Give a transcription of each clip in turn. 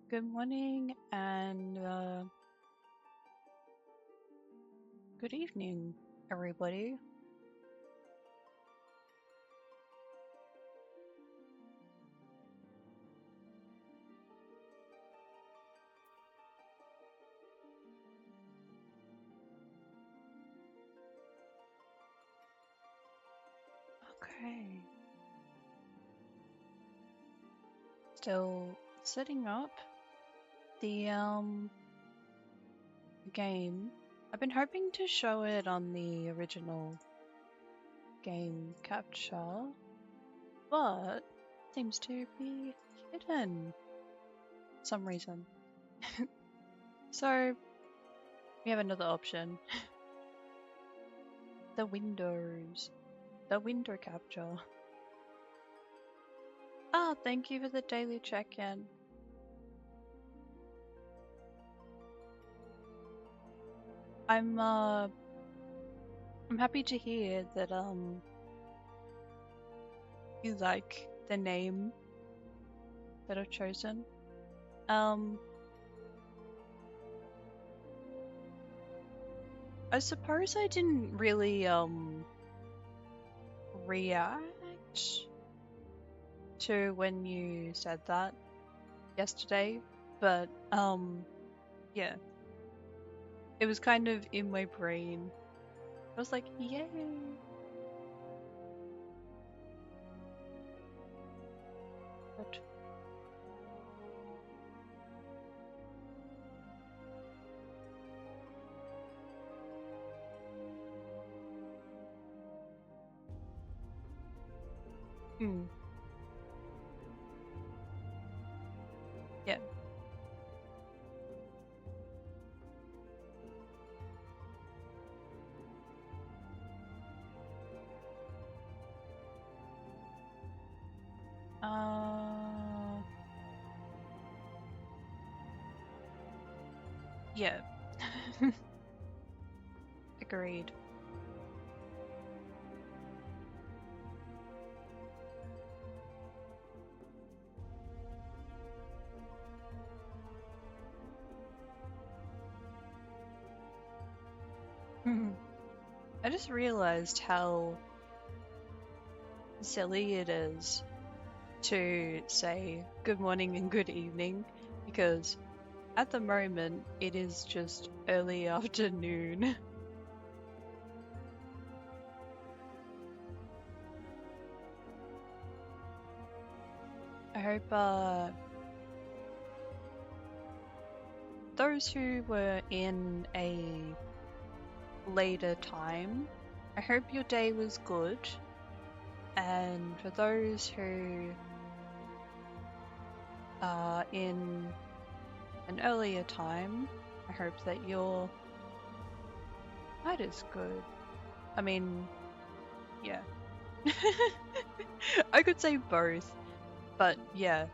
Good morning and good evening, everybody. Okay. Still setting up the game. I've been hoping to show it on the original game capture, but seems to be hidden for some reason. So we have another option. The windows. The window capture. Ah, thank you for the daily check-in. I'm happy to hear that you like the name that I've chosen. I suppose I didn't really react to when you said that yesterday, but yeah. It was kind of in my brain. I was like, yay. But yeah. Yeah. Agreed. I just realized how silly it is to say good morning and good evening, because at the moment it is just early afternoon. I hope those who were in a later time, I hope your day was good. And for those who are in an earlier time, I hope that your night is good. I mean, yeah. I could say both, but yeah.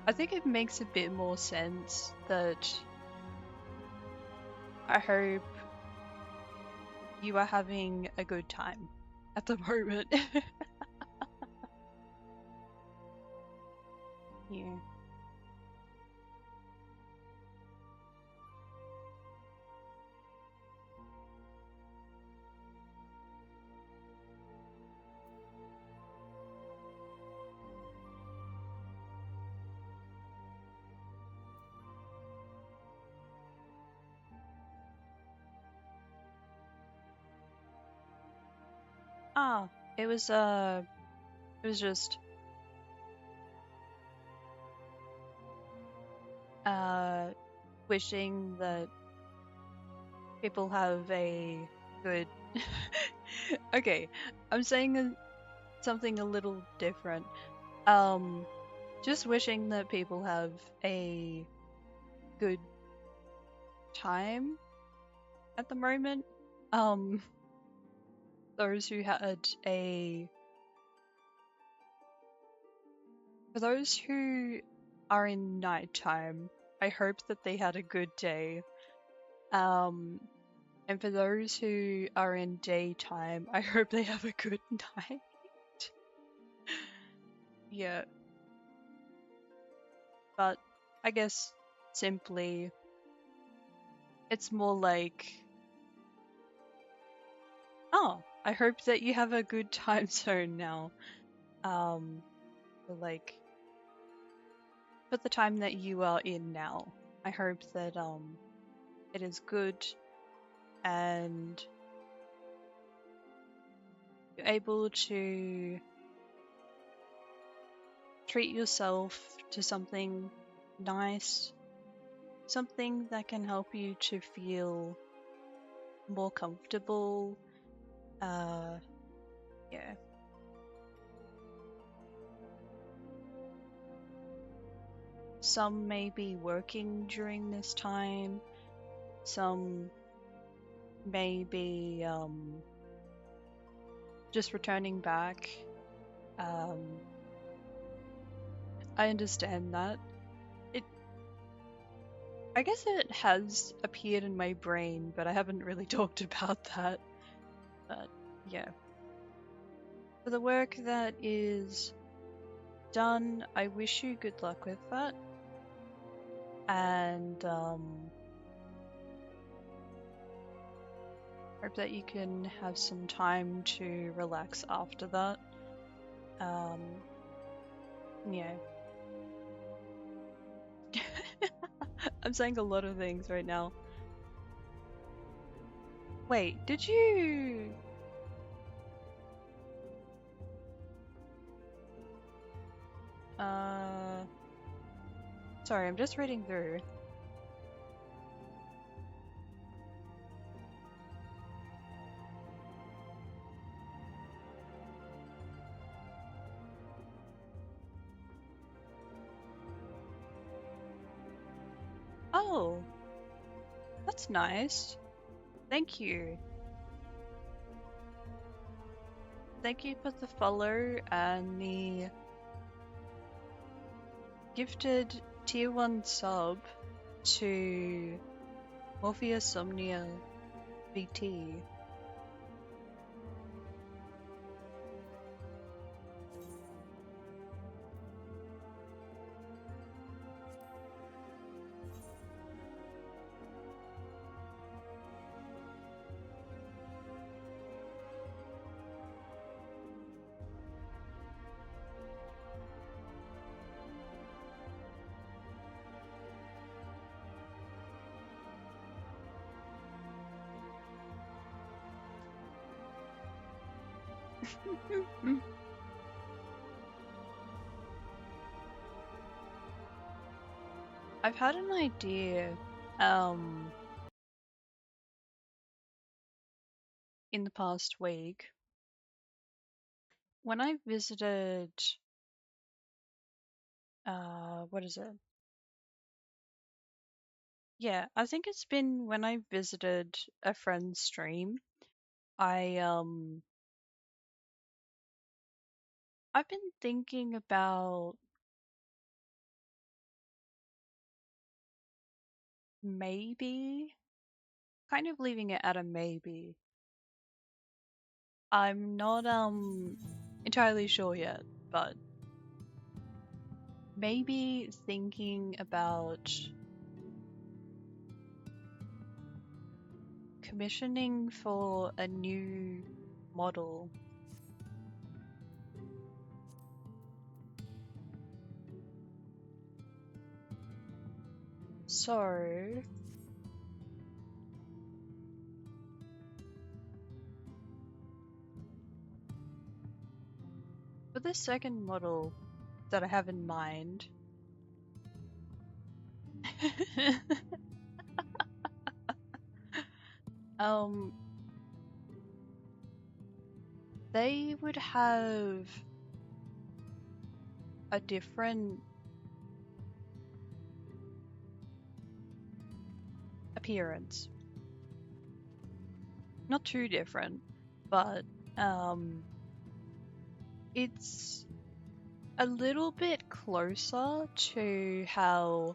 I think it makes a bit more sense that I hope you are having a good time at the moment. Yeah. It was just wishing that people have a good okay, I'm saying something a little different. Just wishing that people have a good time at the moment. Those who had a For those who are in nighttime, I hope that they had a good day. And for those who are in daytime, I hope they have a good night. Yeah. But I guess simply, it's more like, oh, I hope that you have a good time zone now. Like, for the time that you are in now, I hope that it is good and you're able to treat yourself to something nice, something that can help you to feel more comfortable. Yeah. Some may be working during this time, some may be just returning back. I understand that. I guess it has appeared in my brain, but I haven't really talked about that. But yeah. For the work that is done, I wish you good luck with that. And hope that you can have some time to relax after that. Yeah. I'm saying a lot of things right now. Wait, did you... Sorry, I'm just reading through. Oh, that's nice. Thank you. Thank you for the follow and the gifted tier 1 sub to Morpheus Somnia VT. I've had an idea in the past week. When I visited what is it? Yeah, I think it's been when I visited a friend's stream. I've been thinking about maybe kind of leaving it at a maybe. I'm not entirely sure yet, but maybe thinking about commissioning for a new model. So For the second model that I have in mind, they would have a different appearance. Not too different, but it's a little bit closer to how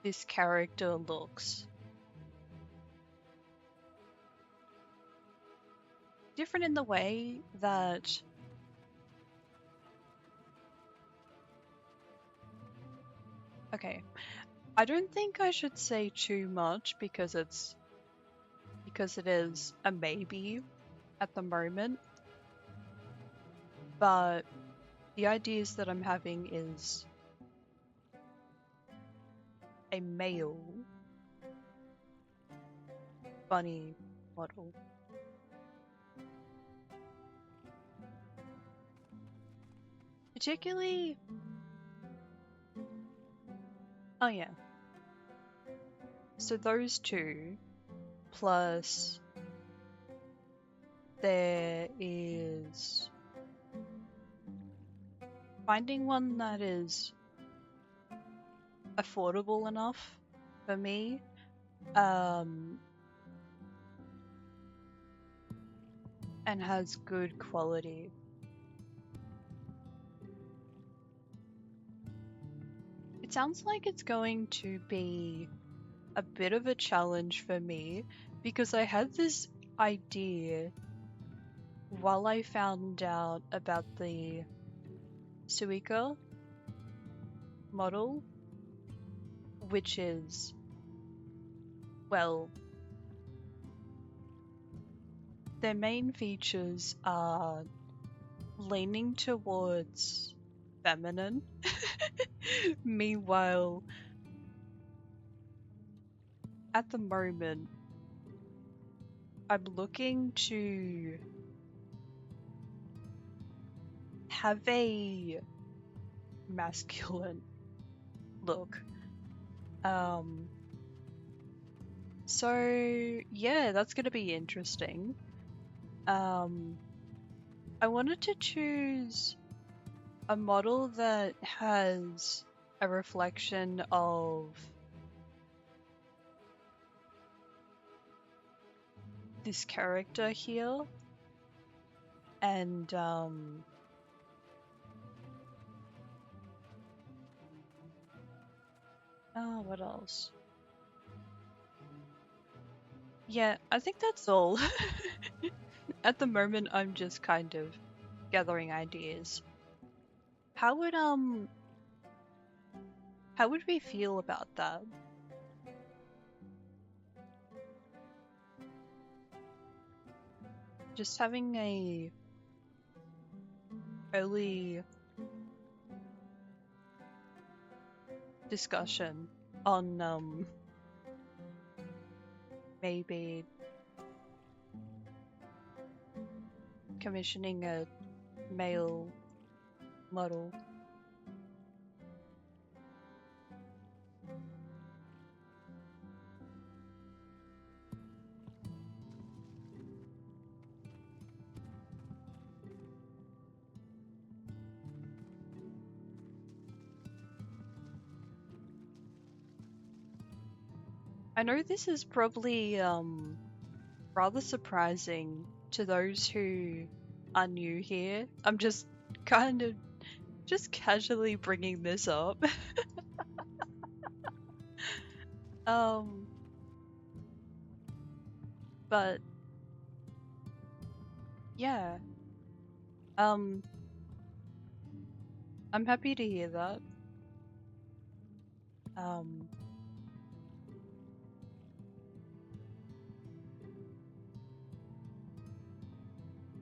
this character looks. Different in the way that okay, I don't think I should say too much because it is a maybe at the moment. But the ideas that I'm having is a male bunny model. Particularly, oh yeah. So those two, plus there is finding one that is affordable enough for me. And has good quality. It sounds like it's going to be a bit of a challenge for me because I had this idea while I found out about the Suica model, which is, well, their main features are leaning towards feminine. Meanwhile, at the moment, I'm looking to have a masculine look. So yeah, that's gonna be interesting. I wanted to choose a model that has a reflection of this character here, and oh, what else? Yeah, I think that's all. At the moment, I'm just kind of gathering ideas. How would we feel about that? Just having a early discussion on maybe commissioning a male model. I know this is probably rather surprising to those who are new here. I'm just kind of just casually bringing this up. But yeah. I'm happy to hear that.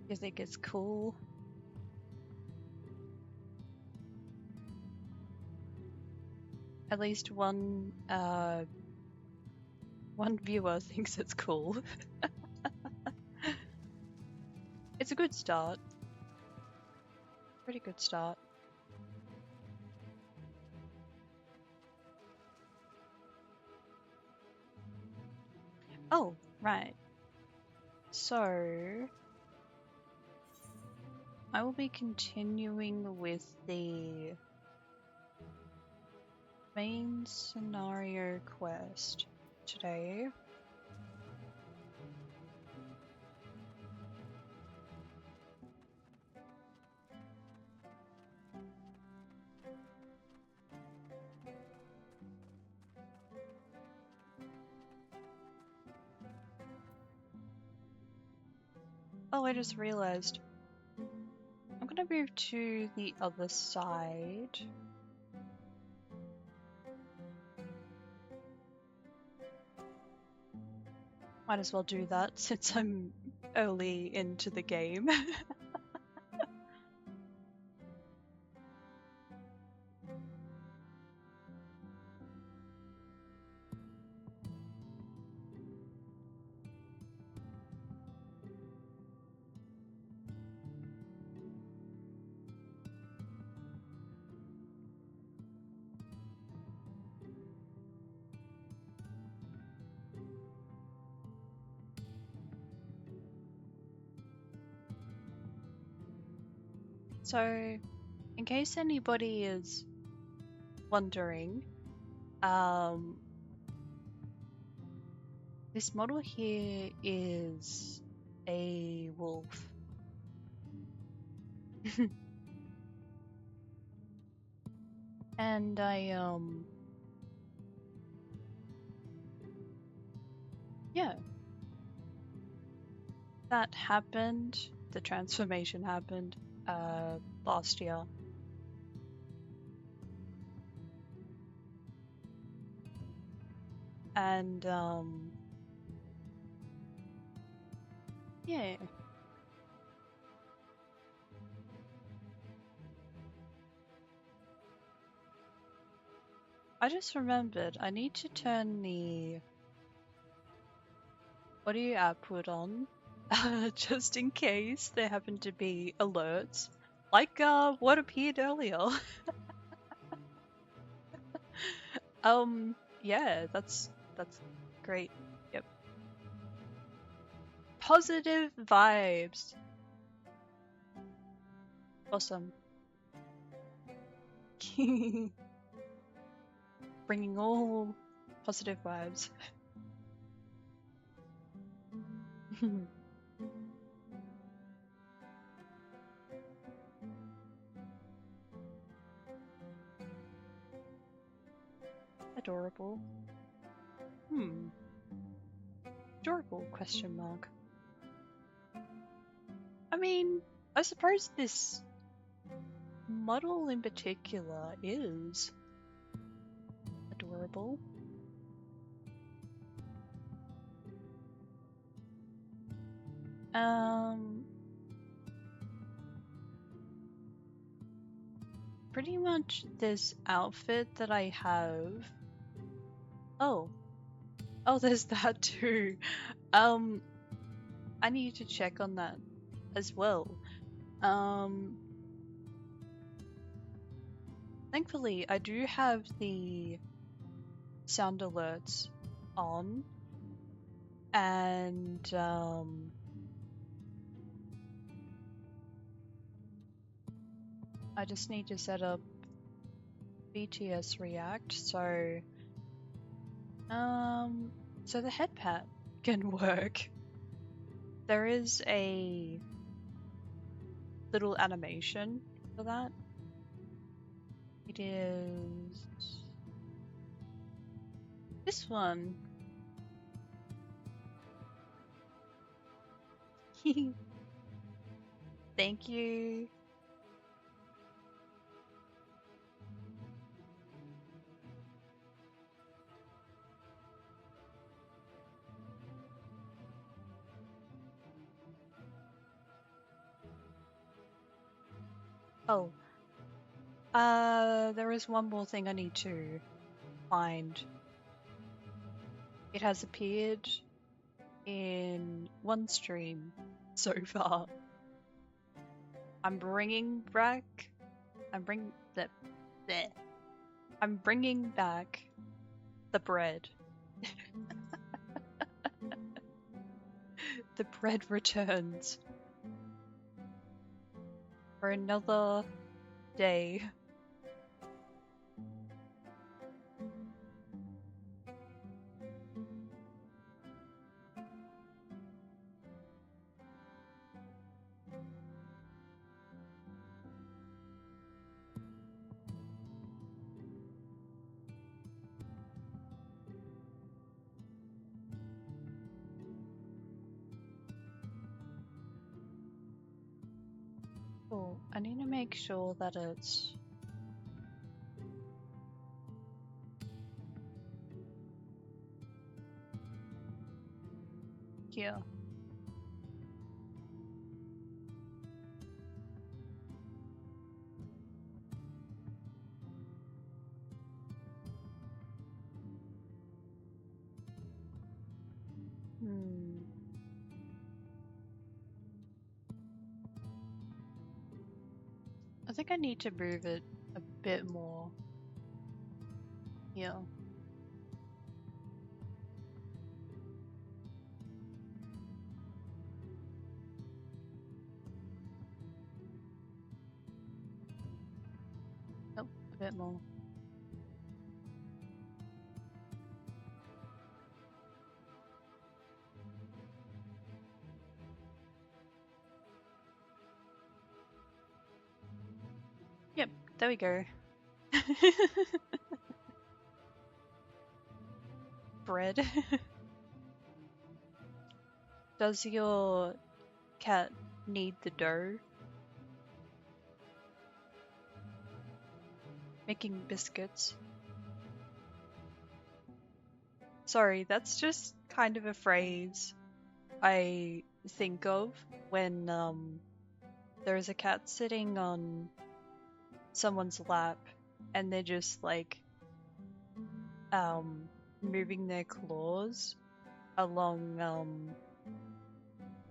You think it's cool? At least one viewer thinks it's cool. It's a good start. Pretty good start. Oh, right. So I will be continuing with the main scenario quest today. Oh, I just realized. I'm gonna move to the other side. Might as well do that since I'm early into the game. So, in case anybody is wondering, this model here is a wolf. And yeah, that happened. The transformation happened last year. And yeah. I just remembered I need to turn the audio output on just in case there happen to be alerts like what appeared earlier. Yeah, that's great. Yep. Positive vibes. Awesome. Bringing all positive vibes. Adorable. Adorable question mark. I mean, I suppose this model in particular is adorable. Pretty much this outfit that I have. Oh, there's that too. I need to check on that as well. Thankfully, I do have the sound alerts on, and I just need to set up BTS React, so the head pat can work. There is a little animation for that. It is this one. Thank you. Oh, there is one more thing I need to find. It has appeared in one stream so far. I'm bringing back. I'm bring the. Bleh. I'm bringing back the bread. The bread returns for another day. Oh, I need to make sure that it's here. Hmm. I think I need to move it a bit more here. Nope, a bit more. Yep, there we go. Bread. Does your cat need the dough? Making biscuits. Sorry, that's just kind of a phrase I think of when there's a cat sitting on someone's lap and they're just like moving their claws along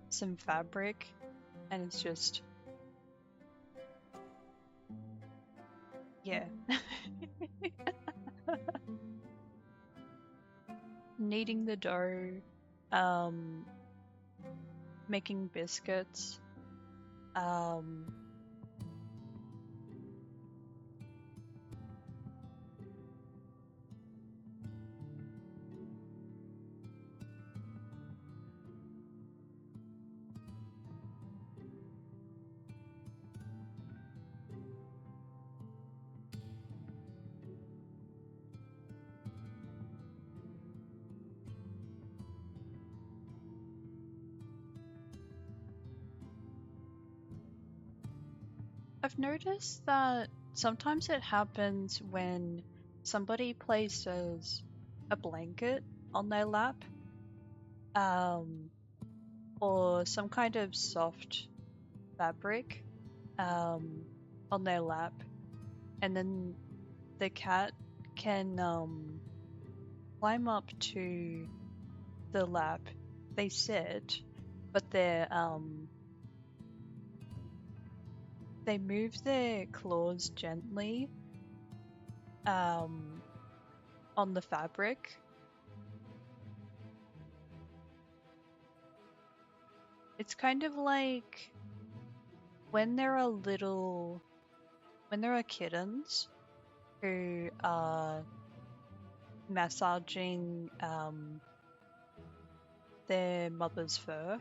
some fabric, and it's just, yeah. Kneading the dough, um making biscuits, um I've noticed that sometimes it happens when somebody places a blanket on their lap, um, or some kind of soft fabric, um, on their lap, and then the cat can climb up to the lap. They sit, but they move their claws gently um, on the fabric. It's kind of like when there are kittens who are massaging their mother's fur.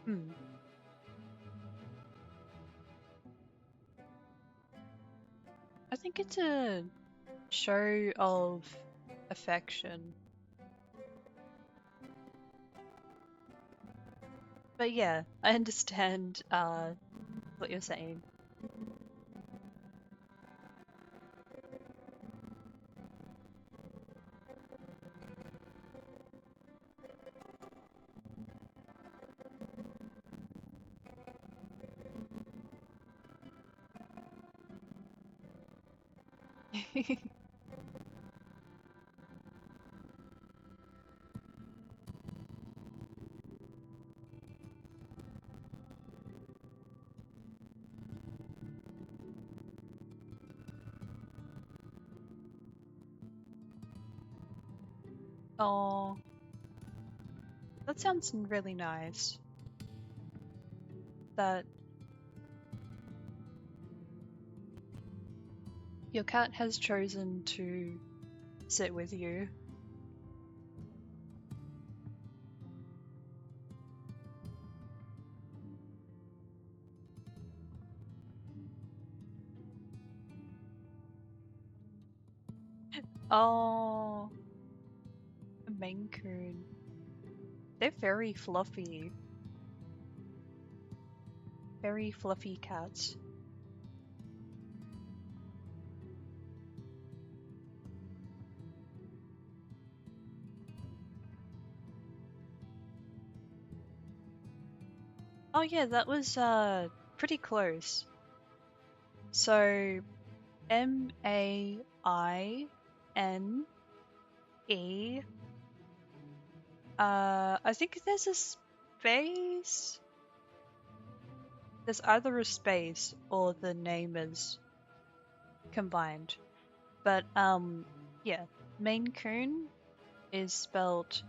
Hmm. I think it's a show of affection. But yeah, I understand what you're saying. Oh, that sounds really nice. That your cat has chosen to sit with you. Oh, a Maine Coon. They're very fluffy. Very fluffy cats. Oh yeah, that was pretty close. So Maine. I think there's a space. There's either a space or the name is combined. But yeah, Maine Coon is spelled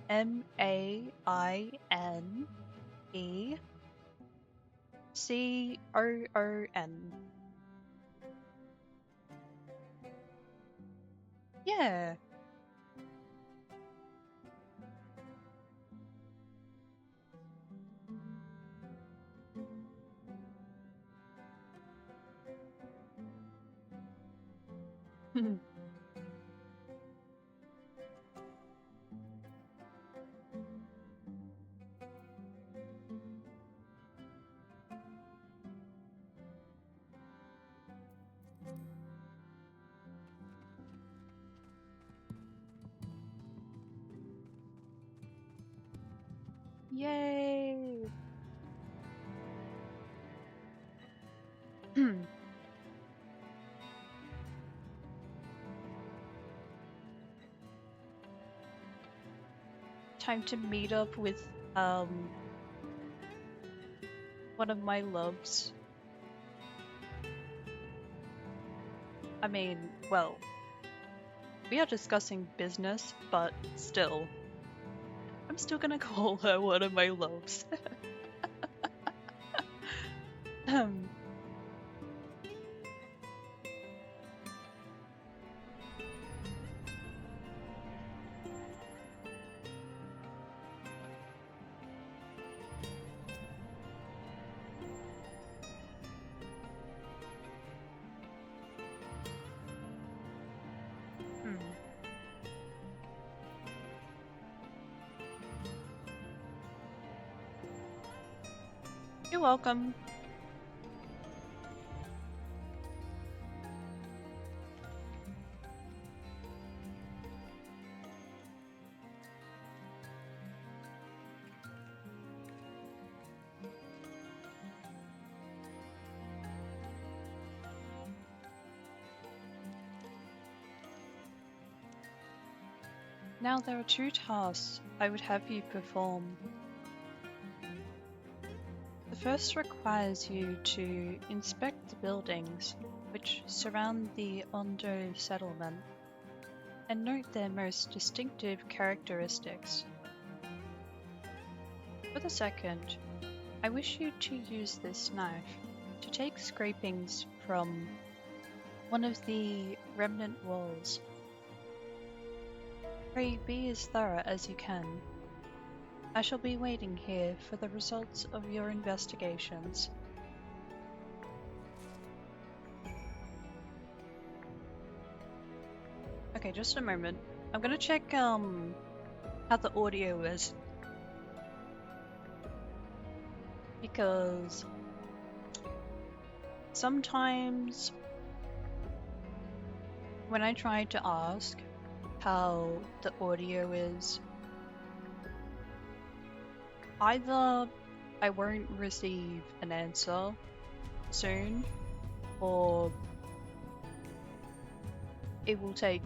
MaineCoon. Yeah. Yay. Time to meet up with one of my loves. I mean, well, we are discussing business, but still. I'm still gonna call her one of my loves. um, hmm. You're welcome. Now there are 2 tasks I would have you perform. The first requires you to inspect the buildings which surround the Ondo settlement and note their most distinctive characteristics. For the second, I wish you to use this knife to take scrapings from one of the remnant walls. Pray be as thorough as you can. I shall be waiting here for the results of your investigations. Okay, just a moment. I'm gonna check how the audio is. Because sometimes when I try to ask how the audio is, either I won't receive an answer soon, or it will take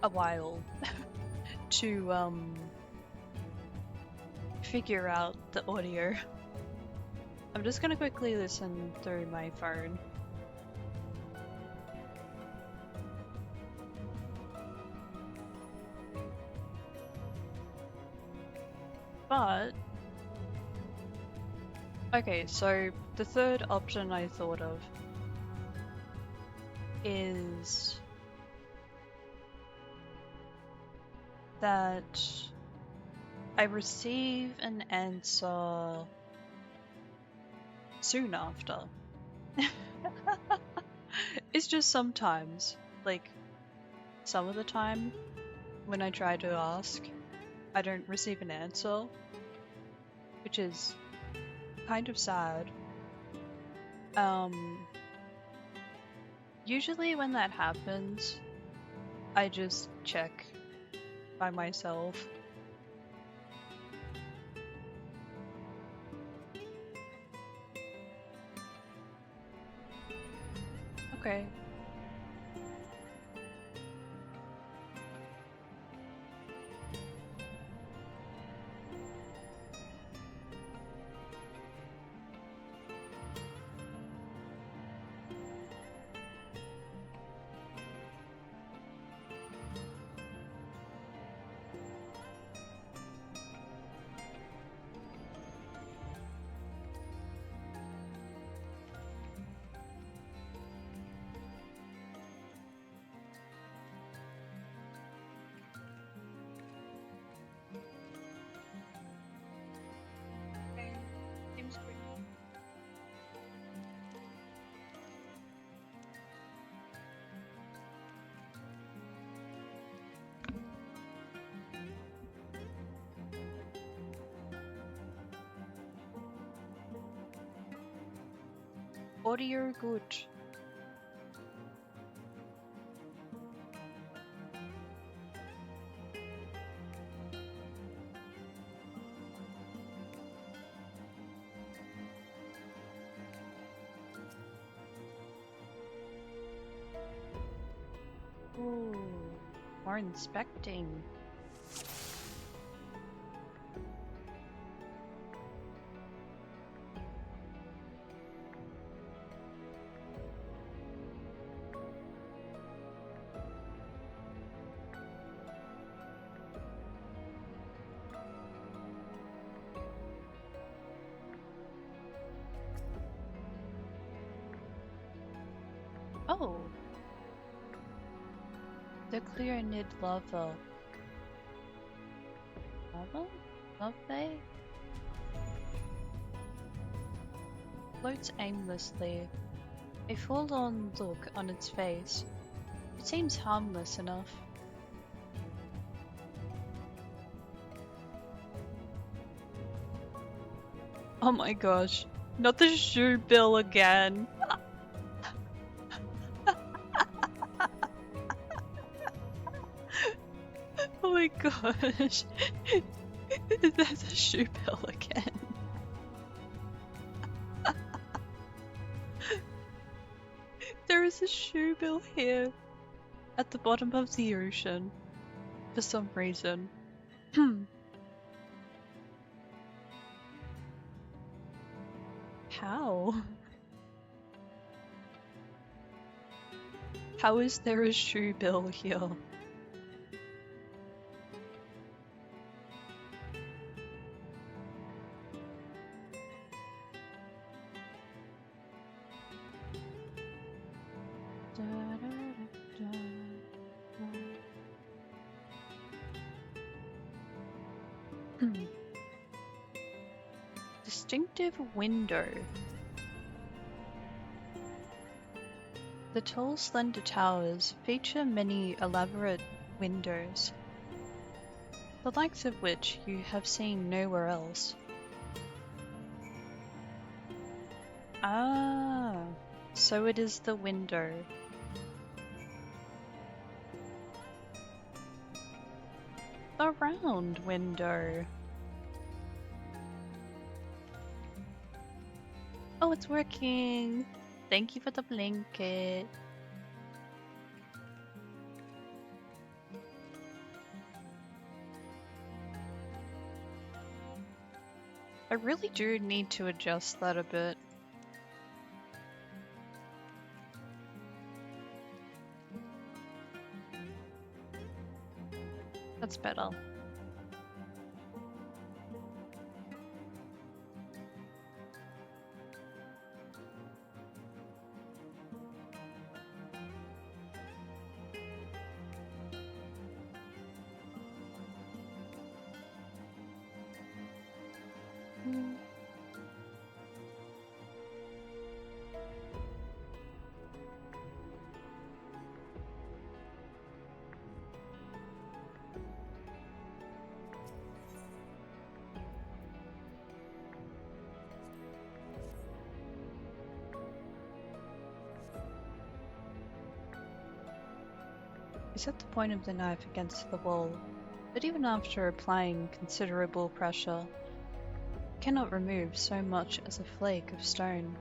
a while to figure out the audio. I'm just gonna quickly listen through my phone. But okay, so the third option I thought of is that I receive an answer soon after. It's just sometimes, like some of the time when I try to ask, I don't receive an answer, which is kind of sad. Usually when that happens, I just check by myself. Okay. Seems pretty. Audio good. Ooh, more inspecting. Oh, the clear-knit lava. Lava? Lava? Floats aimlessly. A forlorn look on its face. It seems harmless enough. Oh my gosh, not the shoe bill again. Oh my gosh. There's a shoe bill again. There is a shoe bill here at the bottom of the ocean for some reason. How? How is there a shoe bill here? Distinctive window. The tall, slender towers feature many elaborate windows, the likes of which you have seen nowhere else. Ah, so it is the window. The round window. Oh, it's working! Thank you for the blanket. I really do need to adjust that a bit. That's better. He set the point of the knife against the wall, but even after applying considerable pressure, he cannot remove so much as a flake of stone.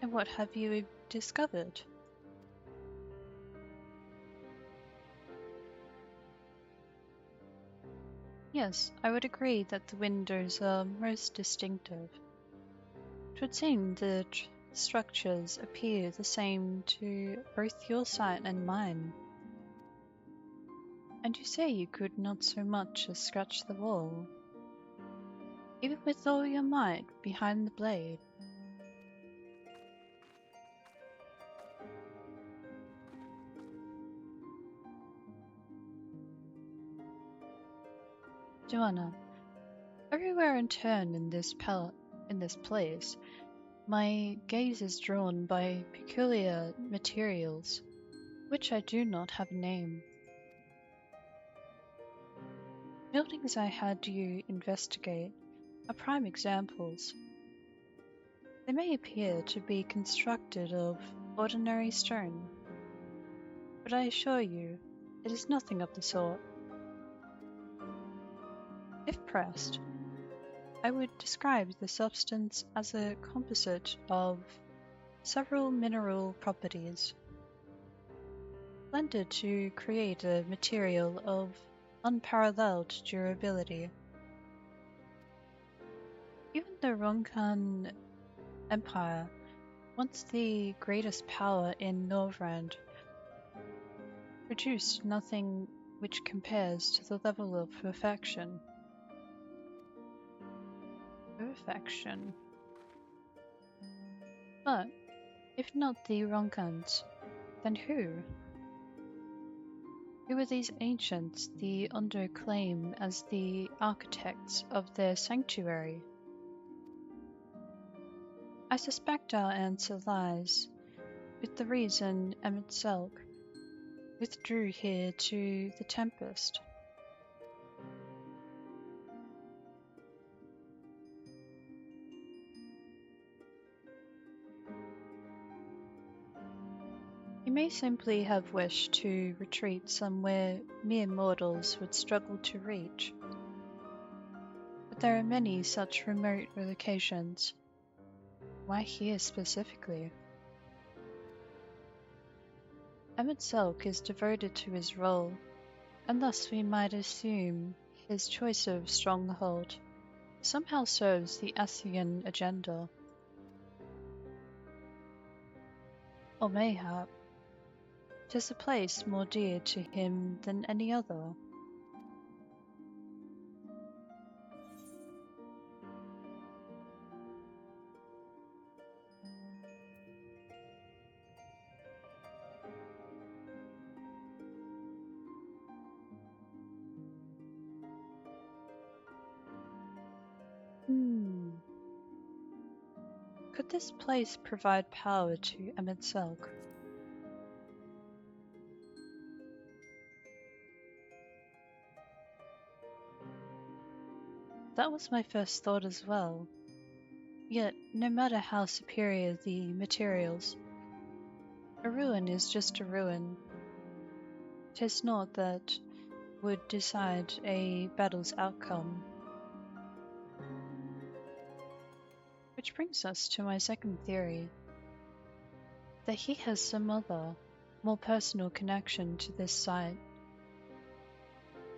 And what have you discovered? Yes, I would agree that the windows are most distinctive. It would seem that structures appear the same to both your sight and mine. And you say you could not so much as scratch the wall, even with all your might behind the blade. Joanna, everywhere I turn in this place, my gaze is drawn by peculiar materials, which I do not have a name. Buildings I had you investigate are prime examples. They may appear to be constructed of ordinary stone, but I assure you it is nothing of the sort. If pressed, I would describe the substance as a composite of several mineral properties, blended to create a material of unparalleled durability. Even the Ronkan Empire, once the greatest power in Norvrand, produced nothing which compares to the level of perfection. Perfection. But, if not the Ronkans, then who? Who are these ancients the underclaim as the architects of their sanctuary? I suspect our answer lies with the reason Emmett Selk withdrew here to the Tempest. He may simply have wished to retreat somewhere mere mortals would struggle to reach. But there are many such remote locations. Why here specifically? Emmett Selk is devoted to his role, and thus we might assume his choice of stronghold somehow serves the Ascian agenda. Or mayhap 'tis a place more dear to him than any other. Could this place provide power to Emmett Selk? That was my first thought as well. Yet, no matter how superior the materials, a ruin is just a ruin. 'Tis not that would decide a battle's outcome. Which brings us to my second theory, that he has some other, more personal connection to this site.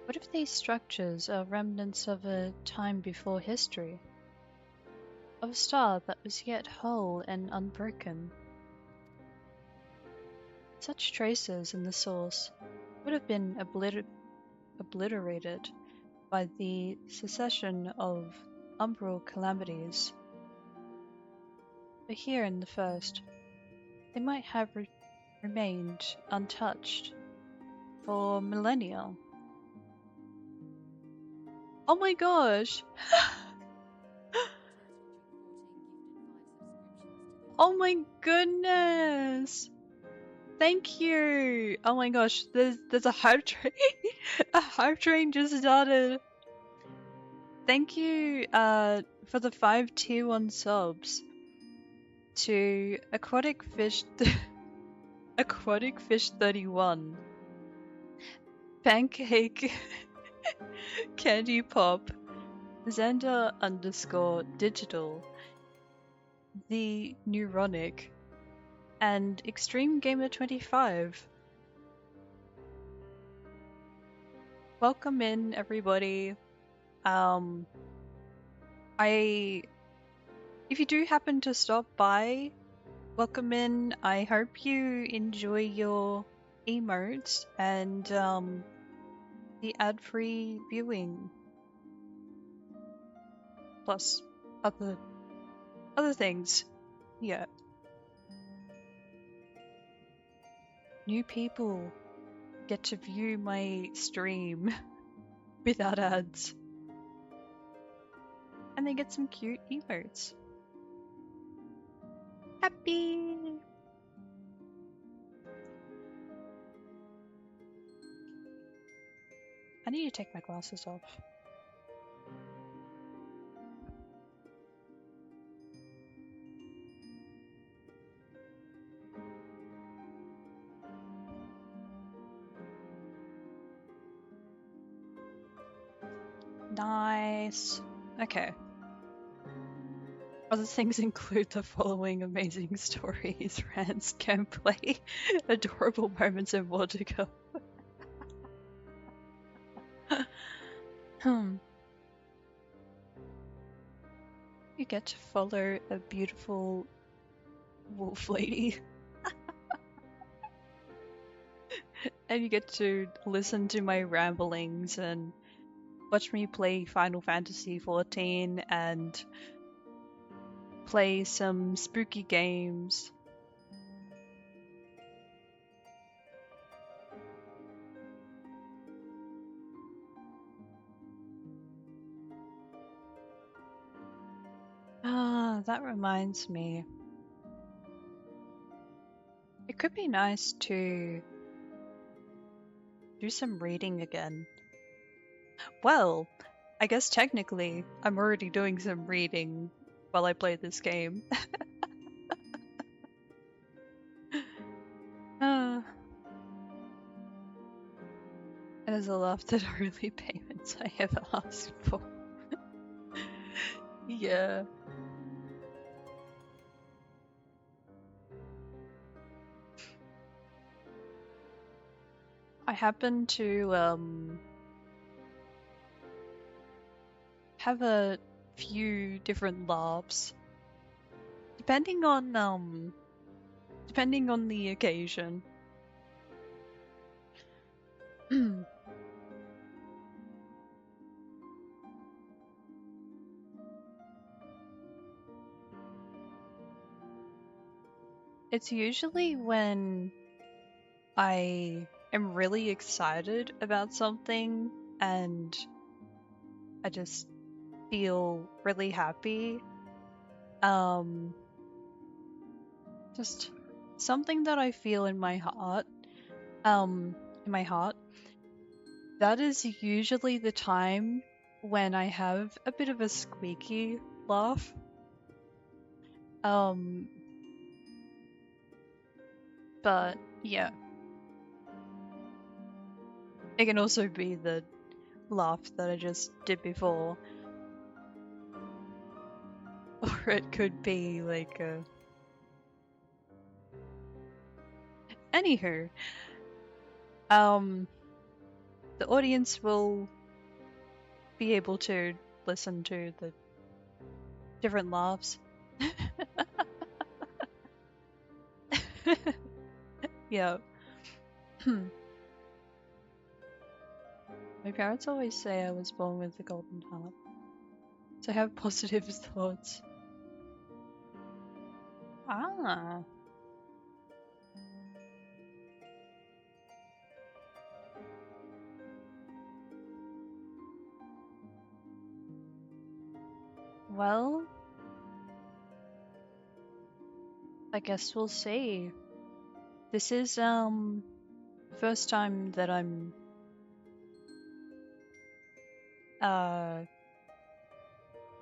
What if these structures are remnants of a time before history? Of a star that was yet whole and unbroken? Such traces in the source would have been obliterated by the succession of umbral calamities. But here in the first, they might have remained untouched for millennia. Oh my gosh! Oh my goodness! Thank you! Oh my gosh, there's a hype train. A hype train just started. Thank you for the 5 tier 1 subs to Aquatic Fish Aquatic Fish 31, Pancake Candy Pop, Xander underscore digital, The Neuronic, and Extreme Gamer 25. Welcome in, everybody. If you do happen to stop by, welcome in. I hope you enjoy your emotes and the ad-free viewing, plus other things. Yeah. New people get to view my stream without ads. And they get some cute emotes. Happy! I need to take my glasses off. Nice. Okay. Other things include the following amazing stories, rants, gameplay, adorable moments, and more to come. You get to follow a beautiful wolf lady. And you get to listen to my ramblings and watch me play Final Fantasy XIV and play some spooky games. Ah, that reminds me. It could be nice to do some reading again. Well, I guess technically I'm already doing some reading while I play this game. And as a laugh that are really payments I ever asked for. Yeah. I happen to have a few different laughs depending on the occasion. It's usually when I am really excited about something and I just feel really happy. Just something that I feel in my heart. That is usually the time when I have a bit of a squeaky laugh. But yeah. It can also be the laugh that I just did before. Or it could be like a... Anywho. The audience will be able to listen to the different laughs. Yeah. My parents always say I was born with a golden heart. So I have positive thoughts. Ah. Well, I guess we'll see. This is first time that I'm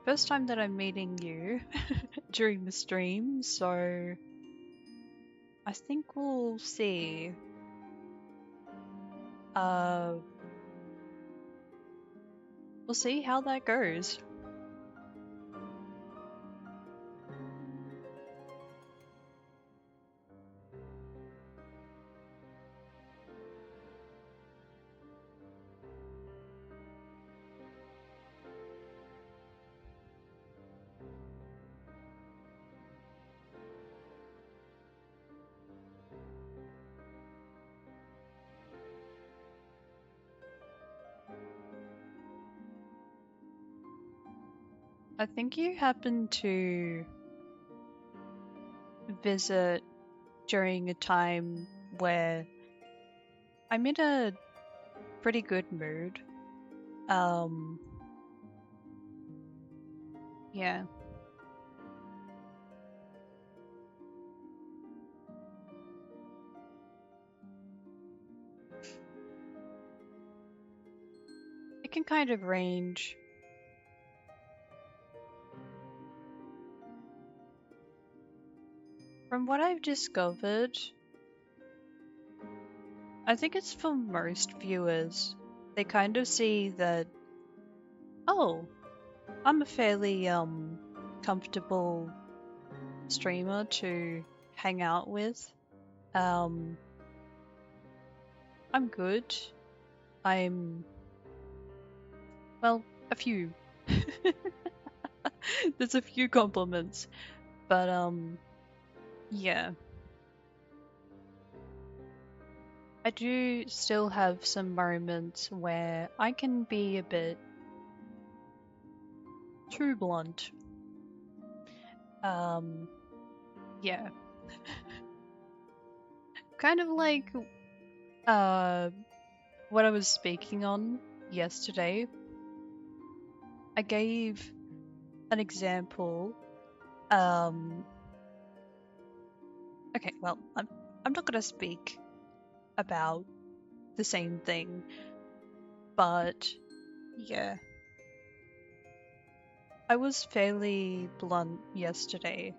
first time that I'm meeting you during the stream, so I think we'll see. We'll see how that goes. I think you happened to visit during a time where I'm in a pretty good mood. Yeah. It can kind of range. From what I've discovered, I think it's for most viewers. They kind of see that, oh, I'm a fairly comfortable streamer to hang out with. I'm good. I'm, well, a few. There's a few compliments, but yeah. I do still have some moments where I can be a bit too blunt. Yeah. Kind of like what I was speaking on yesterday. I gave an example. Okay, well, I'm not gonna speak about the same thing, but yeah. I was fairly blunt yesterday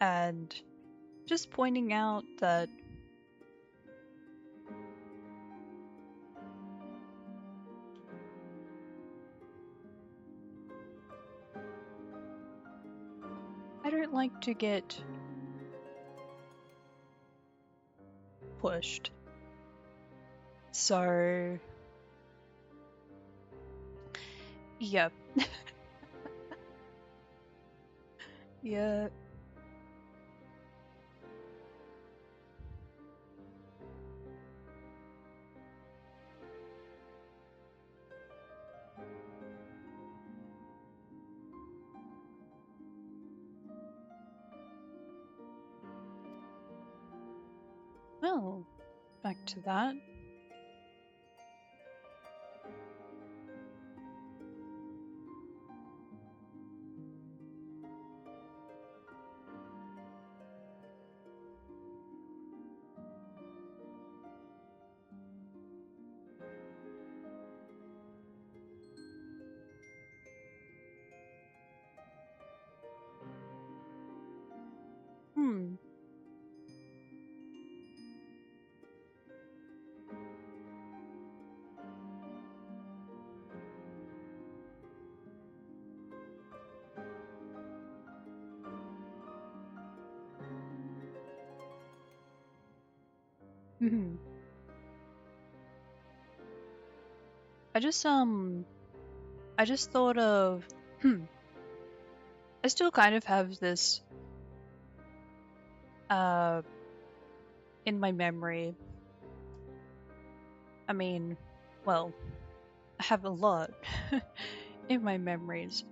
and just pointing out that I don't like to get pushed. So, yeah. Yeah. Well, back to that. Hmm. Hmm. I just thought of, I still kind of have this, uh, in my memory. I mean, well, I have a lot in my memories,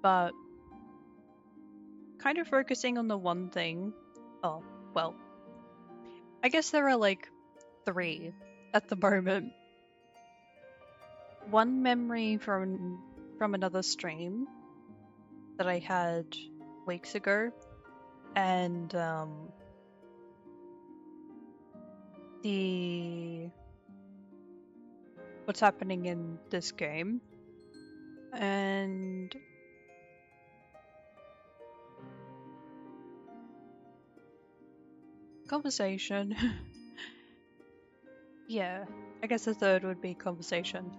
but kind of focusing on the one thing. Oh, well, I guess there are like 3 at the moment. One memory from another stream, that I had weeks ago, and what's happening in this game, and conversation. Yeah, I guess the third would be conversation.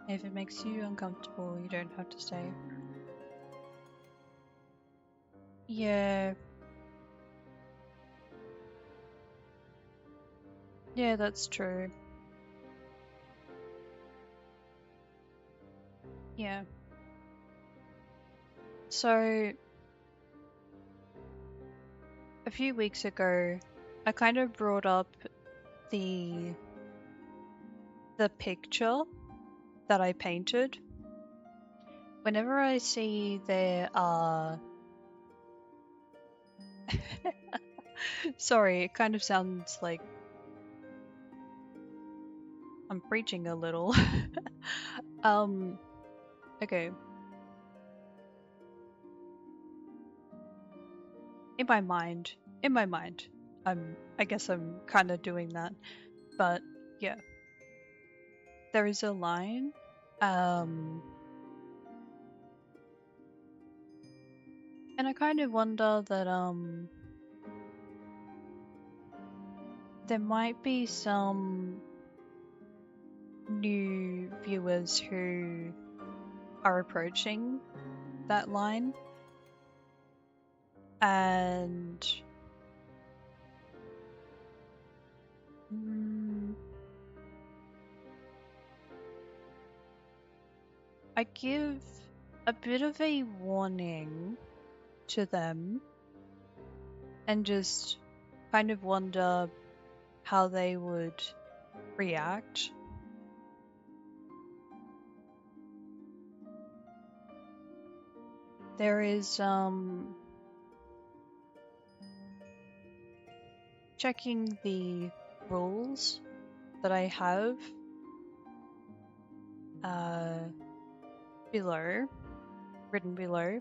If it makes you uncomfortable, you don't have to stay. Yeah. Yeah, that's true. Yeah. So, a few weeks ago, I kind of brought up the picture that I painted. Whenever I see there are sorry, it kind of sounds like I'm preaching a little. Okay. In my mind, I guess I'm kind of doing that. But yeah, there is a line. And I kind of wonder that there might be some new viewers who are approaching that line, and I give a bit of a warning to them and just kind of wonder how they would react. There is checking the rules that I have below, written below.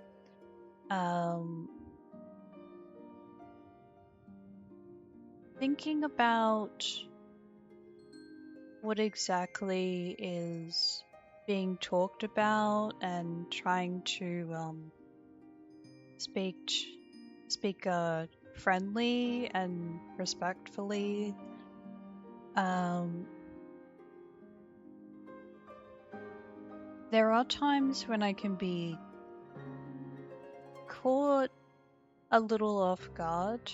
Thinking about what exactly is being talked about and trying to speak friendly and respectfully. There are times when I can be caught a little off guard.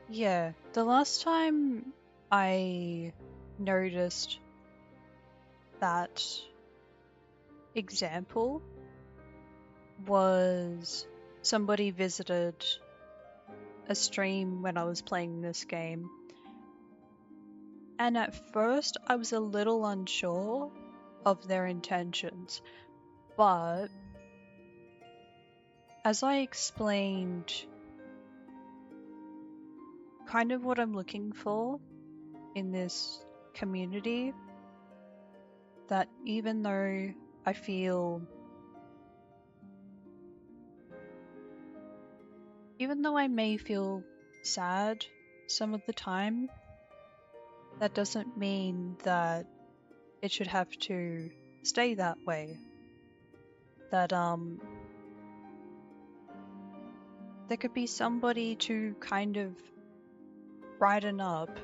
Yeah, the last time I noticed that example was somebody visited a stream when I was playing this game. And at first I was a little unsure of their intentions, but as I explained kind of what I'm looking for in this community, that even though I feel even though I may feel sad some of the time, that doesn't mean that it should have to stay that way. That there could be somebody to kind of brighten up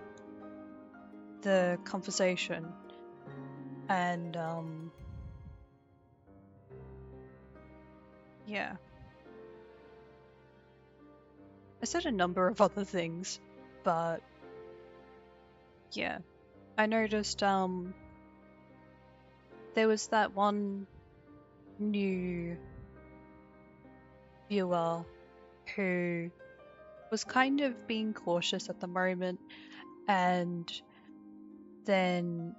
the conversation and yeah. I said a number of other things, but yeah. I noticed there was that one new viewer who was kind of being cautious at the moment, and then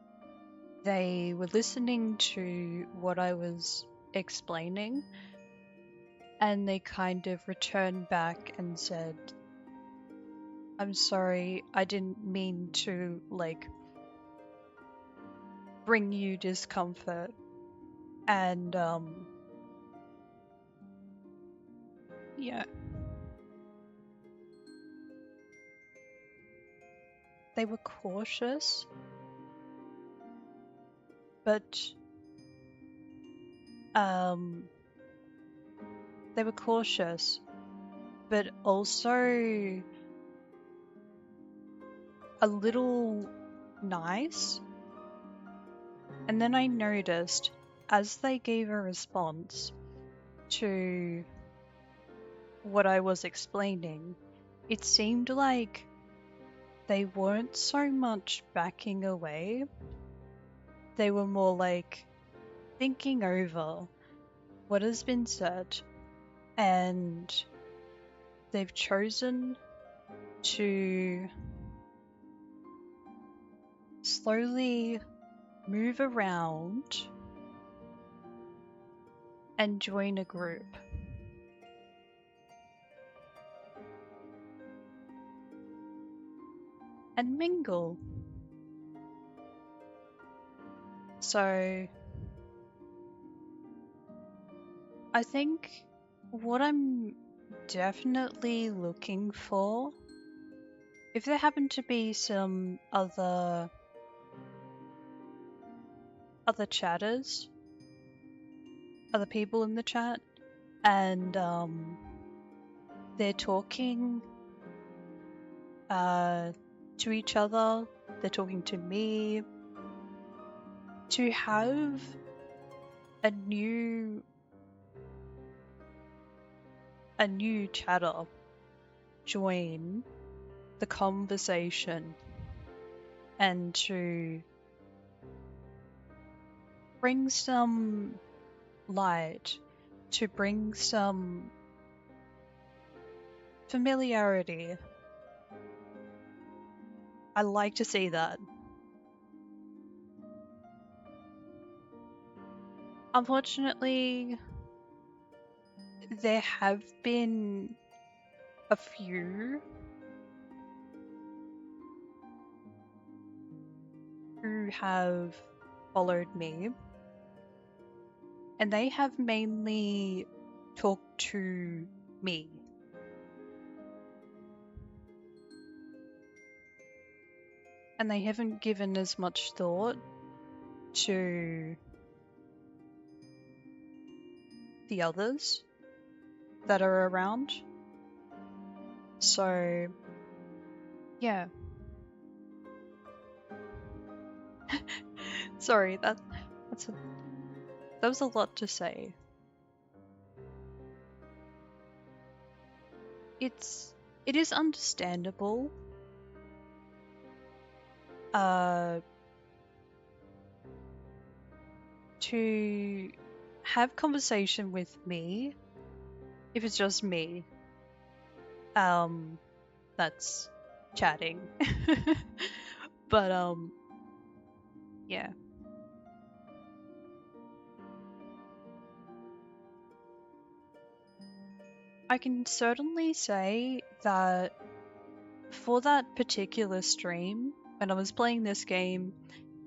they were listening to what I was explaining, and they kind of returned back and said, I'm sorry, I didn't mean to, like, bring you discomfort. And, yeah. They were cautious, but, they were cautious, but also a little nice. And then I noticed, as they gave a response to what I was explaining, it seemed like they weren't so much backing away. They were more like thinking over what has been said, and they've chosen to slowly move around and join a group. And mingle. So I think what I'm definitely looking for, if there happen to be some other chatters, other people in the chat, and they're talking to each other, they're talking to me, to have a new chatter join the conversation and to bring some light, to bring some familiarity. I like to see that. Unfortunately, there have been a few who have followed me, and they have mainly talked to me. And they haven't given as much thought to the others that are around. So, yeah. Sorry, that was a lot to say. It is understandable. To have conversation with me, if it's just me, that's chatting. But yeah. I can certainly say that for that particular stream, when I was playing this game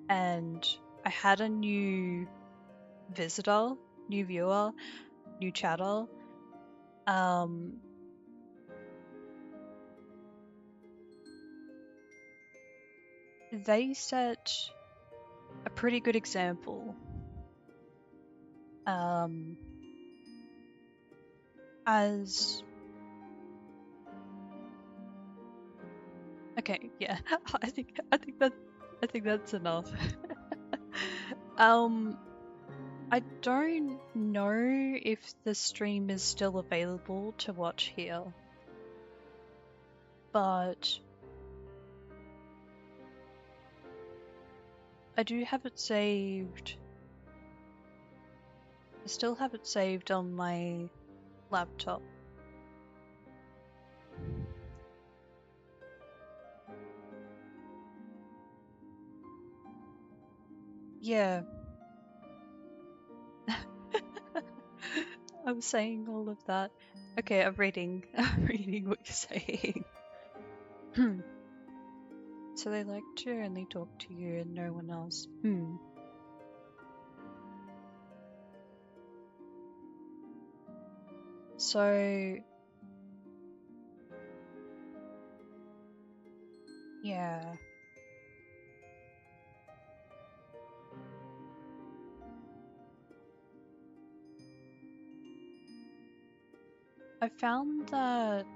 and I had a new visitor, new viewer, new chatter, they set a pretty good example. As okay, yeah, I think that's enough. I don't know if the stream is still available to watch here, but I do have it saved. I still have it saved on my laptop. Yeah. I'm saying all of that. Okay, I'm reading. I'm reading what you're saying. So they like to only talk to you and no one else. So yeah. I found that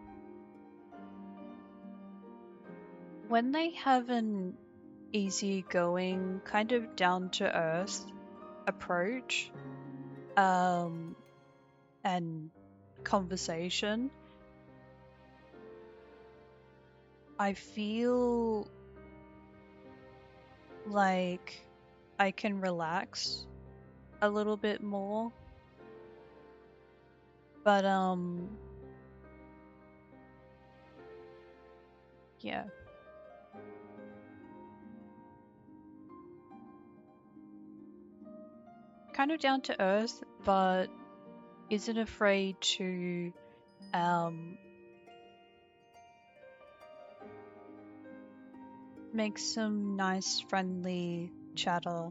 when they have an easygoing, kind of down to earth approach, and conversation, I feel like I can relax a little bit more. But yeah. Kind of down to earth, but isn't afraid to make some nice friendly chatter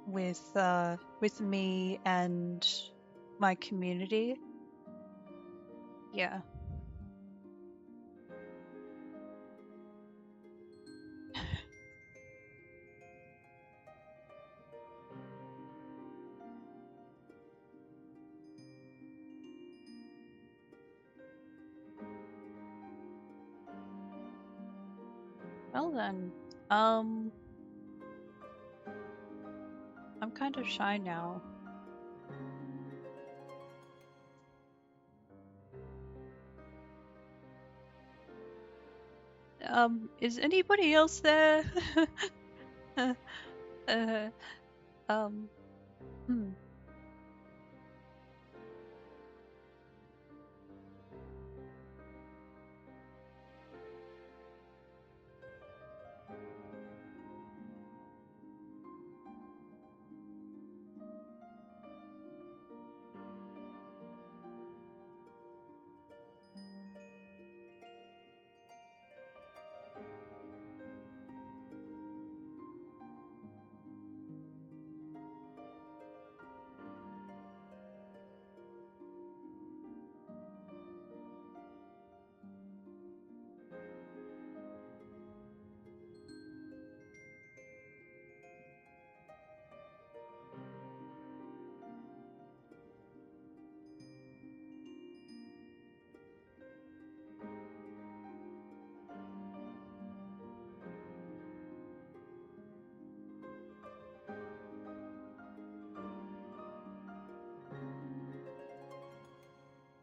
with me and my community. Yeah. Well then, I'm kind of shy now. Is anybody else there? uh, um, hmm.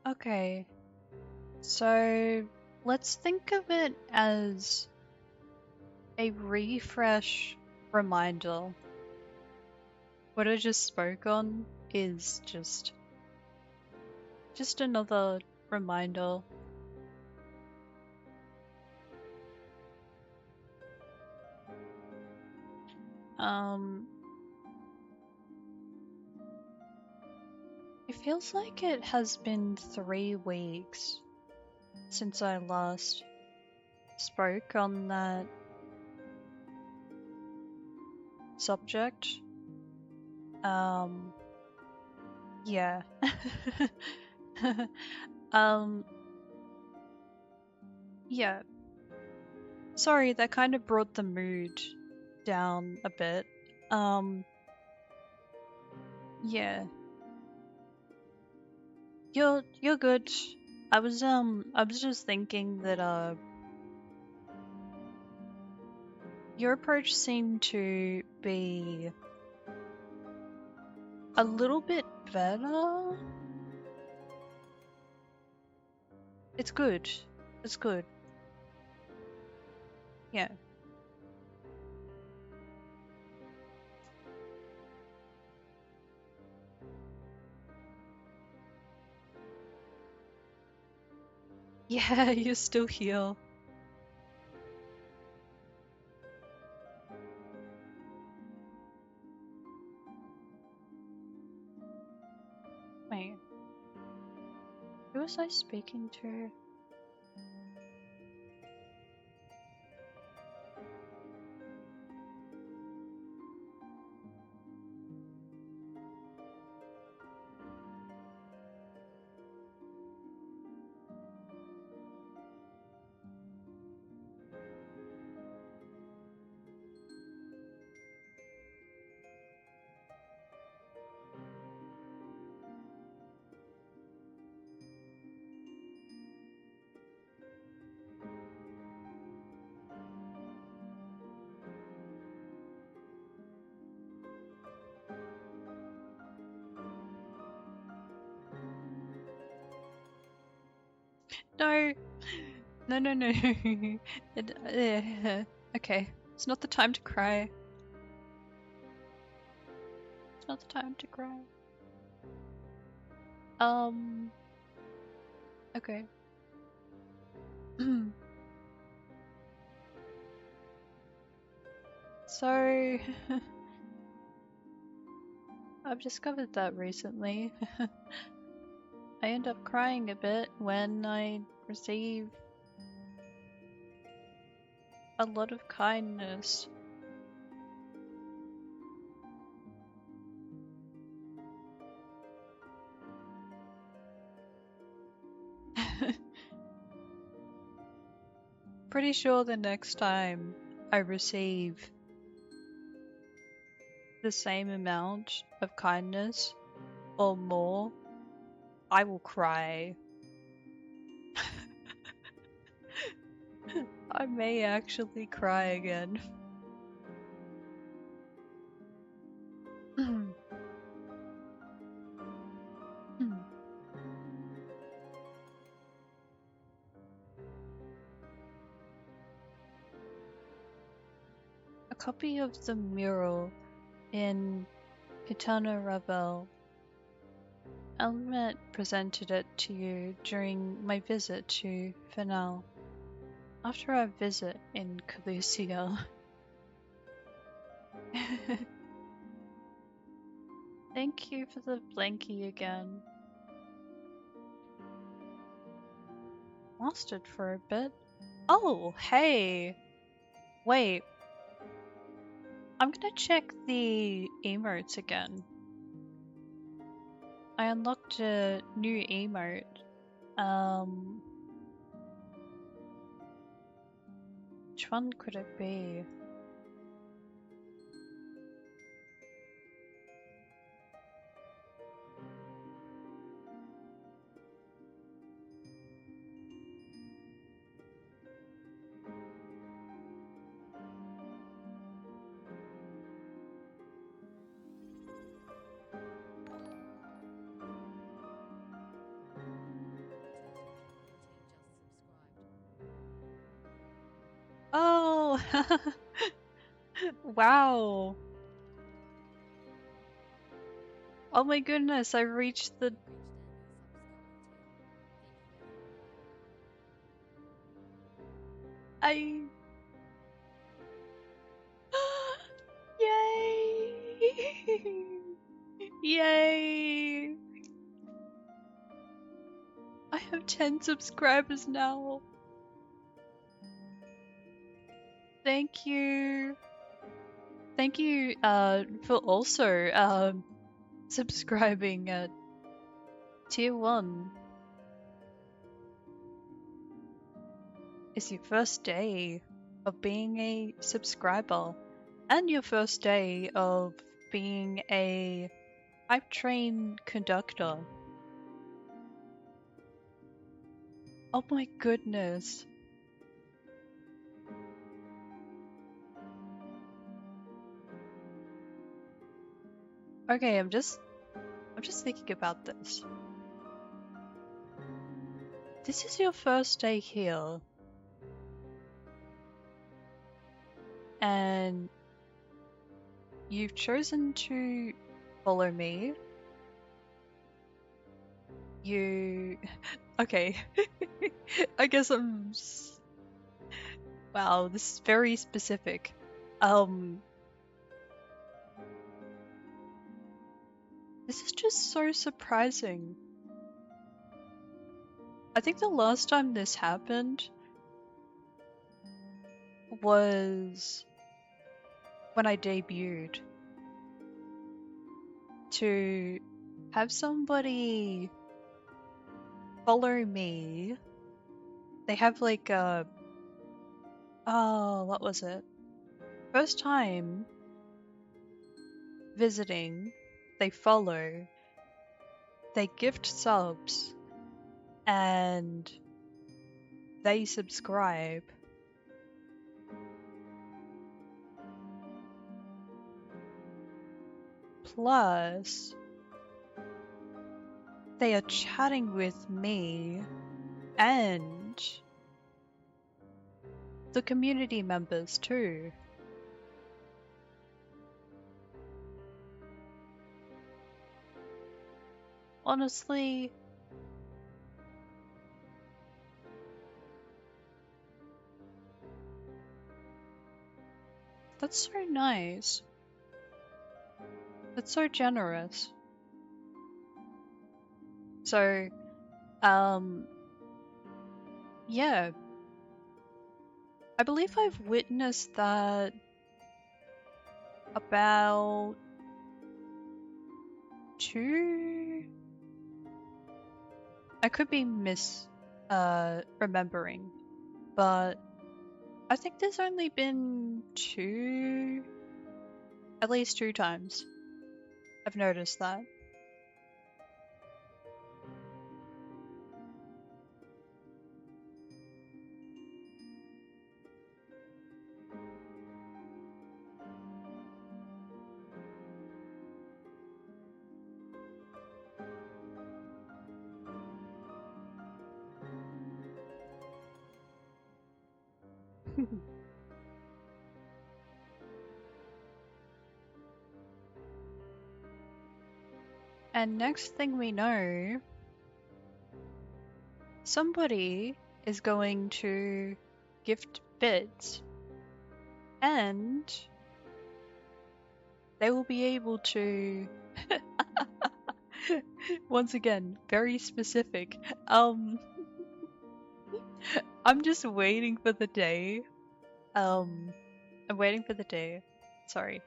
Okay, so let's think of it as a refresh reminder. What I just spoke on is just another reminder. It feels like it has been 3 weeks since I last spoke on that subject. Yeah. Yeah. Sorry, that kind of brought the mood down a bit. Yeah. You're good. I was just thinking that your approach seemed to be a little bit better. It's good. It's good. Yeah. Yeah, you're still here. Wait. Who was I speaking to? No. No, no, no. Okay. It's not the time to cry. It's not the time to cry. Okay. So, I've discovered that recently. I end up crying a bit when I receive a lot of kindness. Pretty sure the next time I receive the same amount of kindness or more, I will cry. I may actually cry again. A copy of the mural in Kitana Ravel. Elmet presented it to you during my visit to Finale. After our visit in Calusia. Thank you for the blankie again. Lost it for a bit. Oh, hey! Wait. I'm gonna check the emotes again. I unlocked a new emote. Which one could it be? Oh! Wow! Oh my goodness, I reached the... I... Yay! Yay! I have 10 subscribers now. Thank you. Thank you for also subscribing at tier 1. It's your first day of being a subscriber and your first day of being a hype train conductor. Oh my goodness. Okay, I'm just thinking about this. This is your first day here. And you've chosen to follow me. Okay. I guess wow, this is very specific. This is just so surprising. I think the last time this happened was when I debuted. To have somebody follow me, they have like a... Oh, what was it? First time visiting, they follow, they gift subs, and they subscribe. Plus, they are chatting with me and the community members too. Honestly, that's so nice. That's so generous. So, yeah. I believe I've witnessed that about 2. I could be remembering, but I think there's only been 2, at least 2 times. I've noticed that. And next thing we know, somebody is going to gift bits, and they will be able to once again, very specific. I'm just waiting for the day. I'm waiting for the day. Sorry.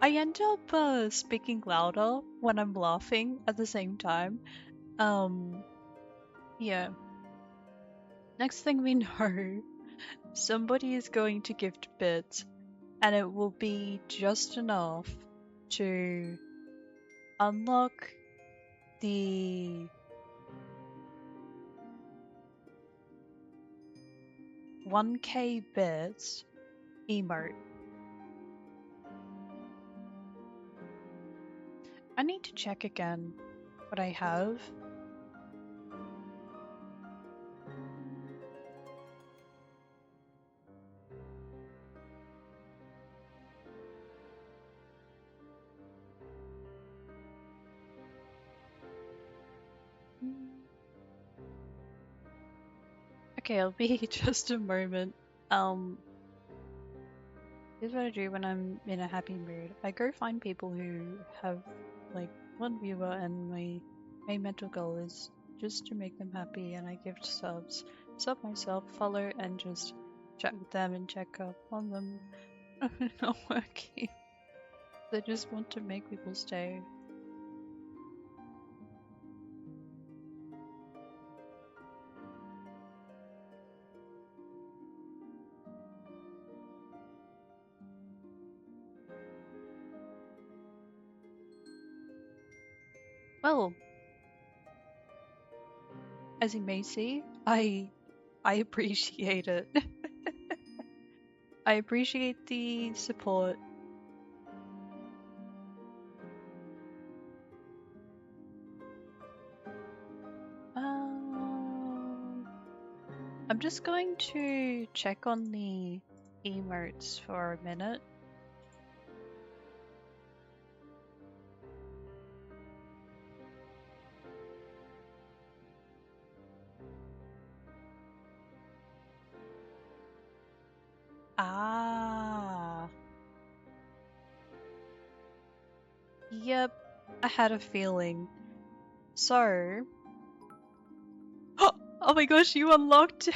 I end up speaking louder when I'm laughing at the same time. Yeah. Next thing we know, somebody is going to gift bits, and it will be just enough to unlock the 1k bits emote. I need to check again what I have. Okay, it'll be just a moment. Here's what I do when I'm in a happy mood. I go find people who have like 1 viewer, and my main mental goal is just to make them happy, and I gift subs. Sub myself, follow, and just chat with them and check up on them. Not working. They just want to make people stay. Well, as you may see, I appreciate it. I appreciate the support. I'm just going to check on the emotes for a minute. Ah. Yep, I had a feeling. So... Oh my gosh, you unlocked...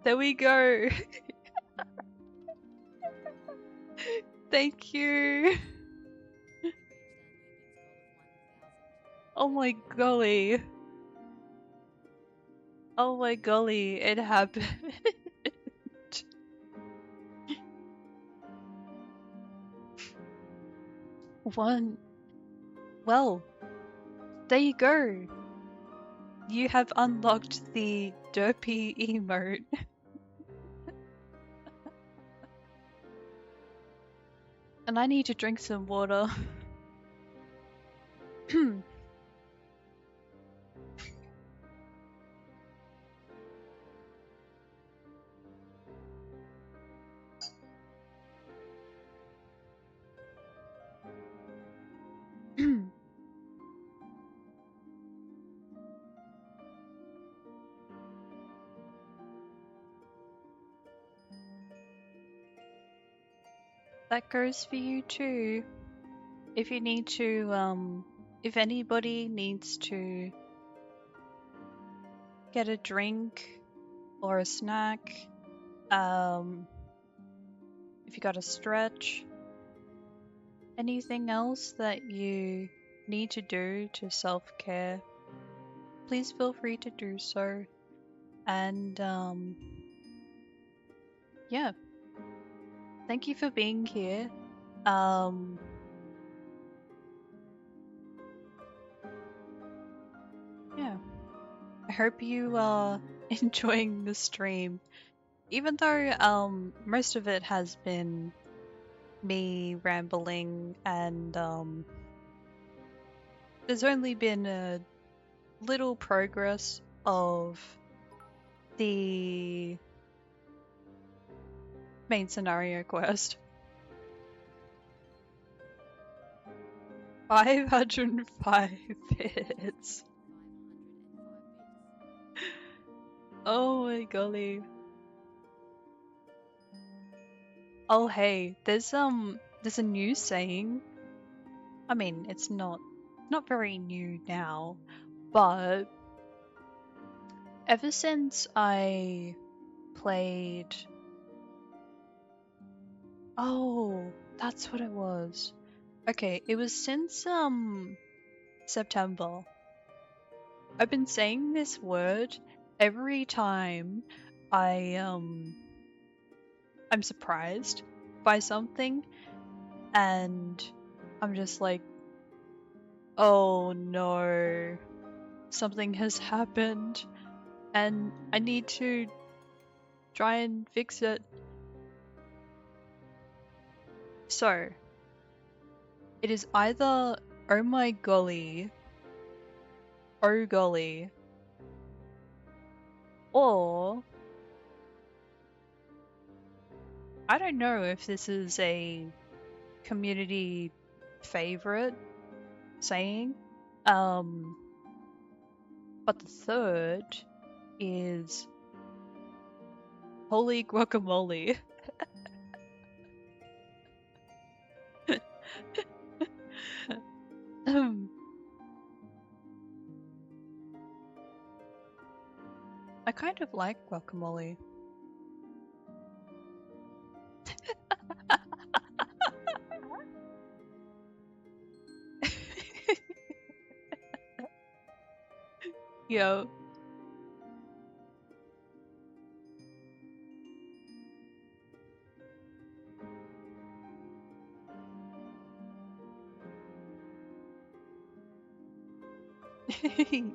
There we go. Thank you. Oh my golly. Oh my golly, it happened. One. Well, there you go. You have unlocked the derpy emote. And I need to drink some water. That goes for you too. If you need to, if anybody needs to get a drink or a snack, if you got a stretch, anything else that you need to do to self-care, please feel free to do so. And yeah, thank you for being here. Yeah, I hope you are enjoying the stream, even though most of it has been me rambling and there's only been a little progress of the main scenario quest. 505 bits. Oh my golly. Oh hey, there's a new saying. I mean, it's not very new now, but ever since I played... Oh, that's what it was. Okay, it was since September. I've been saying this word every time I'm surprised by something and I'm just like, oh no, something has happened and I need to try and fix it. So, it is either oh my golly, oh golly, or I don't know if this is a community favorite saying, but the third is holy guacamole. I kind of like guacamole. Yo.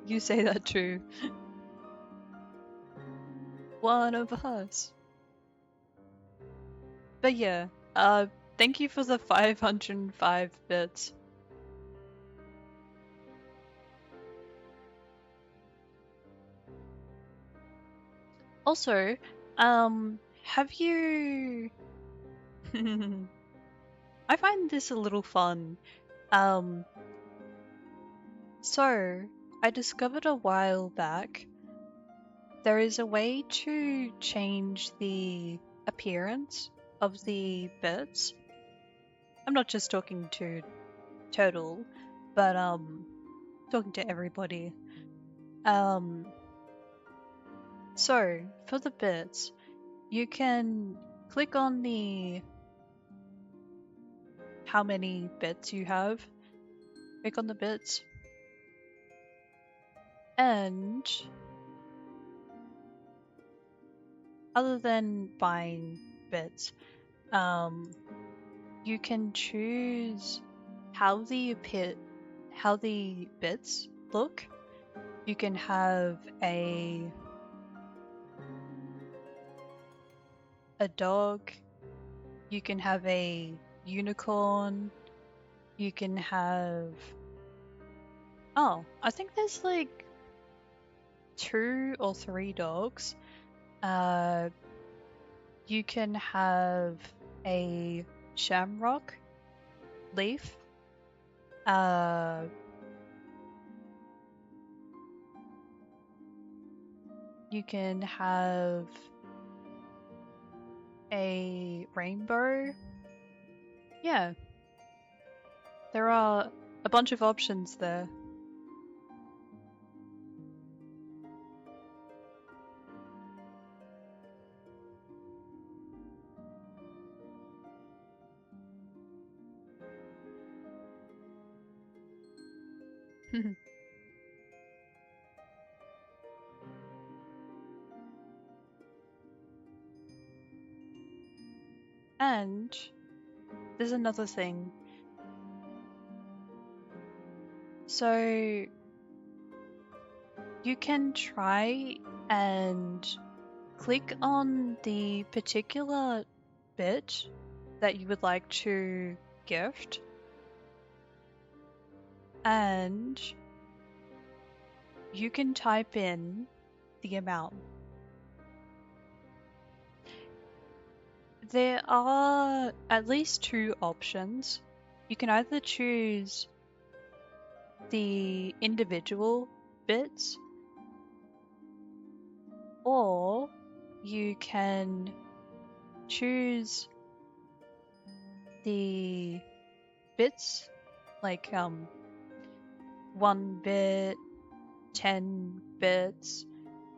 You say that too. One of us. But yeah, thank you for the 505 bits. Also, have you... I find this a little fun. So, I discovered a while back there is a way to change the appearance of the bits. I'm not just talking to Turtle, but talking to everybody. So for the bits, you can click on the how many bits you have. Click on the bits. And other than buying bits, you can choose how the bits look You can have a dog. You can have a unicorn. You can have... Oh, I think there's like 2 or 3 dogs. You can have a shamrock leaf. You can have a rainbow. Yeah. There are a bunch of options there. And there's another thing. So you can try and click on the particular bit that you would like to gift, and you can type in the amount. There are at least 2 options. You can either choose the individual bits, or you can choose the bits like 1 bit, 10 bits,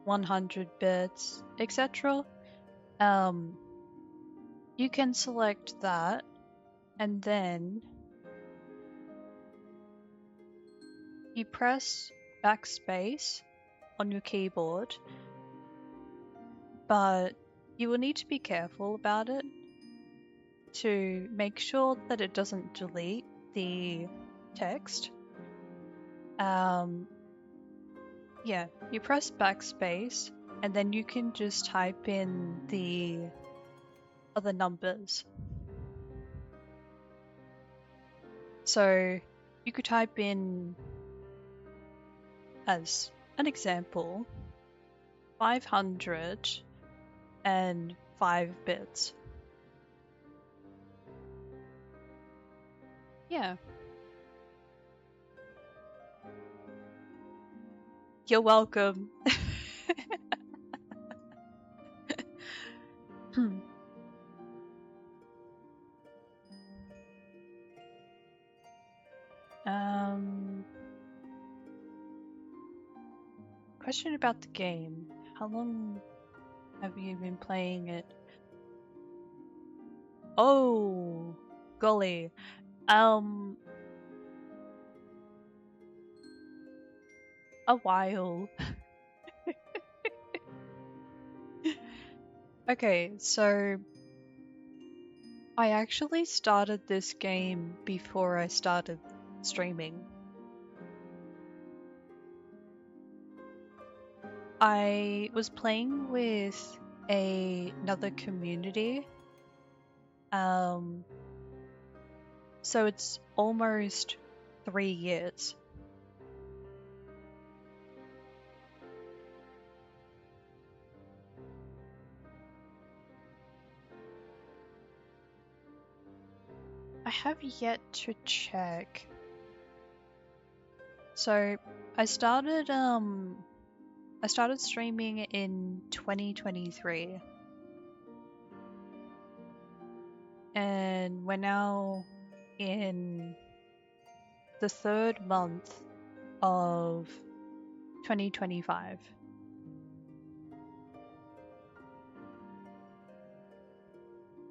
100 bits, etc. You can select that, and then you press backspace on your keyboard, but you will need to be careful about it to make sure that it doesn't delete the text. Yeah, you press backspace, and then you can just type in the other numbers. So you could type in, as an example, 505 bits. Yeah. You're welcome. Question about the game. How long have you been playing it? Oh, golly. A while. Okay, so I actually started this game before I started streaming. I was playing with another community. So it's almost 3 years. I have yet to check. So I started streaming in 2023. And we're now in the 3rd month of 2025.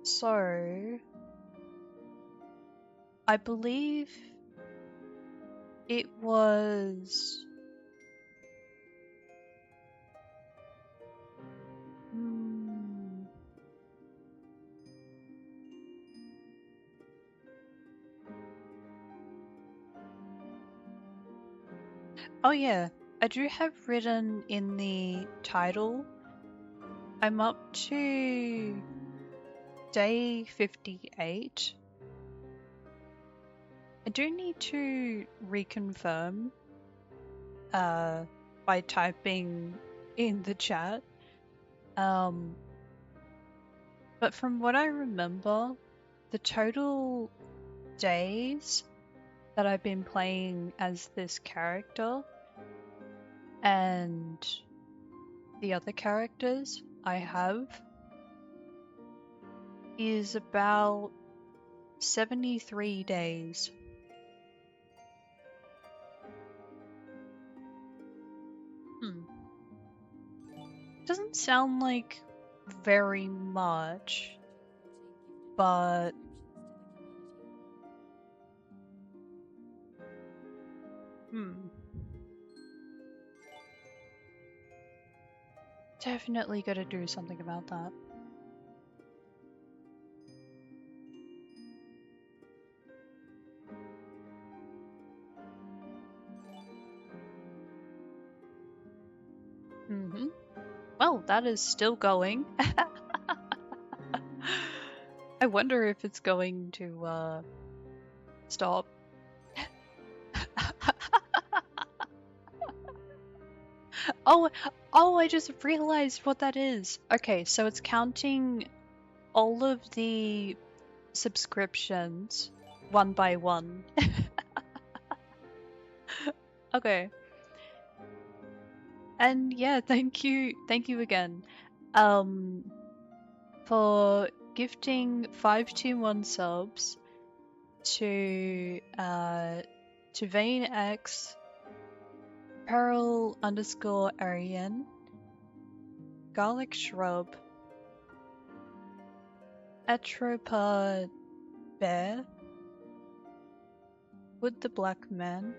So I believe it was oh yeah, I do have written in the title, I'm up to day 58. I do need to reconfirm by typing in the chat. But from what I remember, the total days that I've been playing as this character and the other characters I have is about 73 days. Doesn't sound like very much, but definitely gotta do something about that. Well, that is still going. I wonder if it's going to stop. Oh, I just realized what that is. Okay, so it's counting all of the subscriptions one by one. Okay. And yeah, thank you again. For gifting 521 subs to Vane X, Peril _ Arian, Garlic Shrub, Atropa Bear, Wood the Black Man.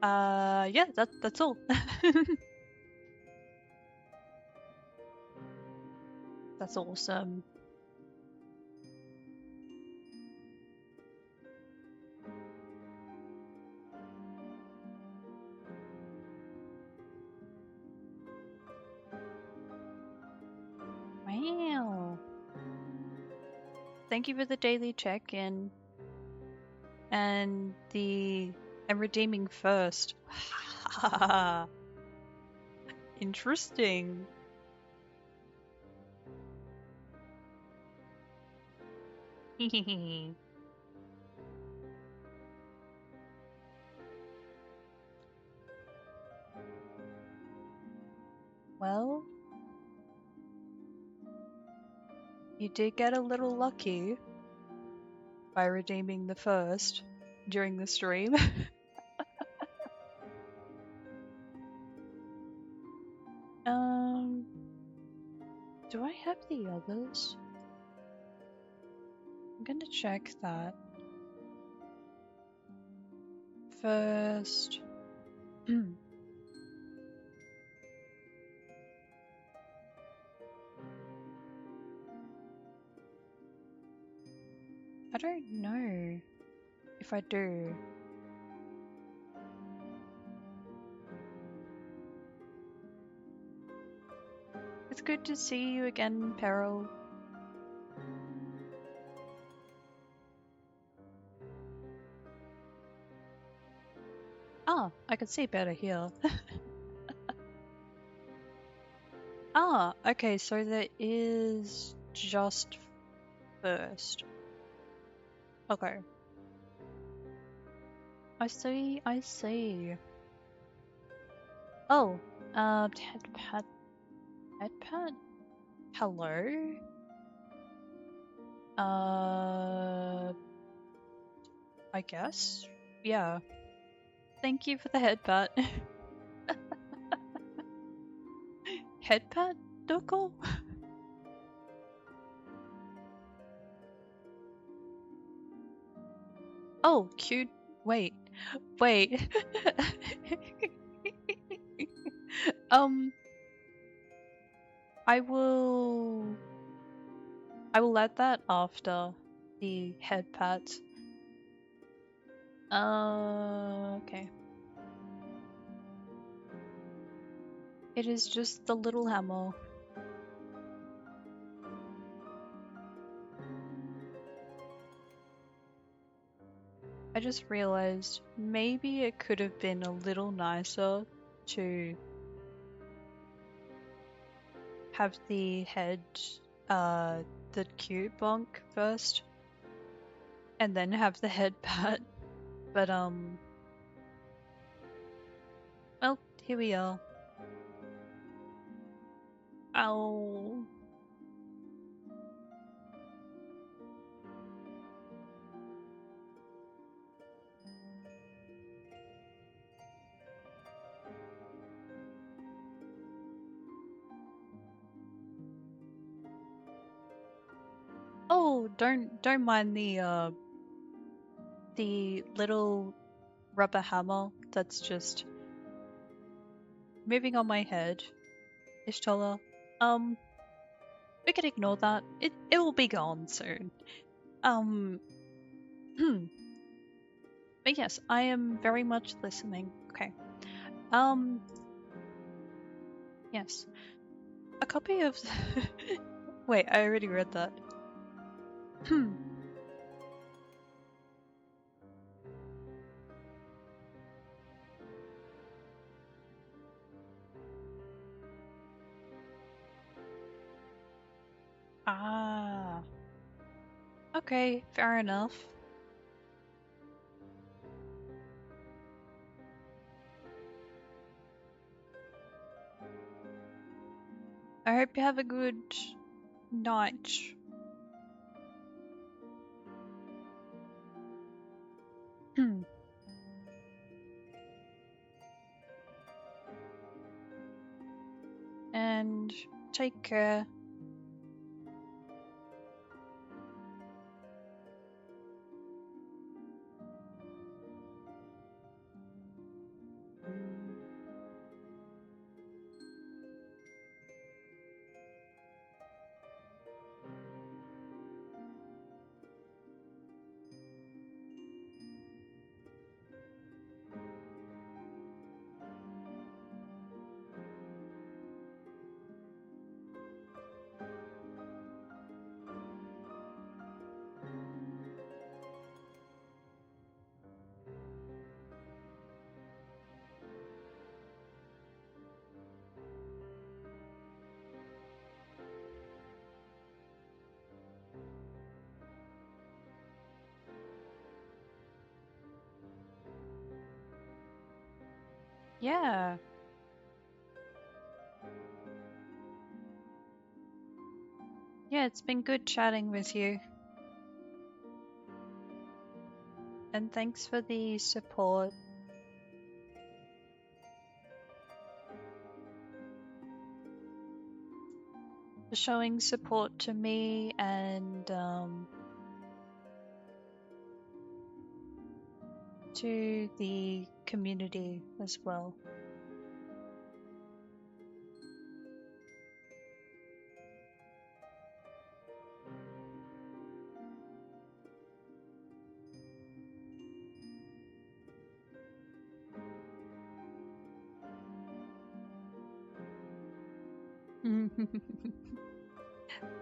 Yeah, that's all. That's awesome. Wow. Thank you for the daily check-in. And I'm redeeming first. Interesting. Well, you did get a little lucky by redeeming the first during the stream. Do I have the others? I'm gonna check that. First. I don't know if I do. It's good to see you again, Peril. Ah, I can see better here. Ah, okay, so there is just first. Okay. I see. Oh, headpad. Hello? I guess? Yeah. Thank you for the headpat. Headpat, Doko? Oh, cute. Wait. I will add that after the head pats. Okay. It is just the little hammer. I just realized maybe it could have been a little nicer to have the head, the cute bonk first, and then have the head pat. But well, here we are. Ow. Oh, don't mind the little rubber hammer that's just moving on my head. Ishtola. We can ignore that. It will be gone soon. But yes, I am very much listening. Okay. Yes. A copy of Wait, I already read that. Ah. Okay, fair enough. I hope you have a good night. And take care. Yeah. Yeah, it's been good chatting with you. And thanks for the support. For showing support to me and to the community as well.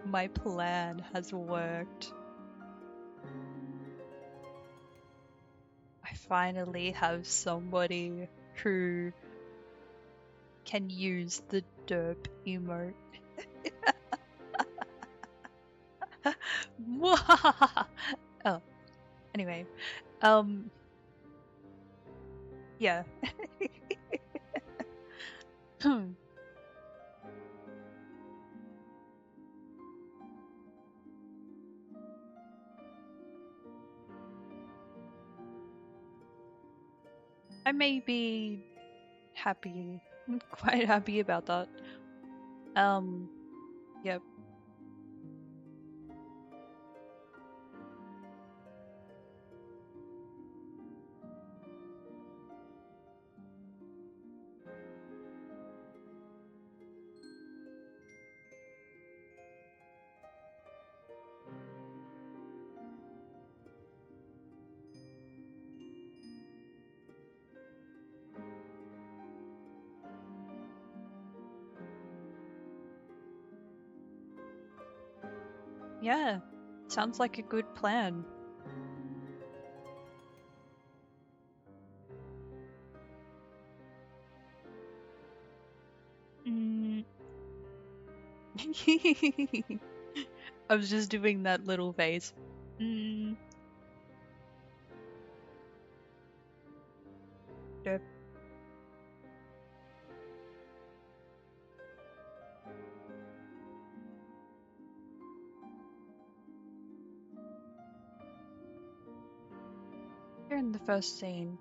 My plan has worked. I finally have somebody who can use the derp emote. Oh, anyway, yeah. I may be happy, quite happy about that. Yep. Yeah, sounds like a good plan. Mm. I was just doing that little face. Mm. Yep. Here in the first scene,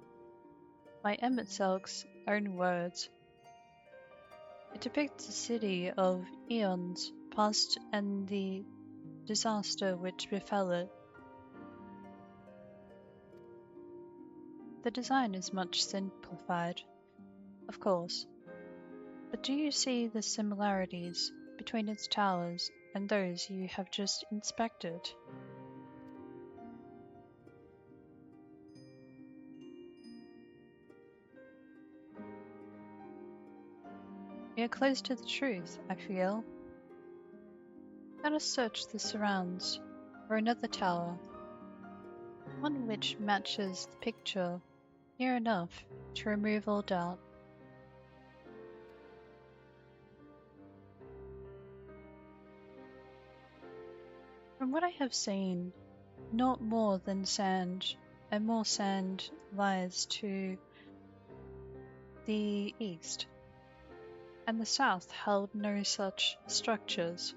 by Emmett Selk's own words, it depicts a city of eons past and the disaster which befell it. The design is much simplified, of course, but do you see the similarities between its towers and those you have just inspected? We are close to the truth, I feel. Let us search the surrounds for another tower, one which matches the picture near enough to remove all doubt. From what I have seen, not more than sand, and more sand lies to the east, and the south held no such structures.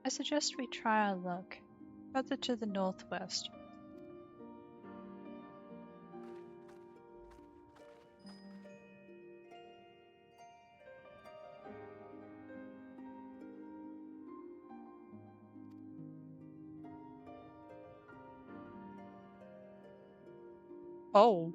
I suggest we try our luck further to the northwest. Oh.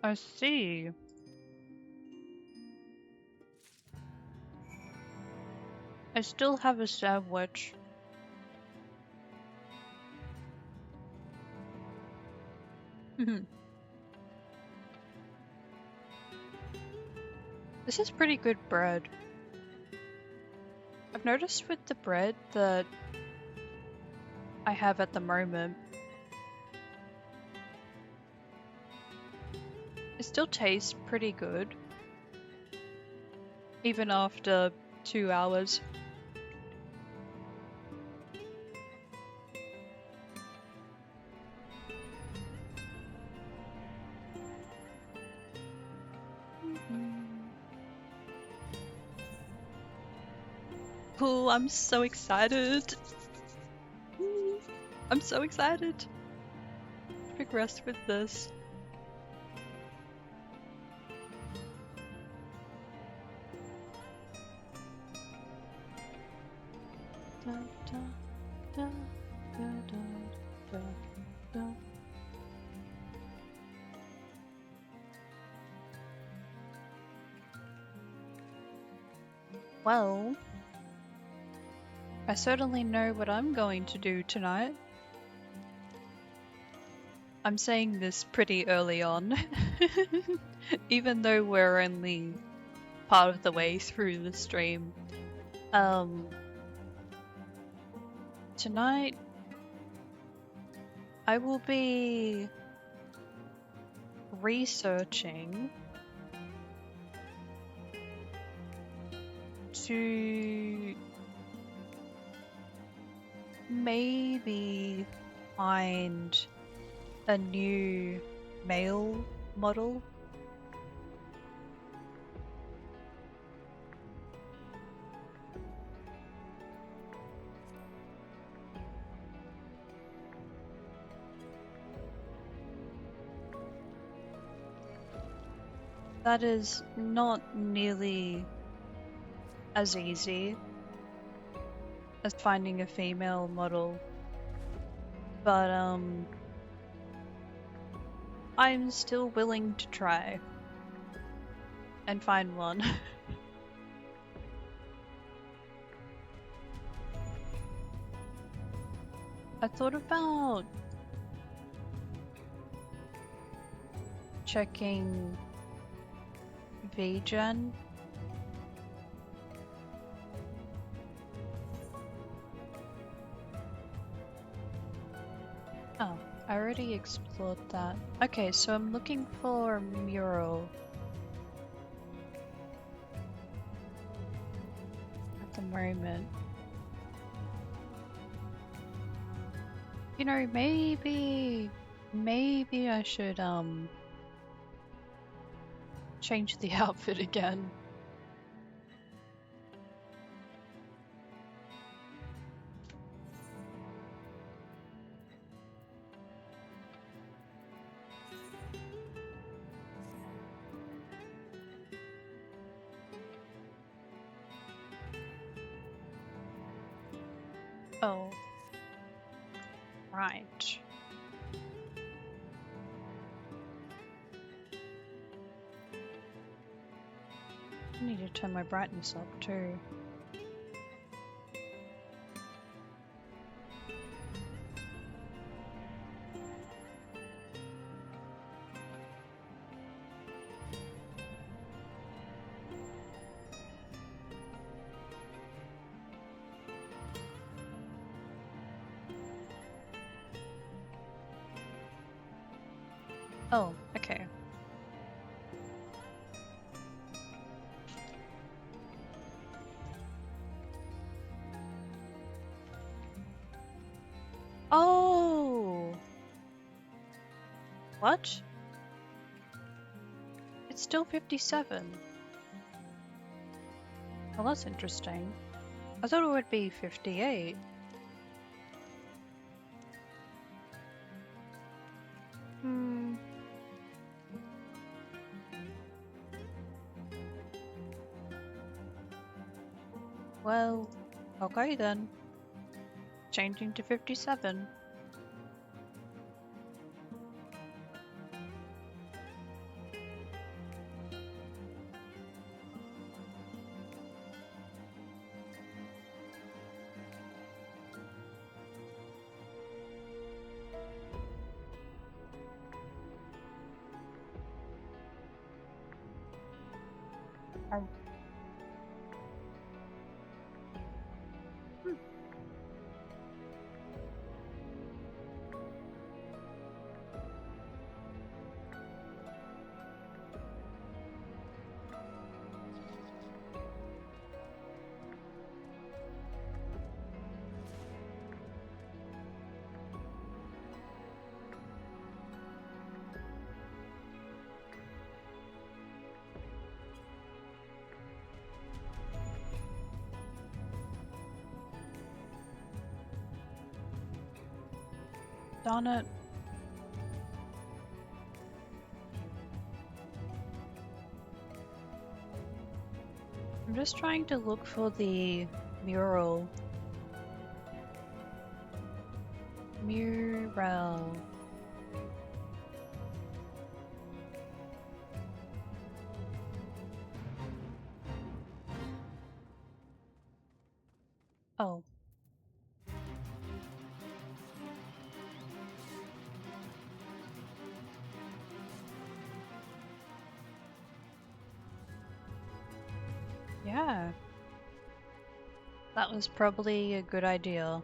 I see. I still have a sandwich. This is pretty good bread. I've noticed with the bread that I have at the moment, it still tastes pretty good, even after 2 hours. Cool, I'm so excited. I'm so excited to progress with this. Well, I certainly know what I'm going to do tonight. I'm saying this pretty early on, even though we're only part of the way through the stream. Tonight, I will be researching to maybe find a new male model. That is not nearly as easy as finding a female model, but I'm still willing to try and find one. I thought about checking VGen. Oh, I already explored that. Okay, so I'm looking for a mural at the moment. You know, maybe I should change the outfit again. Oh. Right. I need to turn my brightness up too. Oh, okay. Oh! What? It's still 57. Well, that's interesting. I thought it would be 58. Well, okay then. Changing to 57. Darn it. I'm just trying to look for the mural. Mural. Oh. Yeah. That was probably a good idea.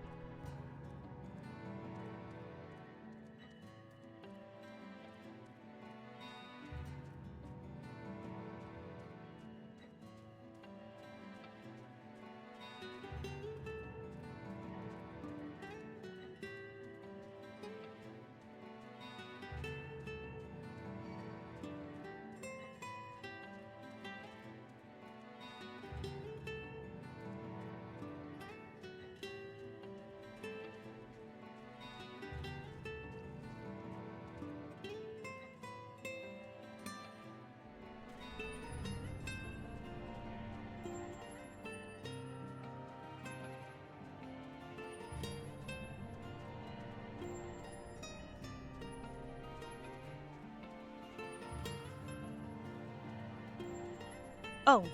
Oh.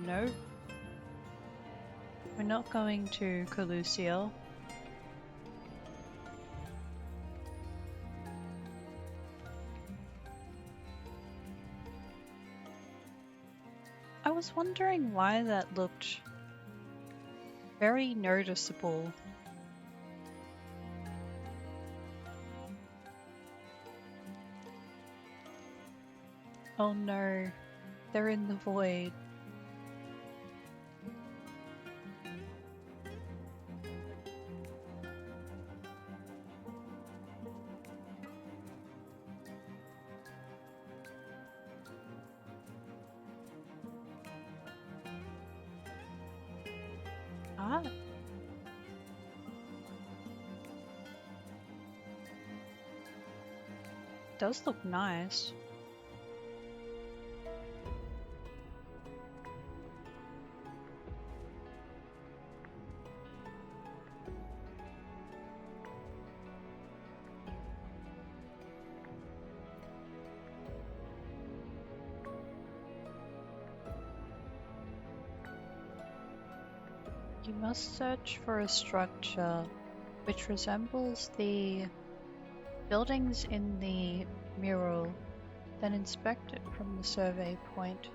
No. We're not going to Colusia. was wondering why that looked very noticeable. Oh no, they're in the void. Ah. Does look nice. You must search for a structure which resembles the buildings in the mural, then inspect it from the survey point.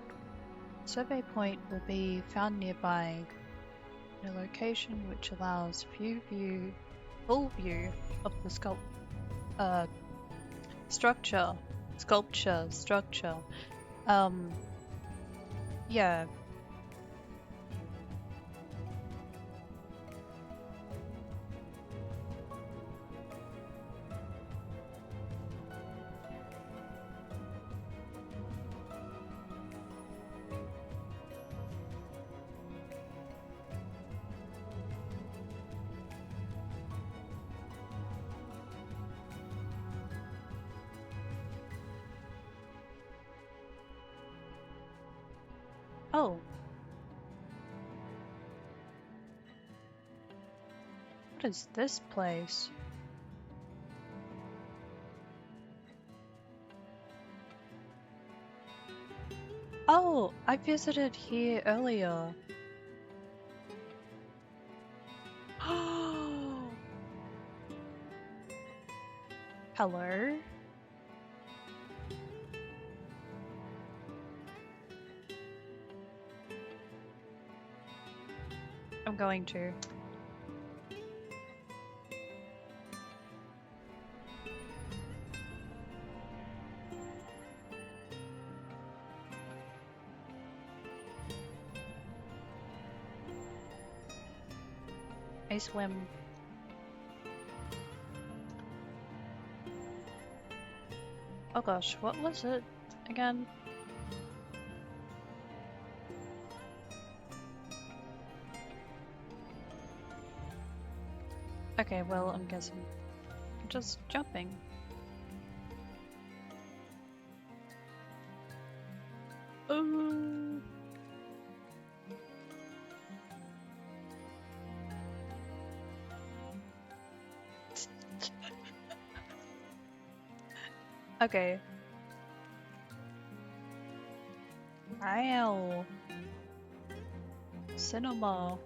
The survey point will be found nearby in a location which allows full view of the structure. Yeah. Oh. What is this place? Oh, I visited here earlier. Hello? I'm going to. I swim. Oh gosh, what was it again? Okay, well, I'm guessing just jumping. Ooh. Okay. Wow. Cinema.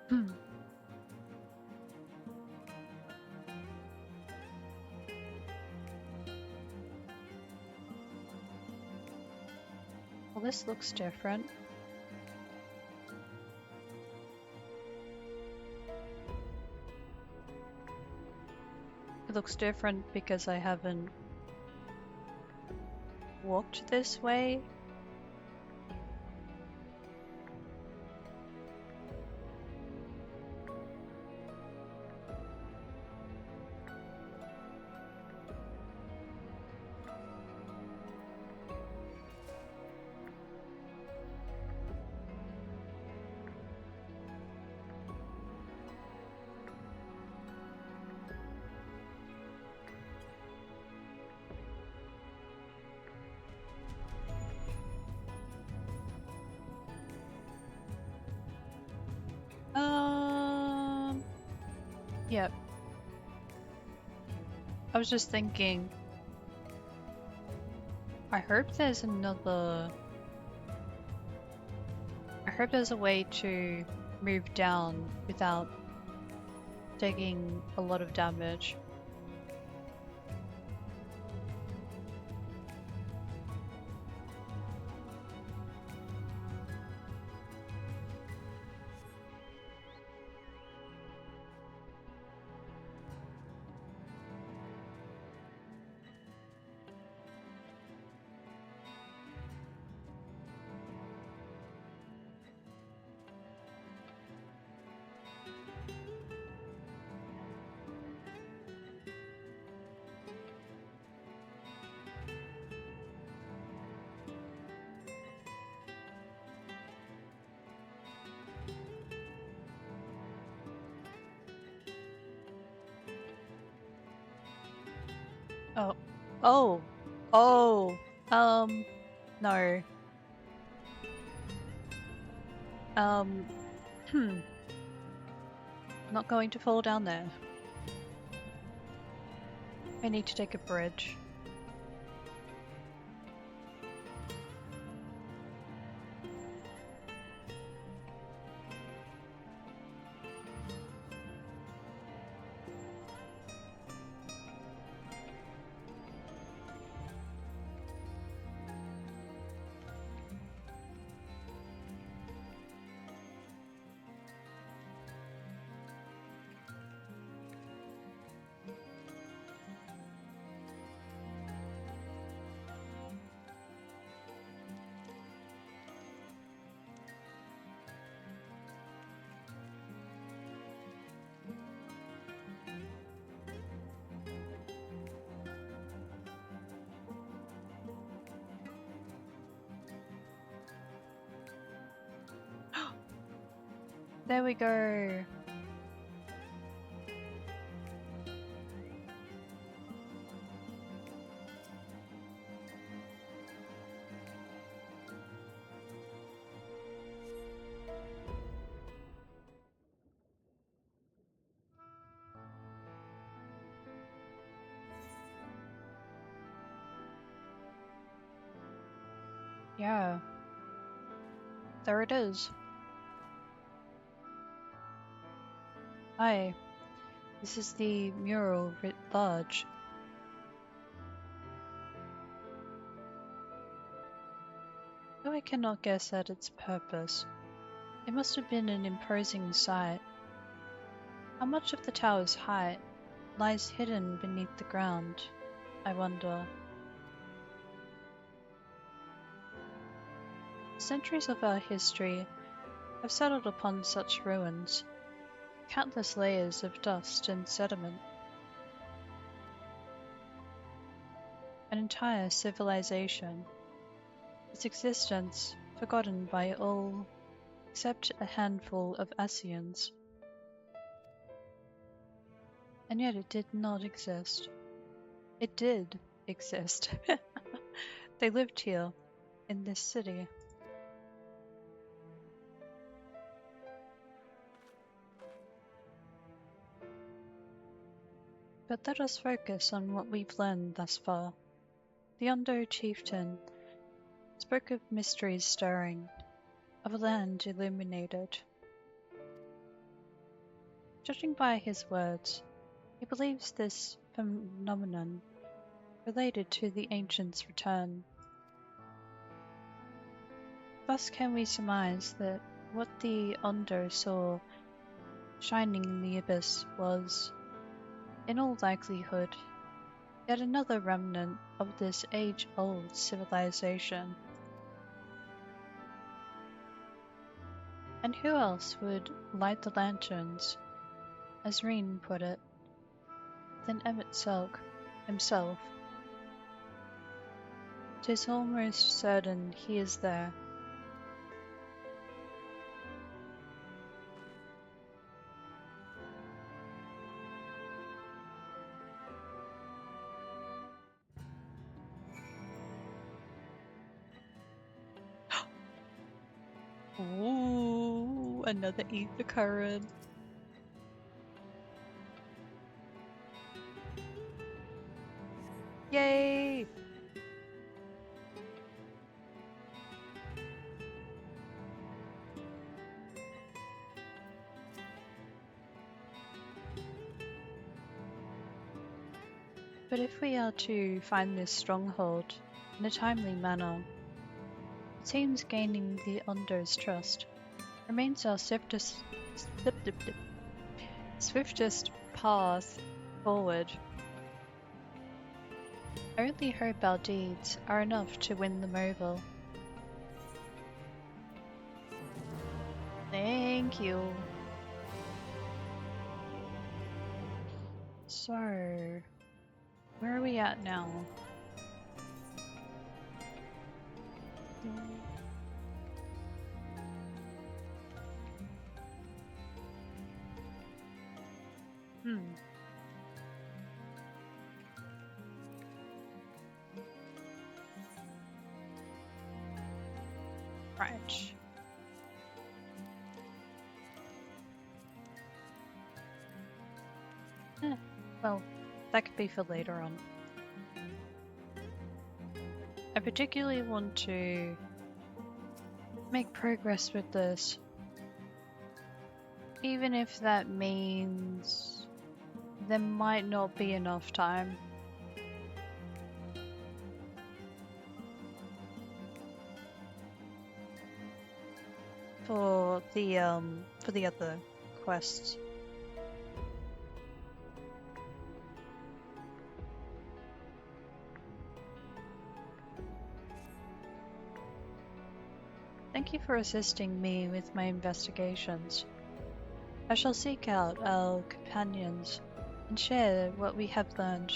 Hmm. Well, this looks different. It looks different because I haven't walked this way. Yep. I was just thinking, I hope there's a way to move down without taking a lot of damage. Oh. Oh. Oh. No. Hmm. Not going to fall down there. I need to take a bridge. There we go. Yeah. There it is. Hi. This is the mural writ large. Though I cannot guess at its purpose, it must have been an imposing sight. How much of the tower's height lies hidden beneath the ground, I wonder. Centuries of our history have settled upon such ruins, countless layers of dust and sediment. An entire civilization, its existence forgotten by all except a handful of Asians. And yet it did not exist. It did exist. They lived here, in this city. But let us focus on what we've learned thus far. The Undo chieftain spoke of mysteries stirring, of a land illuminated. Judging by his words, he believes this phenomenon related to the ancients' return. Thus can we surmise that what the Undo saw shining in the abyss was, in all likelihood, yet another remnant of this age-old civilization. And who else would light the lanterns, as Reen put it, than Emmett Selk himself? 'Tis almost certain he is there. Ooh, another ether current. Yay! But if we are to find this stronghold in a timely manner, it seems gaining the Undo's trust remains our swiftest path forward. I only hope our deeds are enough to win them over. Thank you. So, where are we at now? Right. Well, that could be for later on. I particularly want to make progress with this. Even if that means there might not be enough time. For the other quests. Thank you for assisting me with my investigations. I shall seek out our companions and share what we have learned.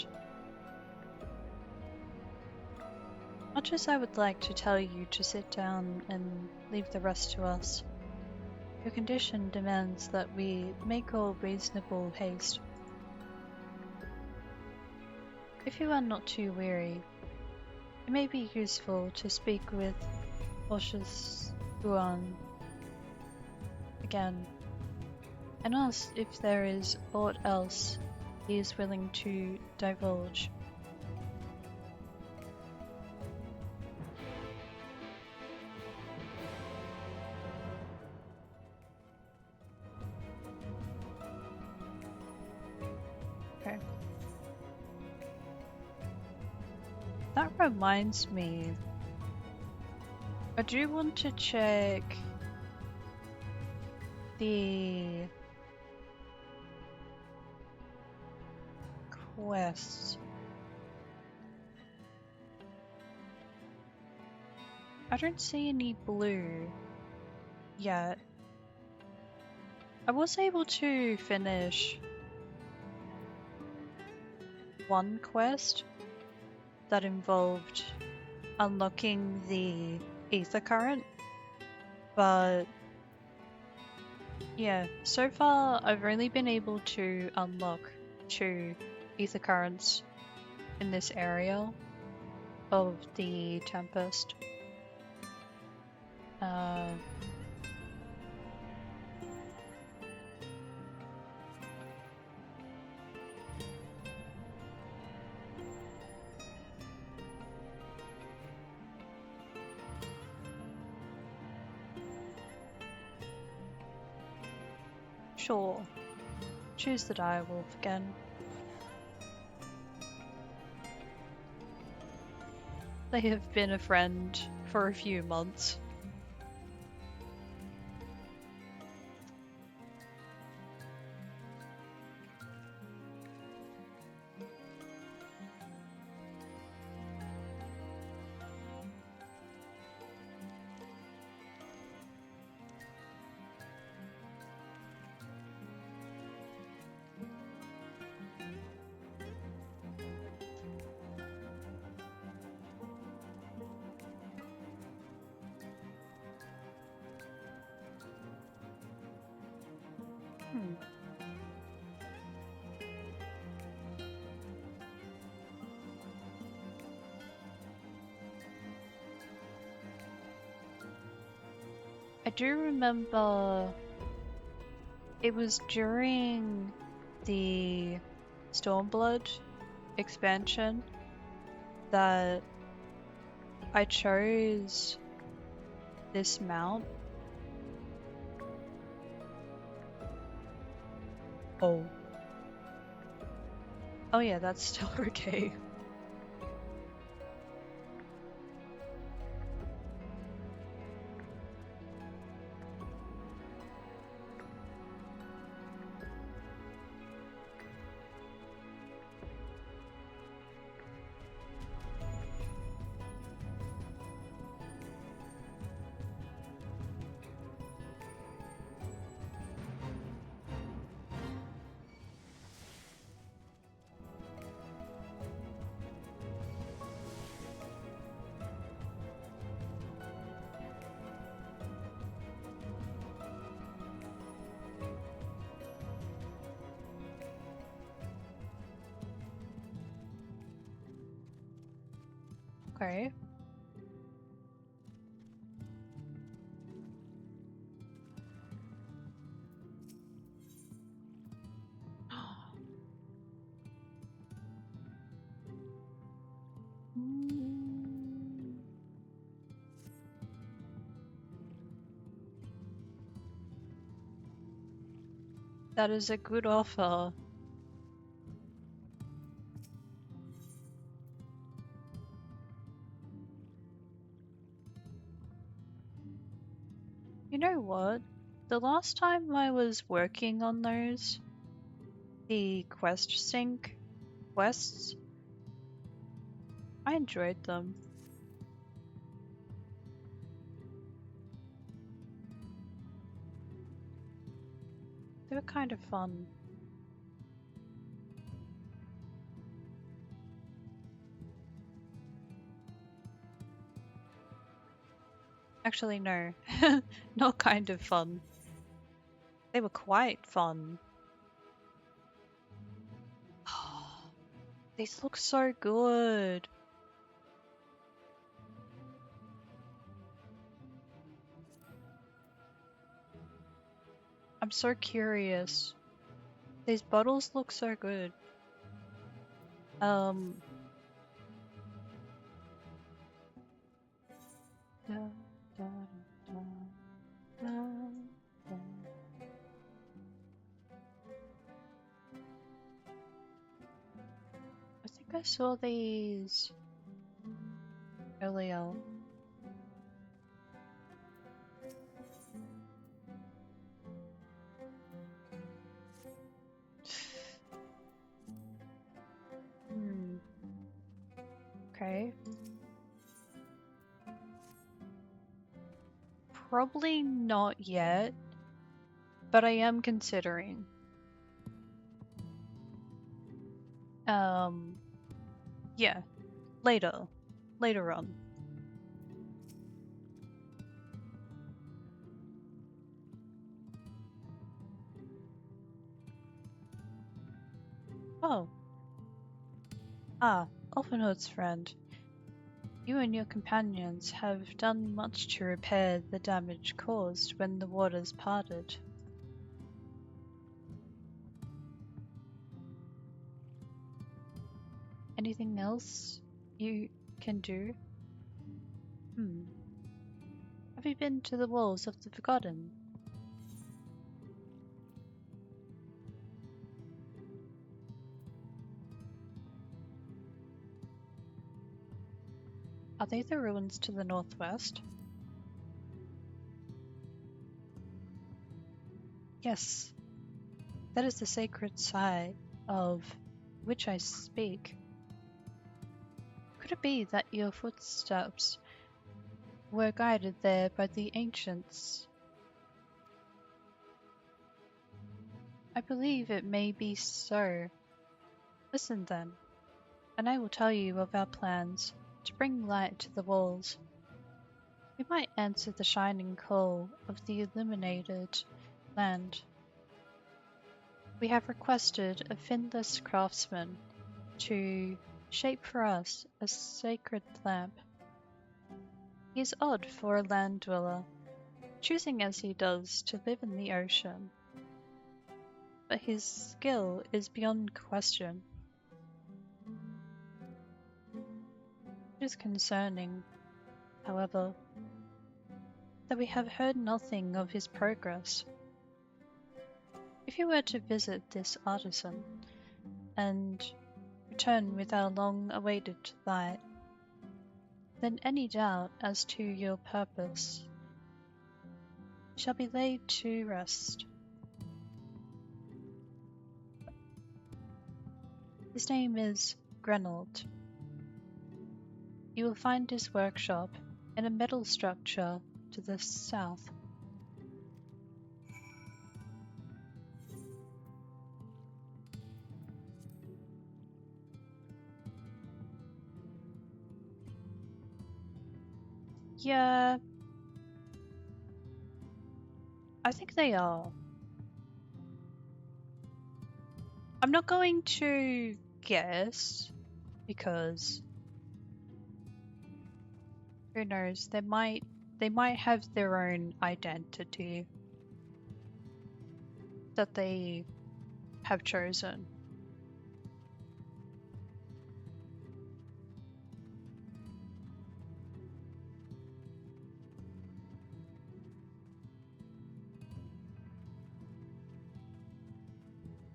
Much as I would like to tell you to sit down and leave the rest to us, your condition demands that we make all reasonable haste. If you are not too weary, it may be useful to speak with Oshus Guan again, and ask if there is aught else he is willing to divulge. Okay. That reminds me, I do want to check the quests. I don't see any blue yet. I was able to finish one quest that involved unlocking the ether current, but yeah, so far I've only been able to unlock 2 ether currents in this area of the Tempest. Sure. Choose the direwolf again. They have been a friend for a few months. I do remember it was during the Stormblood expansion that I chose this mount. Oh. Oh yeah, that's still okay. Okay. That is a good offer. You know what? The last time I was working on those, the quest sync quests, I enjoyed them. They were kind of fun. Actually, no. Not kind of fun. They were quite fun. These look so good. I'm so curious. These bottles look so good. Da, da, da, da, da. I think I saw these earlier. Okay. Probably not yet, but I am considering. Yeah, later. Later on. Oh. Ah, Elfinhood's friend. You and your companions have done much to repair the damage caused when the waters parted. Anything else you can do? Have you been to the walls of the Forgotten? Are they the ruins to the northwest? Yes. That is the sacred site of which I speak. Could it be that your footsteps were guided there by the ancients? I believe it may be so. Listen then, and I will tell you of our plans to bring light to the walls. We might answer the shining call of the illuminated land. We have requested a finless craftsman to shape for us a sacred lamp. He is odd for a land dweller, choosing as he does to live in the ocean. But his skill is beyond question. It is concerning, however, that we have heard nothing of his progress. If you were to visit this artisan and return with our long-awaited light, then any doubt as to your purpose shall be laid to rest. His name is Grenold. You will find his workshop in a metal structure to the south. Yeah, I think they are. I'm not going to guess because who knows, they might have their own identity that they have chosen.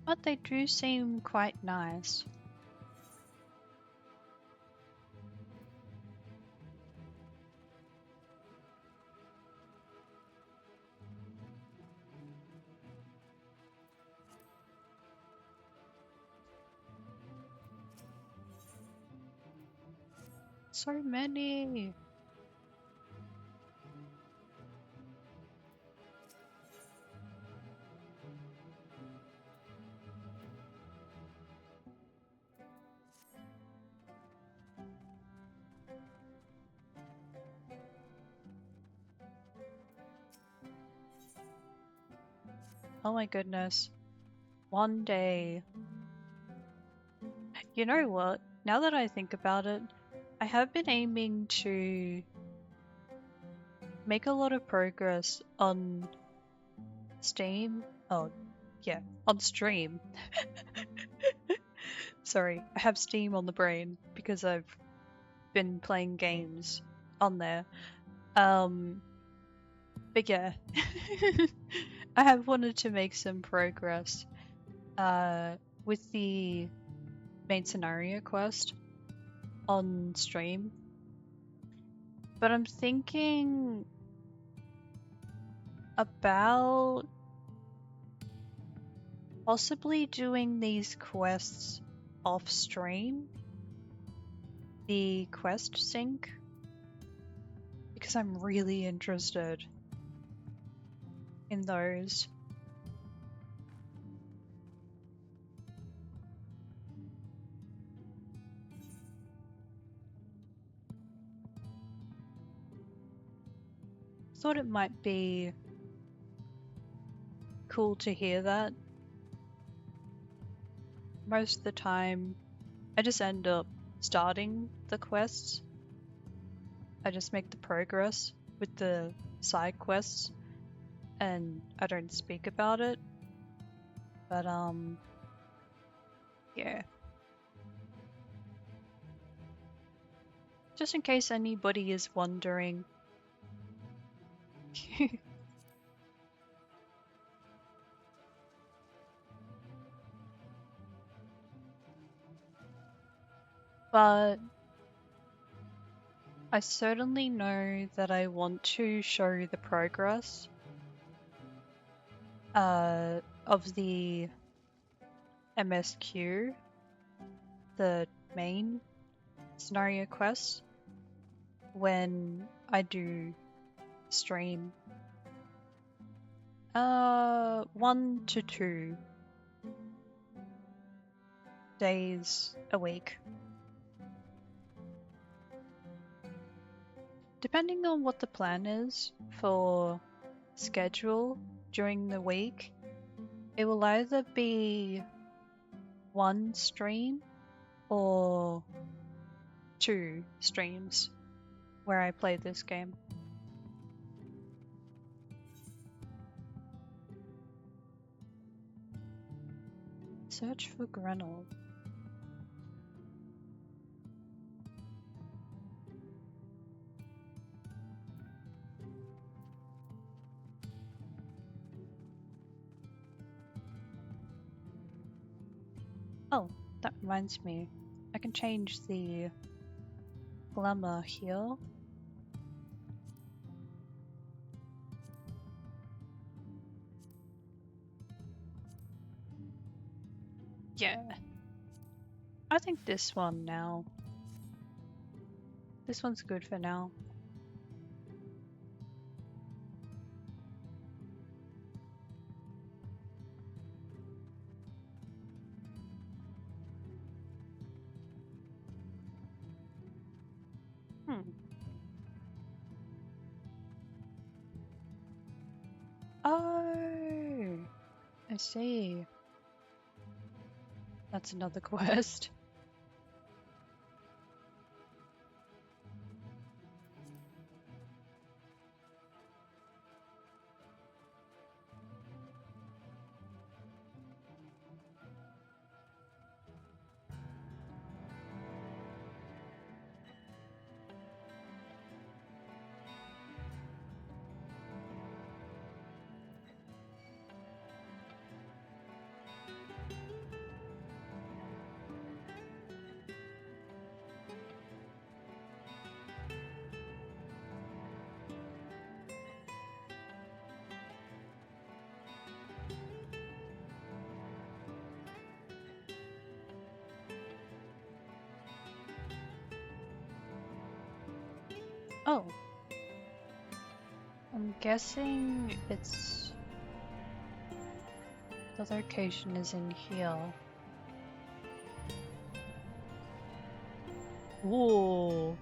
But they do seem quite nice. So many! Oh my goodness. One day. You know what? Now that I think about it, I have been aiming to make a lot of progress on Steam. Oh, yeah, on stream. Sorry, I have Steam on the brain because I've been playing games on there. But yeah, I have wanted to make some progress with the main scenario quest on stream. But I'm thinking about possibly doing these quests off stream, the quest sync, because I'm really interested in those. Thought it might be cool to hear that. Most of the time, I just end up starting the quests. I just make the progress with the side quests, and I don't speak about it. But yeah. Just in case anybody is wondering. But I certainly know that I want to show the progress of the MSQ, the main scenario quest, when I do stream. 1 to 2 days a week. Depending on what the plan is for schedule during the week, it will either be 1 stream or 2 streams where I play this game. Search for Grenell. Oh, that reminds me. I can change the glamour here. Yeah. I think this one now. This one's good for now. Oh, I see. That's another quest. Oh. I'm guessing it's... the location is in here. Whoa.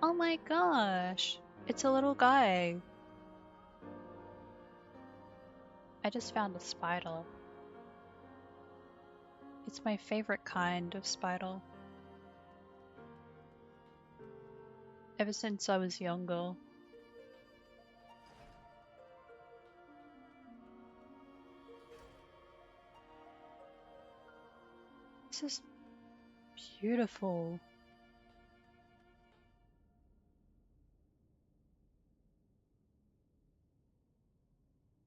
Oh my gosh. It's a little guy. I just found a spider. It's my favorite kind of spider. Ever since I was younger. This is beautiful.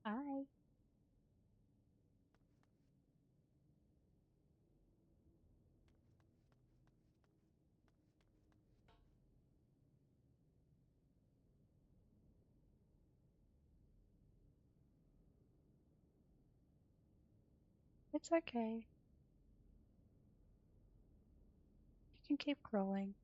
Hi. It's okay. You can keep crawling.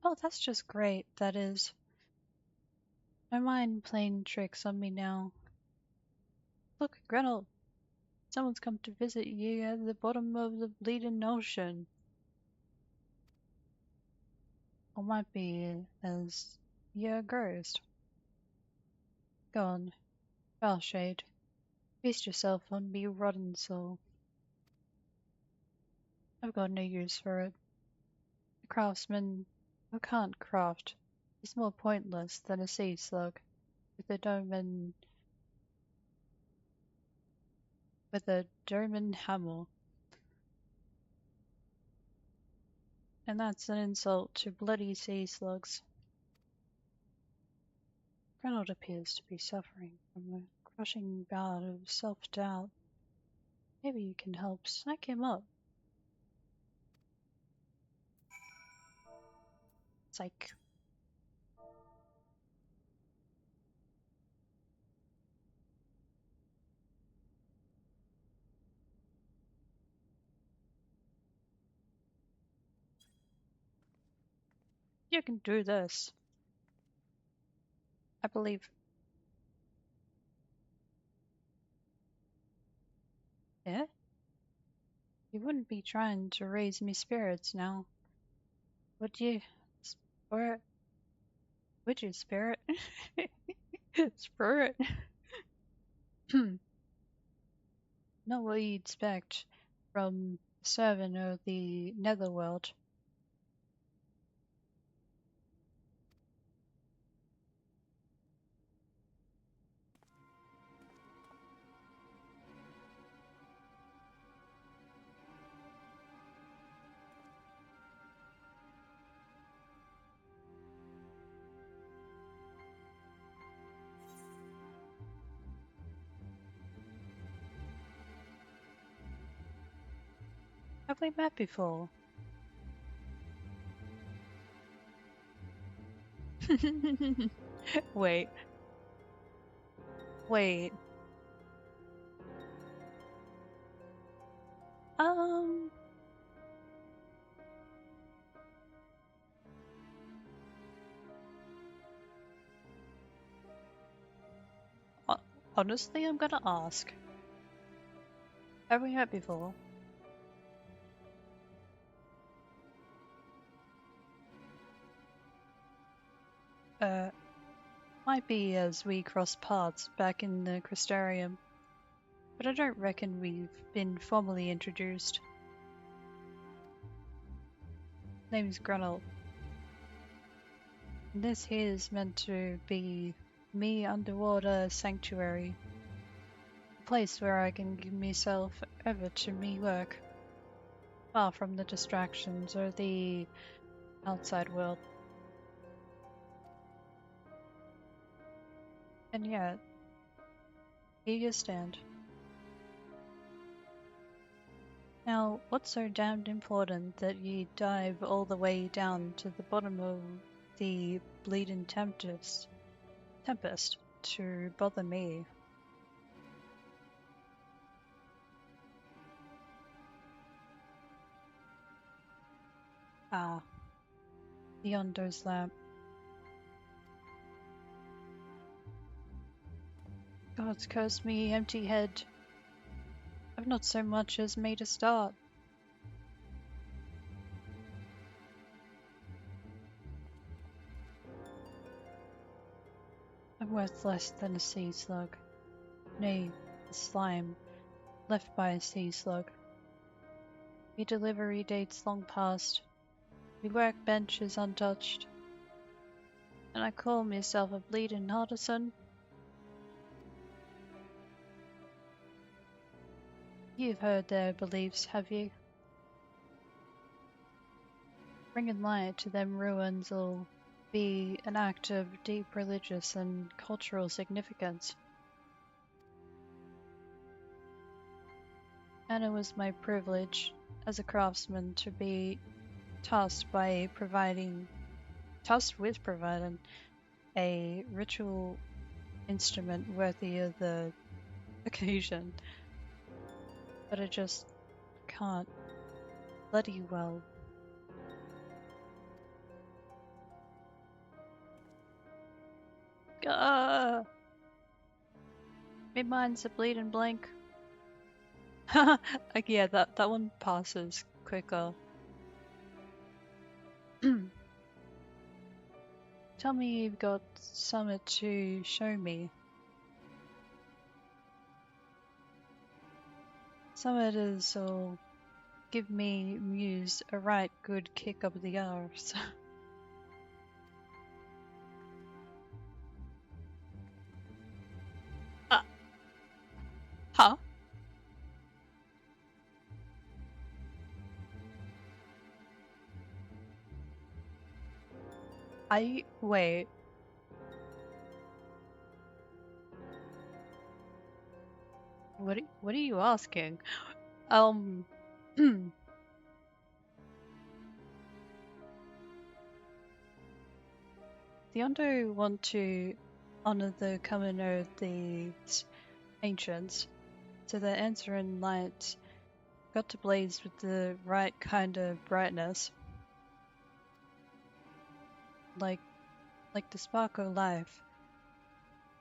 Oh, that's just great. That is. My mind playing tricks on me now. Look, Gretel. Someone's come to visit you at the bottom of the bleeding ocean. Or might be as you're a ghost. Go on. Foul shade. Feast yourself on me rotten soul. I've got no use for it. A craftsman who can't craft is more pointless than a sea slug with a Doman hammer. And that's an insult to bloody sea slugs. Reynolds appears to be suffering from a crushing bout of self-doubt. Maybe you can help psych him up. Psych. You can do this. I believe. Yeah? You wouldn't be trying to raise me spirits now. Would you? Spirit? Would you, spirit? Spirit? Not what you'd expect from a servant of the netherworld. Have we met before? Wait. Wait. Um... Honestly, I'm gonna ask. Have we met before? Might be as we crossed paths back in the Crystarium, but I don't reckon we've been formally introduced. Name's Grunel. And this here is meant to be me underwater sanctuary. A place where I can give myself over to me work, far from the distractions or the outside world. And yet, here you stand. Now, what's so damned important that ye dive all the way down to the bottom of the bleeding tempest to bother me? Ah, the Yonder's lamp. God's curse me, empty head. I've not so much as made a start. I'm worth less than a sea slug. Nay, a slime, left by a sea slug. Me delivery dates long past. Me workbench is untouched. And I call myself a bleeding artisan. You've heard their beliefs, have you? Bringing light to them ruins'll be an act of deep religious and cultural significance. And it was my privilege as a craftsman to be tasked with providing a ritual instrument worthy of the occasion. But I just can't bloody well. Gah! My mind's a bleeding blank. Yeah, that one passes quicker. Tell me you've got something to show me. Something that'll give me muse a right good kick up the arse. Huh? Wait. What are you asking? The Ondo want to honor the coming of these ancients, so their answering lights got to blaze with the right kind of brightness. Like the spark of life,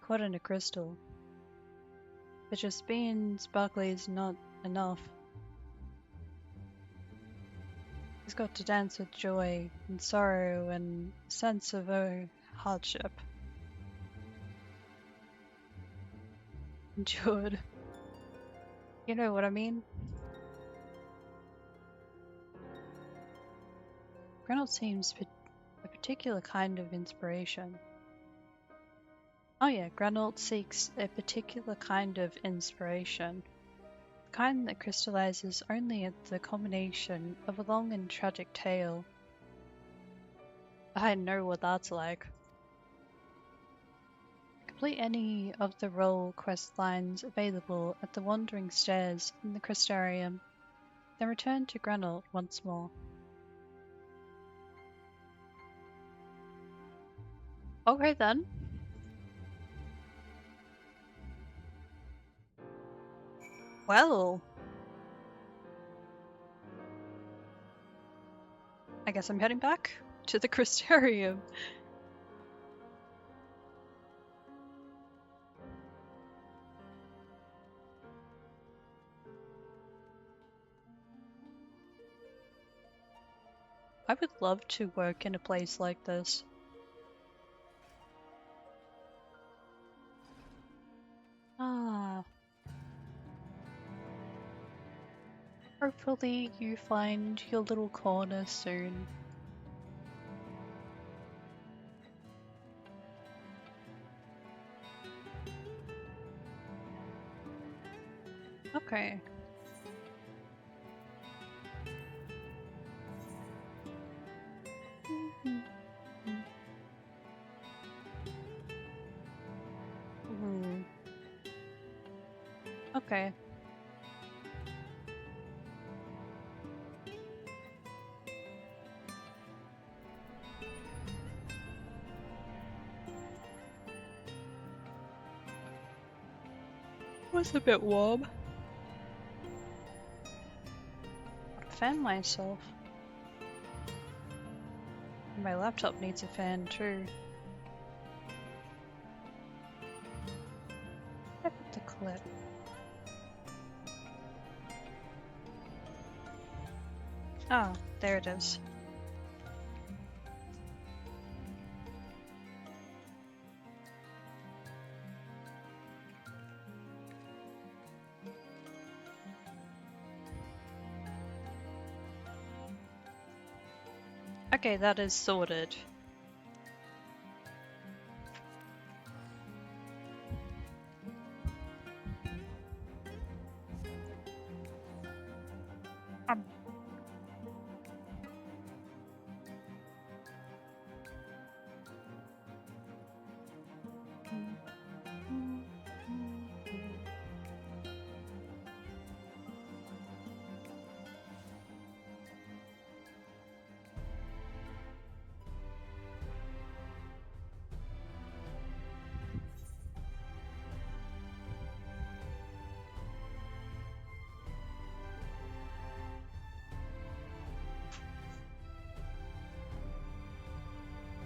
caught in a crystal. But just being sparkly is not enough. It's got to dance with joy and sorrow and sense of hardship. Endured. You know what I mean? Reynolds seems a particular kind of inspiration. Oh yeah, Granold seeks a particular kind of inspiration. The kind that crystallizes only at the culmination of a long and tragic tale. I know what that's like. Complete any of the role quest lines available at the Wandering Stairs in the Crystarium, then return to Granold once more. Okay then. Well, I guess I'm heading back to the Crystarium. I would love to work in a place like this. Ah. Hopefully you find your little corner soon. Okay. Ooh. Okay. Was a bit warm. Gotta fan myself. My laptop needs a fan too. I put the clip. Ah, there it is. Okay, that is sorted.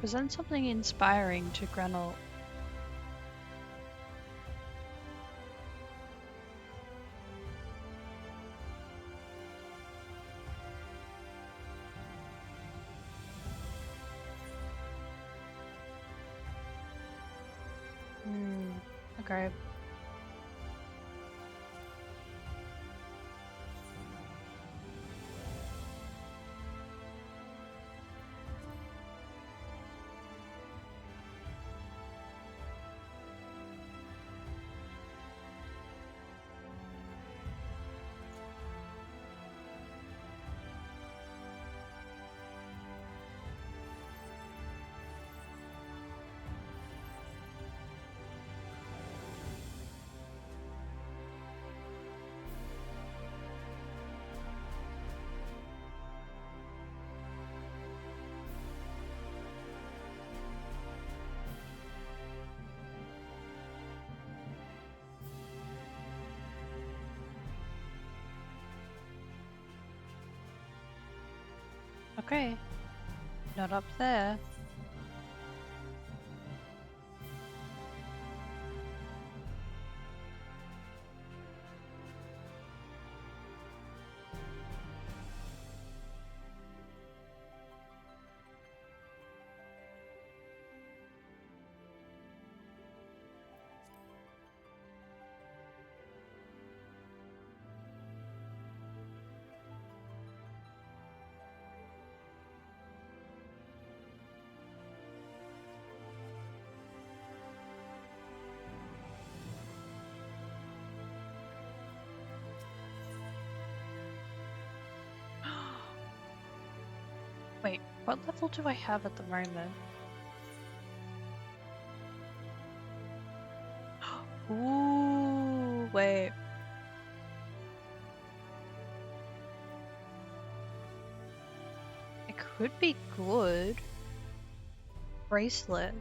Present something inspiring to Grenell. Okay. Okay. Not up there. Wait, what level do I have at the moment? Ooh, wait. It could be good. Bracelet.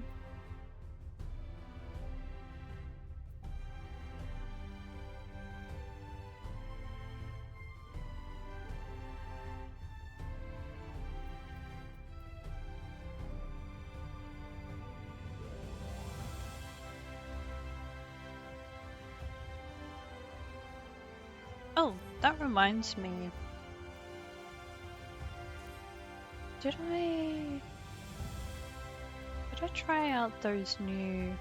Oh, that reminds me. Did I try out those new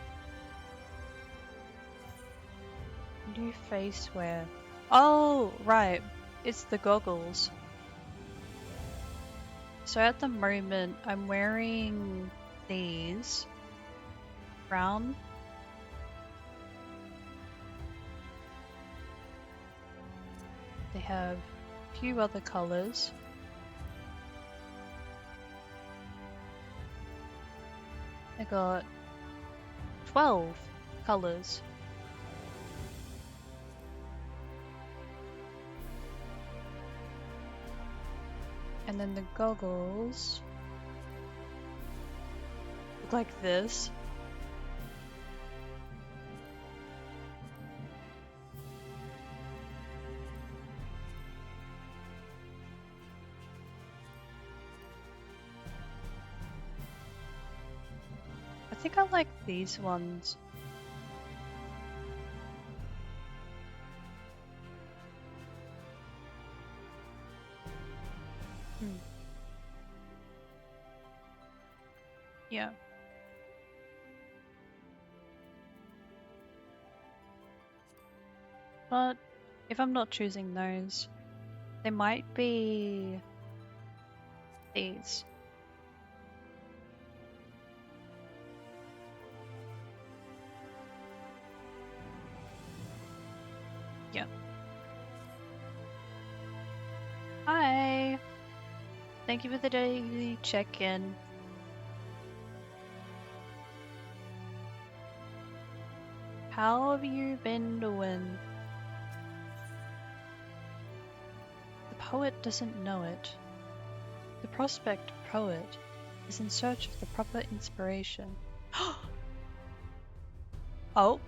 face wear? Oh, right. It's the goggles. So at the moment, I'm wearing these. Brown. They have a few other colors. They got 12 colors. And then the goggles look like this. I think I like these ones. Yeah. But if I'm not choosing those, they might be these. Yeah. Hi! Thank you for the daily check-in. How have you been doing? The poet doesn't know it. The prospect poet is in search of the proper inspiration. Oh.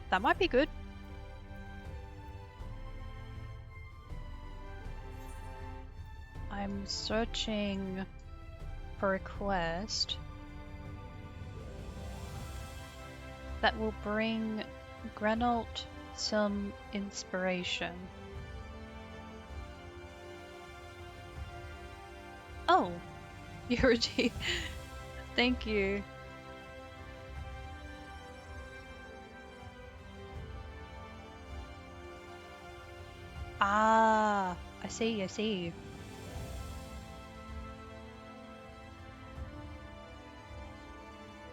That might be good. I'm searching for a quest that will bring Granault some inspiration. Oh, Yuriji, thank you. Ah, I see, I see.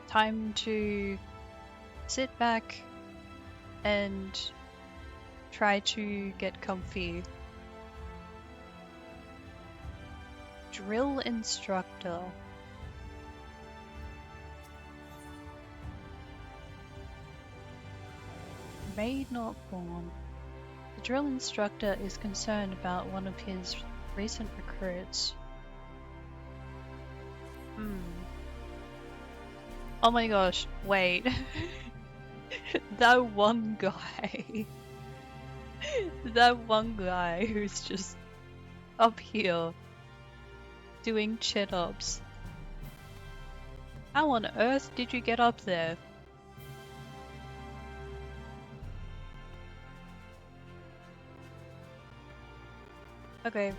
Time to sit back and try to get comfy. Drill instructor. Made not born. The drill instructor is concerned about one of his recent recruits. Oh my gosh, wait. That one guy. That one guy who's just up here doing chin-ups. How on earth did you get up there? Okay.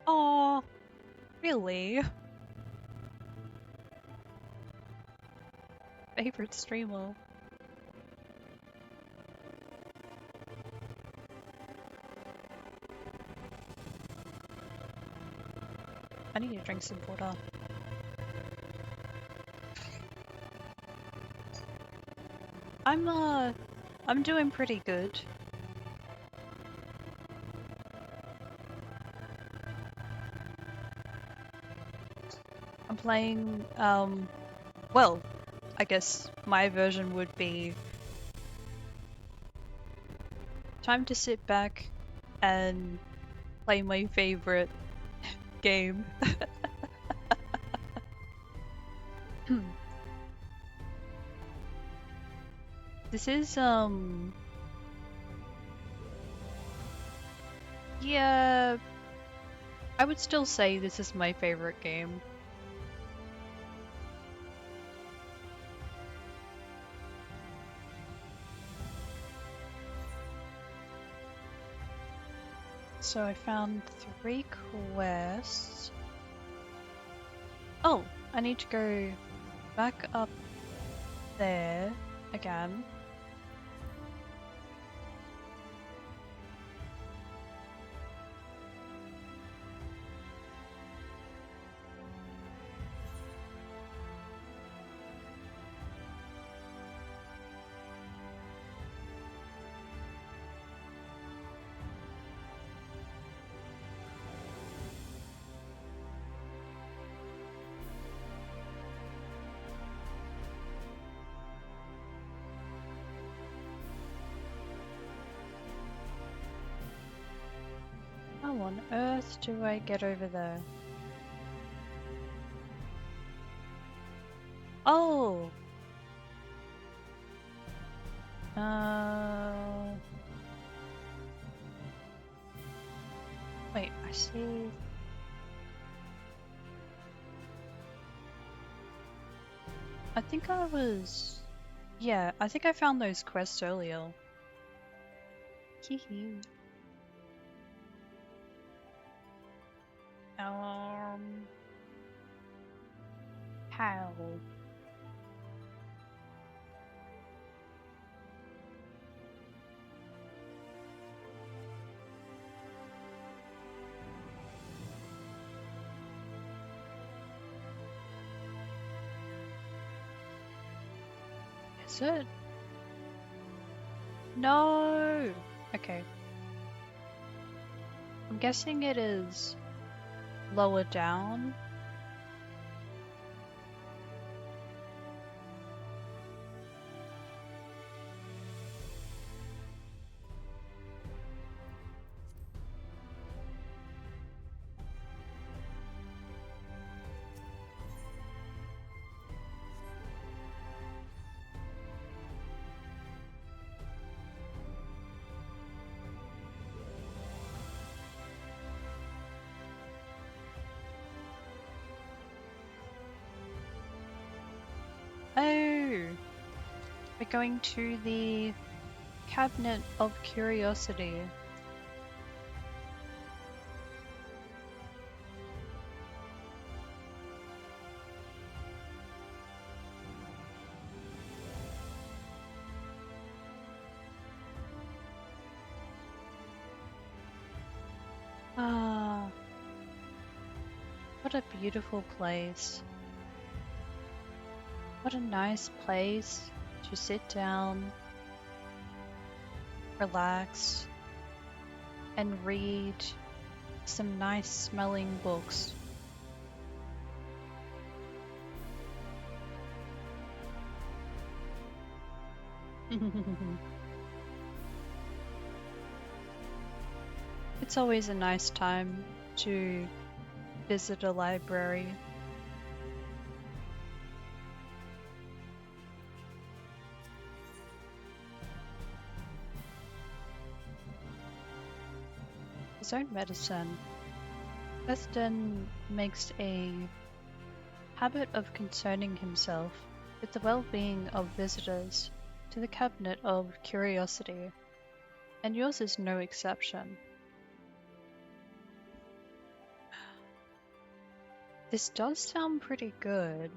Aw, really? Favorite streamer. I need to drink some water. I'm doing pretty good. I'm playing, well, I guess my version would be time to sit back and play my favorite game. This is, yeah, I would still say this is my favorite game. So I found 3 quests. Oh, I need to go back up there again. on earth do I get over there? Oh! Wait, I see. I think I was... Yeah, I think I found those quests earlier. Hee. How? Is it? No! Okay. I'm guessing it is lower down. Oh! We're going to the Cabinet of Curiosity. Ah, what a beautiful place. What a nice place to sit down, relax, and read some nice smelling books. It's always a nice time to visit a library. His own medicine. Weston makes a habit of concerning himself with the well-being of visitors to the Cabinet of Curiosity, and yours is no exception. This does sound pretty good,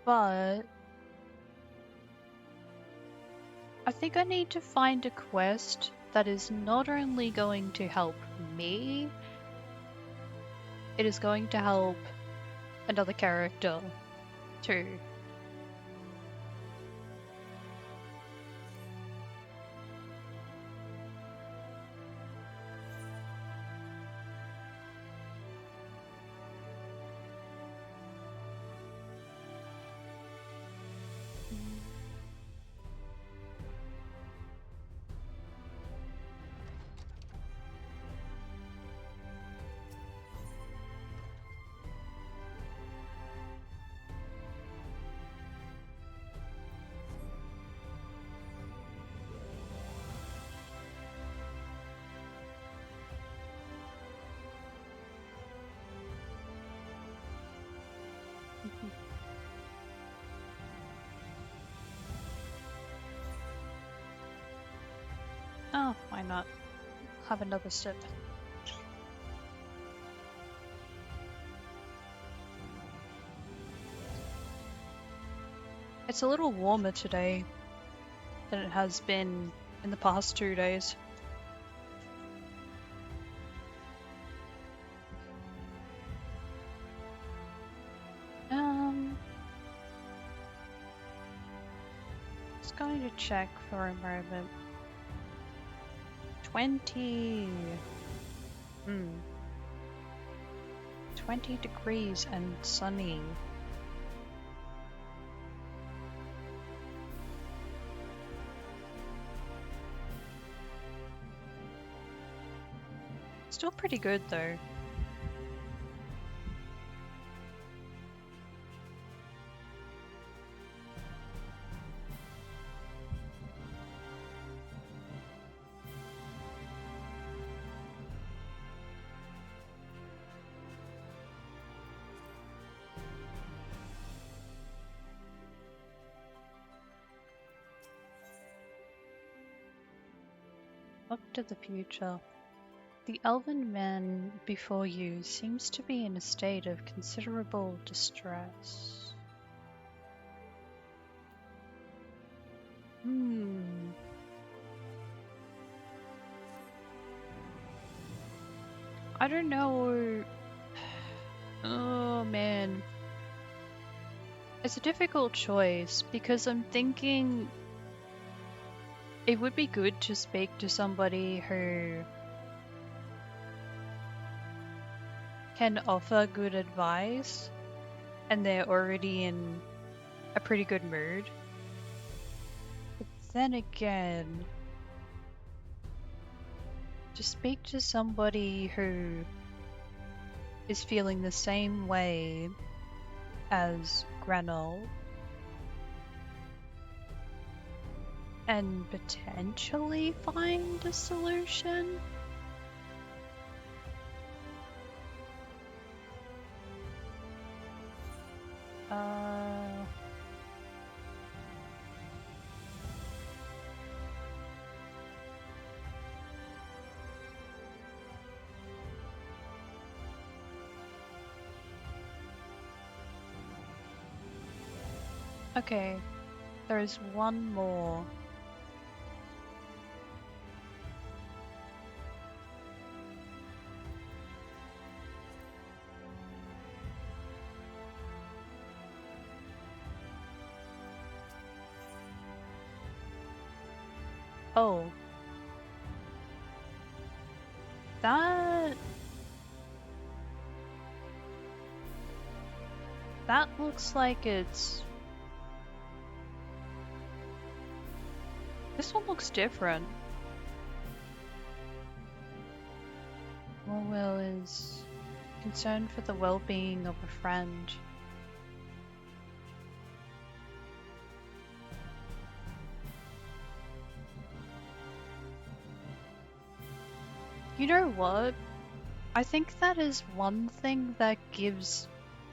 but I think I need to find a quest that is not only going to help me, it is going to help another character too. Oh, why not? Have another sip. It's a little warmer today than it has been in the past 2 days. Just going to check for a moment. 20. 20 degrees and sunny. Still pretty good though. Look to the future. The elven man before you seems to be in a state of considerable distress. I don't know. Oh man. It's a difficult choice because I'm thinking it would be good to speak to somebody who can offer good advice and they're already in a pretty good mood. But then again, to speak to somebody who is feeling the same way as Granol and potentially find a solution? Okay, there is one more. Oh. That looks like it's... This one looks different. Morwell is concerned for the well-being of a friend. You know what? I think that is one thing that gives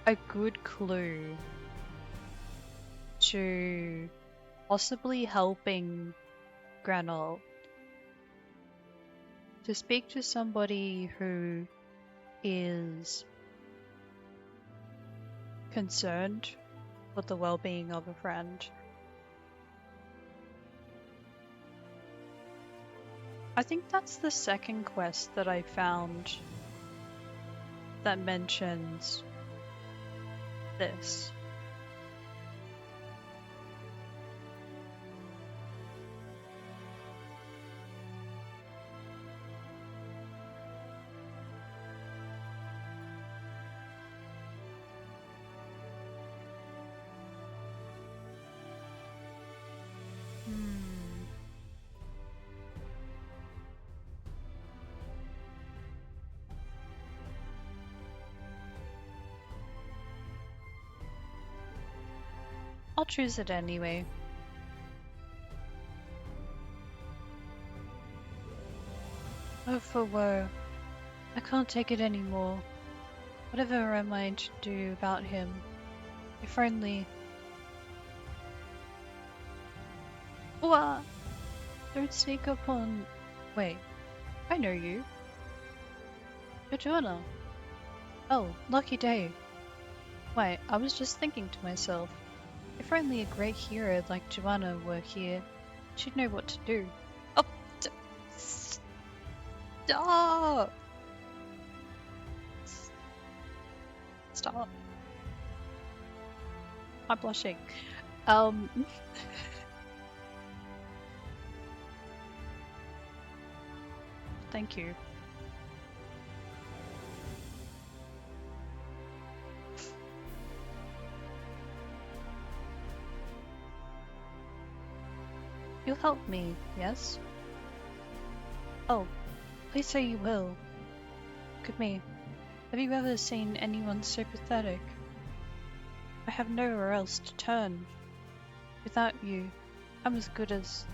a good clue to possibly helping Granol. To speak to somebody who is concerned with the well-being of a friend. I think that's the second quest that I found that mentions this. I'll choose it anyway. Oh, for woe. I can't take it anymore. Whatever am I to do about him? If only... What? Don't sneak up on... Wait, I know you. You're Joanna. Oh, lucky day. Wait, I was just thinking to myself, if only a great hero like Joanna were here, she'd know what to do. Oh, stop! Stop. I'm blushing. Thank you. You'll help me, yes? Oh, please say you will. look at me. Have you ever seen anyone so pathetic? I have nowhere else to turn. Without you, I'm as good as...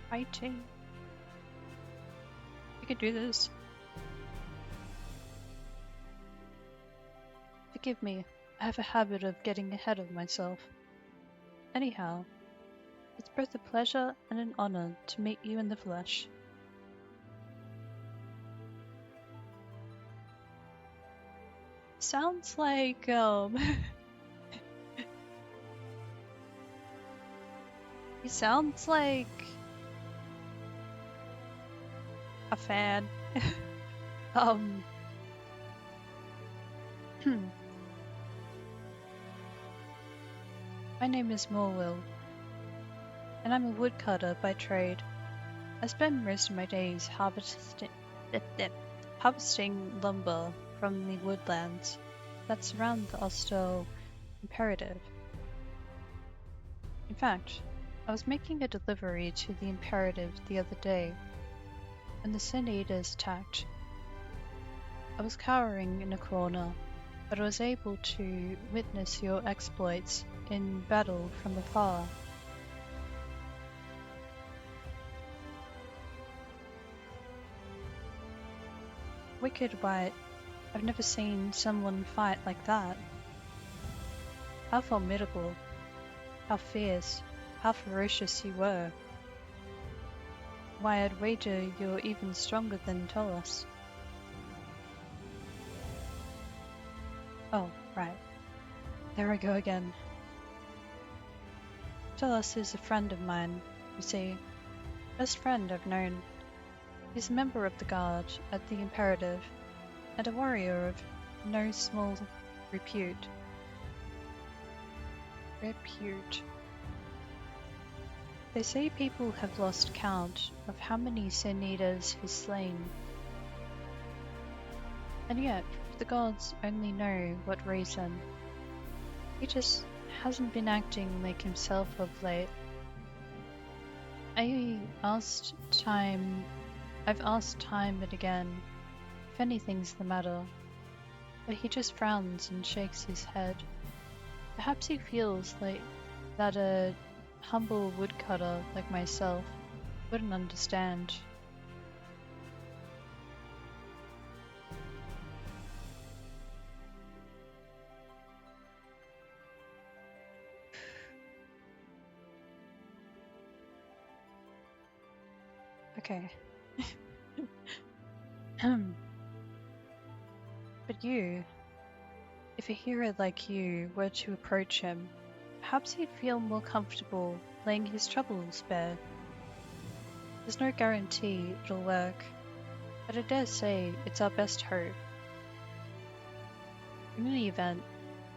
fighting. You can do this. Forgive me, I have a habit of getting ahead of myself. Anyhow, it's both a pleasure and an honor to meet you in the flesh. Sounds like, he sounds like a fan. My name is Morwill, and I'm a woodcutter by trade. I spend most of my days harvesting lumber from the woodlands that surround the Ostel Imperative. In fact, I was making a delivery to the Imperative the other day when the Sin Eaters attacked. I was cowering in a corner, but I was able to witness your exploits in battle from afar. Wicked White, I've never seen someone fight like that. How formidable, how fierce, how ferocious you were. Why, I'd wager you're even stronger than Tolos. Oh, right. There I go again. Tolos is a friend of mine, you see. Best friend I've known. He's a member of the Guard at the Imperative, and a warrior of no small repute. They say people have lost count of how many Sin Eaters he's slain. And yet, the gods only know what reason. He just hasn't been acting like himself of late. I've asked time and again if anything's the matter, but he just frowns and shakes his head. Perhaps he feels like that a humble woodcutter like myself wouldn't understand. Okay. But you, if a hero like you were to approach him, perhaps he'd feel more comfortable laying his troubles bare. There's no guarantee it'll work, but I dare say it's our best hope. In any event,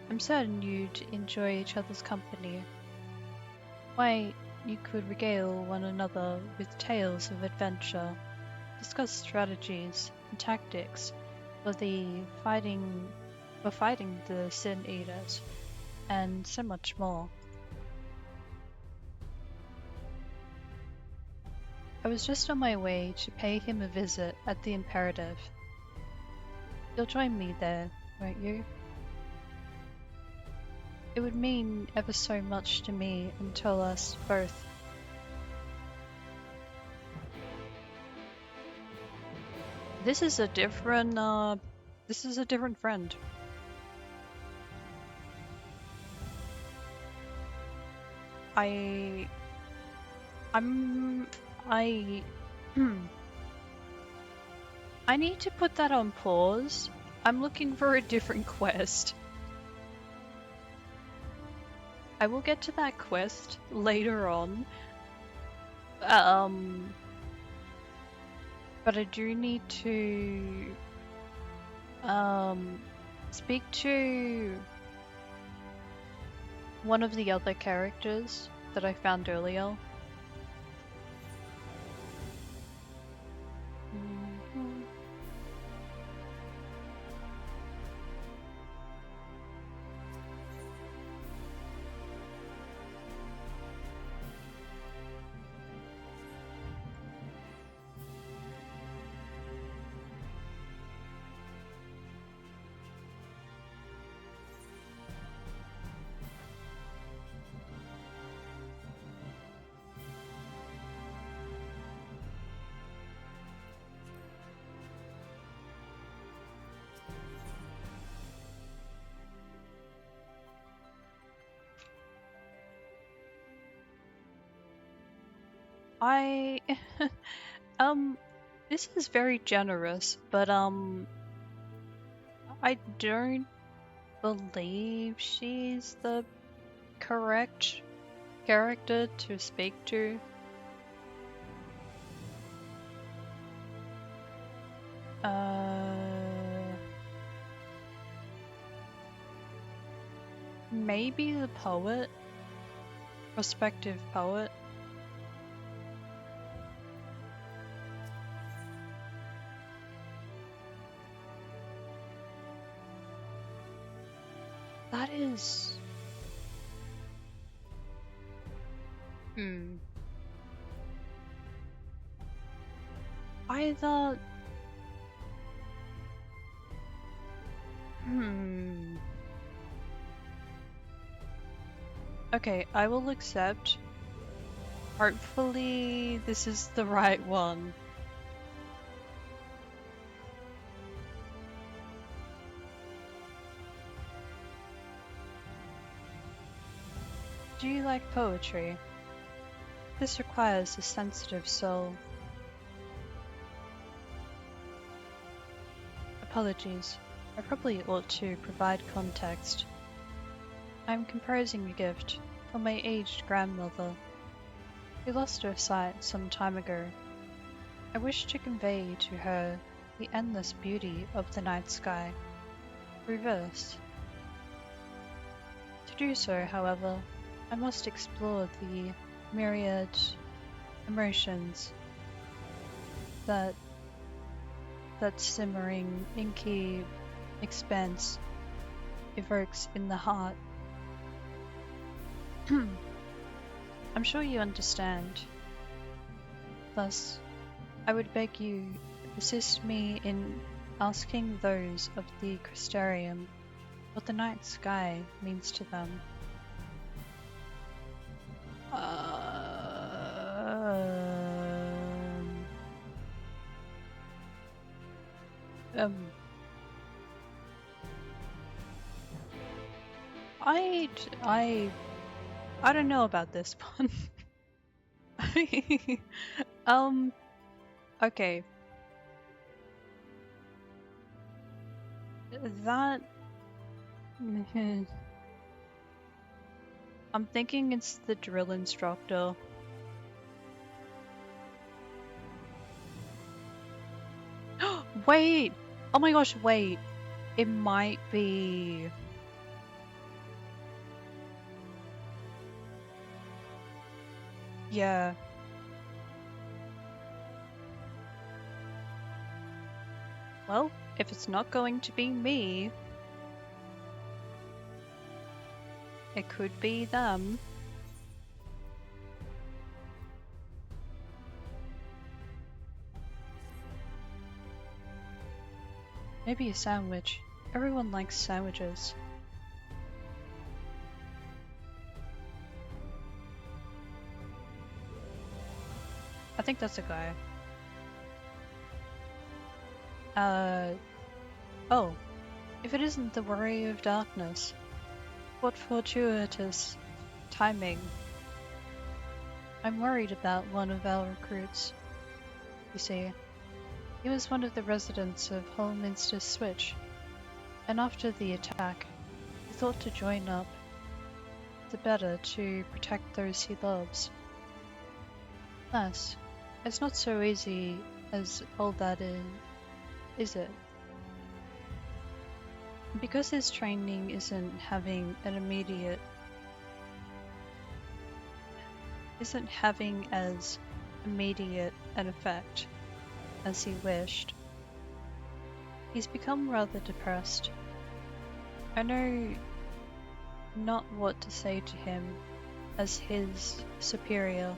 I'm certain you'd enjoy each other's company. Why, you could regale one another with tales of adventure, discuss strategies and tactics for fighting the Sin Eaters, and so much more. I was just on my way to pay him a visit at the Imperative. You'll join me there, won't you? It would mean ever so much to me and Tolas both. This is a different friend. I need to put that on pause. I'm looking for a different quest. I will get to that quest later on. But I do need to speak to one of the other characters that I found earlier. I this is very generous, but I don't believe she's the correct character to speak to. Maybe the poet? Prospective poet? That is... I thought... Okay, I will accept. Hopefully this is the right one. Do you like poetry? This requires a sensitive soul. Apologies. I probably ought to provide context. I'm composing a gift for my aged grandmother, who lost her sight some time ago. I wish to convey to her the endless beauty of the night sky, reversed. To do so, however, I must explore the myriad emotions that simmering, inky expanse evokes in the heart. I'm sure you understand. Thus, I would beg you assist me in asking those of the Crystarium what the night sky means to them. I don't know about this one. Okay. That... I'm thinking it's the drill instructor. Wait! Oh my gosh, wait. It might be... Yeah. Well, if it's not going to be me, it could be them. Maybe a sandwich. Everyone likes sandwiches. I think that's a guy. Oh. If it isn't the Warrior of Darkness. What fortuitous timing. I'm worried about one of our recruits. You see, he was one of the residents of Holminster Switch, and after the attack, he thought to join up the better to protect those he loves. Alas, it's not so easy as all that is it? Because his training isn't having as immediate an effect as he wished, he's become rather depressed. I know not what to say to him as his superior.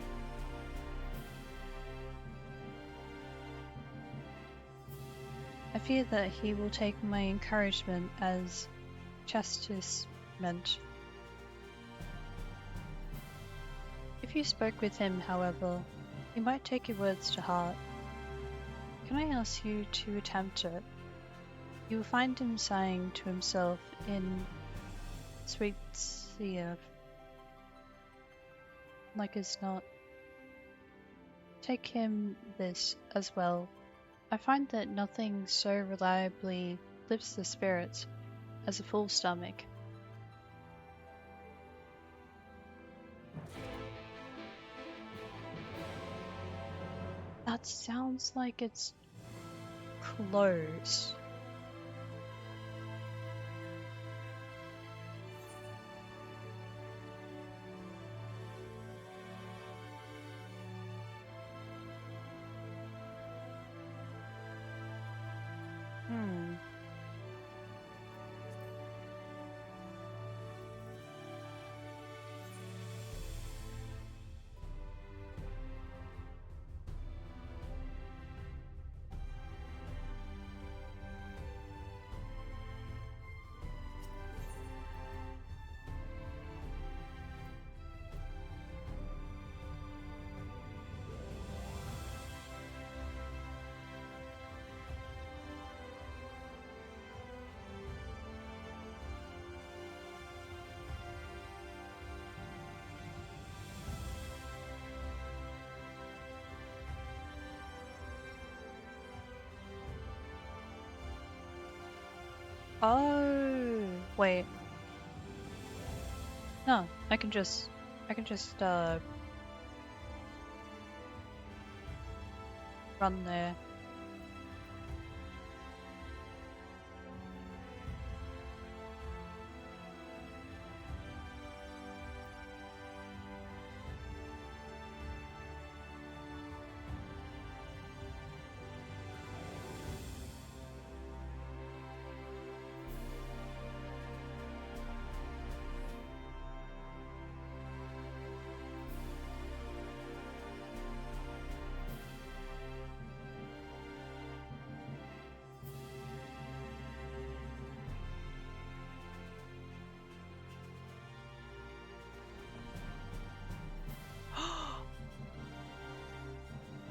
I fear that he will take my encouragement as chastisement. If you spoke with him, however, he might take your words to heart. Can I ask you to attempt it? You will find him sighing to himself in sweet sea, like it's not. take him this as well. I find that nothing so reliably lifts the spirits as a full stomach. That sounds like it's close. Oh, wait. No, I can just run there.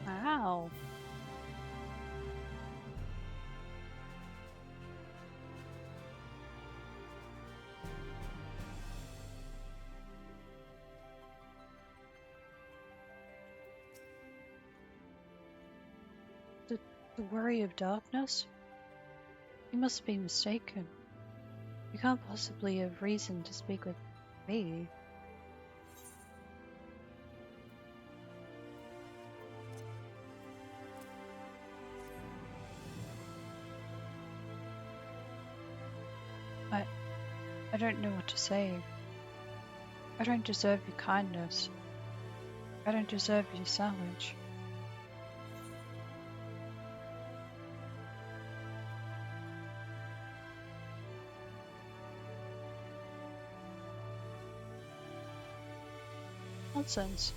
Wow. The worry of darkness? You must be mistaken. You can't possibly have reason to speak with me. I don't know what to say. I don't deserve your kindness. I don't deserve your sandwich. Nonsense.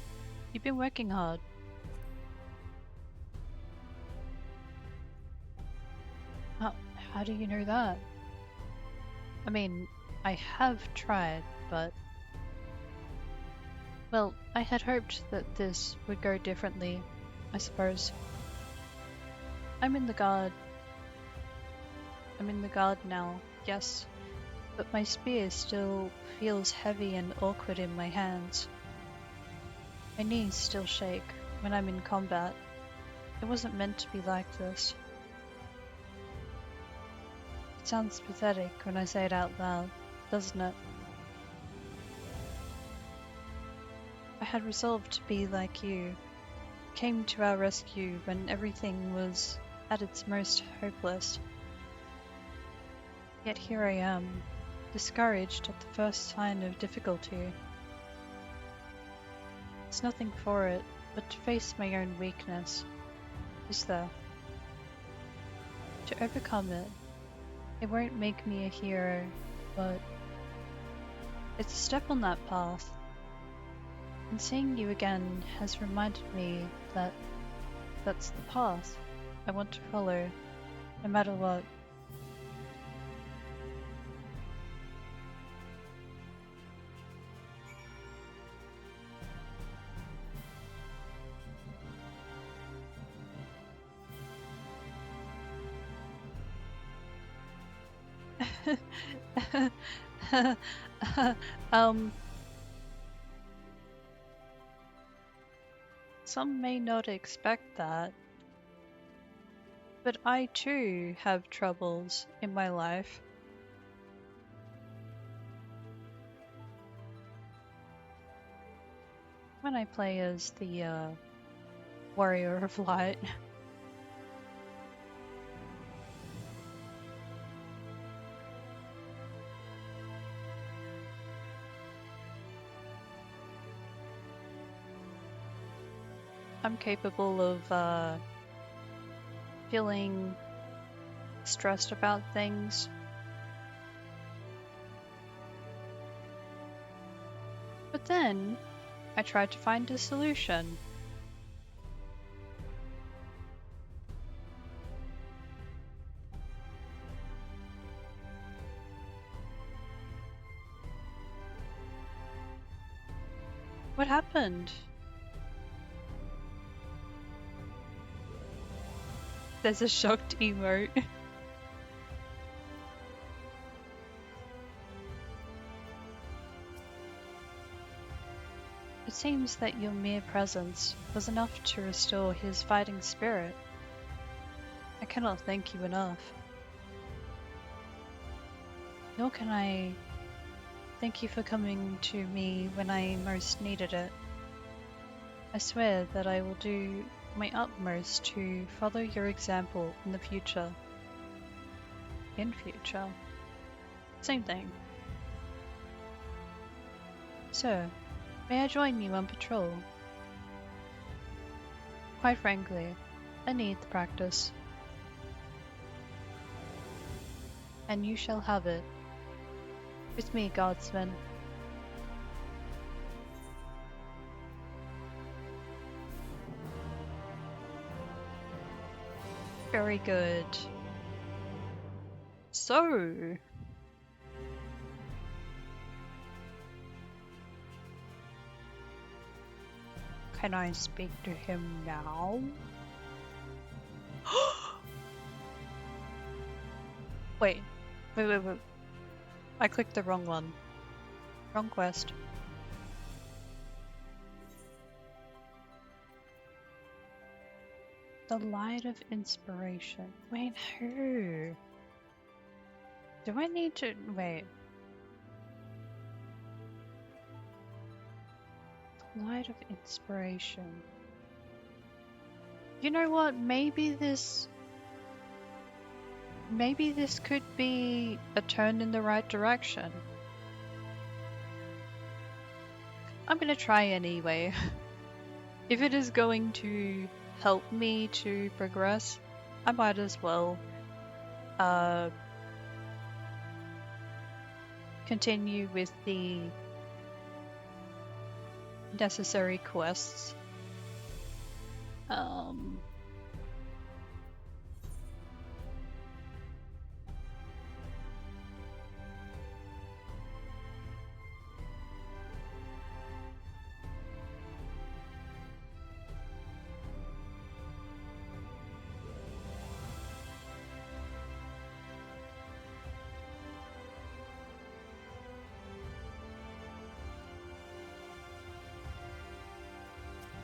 You've been working hard. How do you know that? I mean, I have tried, but... Well, I had hoped that this would go differently, I suppose. I'm in the guard now, yes, but my spear still feels heavy and awkward in my hands. My knees still shake when I'm in combat. It wasn't meant to be like this. It sounds pathetic when I say it out loud, doesn't it? I had resolved to be like you, came to our rescue when everything was at its most hopeless. Yet here I am, discouraged at the first sign of difficulty. There's nothing for it but to face my own weakness, is there? To overcome it, it won't make me a hero, but it's a step on that path. And seeing you again has reminded me that that's the path I want to follow, no matter what. Some may not expect that, but I too have troubles in my life. When I play as the Warrior of Light. I'm capable of feeling stressed about things. But then I tried to find a solution. What happened? There's a shocked emote. It seems that your mere presence was enough to restore his fighting spirit. I cannot thank you enough. Nor can I thank you for coming to me when I most needed it. I swear that I will do my utmost to follow your example in the future. In future? Same thing. Sir, may I join you on patrol? Quite frankly, I need the practice. And you shall have it. With me, guardsman. Very good. So... can I speak to him now? Wait. I clicked the wrong one. Wrong quest. The light of inspiration. Wait, who? Do I need to... wait. The light of inspiration. You know what? Maybe this could be a turn in the right direction. I'm gonna try anyway. If it is going to help me to progress, I might as well continue with the necessary quests.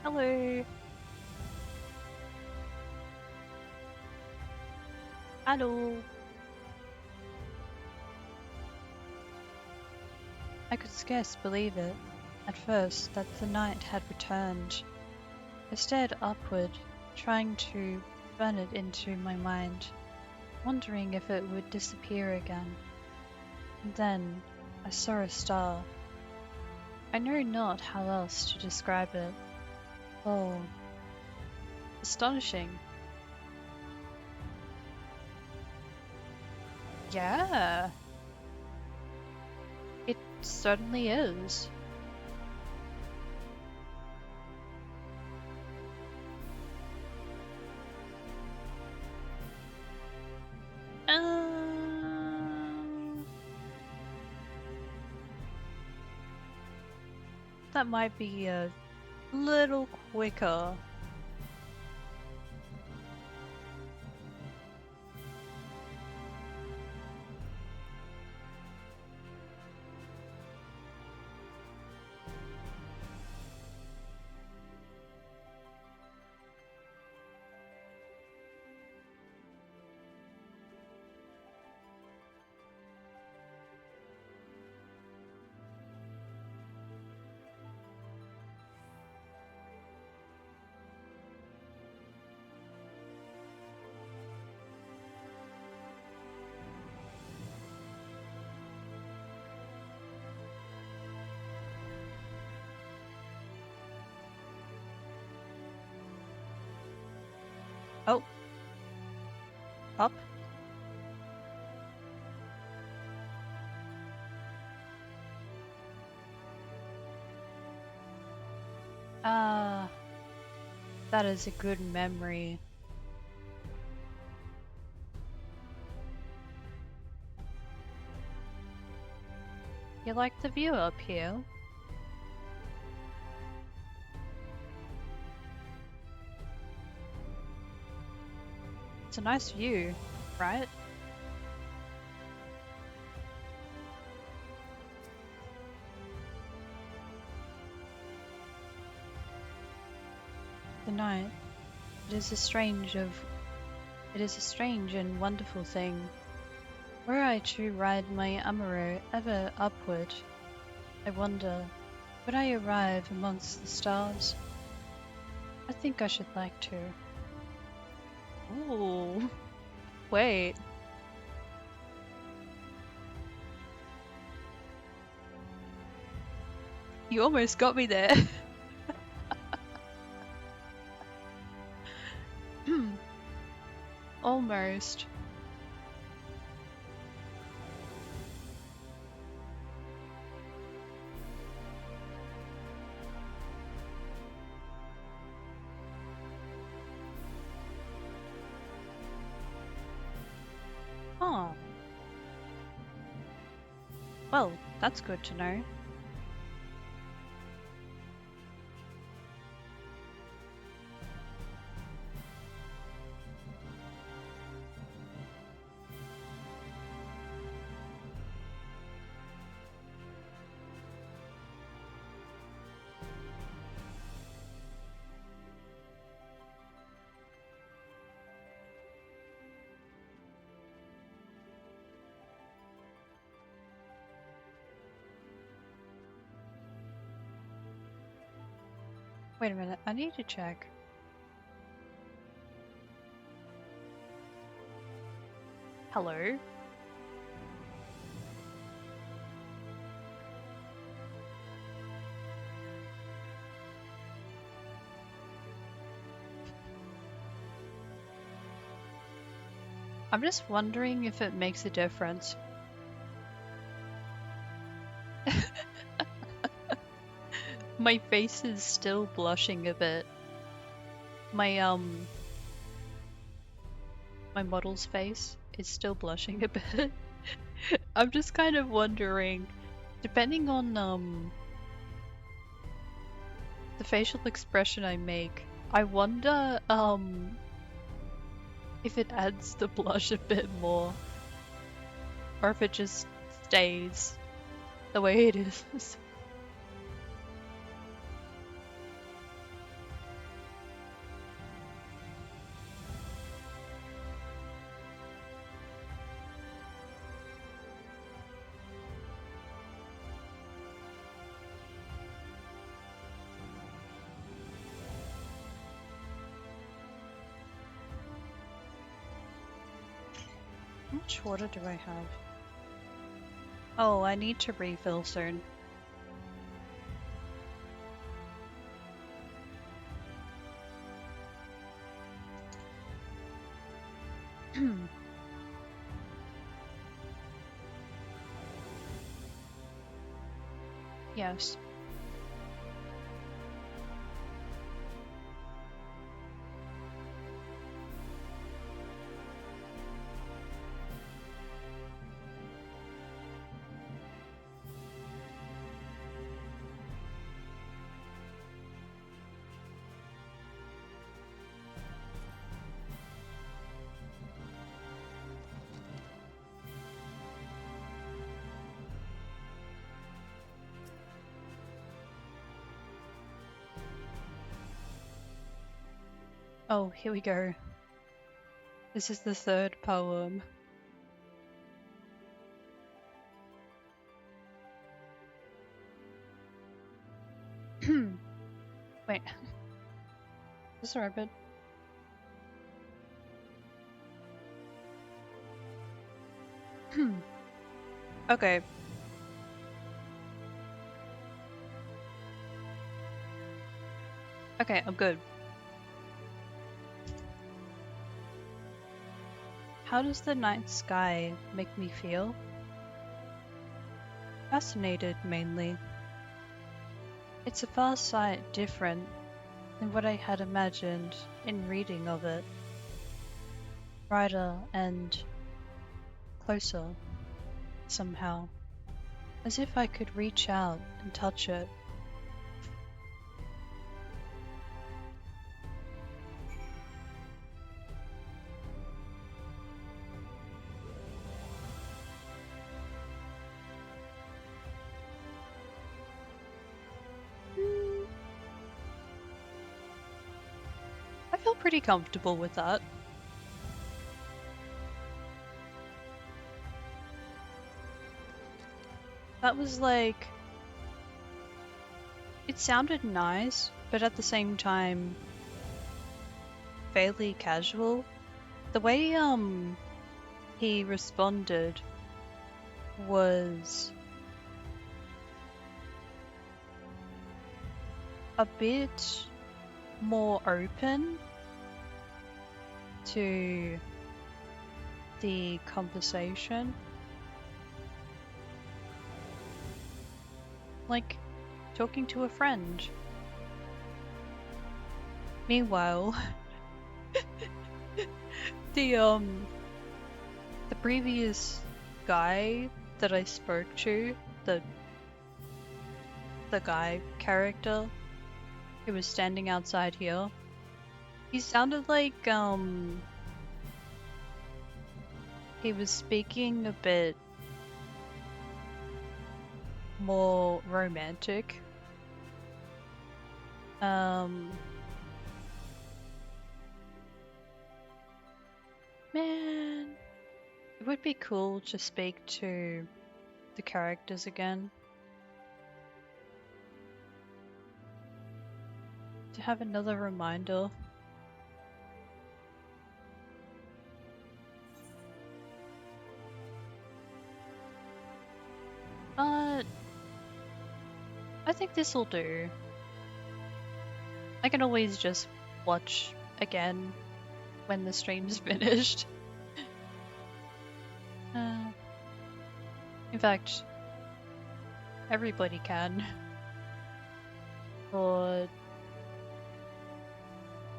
Hello. Hello. I could scarce believe it, at first, that the night had returned. I stared upward, trying to burn it into my mind, wondering if it would disappear again. And then I saw a star. I know not how else to describe it. Oh, astonishing. Yeah, it certainly is. That might be a little quicker. Up? Ah, that is a good memory. You like the view up here? It's a nice view, right? The night. It is a strange and wonderful thing. Were I to ride my Amaro ever upward, I wonder, would I arrive amongst the stars? I think I should like to. Ooh, wait. You almost got me there. Almost. Oh. Well, that's good to know. Wait a minute, I need to check. Hello? I'm just wondering if it makes a difference. My face is still blushing a bit. My model's face is still blushing a bit. I'm just kind of wondering, depending on the facial expression I make, I wonder if it adds the blush a bit more, or if it just stays the way it is. How much water do I have? Oh, I need to refill soon. Yes. Oh, here we go. This is the third poem. Wait. Is this rabbit? Okay. Okay, I'm good. how does the night sky make me feel? Fascinated, mainly. It's a far sight different than what I had imagined in reading of it. Brighter and closer, somehow. As if I could reach out and touch it. I feel pretty comfortable with that. That was like... It sounded nice, but at the same time, fairly casual. The way, he responded was a bit more open to the conversation. Like talking to a friend. Meanwhile, the previous guy that I spoke to, the guy character who was standing outside here, he sounded like he was speaking a bit more romantic. Man, it would be cool to speak to the characters again. To have another reminder. But I think this'll do. I can always just watch again when the stream's finished. In fact, everybody can. But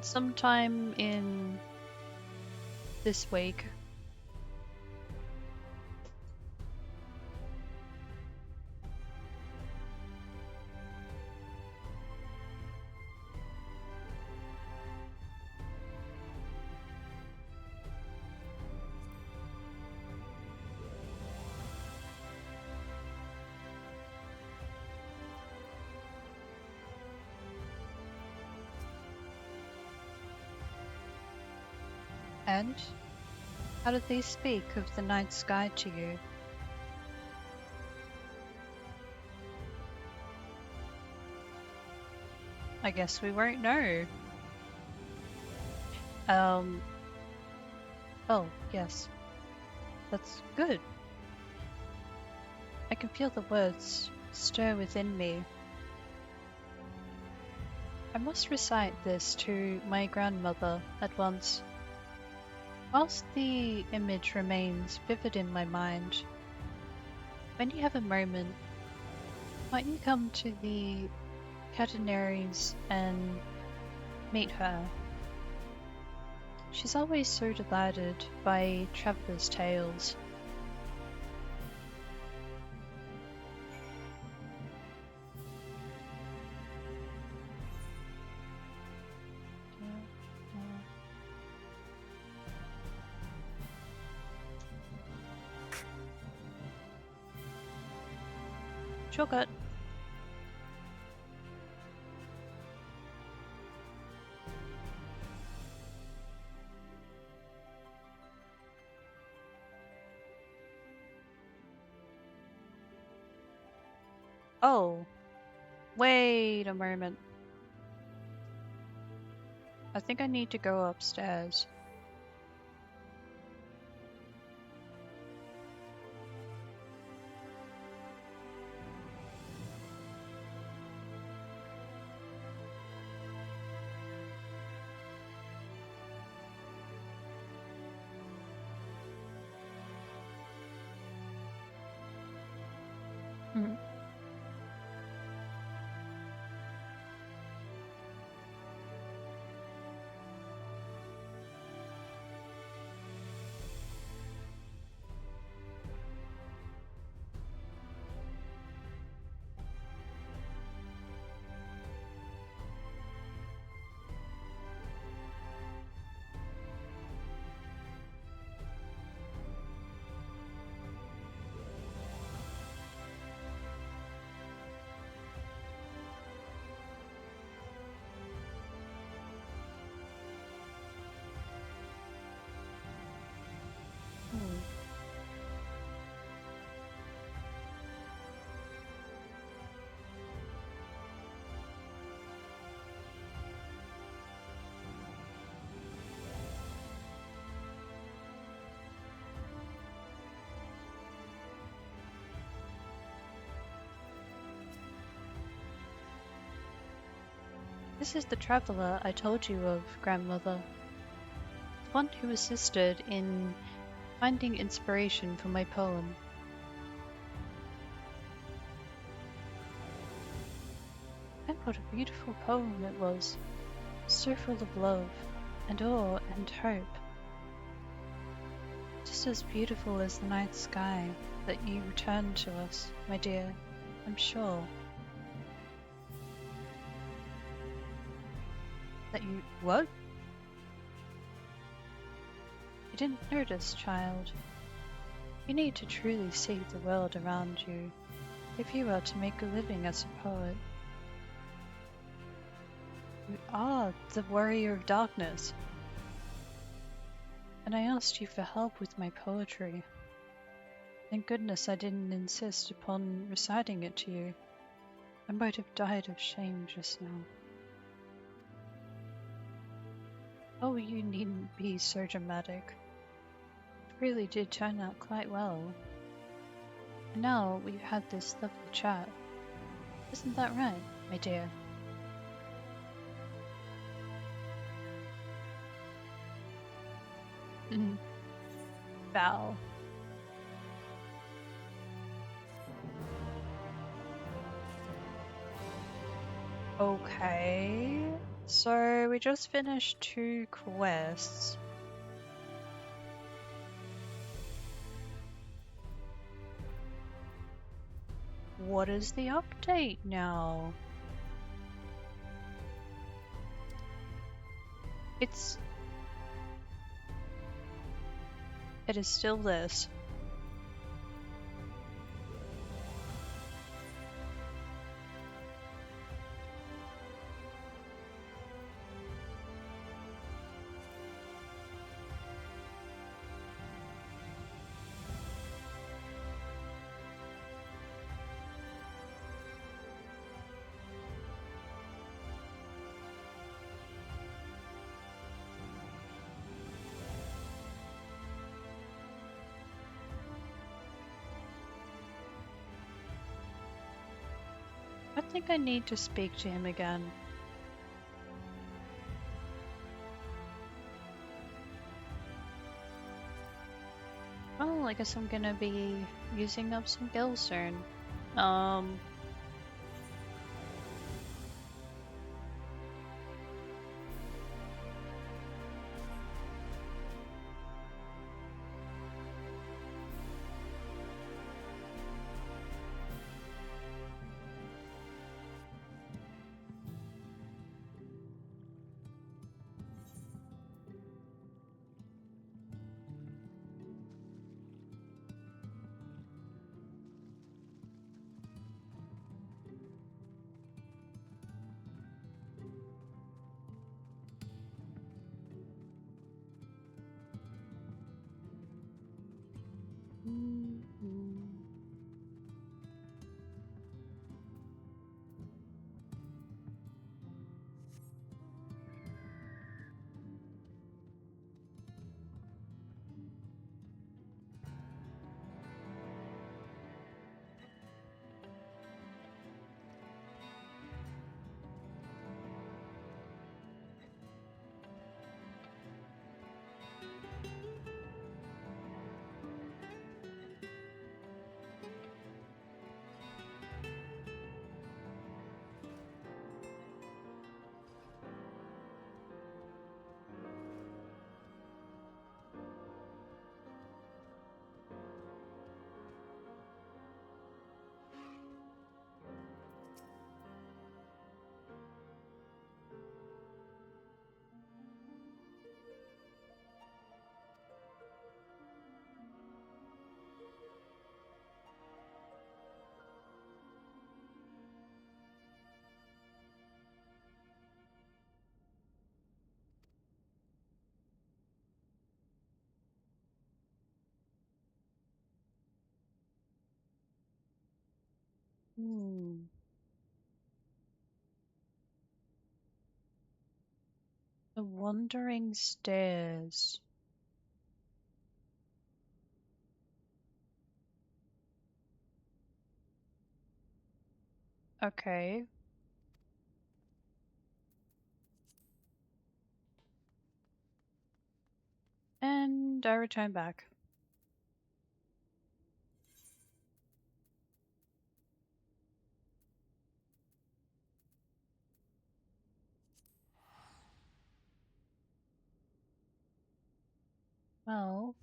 sometime in this week. And how did they speak of the night sky to you? I guess we won't know. Oh, yes. That's good. I can feel the words stir within me. I must recite this to my grandmother at once. Whilst the image remains vivid in my mind, when you have a moment, might you come to the catenaries and meet her? She's always so delighted by travelers' tales. Shortcut. Oh, wait a moment. I think I need to go upstairs. This is the traveler I told you of, grandmother. The one who assisted in finding inspiration for my poem. And what a beautiful poem it was, so full of love, and awe, and hope. Just as beautiful as the night sky that you returned to us, my dear, I'm sure. That you... what? You didn't notice, child. You need to truly see the world around you, if you are to make a living as a poet. You are the warrior of darkness. And I asked you for help with my poetry. Thank goodness I didn't insist upon reciting it to you. I might have died of shame just now. Oh, you needn't be so dramatic. It really did turn out quite well. And now we've had this lovely chat. Isn't that right, my dear? Val. Okay, so we just finished 2 quests. What is the update now? It is still this. I think I need to speak to him again. Well, I guess I'm gonna be using up some gills soon. The Wandering Stairs. Okay. I return back? Well,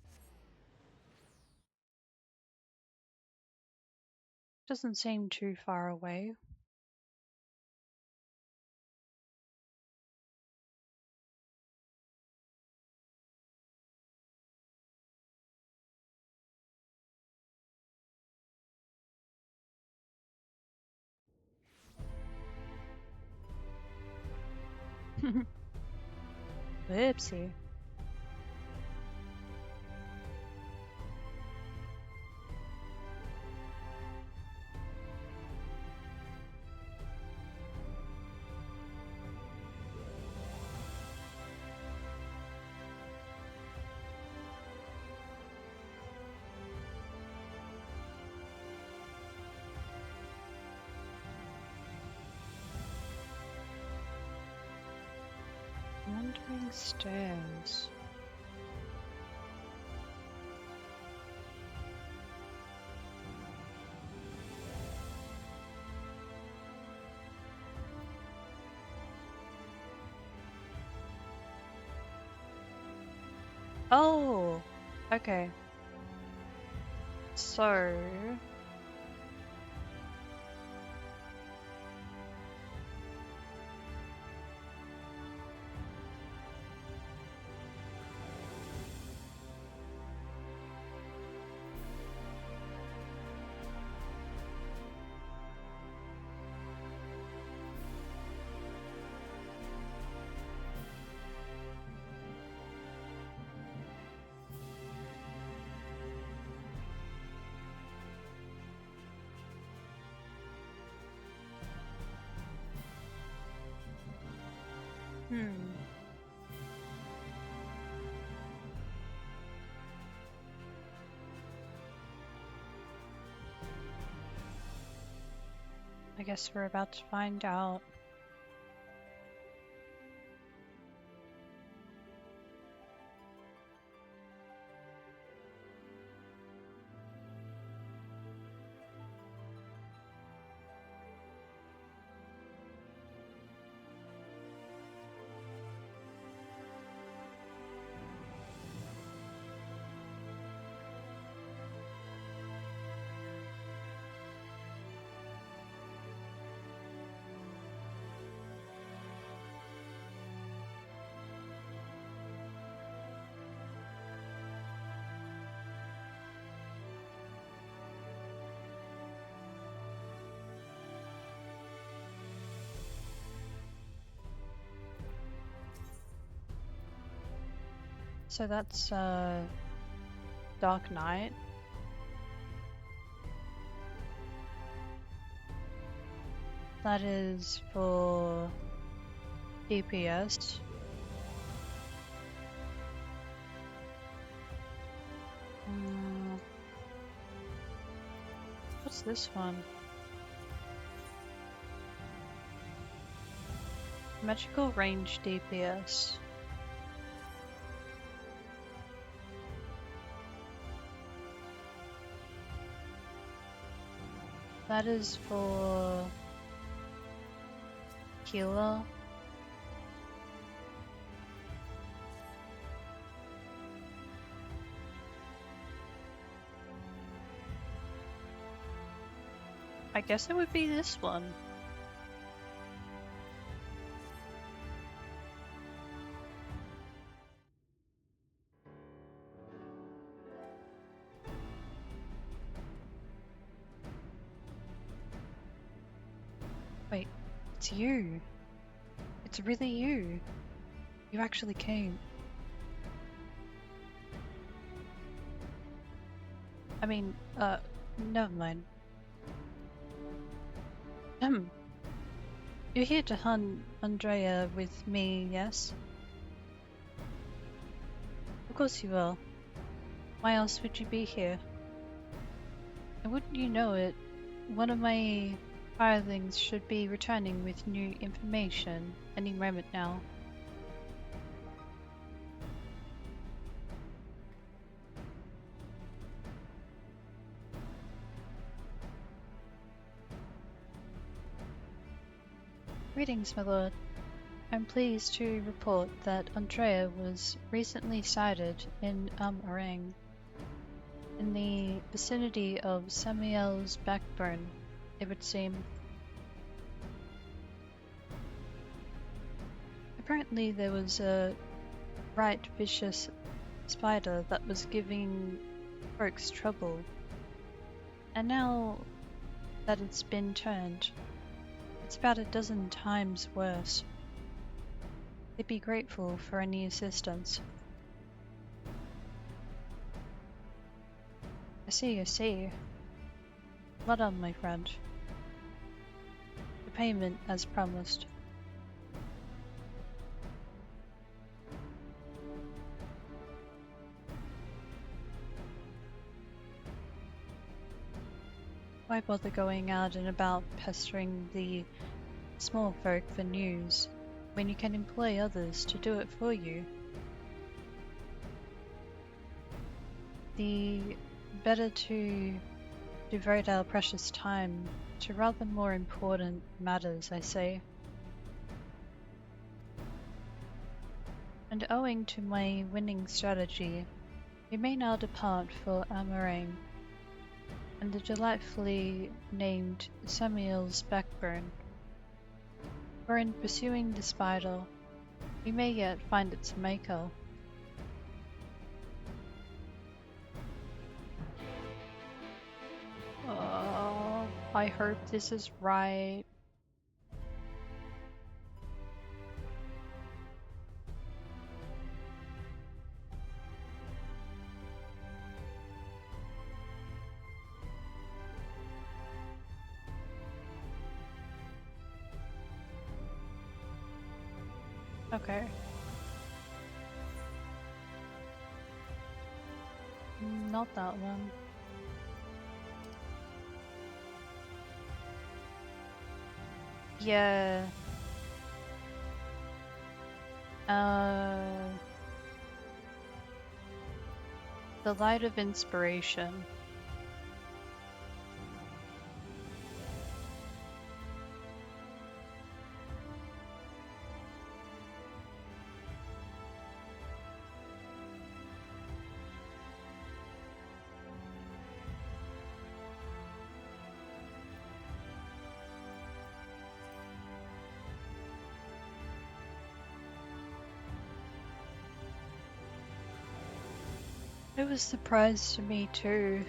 doesn't seem too far away. Whoopsie. Wandering stairs. Oh, okay. So, I guess we're about to find out. So that's Dark Knight. That is for DPS. What's this one? Magical range DPS. That is for healer. I guess it would be this one. Wait, it's you. It's really you. You actually came. I mean, never mind. You're here to hunt Andrea with me, yes? Of course you will. Why else would you be here? And wouldn't you know it, one of my hirelings should be returning with new information any moment now. Greetings, my lord. I'm pleased to report that Andrea was recently sighted in Orang, in the vicinity of Samuel's backbone, it would seem. Apparently there was a right vicious spider that was giving folks trouble, and now that it's been turned, it's about a dozen times worse. They'd be grateful for any assistance. I see. Well done, my friend. The payment as promised. Why bother going out and about pestering the small folk for news when you can employ others to do it for you? The better to devote our precious time to rather more important matters, I say. And owing to my winning strategy, we may now depart for Amarang and the delightfully named Samuel's backbone. For in pursuing the spider, we may yet find its maker. I hope this is right. Okay. Not that one. Yeah. The Light of Inspiration. It was a surprise to me too.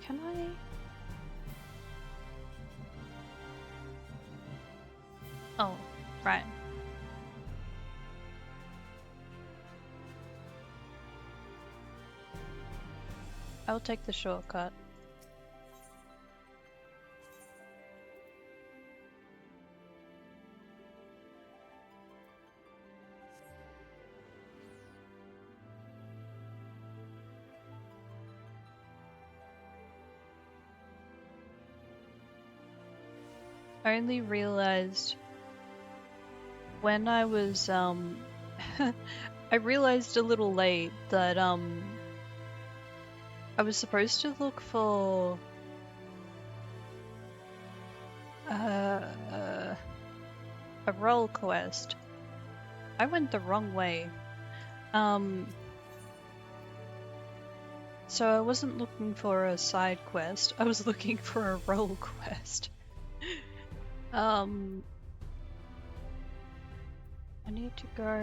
Can I? Oh, right. I'll take the shortcut. I only realized when I was I realized a little late that I was supposed to look for a role quest. I went the wrong way. So I wasn't looking for a side quest, I was looking for a role quest. I need to go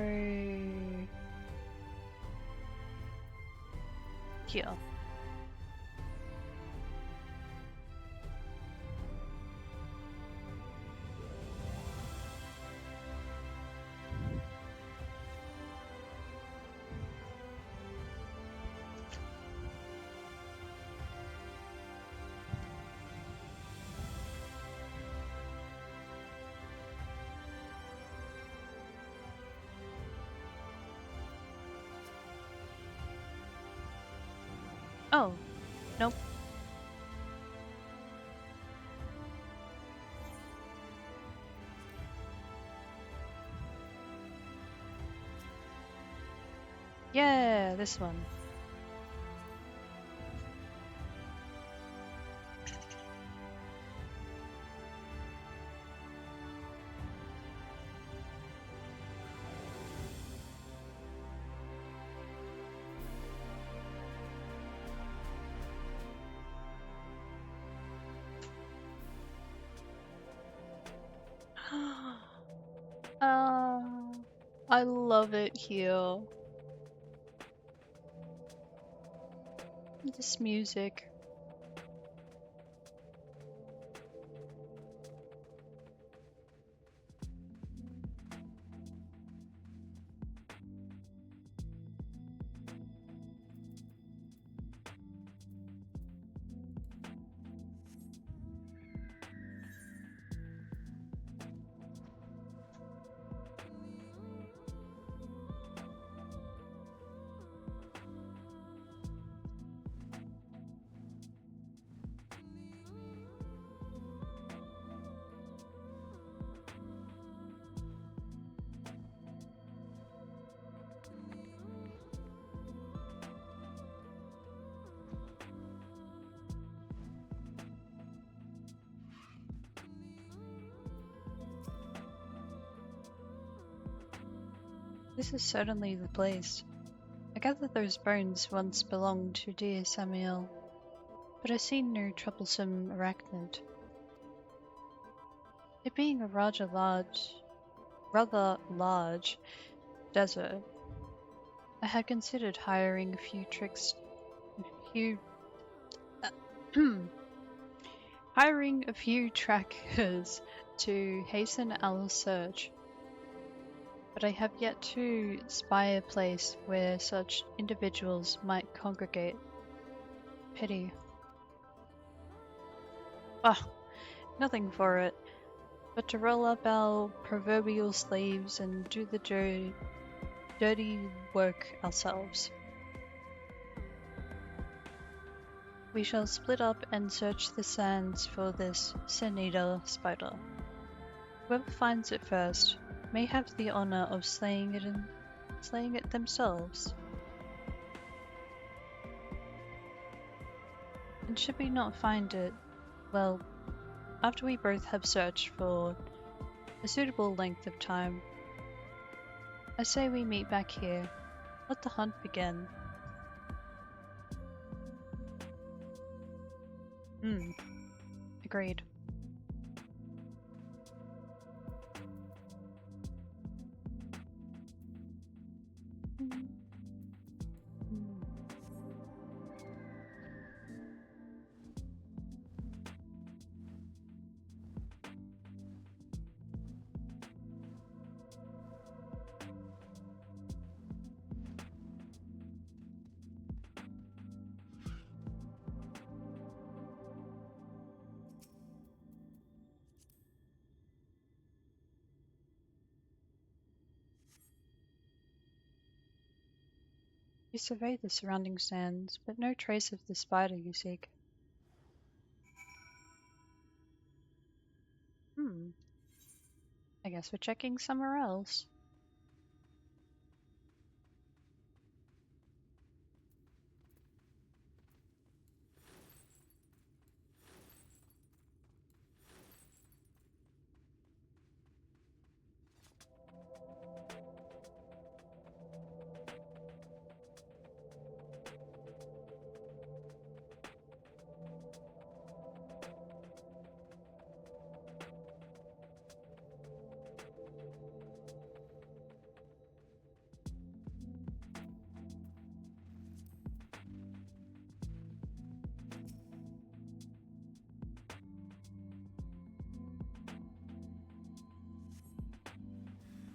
here. Oh, nope. Yeah, this one. I love it here. This music. This is certainly the place. I gather those bones once belonged to dear Samuel, but I see no troublesome arachnid. It being a rather large desert, I had considered hiring a few trackers to hasten our search, but I have yet to spy a place where such individuals might congregate. Pity. Ah, nothing for it but to roll up our proverbial sleeves and do the dirty work ourselves. We shall split up and search the sands for this sin-eater spider. Whoever finds it first may have the honor of slaying it themselves. And should we not find it, well, after we both have searched for a suitable length of time, I say we meet back here. Let the hunt begin. Agreed. You survey the surrounding sands, but no trace of the spider you seek. I guess we're checking somewhere else.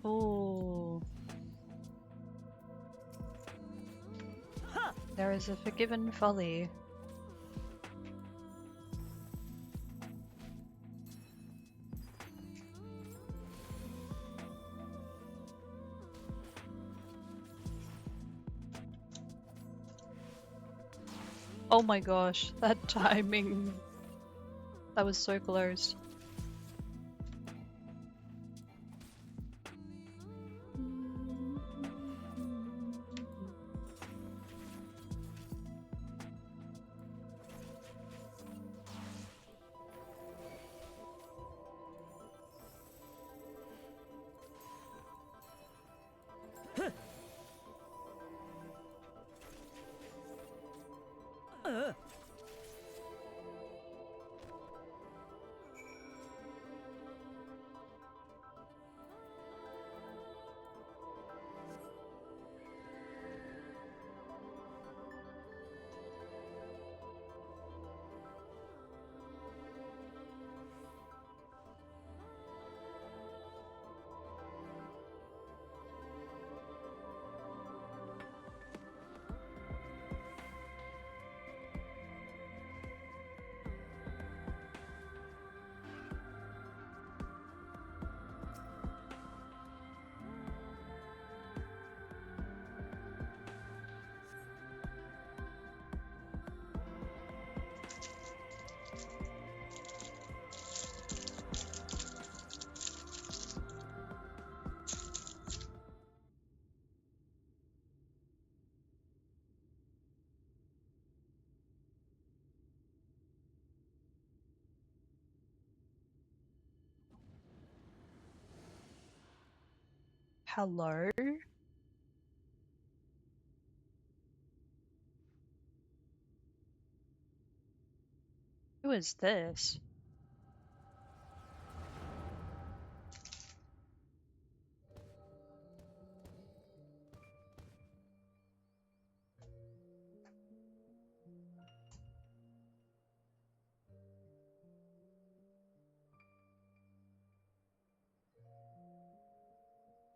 Oh. There is a forgiven folly. Oh my gosh, that timing. That was so close. Hello? Who is this?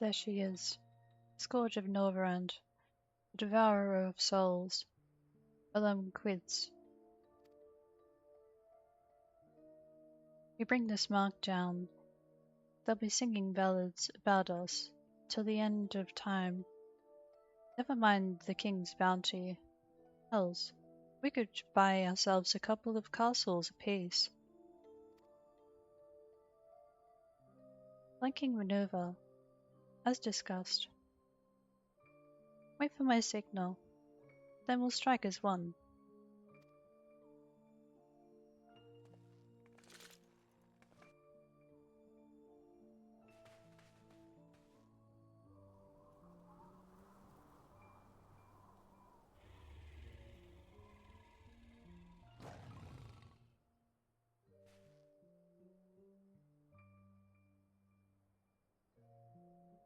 There she is, Scourge of Norvrand, the devourer of souls. Alum quids. We bring this mark down. They'll be singing ballads about us till the end of time. Never mind the king's bounty. Hells, we could buy ourselves a couple of castles apiece. Flanking maneuver, as discussed. Wait for my signal, then we'll strike as one.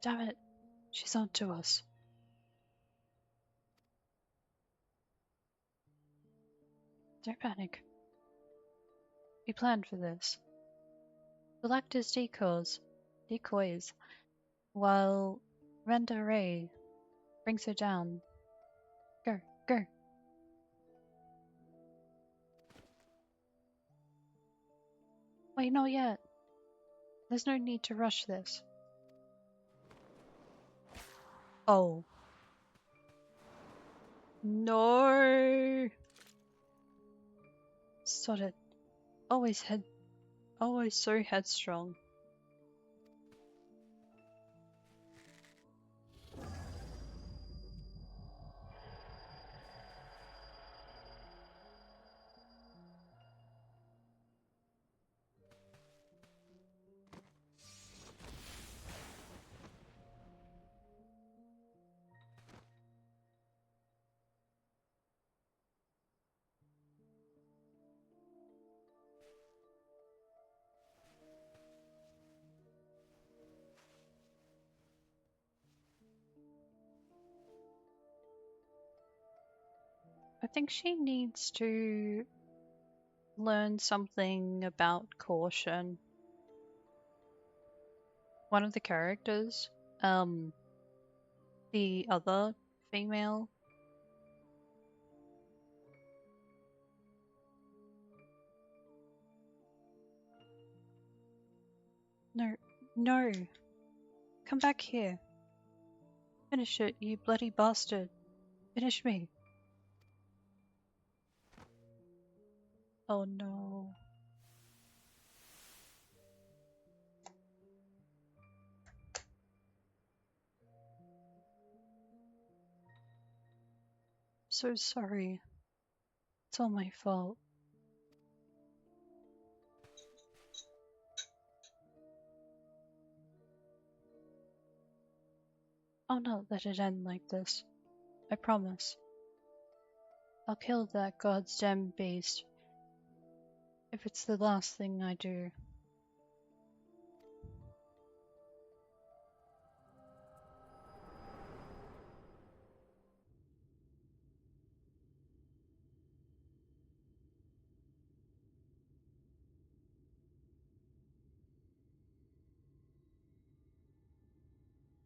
Damn it, she's on to us. Don't panic. We planned for this. We'll act as decoys, while Renda Ray brings her down. Go, go. Wait, not yet. There's no need to rush this. Oh. No! Sod it. Always so headstrong. I think she needs to learn something about caution. One of the characters, the other female. No, no. Come back here. Finish it, you bloody bastard. Finish me. Oh no. So sorry. It's all my fault. I'll not let it end like this. I promise. I'll kill that god's damn beast. If it's the last thing I do.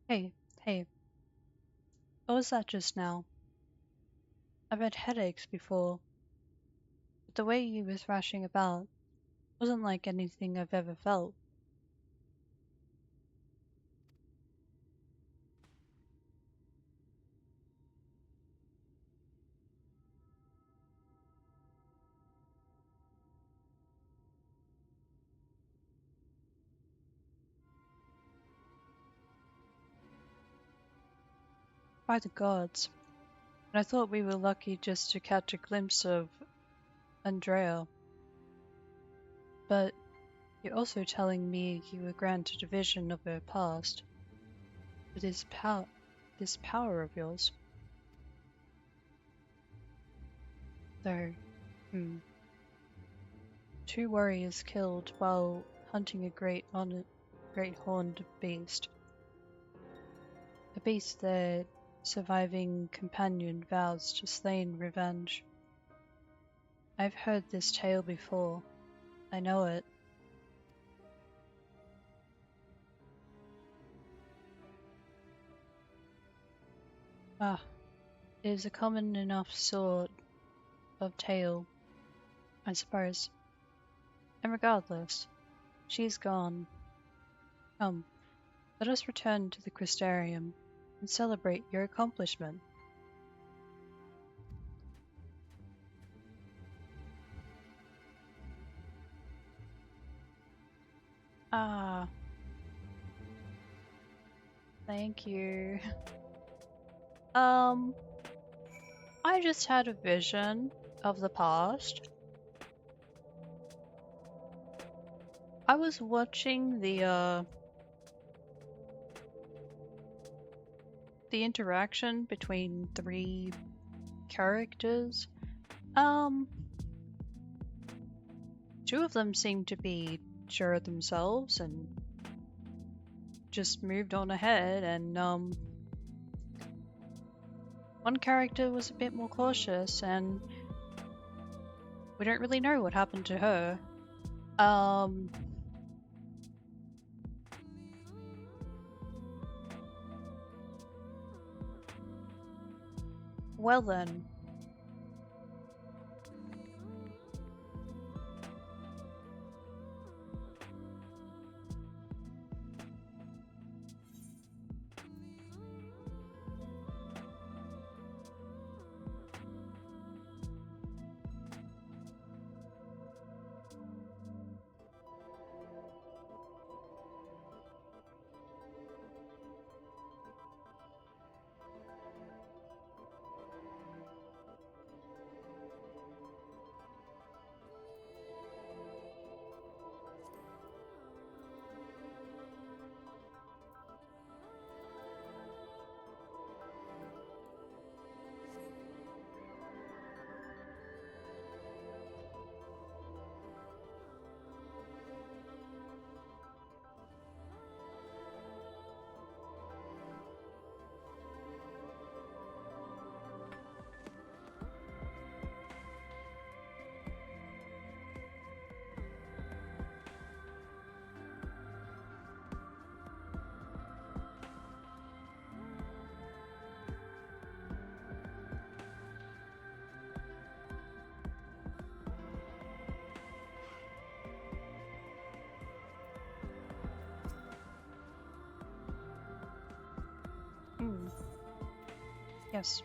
Hey, hey. What was that just now? I've had headaches before. But the way you was thrashing about wasn't like anything I've ever felt. By the gods. And I thought we were lucky just to catch a glimpse of Andrea. But you're also telling me you were granted a vision of her past. with this power of yours. Though, 2 warriors killed while hunting a great horned beast. A beast their surviving companion vows to slay in revenge. I've heard this tale before. I know it. Ah, it is a common enough sort of tale, I suppose. And regardless, she's gone. Come, let us return to the Crystarium and celebrate your accomplishment. Ah, thank you. I just had a vision of the past. I was watching the interaction between 3 characters. 2 of them seemed to be sure of themselves and just moved on ahead, and one character was a bit more cautious, and we don't really know what happened to her. Well then. Yes.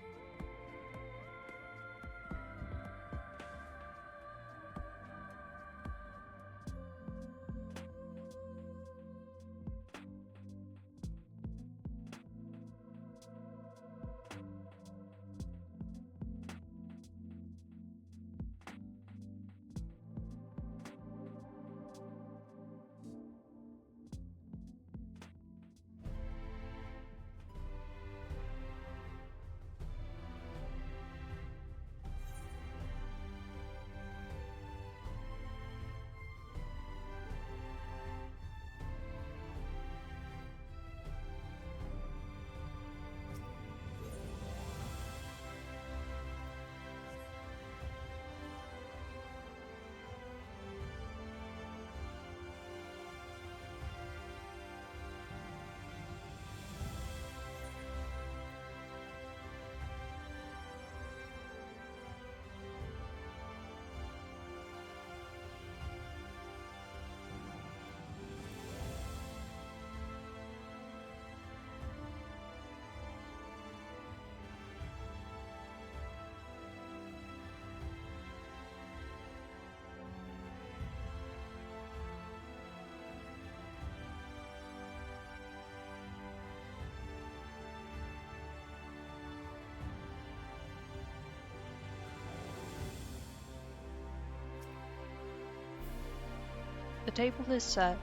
The table is set,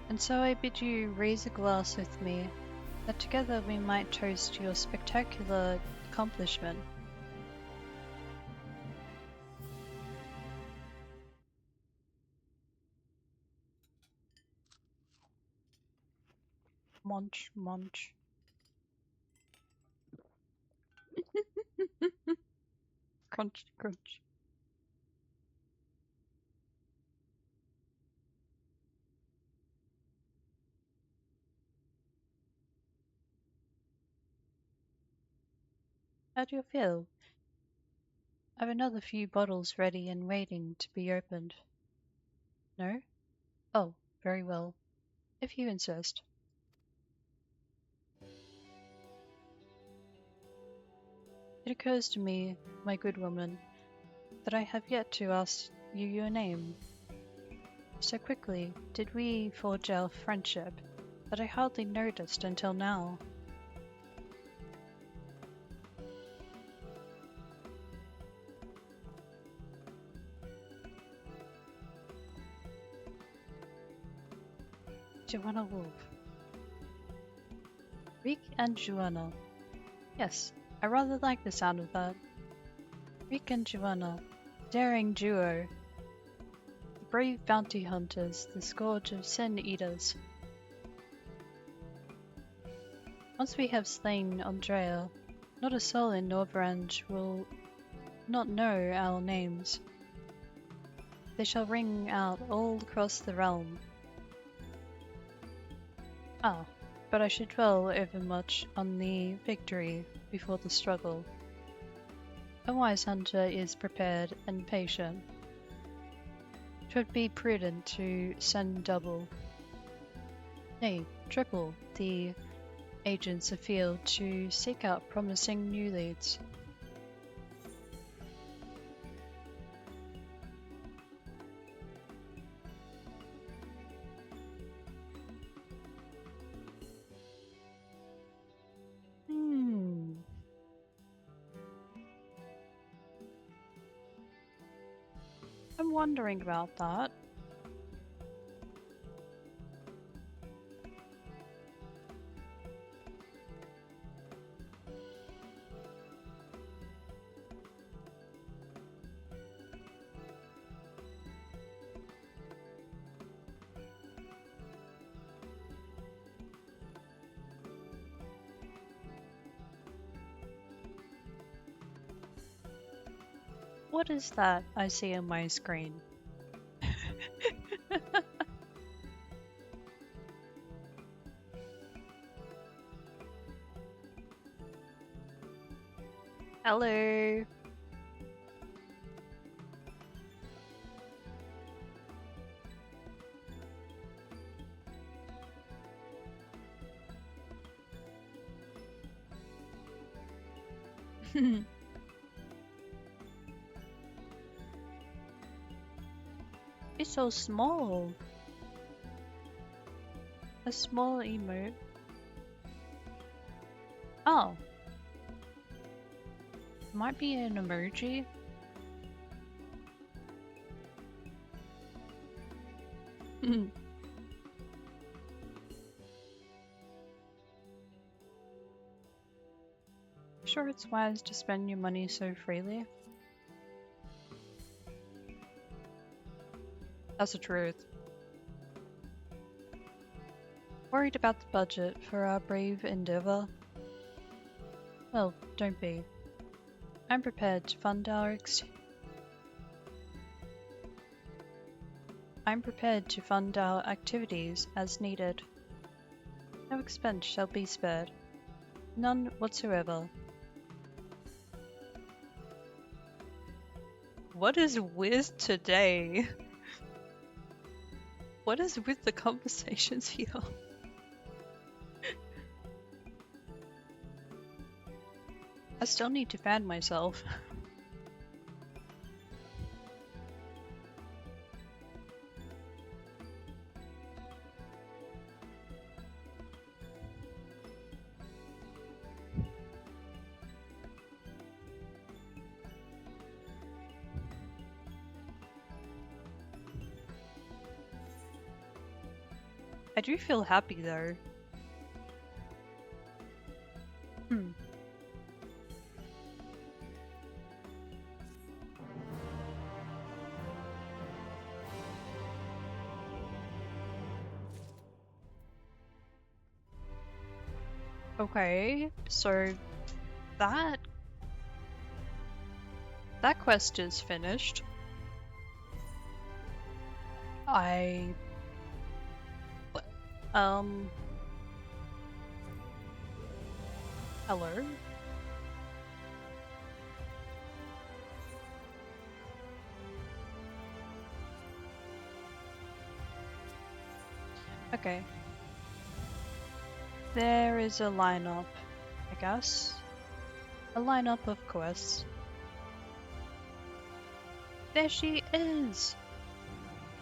and so I bid you raise a glass with me that together we might toast your spectacular accomplishment. Munch, munch. Crunch, crunch. How do you feel? I've another few bottles ready and waiting to be opened. No? Oh, very well. If you insist. It occurs to me, my good woman, that I have yet to ask you your name. So quickly did we forge our friendship that I hardly noticed until now. Joanna Wolf. Rick and Joanna. Yes, I rather like the sound of that. Rick and Joanna. Daring duo. The brave bounty hunters, the scourge of sin eaters. Once we have slain Andrea, not a soul in Norvrand will not know our names. They shall ring out all across the realm. Ah, but I should dwell overmuch on the victory before the struggle. A wise hunter is prepared and patient. 'Twould be prudent to send double, nay, triple, the agents afield to seek out promising new leads. I'm wondering about that. What is that I see on my screen? Hello. It's so small. A small emote. Oh. Might be an emoji. Sure it's wise to spend your money so freely? That's the truth. Worried about the budget for our brave endeavor? Well, don't be. I'm prepared to fund our activities as needed. No expense shall be spared. None whatsoever. What is with today? What is with the conversations here? I still need to fan myself. I do feel happy though. Okay, so that quest is finished. Hello? Okay. There is a lineup, I guess. A lineup of quests. There she is!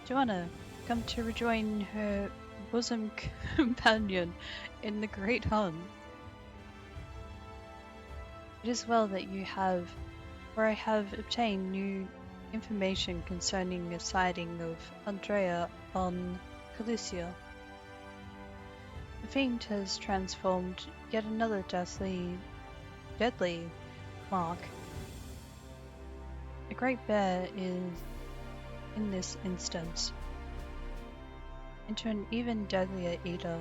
Joanna, come to rejoin her bosom companion in the Great Hunt. It is well that you have, for I have obtained new information concerning the sighting of Andrea on Calicia. The fiend has transformed yet another deadly mark. A great bear is, in this instance, into an even deadlier eater.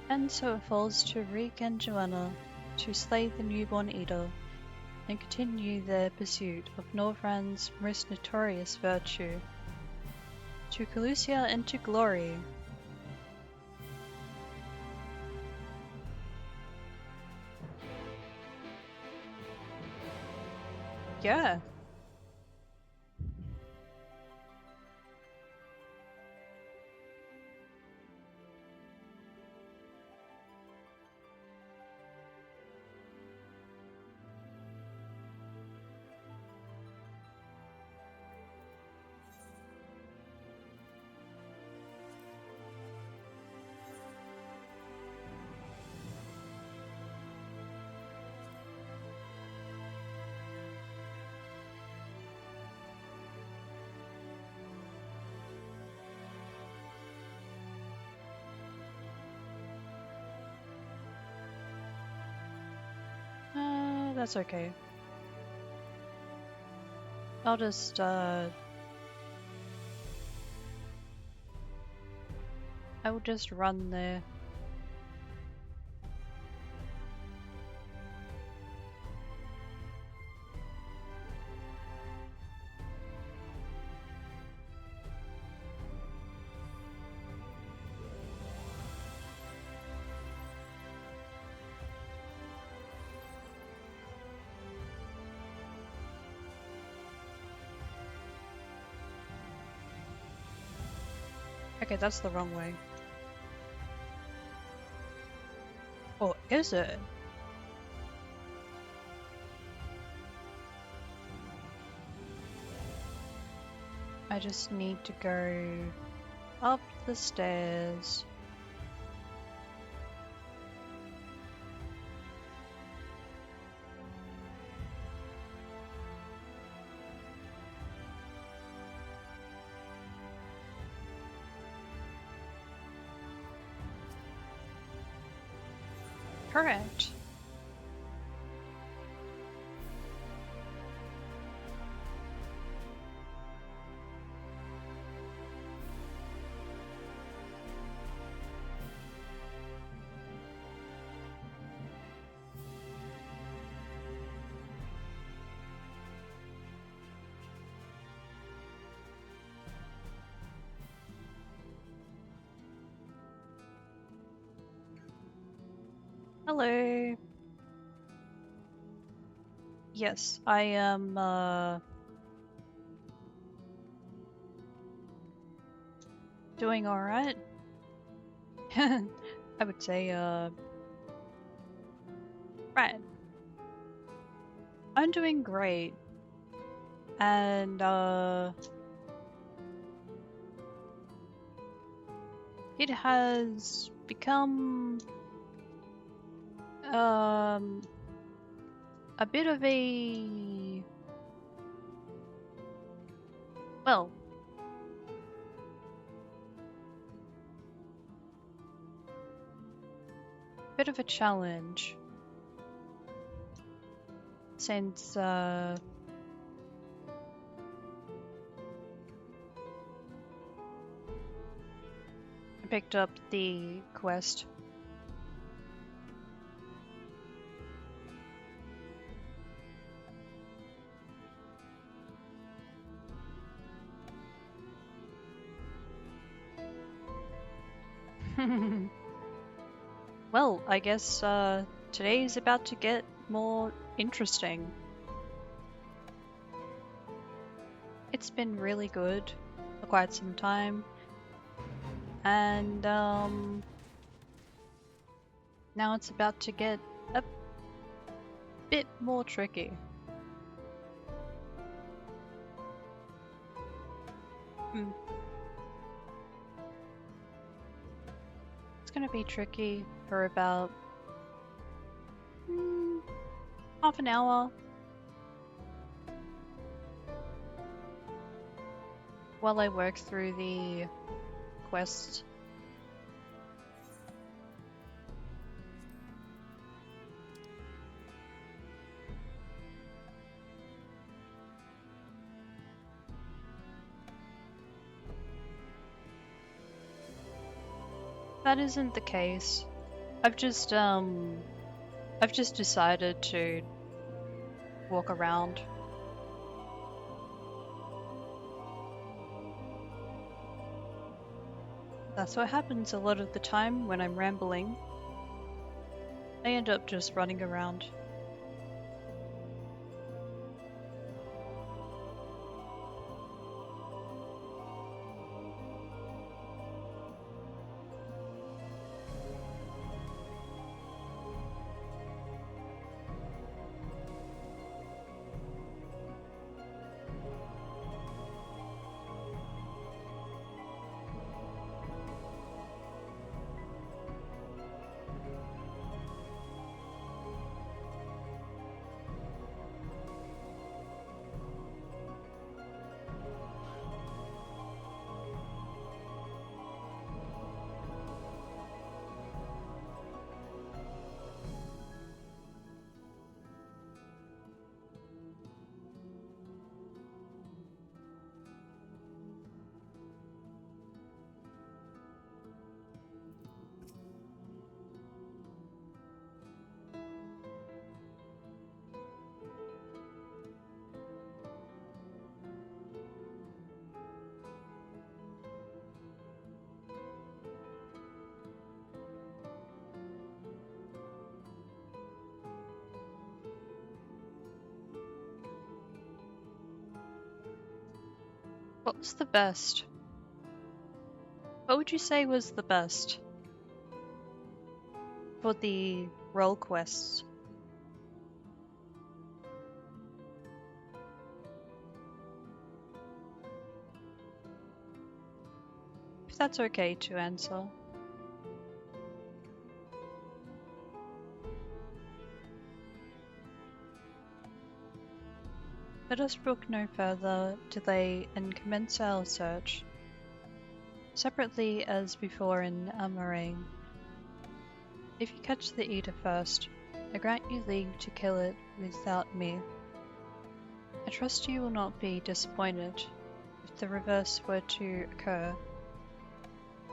And so it falls to Reek and Joanna to slay the newborn eater and continue their pursuit of Norvrand's most notorious virtue, to Calicia and to glory. Yeah. That's okay. I'll just, I will just run there. Okay, that's the wrong way. Or is it? I just need to go up the stairs. Correct. Hello. Yes, I am, doing alright. I would say, right. I'm doing great. And, it has become, a bit of a, well, bit of a challenge. Since, picked up the quest. Well, I guess today's about to get more interesting. It's been really good for quite some time, and now it's about to get a bit more tricky. It's gonna be tricky for about half an hour while I work through the quest. That isn't the case. I've just decided to walk around. That's what happens a lot of the time when I'm rambling. I end up just running around. What was the best? What would you say was the best for the role quests? If that's okay to answer. Let us brook no further delay and commence our search. Separately as before in Amarane. If you catch the eater first, I grant you leave to kill it without me. I trust you will not be disappointed if the reverse were to occur.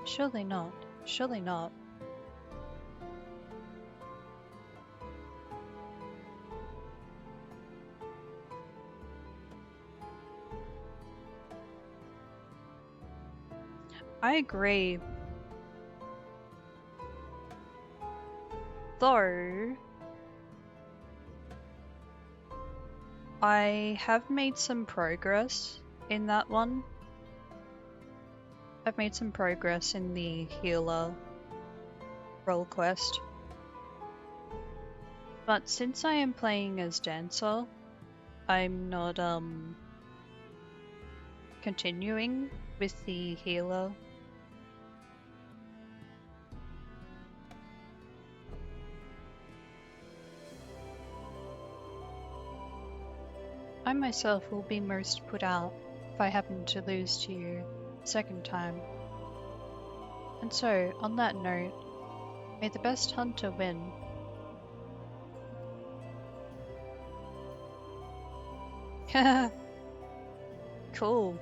Surely not, surely not. I agree. Though, I have made some progress in that one. I've made some progress in the healer role quest. But since I am playing as Dancer, I'm not continuing with the healer. I myself will be most put out if I happen to lose to you a second time. And so, on that note, may the best hunter win. Cool.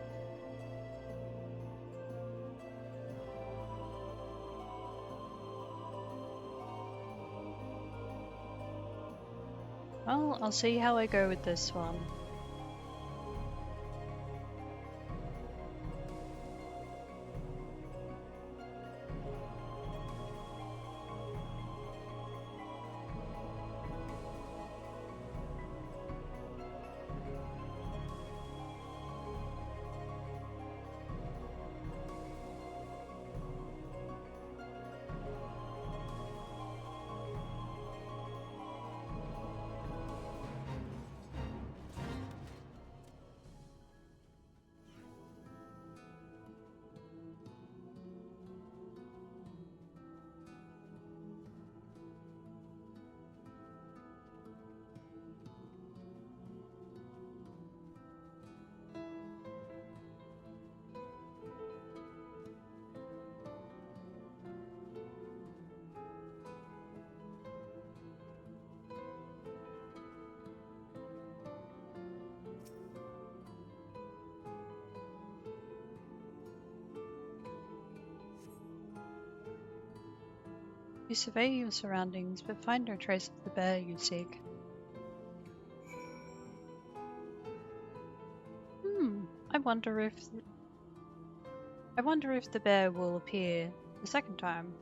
Well, I'll see how I go with this one. You survey your surroundings, but find no trace of the bear you seek. I wonder if the bear will appear the second time.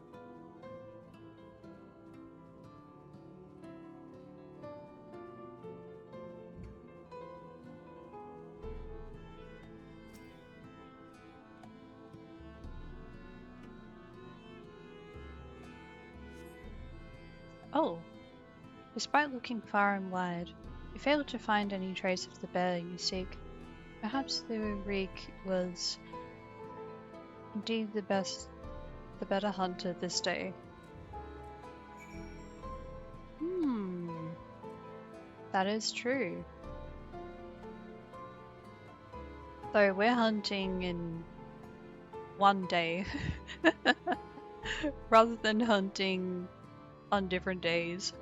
Oh, despite looking far and wide, you fail to find any trace of the bear you seek. Perhaps the reek was indeed the better hunter this day. That is true. Though we're hunting in one day rather than hunting on different days.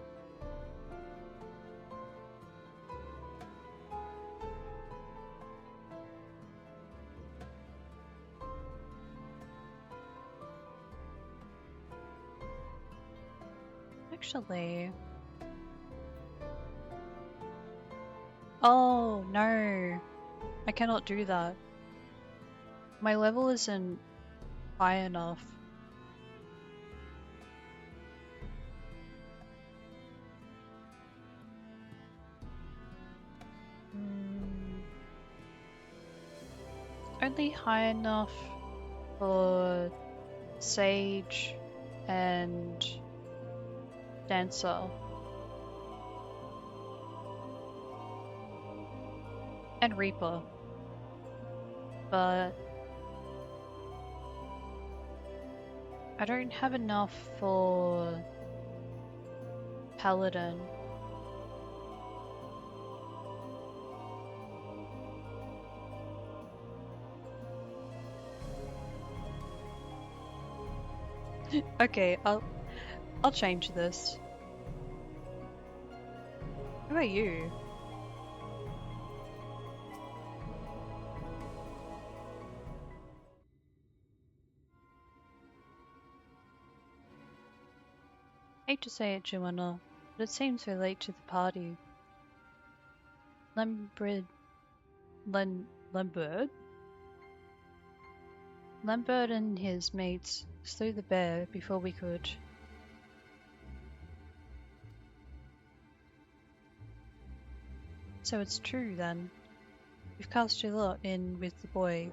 Actually, oh no, I cannot do that. My level isn't high enough. Only high enough for Sage and Dancer. And Reaper. But I don't have enough for Paladin. Okay, I'll change this. Who are you? Hate to say it, Joanna, but it seems we're late to the party. Lambert and his mates slew the bear before we could. So it's true then. You've cast your lot in with the boy.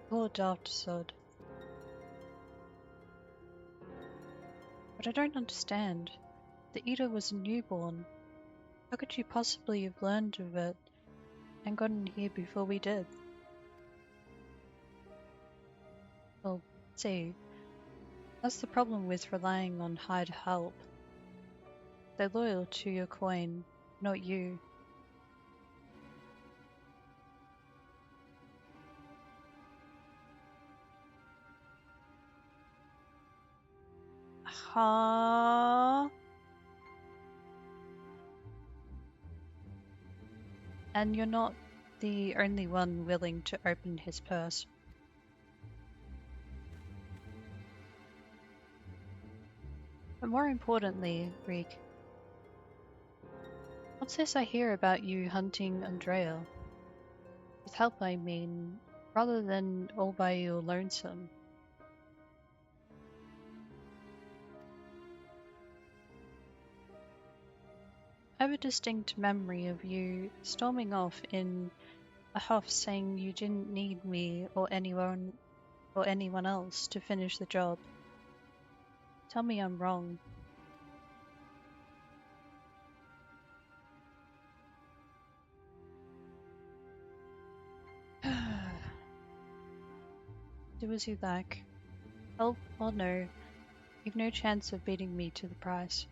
Poor daft sod. But I don't understand. The Eater was a newborn. How could you possibly have learned of it and gotten here before we did? Well, see, that's the problem with relying on Hyde help. They're loyal to your coin, not you. Huh? And you're not the only one willing to open his purse. But more importantly, Reek, What's this I hear about you hunting Andrea? With help, I mean, rather than all by your lonesome. I have a distinct memory of you storming off in a huff saying you didn't need me or anyone else to finish the job. Tell me I'm wrong. Do as you like. Help or no, you've no chance of beating me to the price.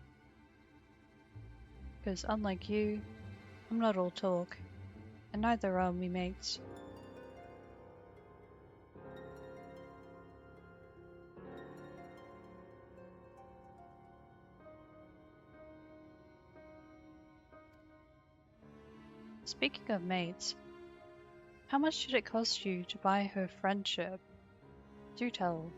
Because unlike you, I'm not all talk, and neither are we mates. Speaking of mates, how much did it cost you to buy her friendship? Do tell.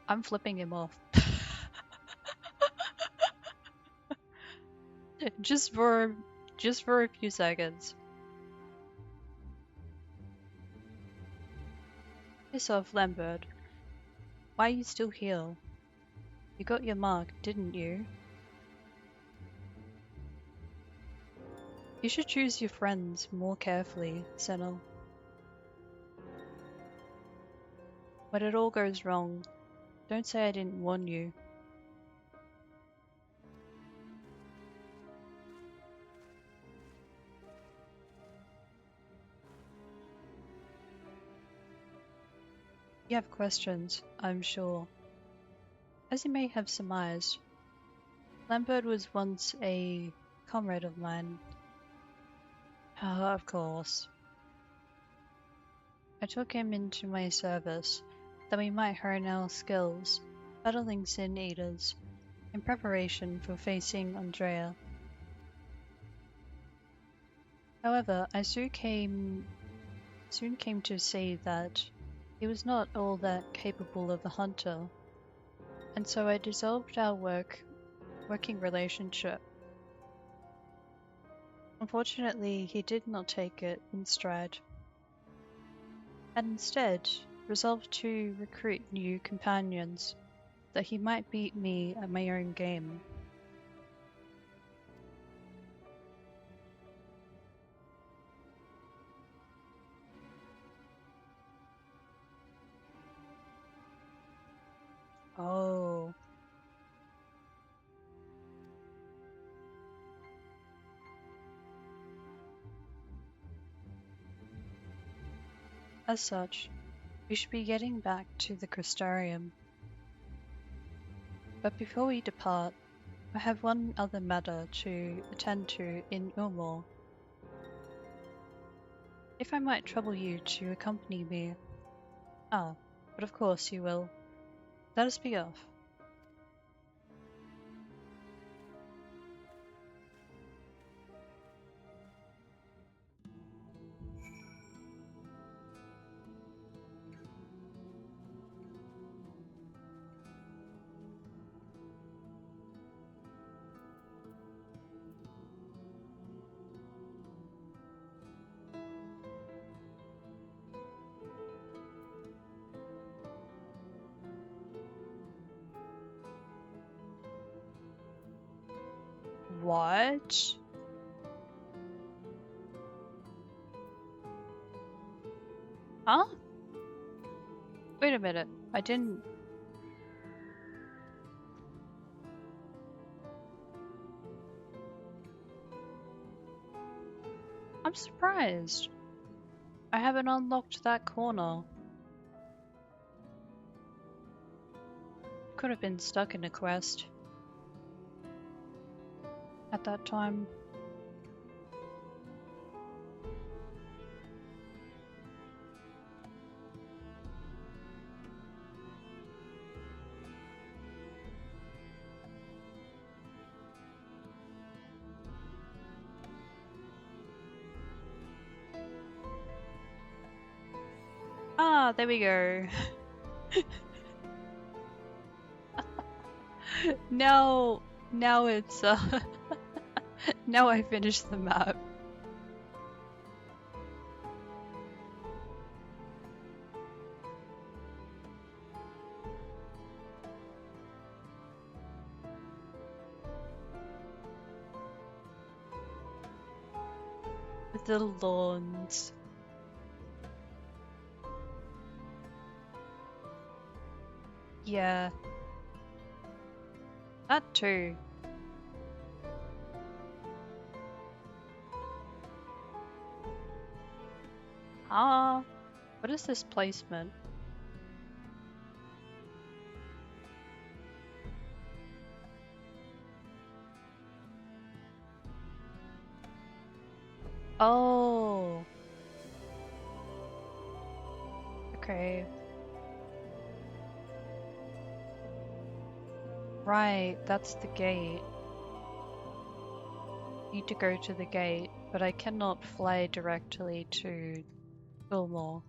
I'm flipping him off. just for a few seconds. Piss off, Lambert. Why are you still here? You got your mark, didn't you? You should choose your friends more carefully, Senel. When it all goes wrong, don't say I didn't warn you. You have questions, I'm sure. As you may have surmised, Lambert was once a comrade of mine. Of course. I took him into my service, that we might hone our skills, battling Sin Eaters, in preparation for facing Andrea. However, I soon came to see that he was not all that capable of a hunter, and so I dissolved our working relationship. Unfortunately, he did not take it in stride, and instead resolved to recruit new companions, that he might beat me at my own game. Oh. As such, we should be getting back to the Crystarium. But before we depart, I have one other matter to attend to in Ulmor. If I might trouble you to accompany me. Ah, but of course you will. Let us be off. What? Huh? Wait a minute, I didn't... I'm surprised. I haven't unlocked that corner. Could have been stuck in a quest. At that time. Ah, there we go. Now it's now I finished the map. With the lawns. Yeah. That too. Ah, what is this placement? Oh. Okay. Right, that's the gate. Need to go to the gate, but I cannot fly directly to Fillmore.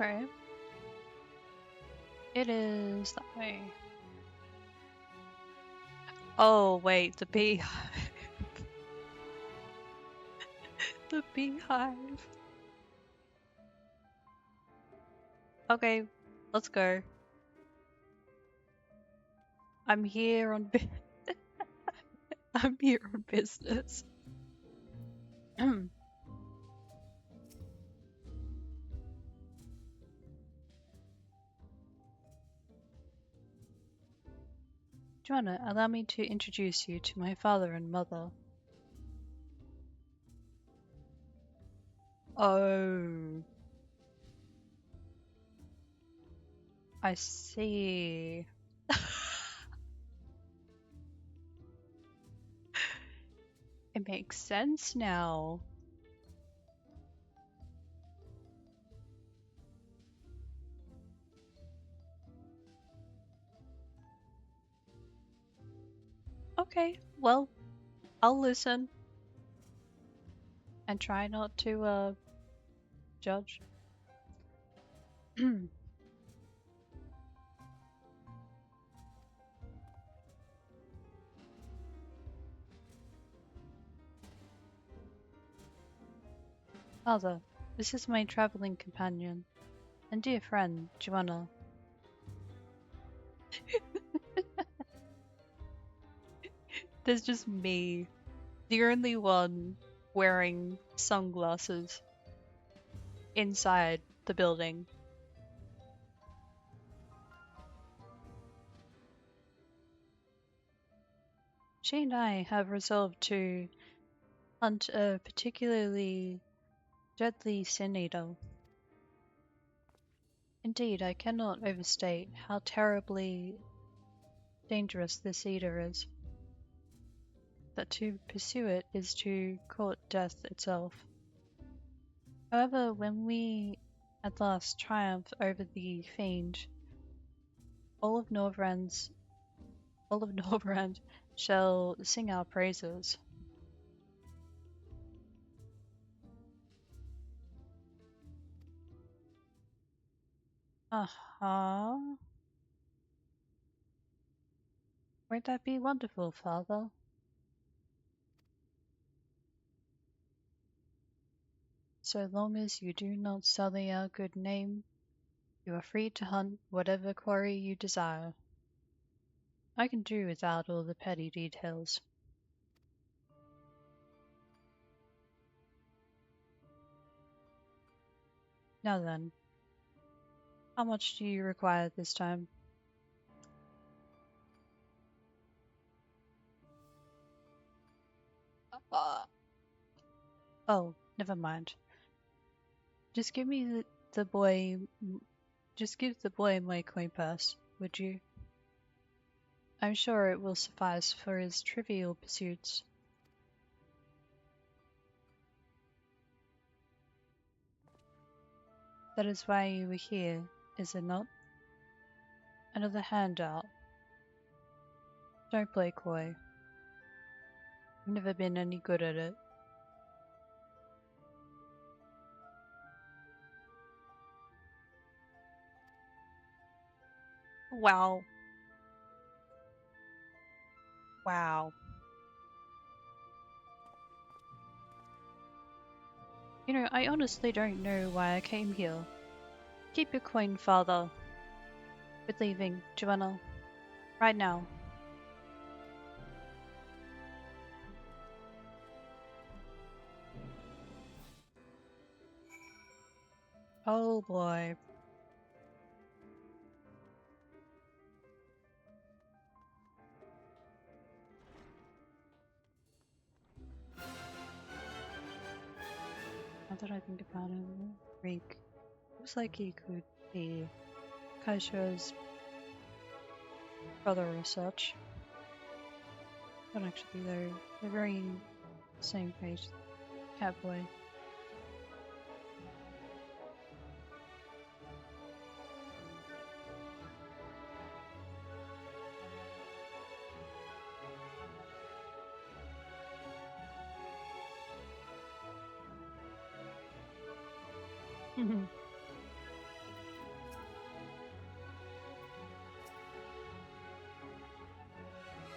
Okay. It is that way. Oh, wait, the beehive. The beehive. Okay, let's go. I'm here on I'm here on business. Joanna, allow me to introduce you to my father and mother. Oh, I see. It makes sense now. Okay, well, I'll listen. And try not to, judge. Father, this is my traveling companion and dear friend, Joanna. There's just me, the only one wearing sunglasses inside the building. She and I have resolved to hunt a particularly deadly sin eater. Indeed, I cannot overstate how terribly dangerous this eater is. That to pursue it is to court death itself. However, when we at last triumph over the fiend, all of Norvrand shall sing our praises. Uh-huh. Won't that be wonderful, Father? So long as you do not sully our good name, you are free to hunt whatever quarry you desire. I can do without all the petty details. Now then, how much do you require this time? Oh, never mind. Just give me the boy. Just give the boy my coin purse, would you? I'm sure it will suffice for his trivial pursuits. That is why you were here, is it not? Another handout. Don't play coy. I've never been any good at it. Wow. Wow. You know, I honestly don't know why I came here. Keep your coin, Father. We're leaving, Joanna. Right now. Oh boy. Now that I think about it, Reek looks like he could be Kaisha's brother or such. Not actually, they're very same page. Catboy.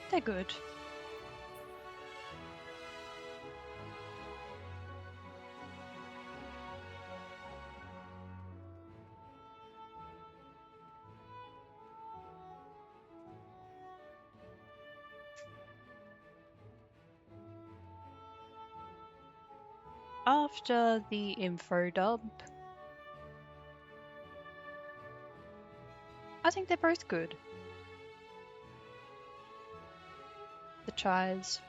They're good. After the info dump, I think they're both good. The tries.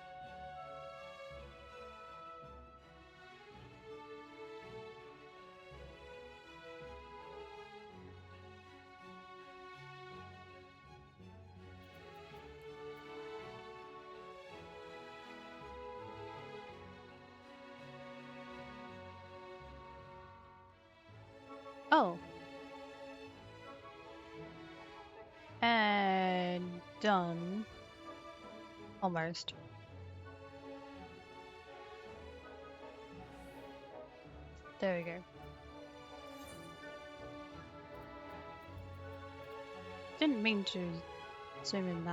Oh. And done. Almost. There we go. Didn't mean to zoom in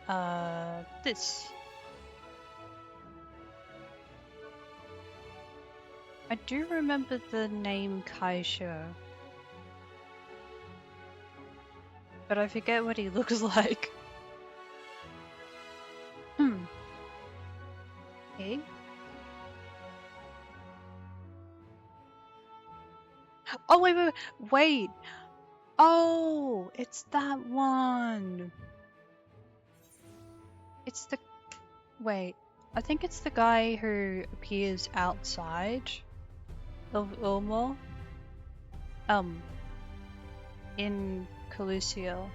that. This. I do remember the name Kaisha, but I forget what he looks like. Hey? Oh, wait! Oh, it's that one! It's the... Wait, I think it's the guy who appears outside of Ulmo. in Colucio.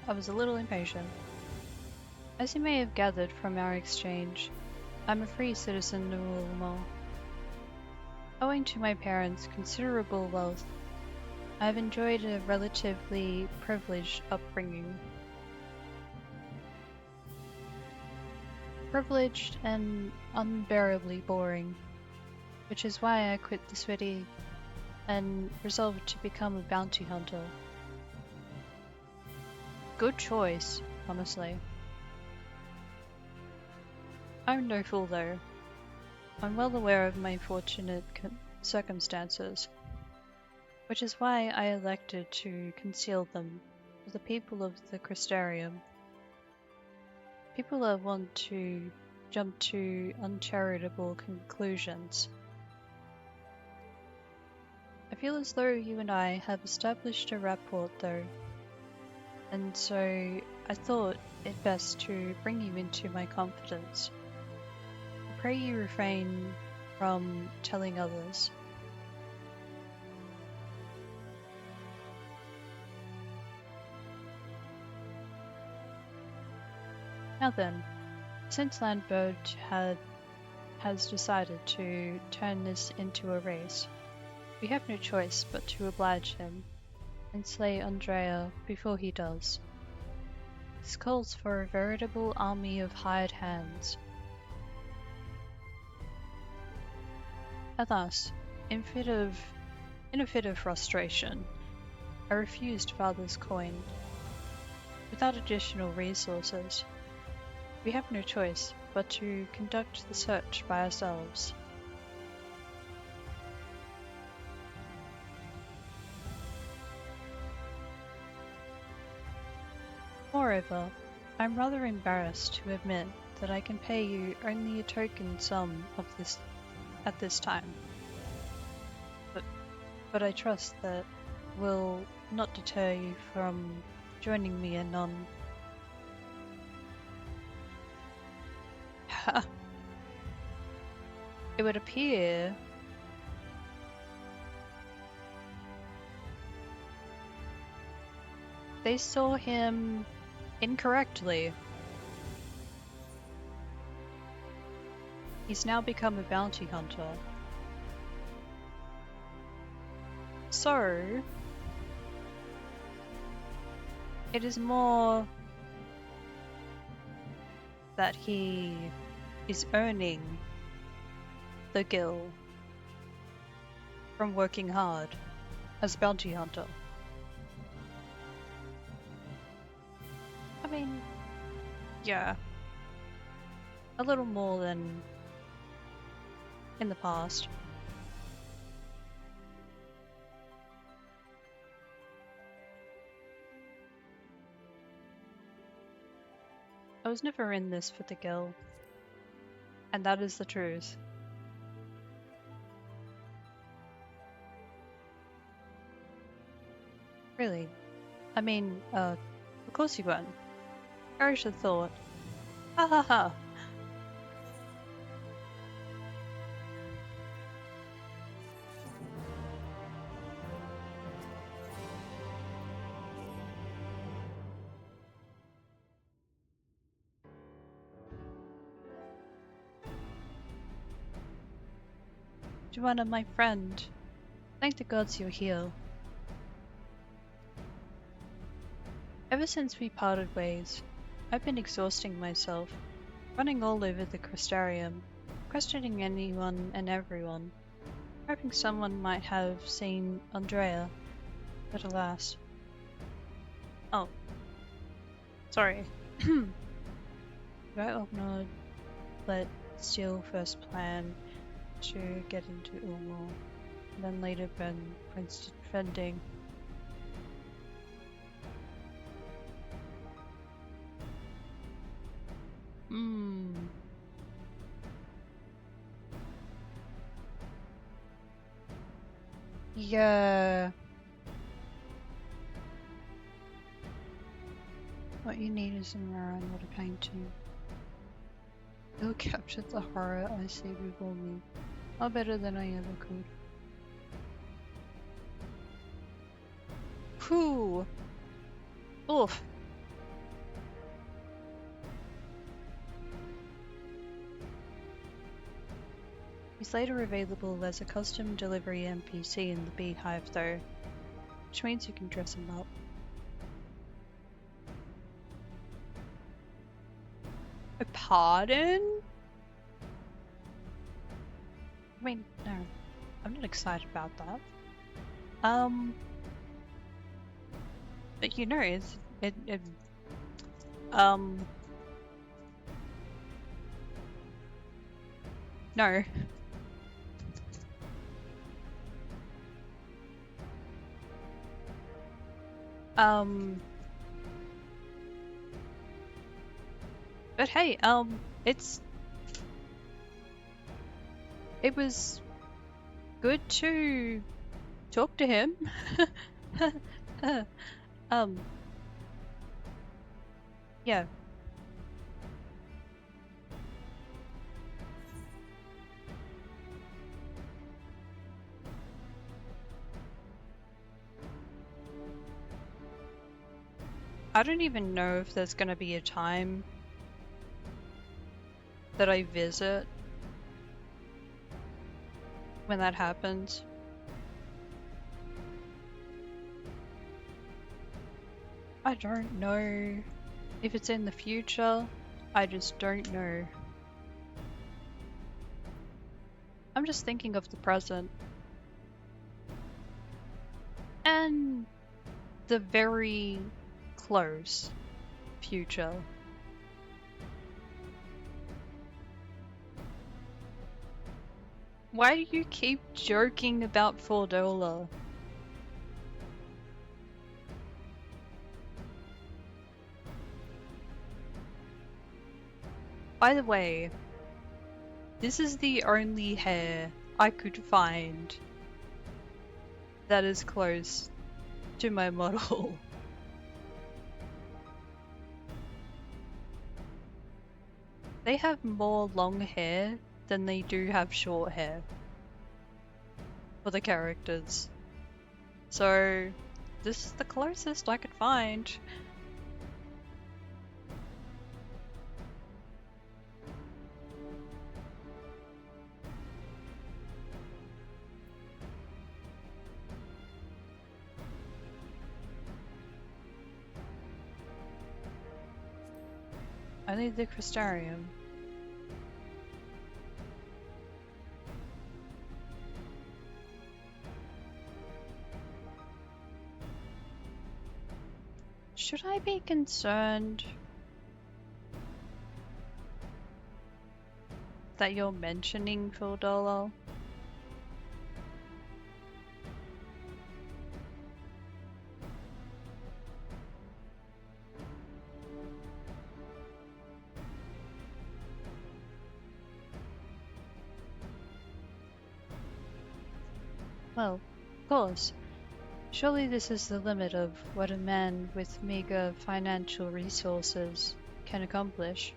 I was a little impatient. As you may have gathered from our exchange, I'm a free citizen of Ulmo. Owing to my parents' considerable wealth, I have enjoyed a relatively privileged upbringing. Privileged and unbearably boring, which is why I quit the city and resolved to become a bounty hunter. Good choice, honestly. I'm no fool though. I'm well aware of my fortunate circumstances, which is why I elected to conceal them for the people of the Crystarium. People that want to jump to uncharitable conclusions. I feel as though you and I have established a rapport though, and so I thought it best to bring you into my confidence. I pray you refrain from telling others. Now then, since Landbird has decided to turn this into a race, we have no choice but to oblige him and slay Andrea before he does. This calls for a veritable army of hired hands. Alas, in a fit of frustration, I refused Father's coin. Without additional resources, we have no choice but to conduct the search by ourselves. Moreover, I'm rather embarrassed to admit that I can pay you only a token sum of this at this time. But I trust that will not deter you from joining me anon. It would appear they saw him incorrectly. He's now become a bounty hunter. So, it is more that he is earning the gil from working hard as a bounty hunter. I mean, yeah, a little more than in the past. I was never in this for the gil, and that is the truth. Really? I mean, of course you weren't. I should have thought. Ha ha ha! Joanna, my friend, thank the gods you're here. Ever since we parted ways, I've been exhausting myself, running all over the Crystarium, questioning anyone and everyone, hoping someone might have seen Andrea, but alas. Oh. Sorry. Right Ognog let Steel first plan to get into Ulmor, and then later burn Prince defending. Yeah. What you need is a mirror and not a painting. You'll capture the horror I see before me. Far better than I ever could. Whew. Oof. He's later available as a custom delivery NPC in the Beehive though, which means you can dress him up. A pardon? I mean, no, I'm not excited about that. But you know, no. But hey, it was good to talk to him. Yeah. I don't even know if there's gonna be a time that I visit when that happens. I don't know if it's in the future. I just don't know. I'm just thinking of the present. And the very close future. Why do you keep joking about Fordola? By the way, this is the only hair I could find that is close to my model. They have more long hair than they do have short hair for the characters. So this is the closest I could find. Only the Crystarium. Should I be concerned that you're mentioning Fordola? Well, of course. Surely this is the limit of what a man with meager financial resources can accomplish.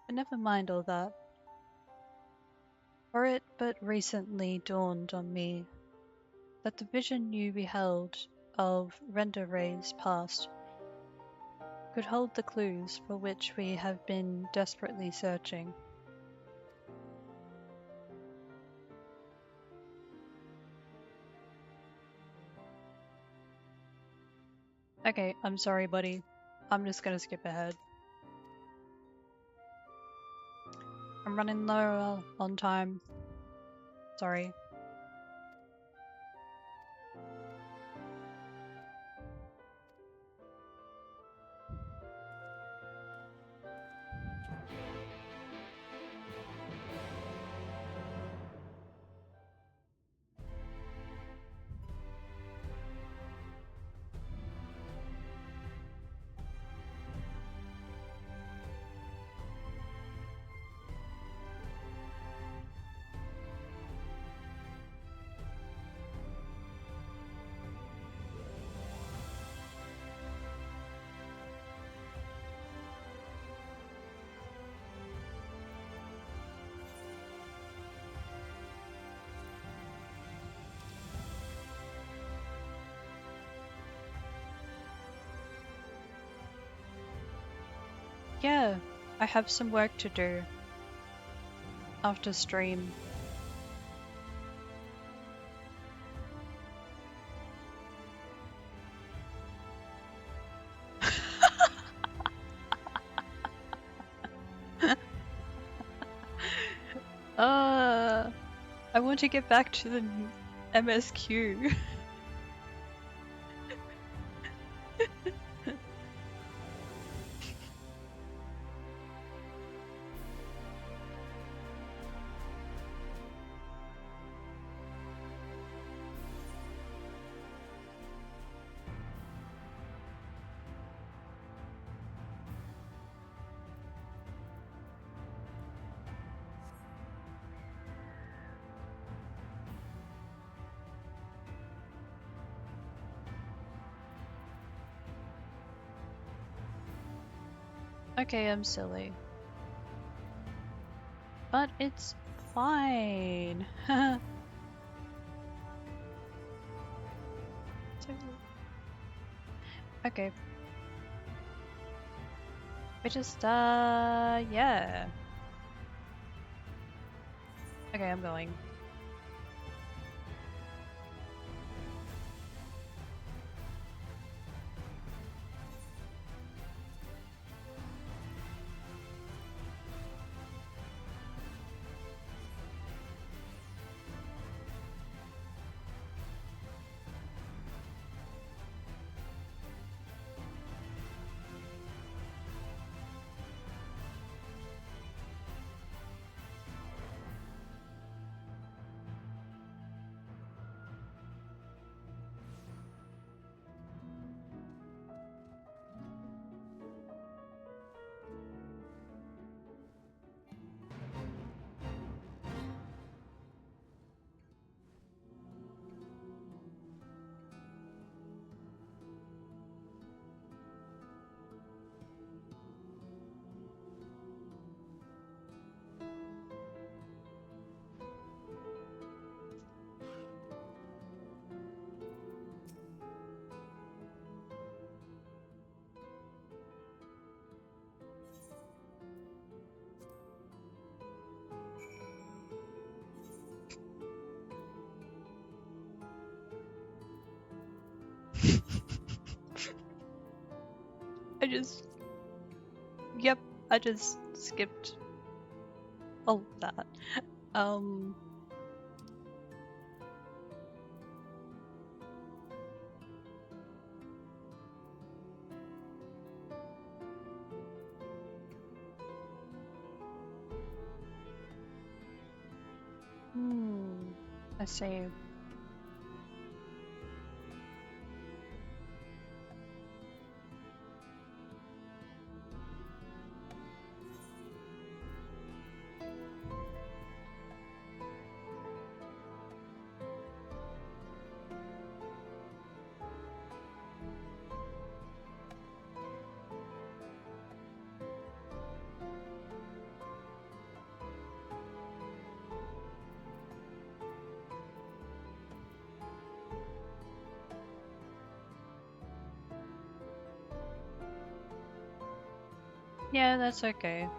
But never mind all that. For it but recently dawned on me that the vision you beheld of Renderay's past could hold the clues for which we have been desperately searching. Okay, I'm sorry, buddy. I'm just gonna skip ahead. I'm running low on time. Sorry. Yeah, I have some work to do after stream. I want to get back to the MSQ. Okay, I'm silly. But it's fine. Okay. We just, yeah. Okay, I'm going. Yep, I just skipped all of that. I see. Yeah, that's okay.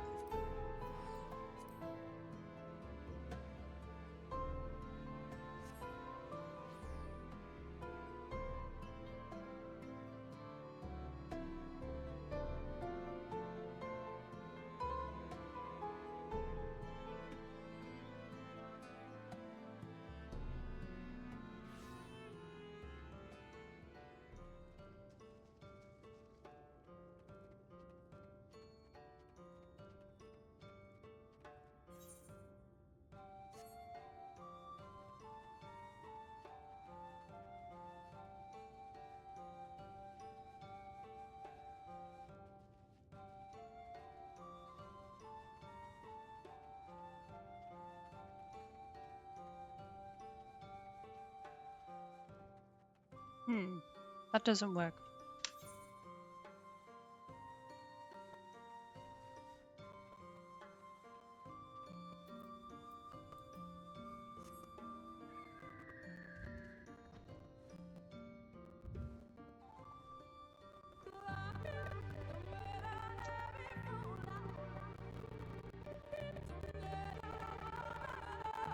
That doesn't work.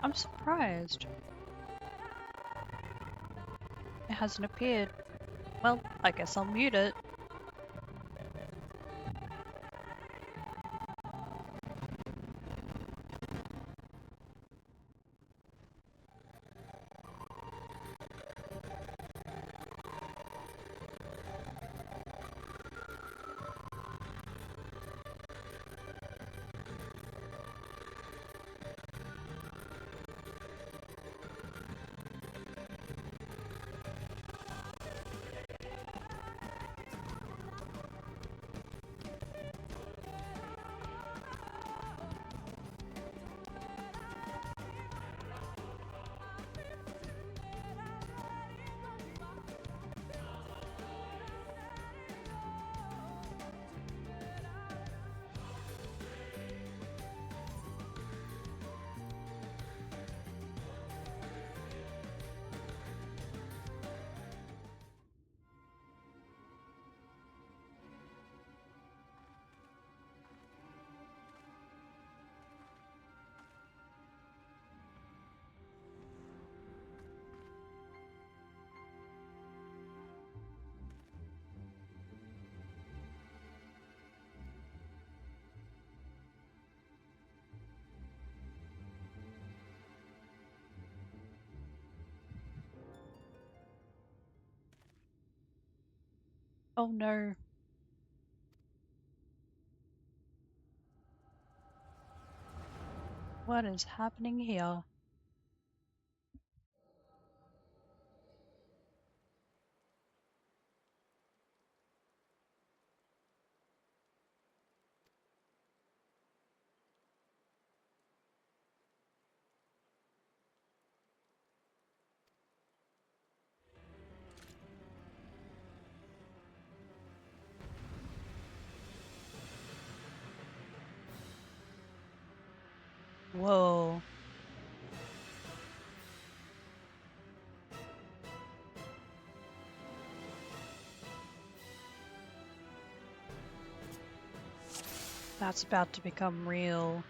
I'm surprised. It hasn't appeared. Well, I guess I'll mute it. Oh no. What is happening here? Whoa. That's about to become real.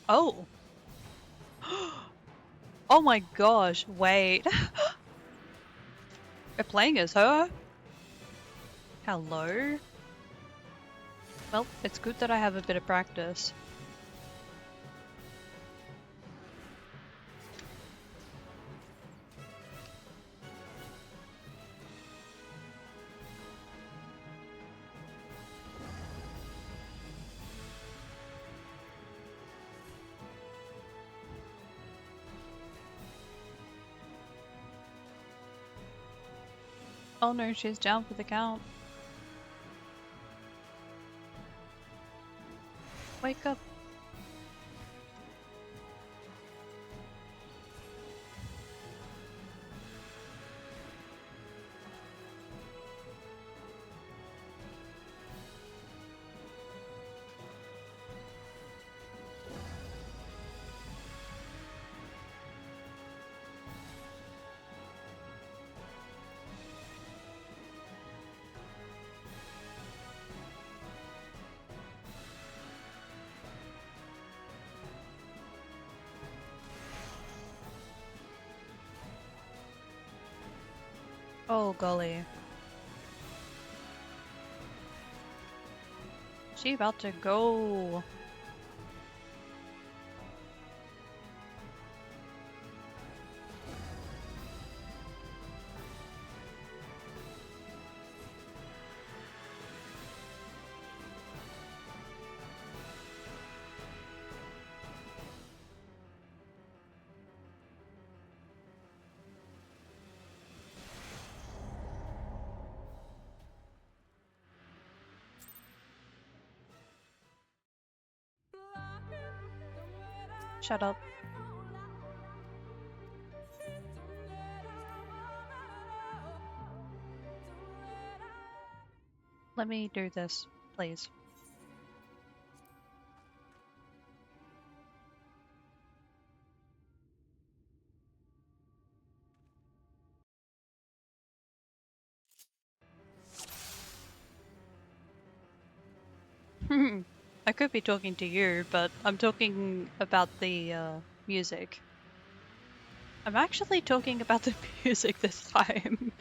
Oh! Oh my gosh, wait. We're playing as her? Hello? Well, it's good that I have a bit of practice. Oh no, she's down for the count. Wake up. Oh golly. She about to go. Shut up. let me do this, please. I could be talking to you, but I'm talking about the music. I'm actually talking about the music this time.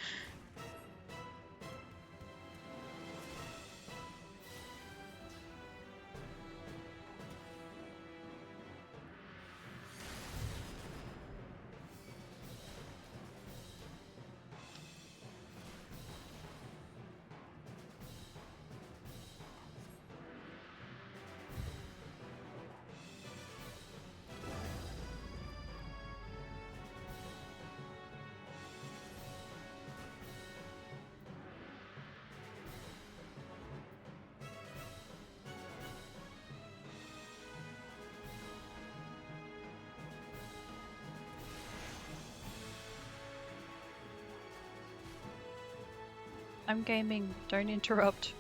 I'm gaming, don't interrupt.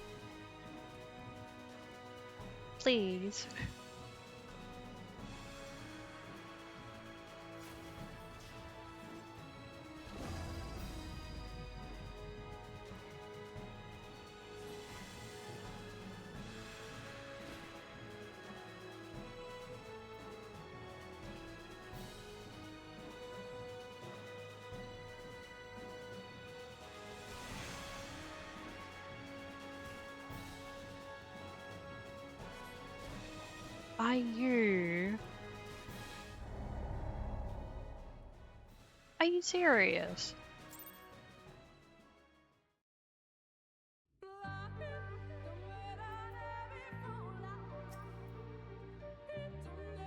Please. Are you? Are you serious?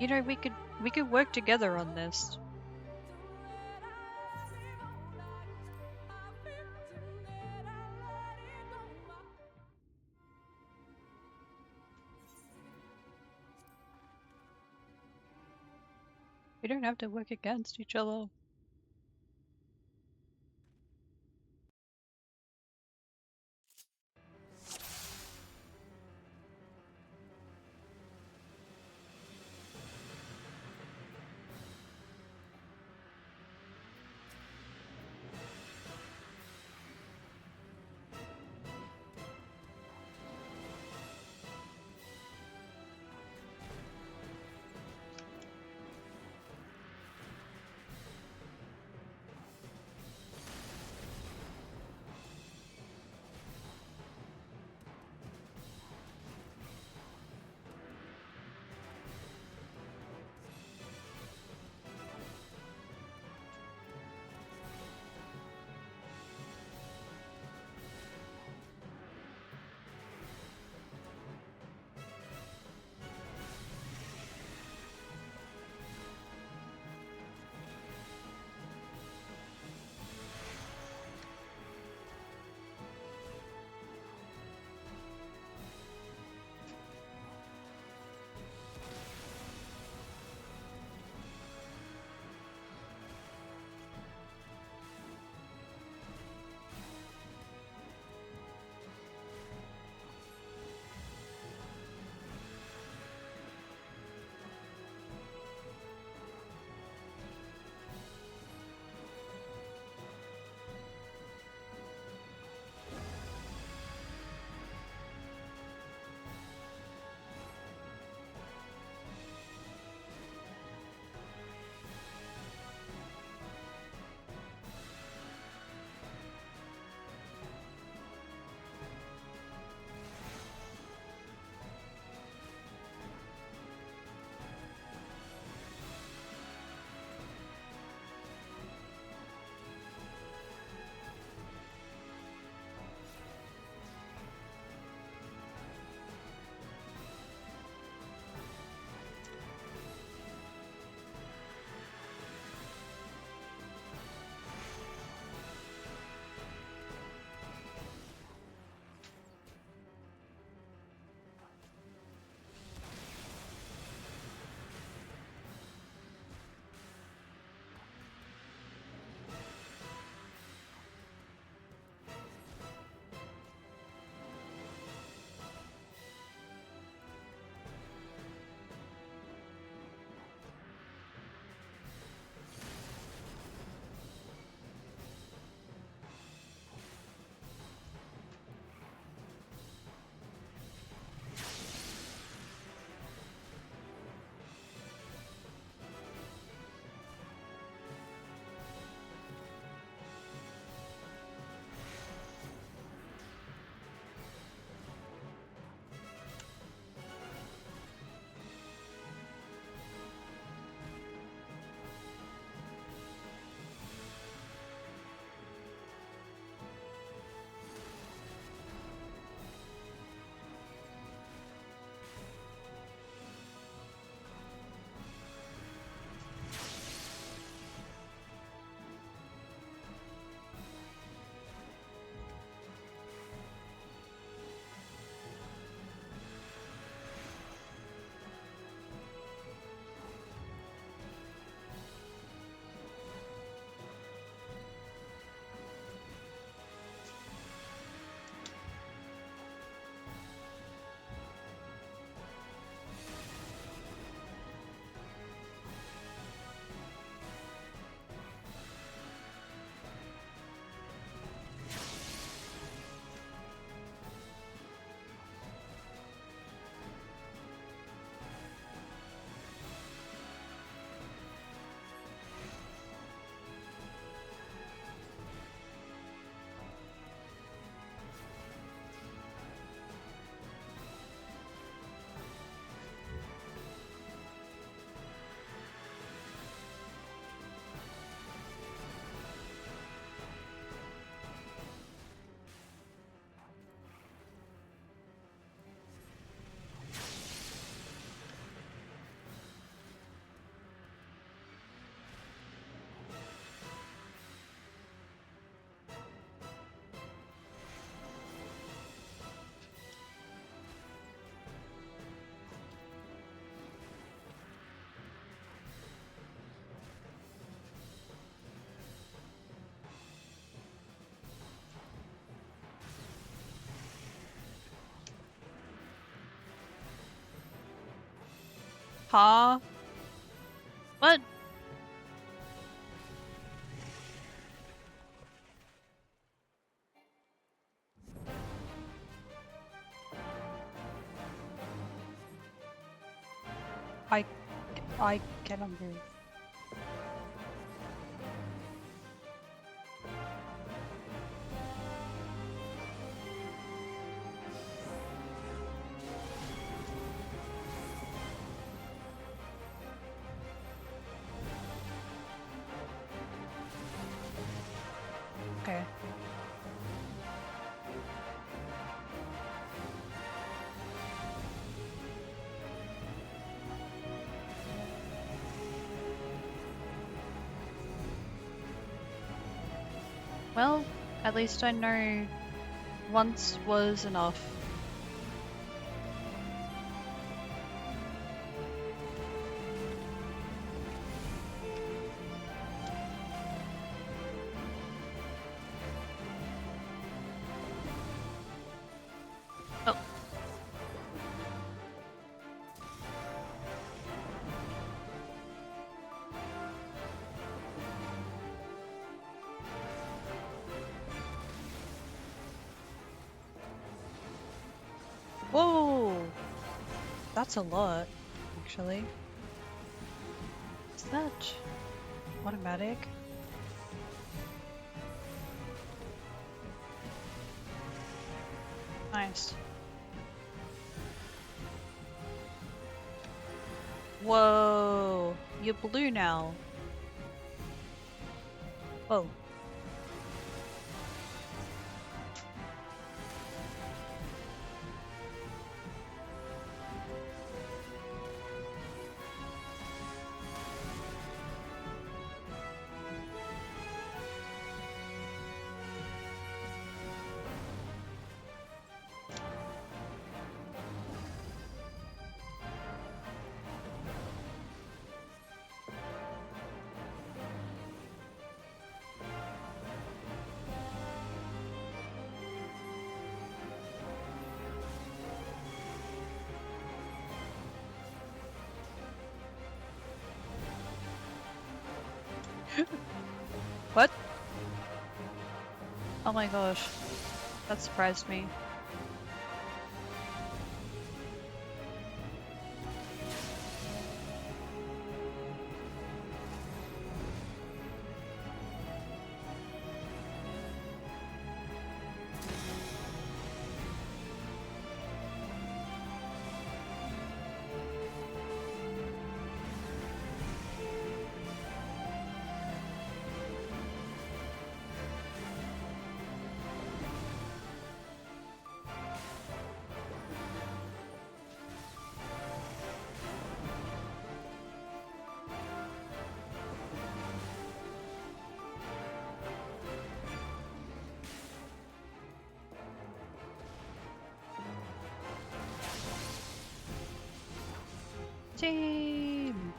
You know, we could work together on this. We don't have to work against each other. Huh? What? I cannot move. Okay. Well, at least I know once was enough. Oh. Whoa! That's a lot, actually. Is that automatic? Nice. Whoa! You're blue now. Whoa. What? Oh my gosh. That surprised me. Team!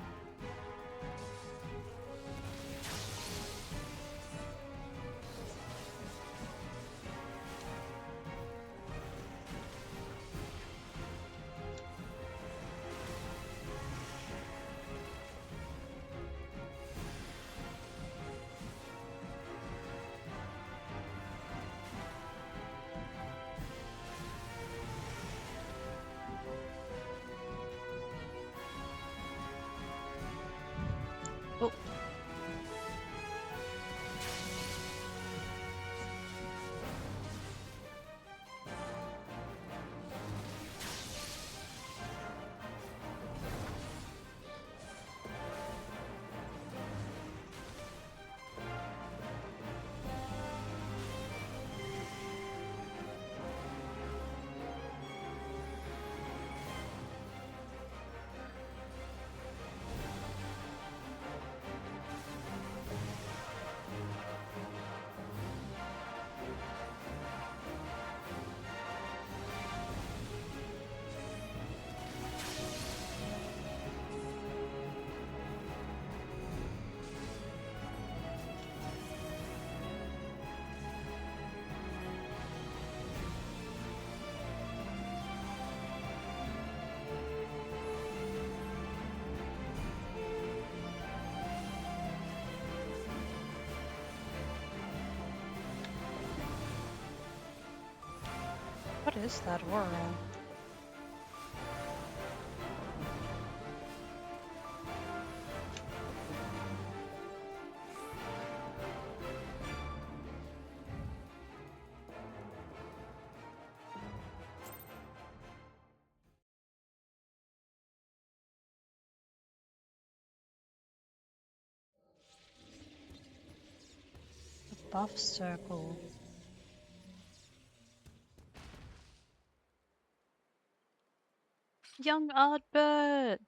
Oh. What is that aura? The buff circle. Young Ardbert!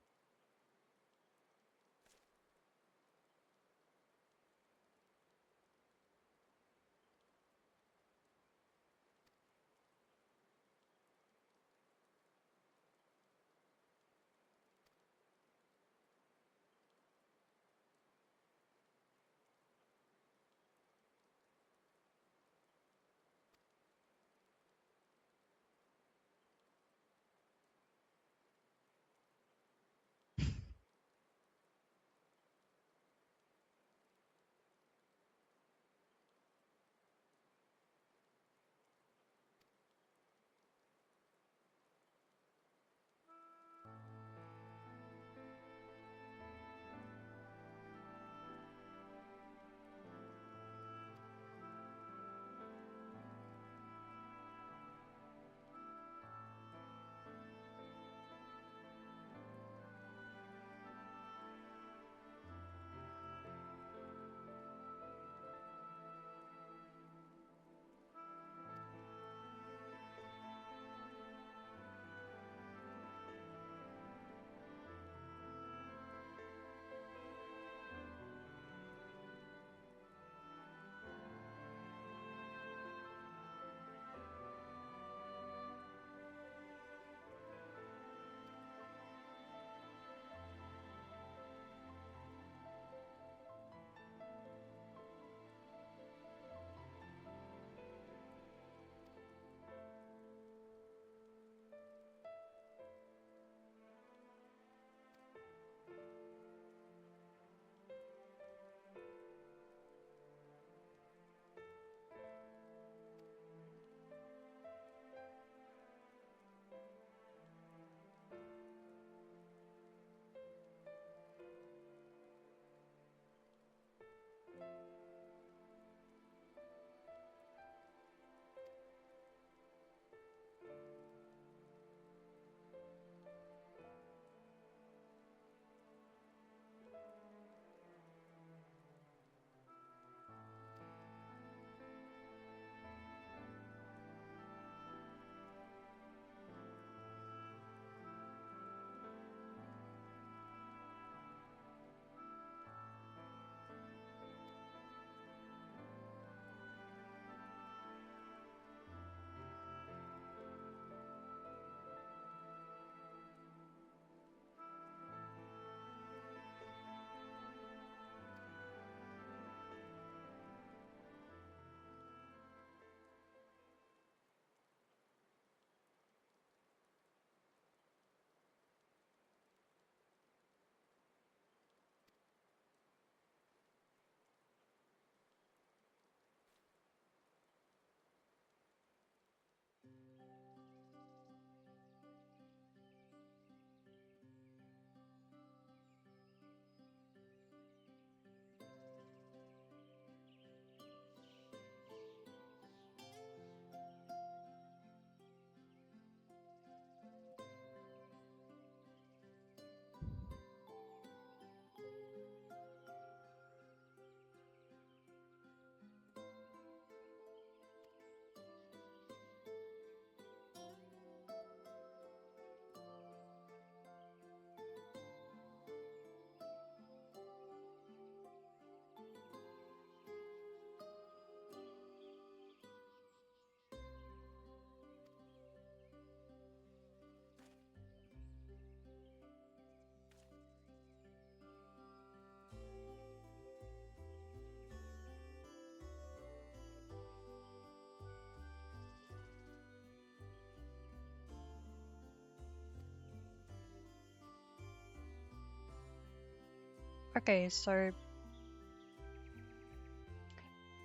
Okay, so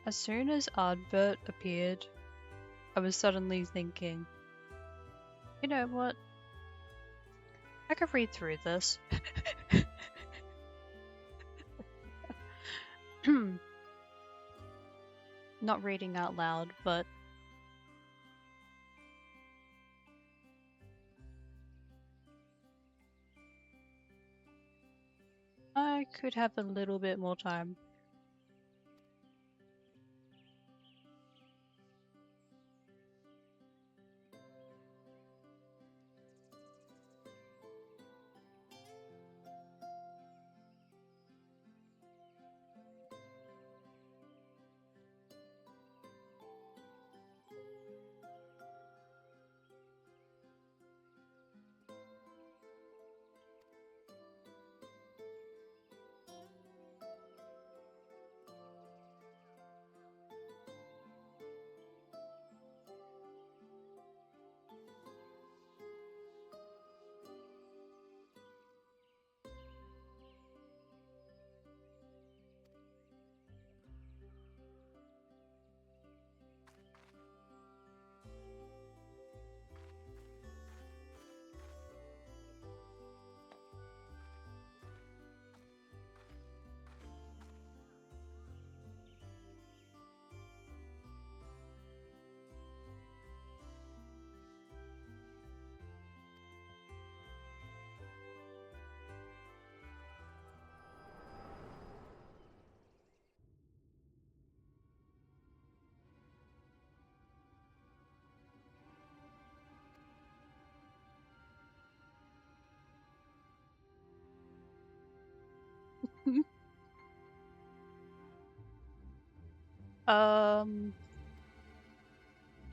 as soon as Ardbert appeared, I was suddenly thinking, You know what? I could read through this. Not reading out loud, but I could have a little bit more time.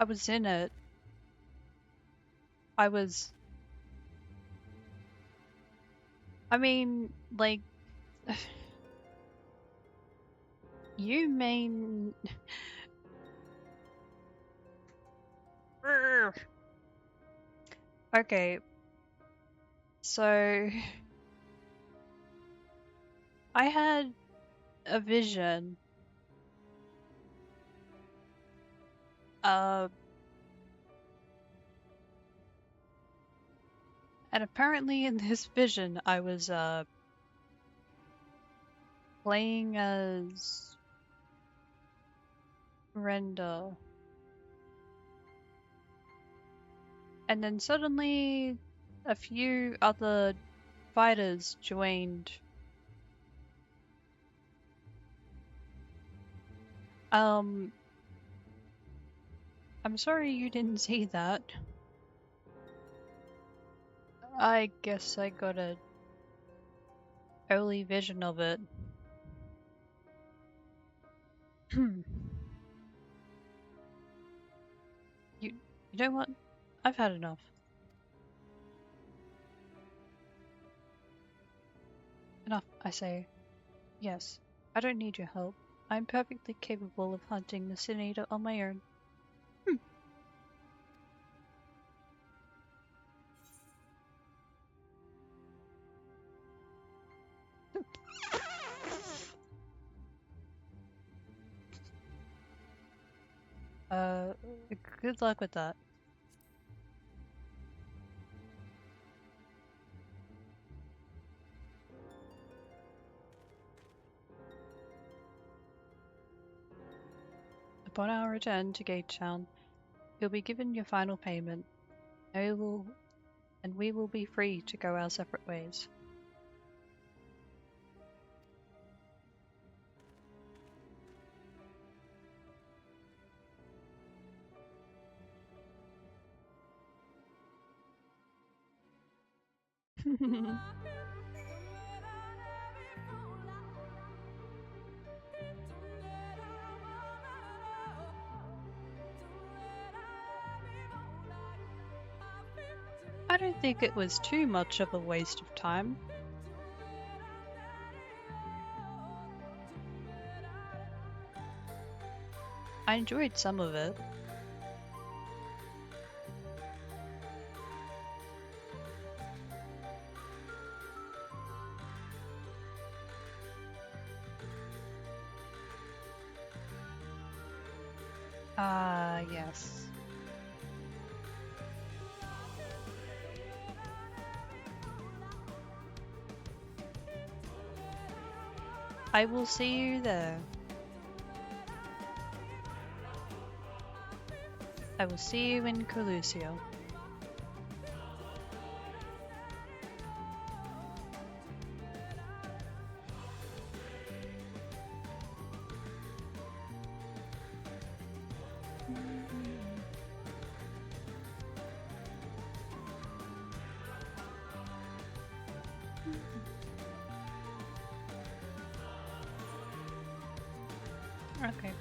I was in it. I mean, like, you main. Okay, so I had a vision. Uh, and apparently in this vision, I was playing as Renda, and then suddenly a few other fighters joined. I'm sorry you didn't see that. I guess I got a early vision of it. you you know what? I've had enough. Enough, I say. Yes, I don't need your help. I'm perfectly capable of hunting the Sin Eater on my own. Uh, good luck with that. Upon our return to Gate Town, you'll be given your final payment, and we will be free to go our separate ways. I don't think it was too much of a waste of time. I enjoyed some of it. Ah, yes. I will see you there. I will see you in Colucio. Okay.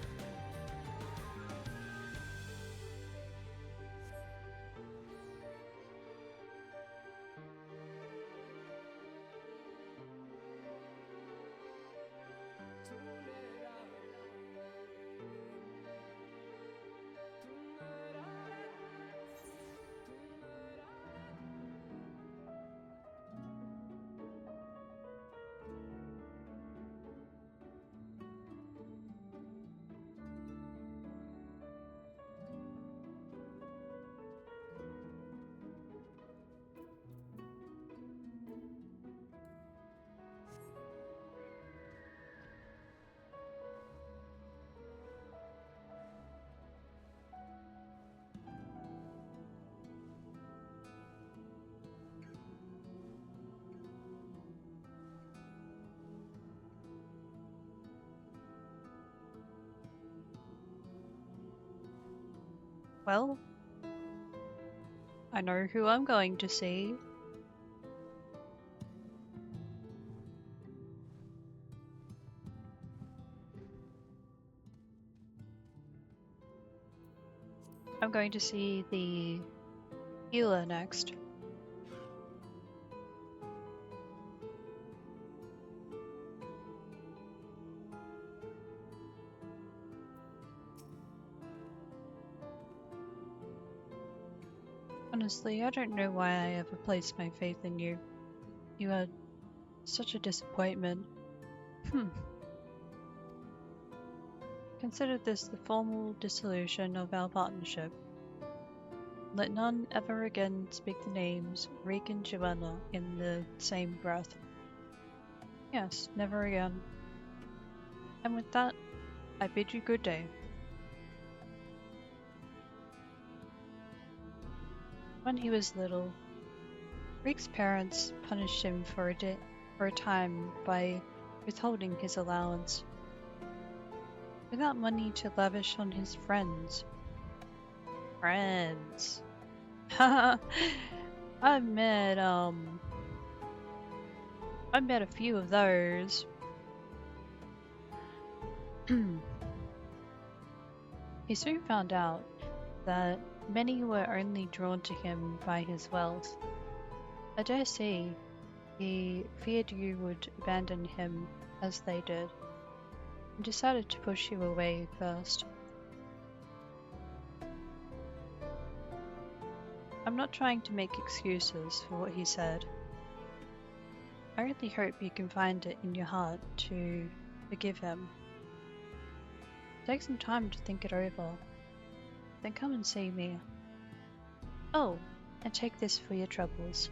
Well, I know who I'm going to see. I'm going to see the healer next. Honestly, I don't know why I ever placed my faith in you. You are such a disappointment. Consider this the formal dissolution of our partnership. Let none ever again speak the names Reek and Joanna in the same breath. Yes, never again. And with that, I bid you good day. When he was little, Reek's parents punished him for a time by withholding his allowance. Without money to lavish on his friends. Friends. I met a few of those. He soon found out that many were only drawn to him by his wealth. I dare say he feared you would abandon him as they did, and decided to push you away first. I'm not trying to make excuses for what he said. I really hope you can find it in your heart to forgive him. Take some time to think it over. Then come and see me. Oh, and take this for your troubles.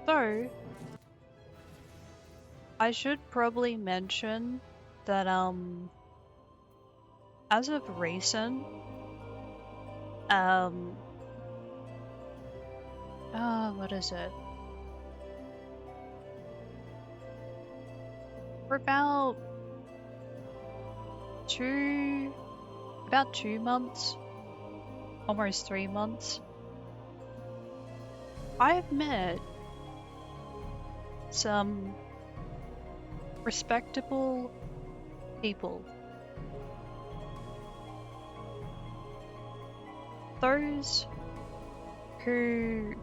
So, I should probably mention that, as of recent, what is it? For about 2 months, almost 3 months, I've met some respectable people. Those who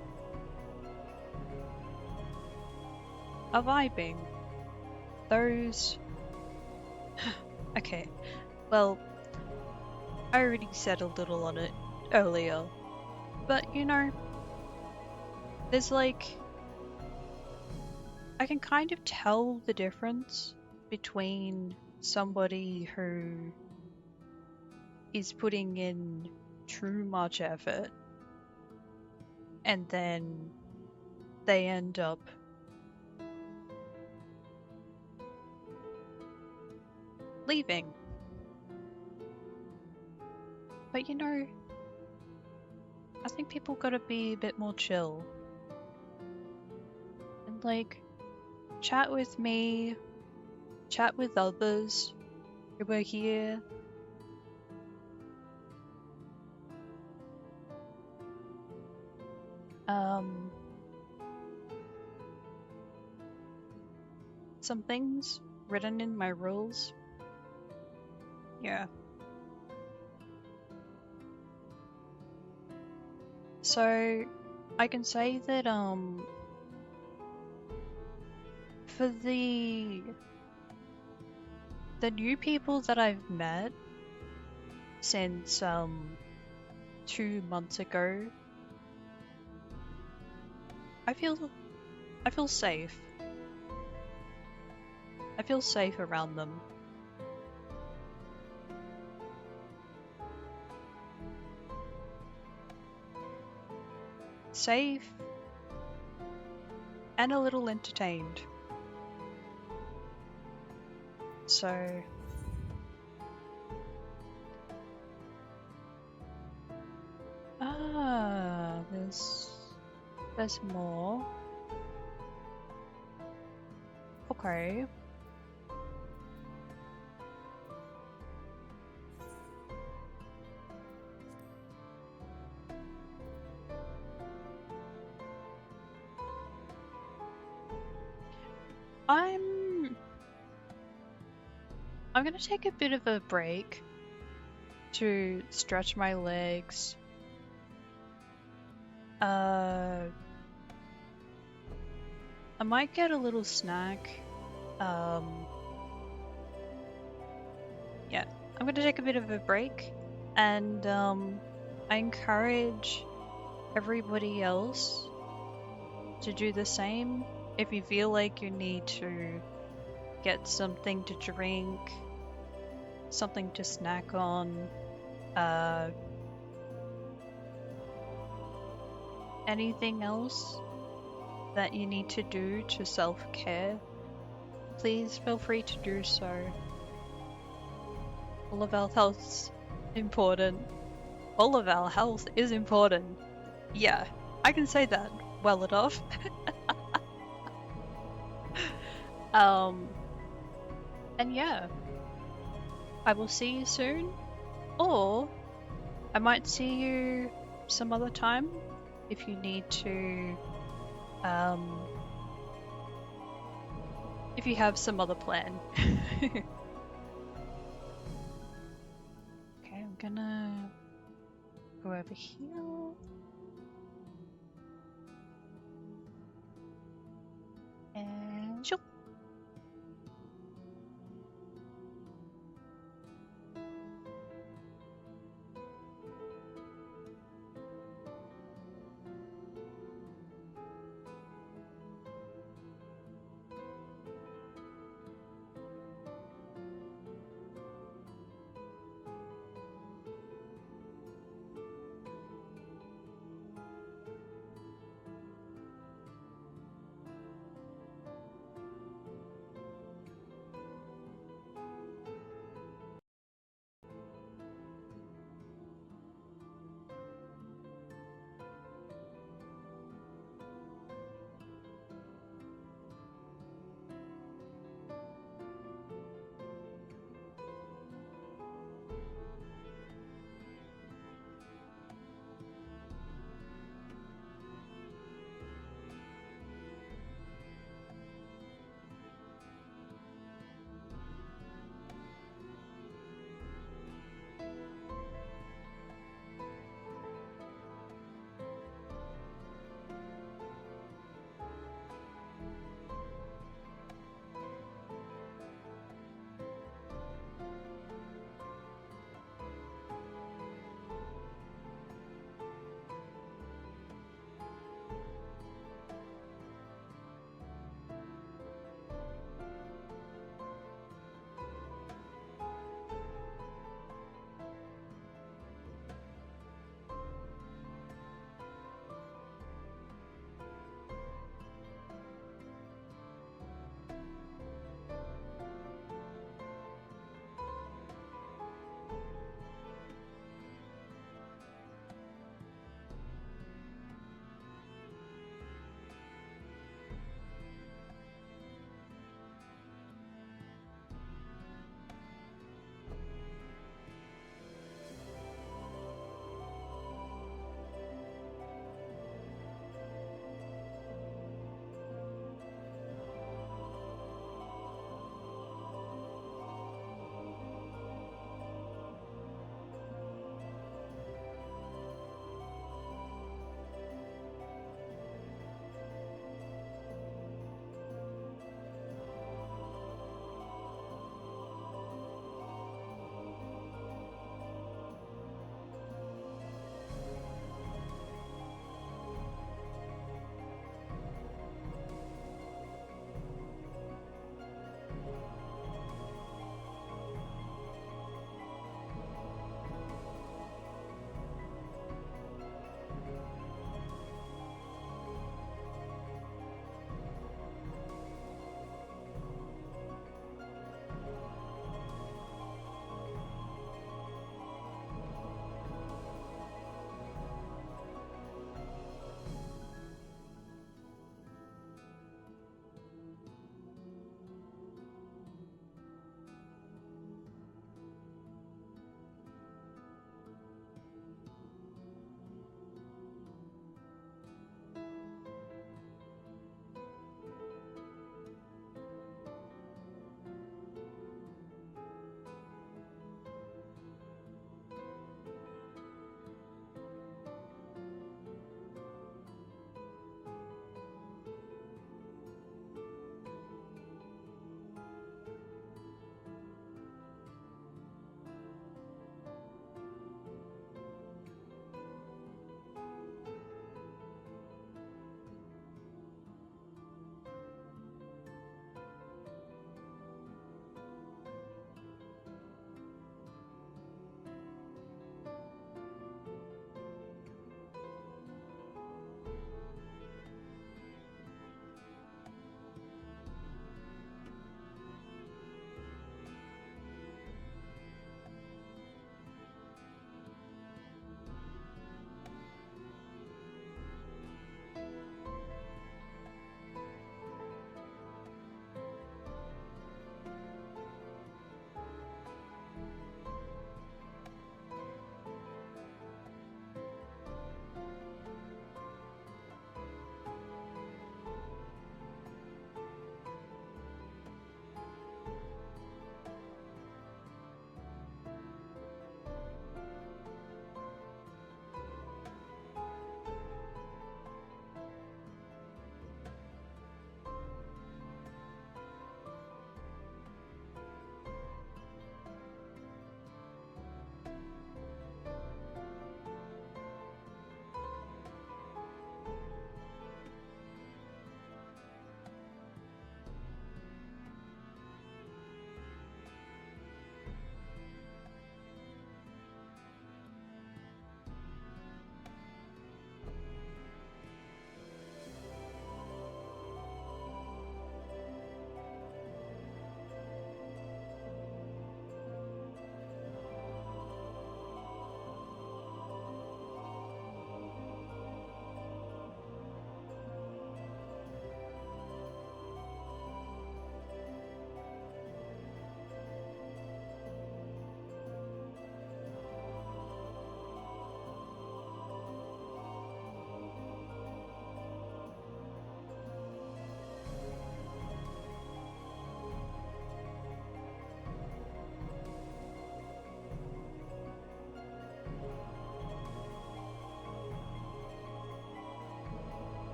are vibing. Those... Okay, well, I already said a little on it earlier, but you know, there's like... I can kind of tell the difference between somebody who is putting in too much effort and then they end up leaving. But you know, I think people gotta be a bit more chill. And like, chat with me, chat with others who were here. Some things written in my rules. Yeah. So, I can say that, for the new people that I've met since, 2 months ago, I feel safe. I feel safe around them. Safe and a little entertained. So there's more. Okay. I'm gonna take a bit of a break to stretch my legs. I might get a little snack. Yeah, I'm gonna take a bit of a break, and I encourage everybody else to do the same. If you feel like you need to get something to drink, something to snack on, anything else that you need to do to self-care, please feel free to do so. All of our health's important. All of our health is important. Yeah, I can say that well enough. And yeah, I will see you soon, or I might see you some other time if you need to, if you have some other plan. Okay, I'm gonna go over here. And shoop.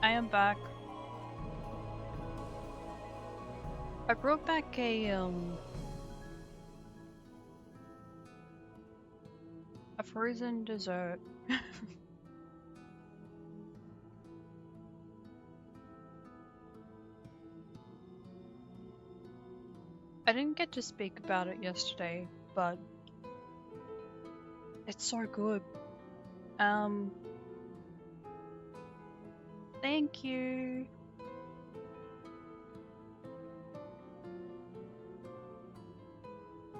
I am back. I brought back a frozen dessert. I didn't get to speak about it yesterday, but it's so good. Thank you.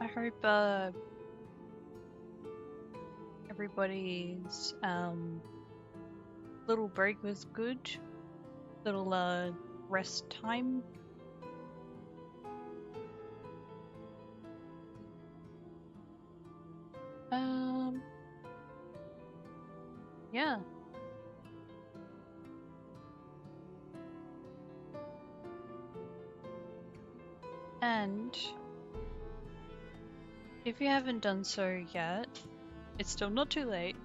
I hope everybody's little break was good. Little rest time. Yeah. And if you haven't done so yet, it's still not too late.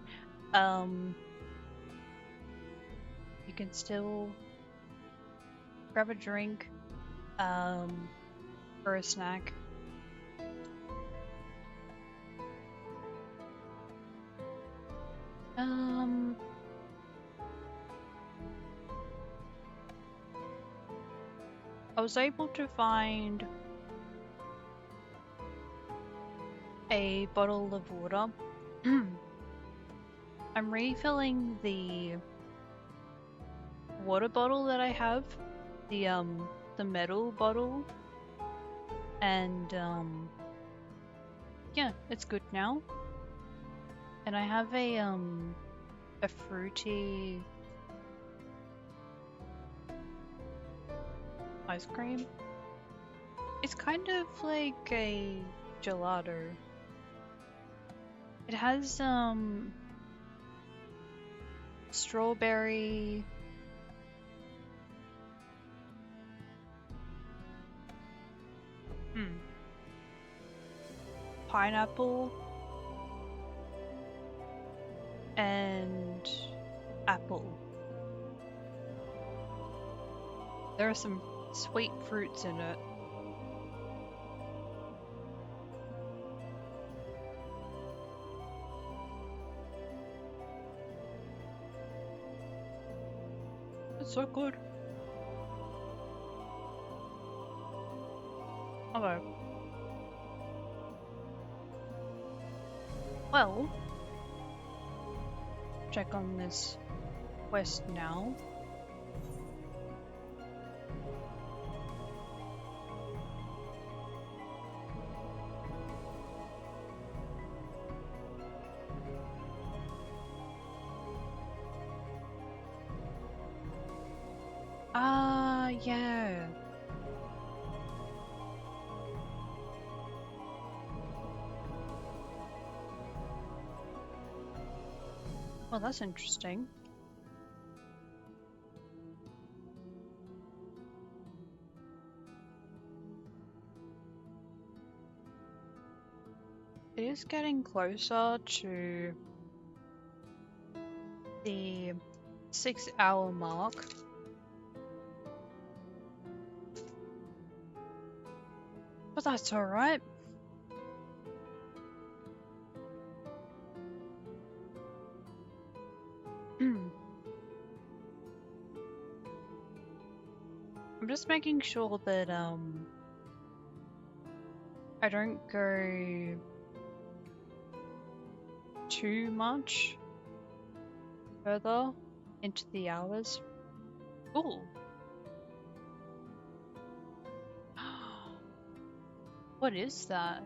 You can still grab a drink, or a snack. I was able to find a bottle of water. I'm refilling the water bottle that I have, the metal bottle, and yeah, it's good now. And I have a fruity ice cream. It's kind of like a gelato. It has strawberry, pineapple, and apple. There are some sweet fruits in it. It's so good. Okay. Well, check on this quest now. Yeah. Well, that's interesting. It is getting closer to the 6-hour mark. But that's alright. I'm just making sure that I don't go too much further into the hours. Ooh. What is that?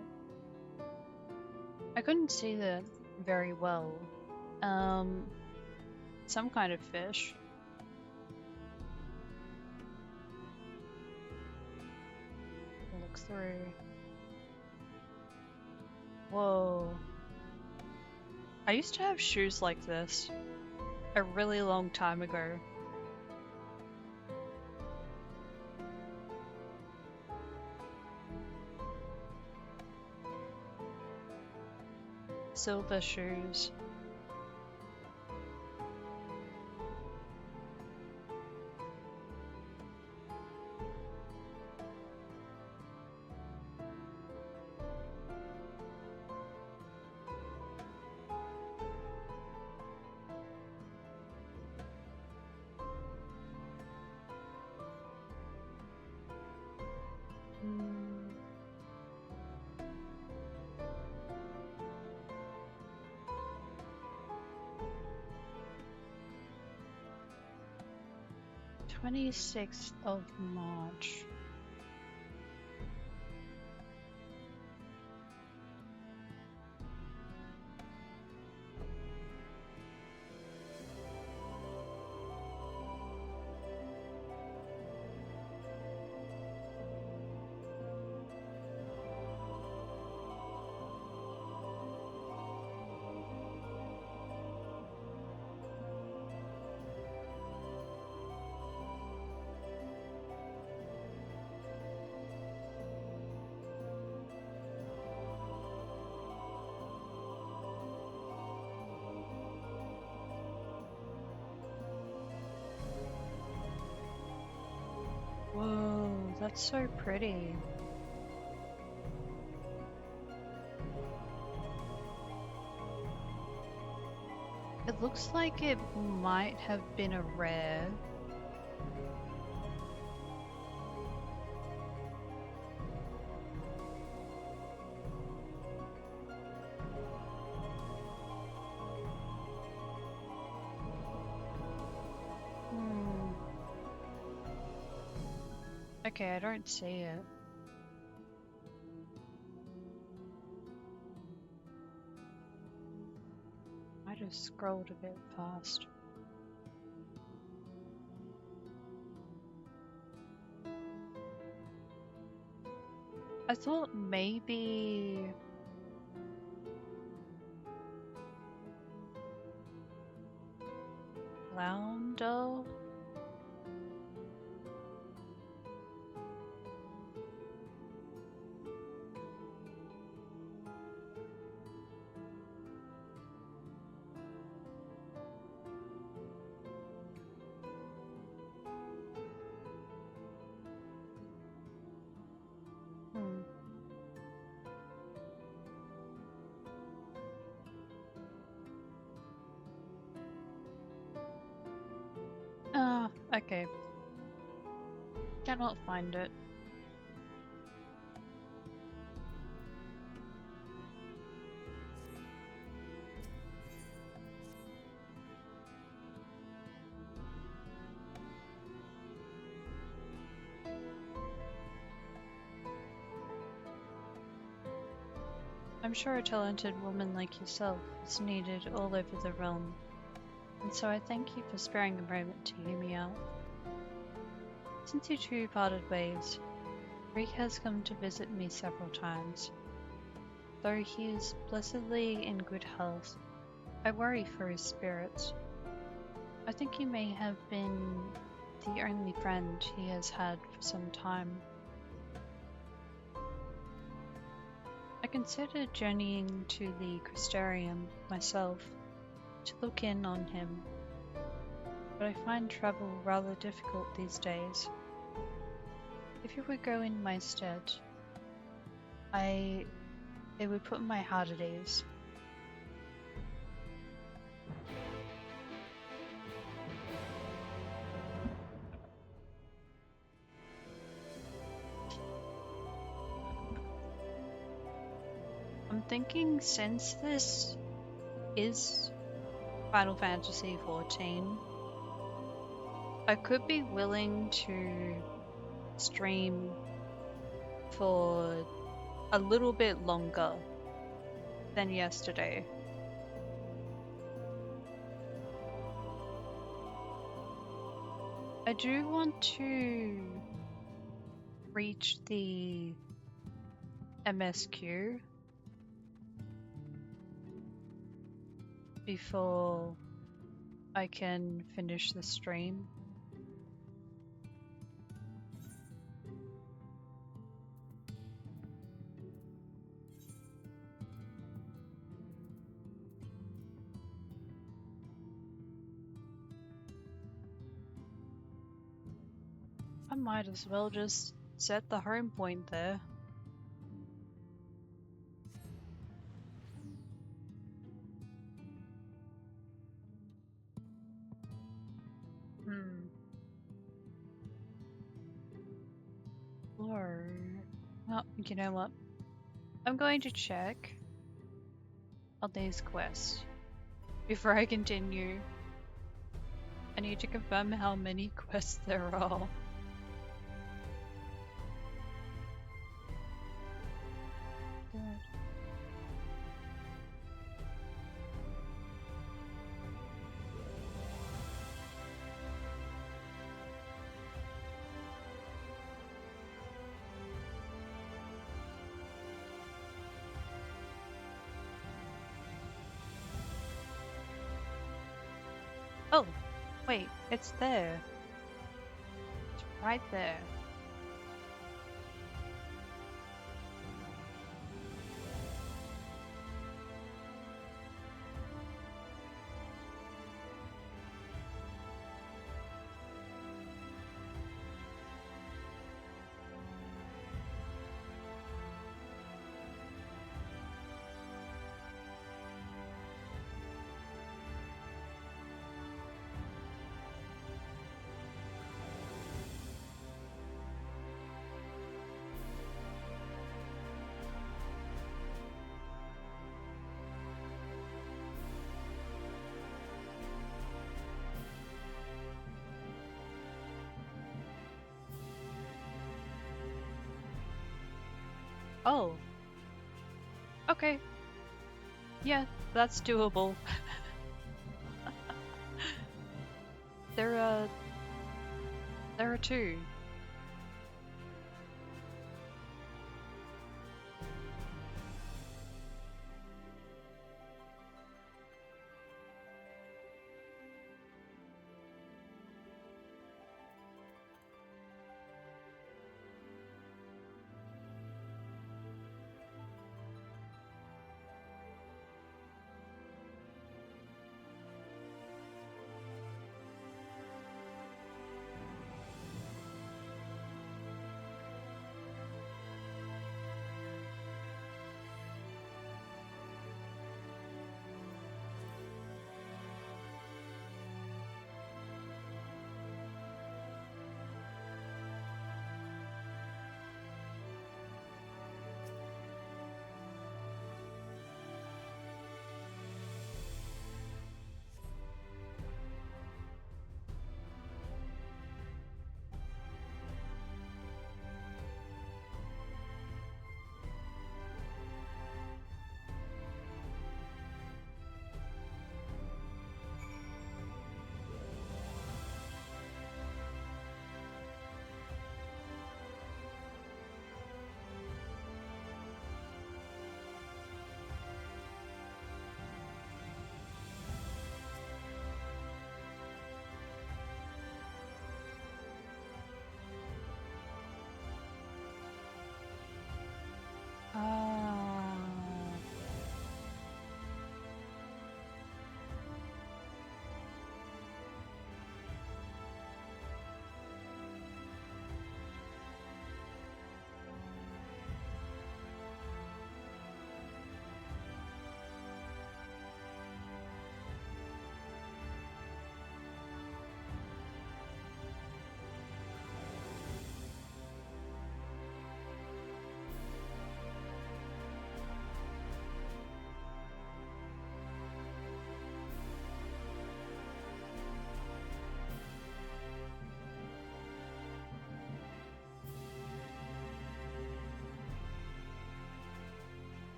I couldn't see that very well. Some kind of fish. Look through. Whoa. I used to have shoes like this a really long time ago. Silver shoes. 26th of March. Whoa, that's so pretty. It looks like it might have been a rare. Okay, I don't see it. I just scrolled a bit fast. I thought maybe... Flounder? Okay. Cannot find it. I'm sure a talented woman like yourself is needed all over the realm, and so I thank you for sparing a moment to hear me out. Since you two parted ways, Reek has come to visit me several times. Though he is blessedly in good health, I worry for his spirits. I think you may have been the only friend he has had for some time. I considered journeying to the Crystarium myself to look in on him, but I find travel rather difficult these days. If you would go in my stead, it would put my heart at ease. I'm thinking since this is Final Fantasy XIV, I could be willing to stream for a little bit longer than yesterday. I do want to reach the MSQ before I can finish the stream. I might as well just set the home point there. Or... oh, you know what? I'm going to check on these quests before I continue. I need to confirm how many quests there are. Good. Oh, wait, it's there. It's right there. Oh. Okay. Yeah, that's doable. There are two.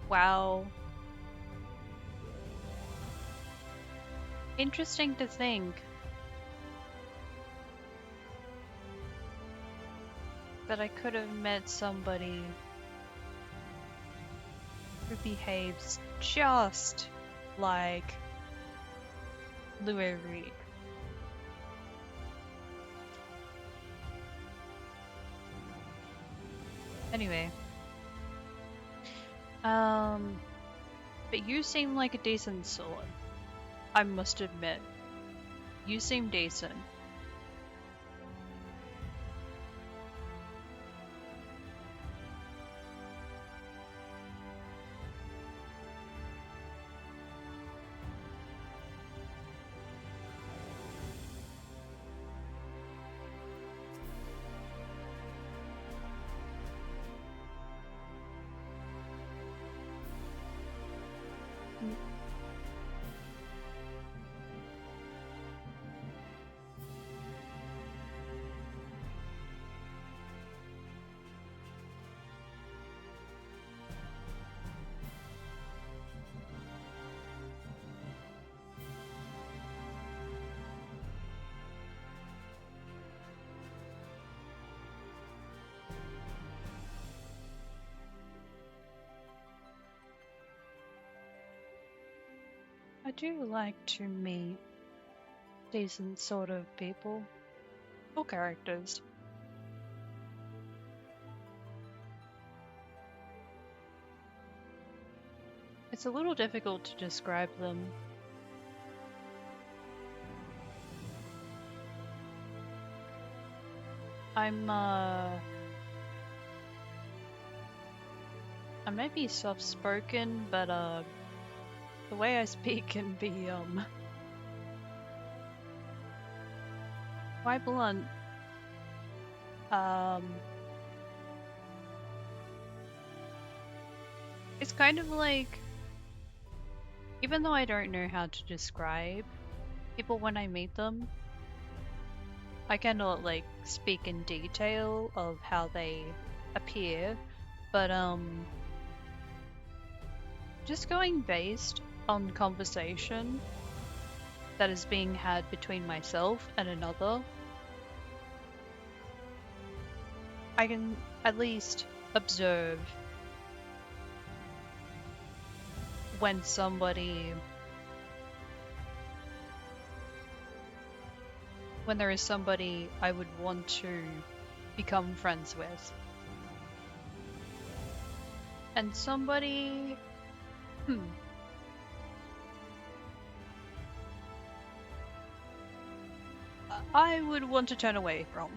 Wow. Interesting to think that I could have met somebody who behaves just like Louis Reed. Anyway. But you seem like a decent sword. I must admit. You seem decent. I do like to meet decent sort of people or characters. It's a little difficult to describe them. I might be soft-spoken, but the way I speak can be quite blunt. It's kind of like, even though I don't know how to describe people when I meet them, I cannot like speak in detail of how they appear, but just going based on conversation that is being had between myself and another, I can at least observe when there is somebody I would want to become friends with. And somebody... I would want to turn away from.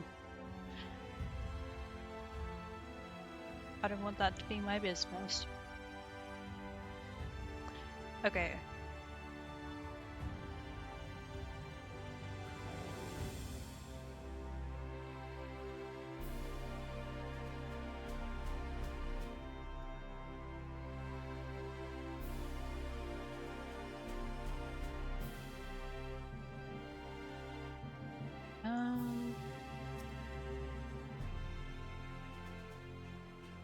I don't want that to be my business. Okay.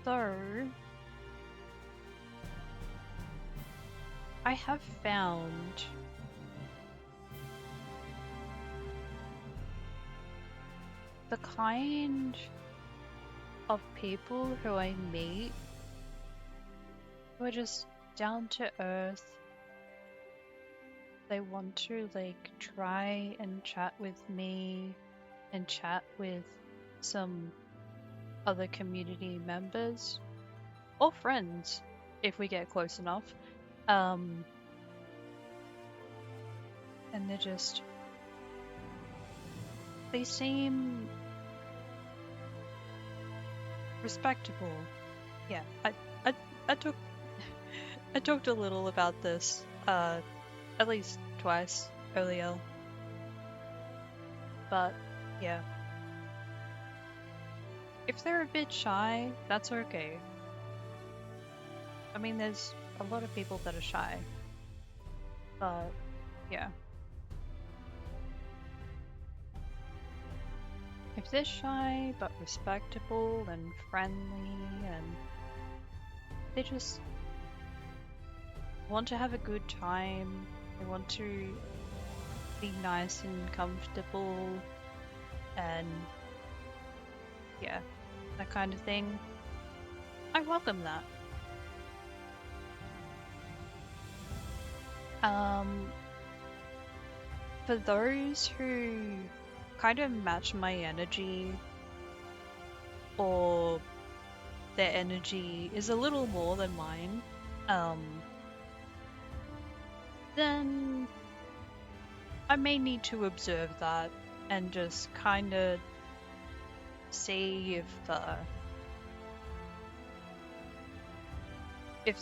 So, I have found the kind of people who I meet who are just down to earth. They want to like try and chat with me and chat with some other community members or friends if we get close enough. And they seem respectable. Yeah, I talked a little about this at least twice earlier, but yeah. If they're a bit shy, that's okay. I mean, there's a lot of people that are shy, but yeah. If they're shy but respectable and friendly and they just want to have a good time, they want to be nice and comfortable and yeah, that kind of thing, I welcome that. For those who kind of match my energy or their energy is a little more than mine, then I may need to observe that and just kind of see if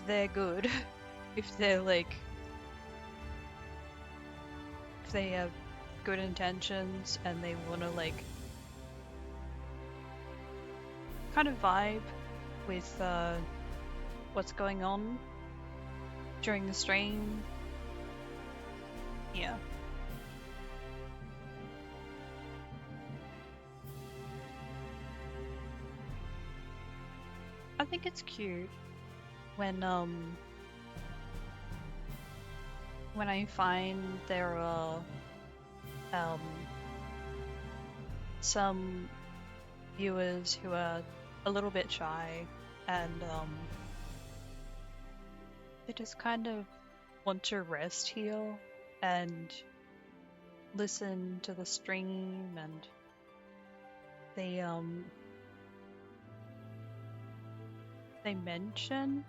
they're good, if they're like, if they have good intentions and they want to like kind of vibe with what's going on during the stream. Yeah. I think it's cute when I find there are some viewers who are a little bit shy and they just kind of want to rest here and listen to the stream, and they mention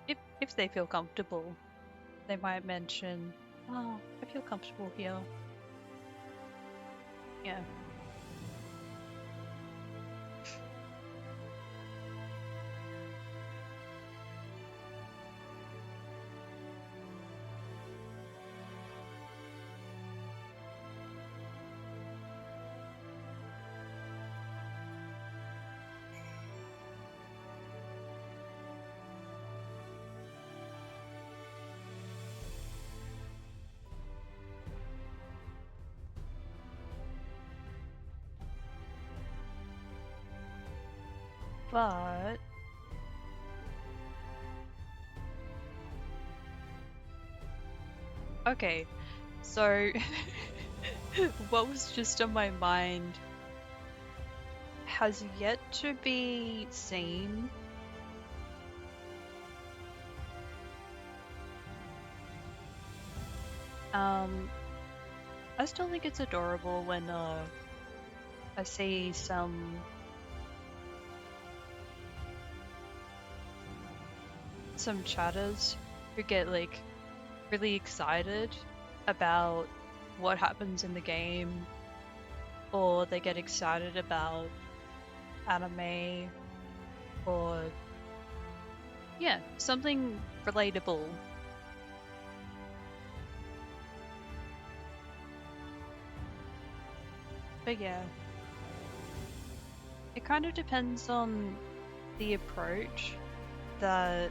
if they feel comfortable, they might mention, "Oh, I feel comfortable here." Yeah. But okay, so what was just on my mind has yet to be seen. I still think it's adorable when I see some chatters who get like really excited about what happens in the game, or they get excited about anime, or yeah, something relatable. But yeah, it kind of depends on the approach that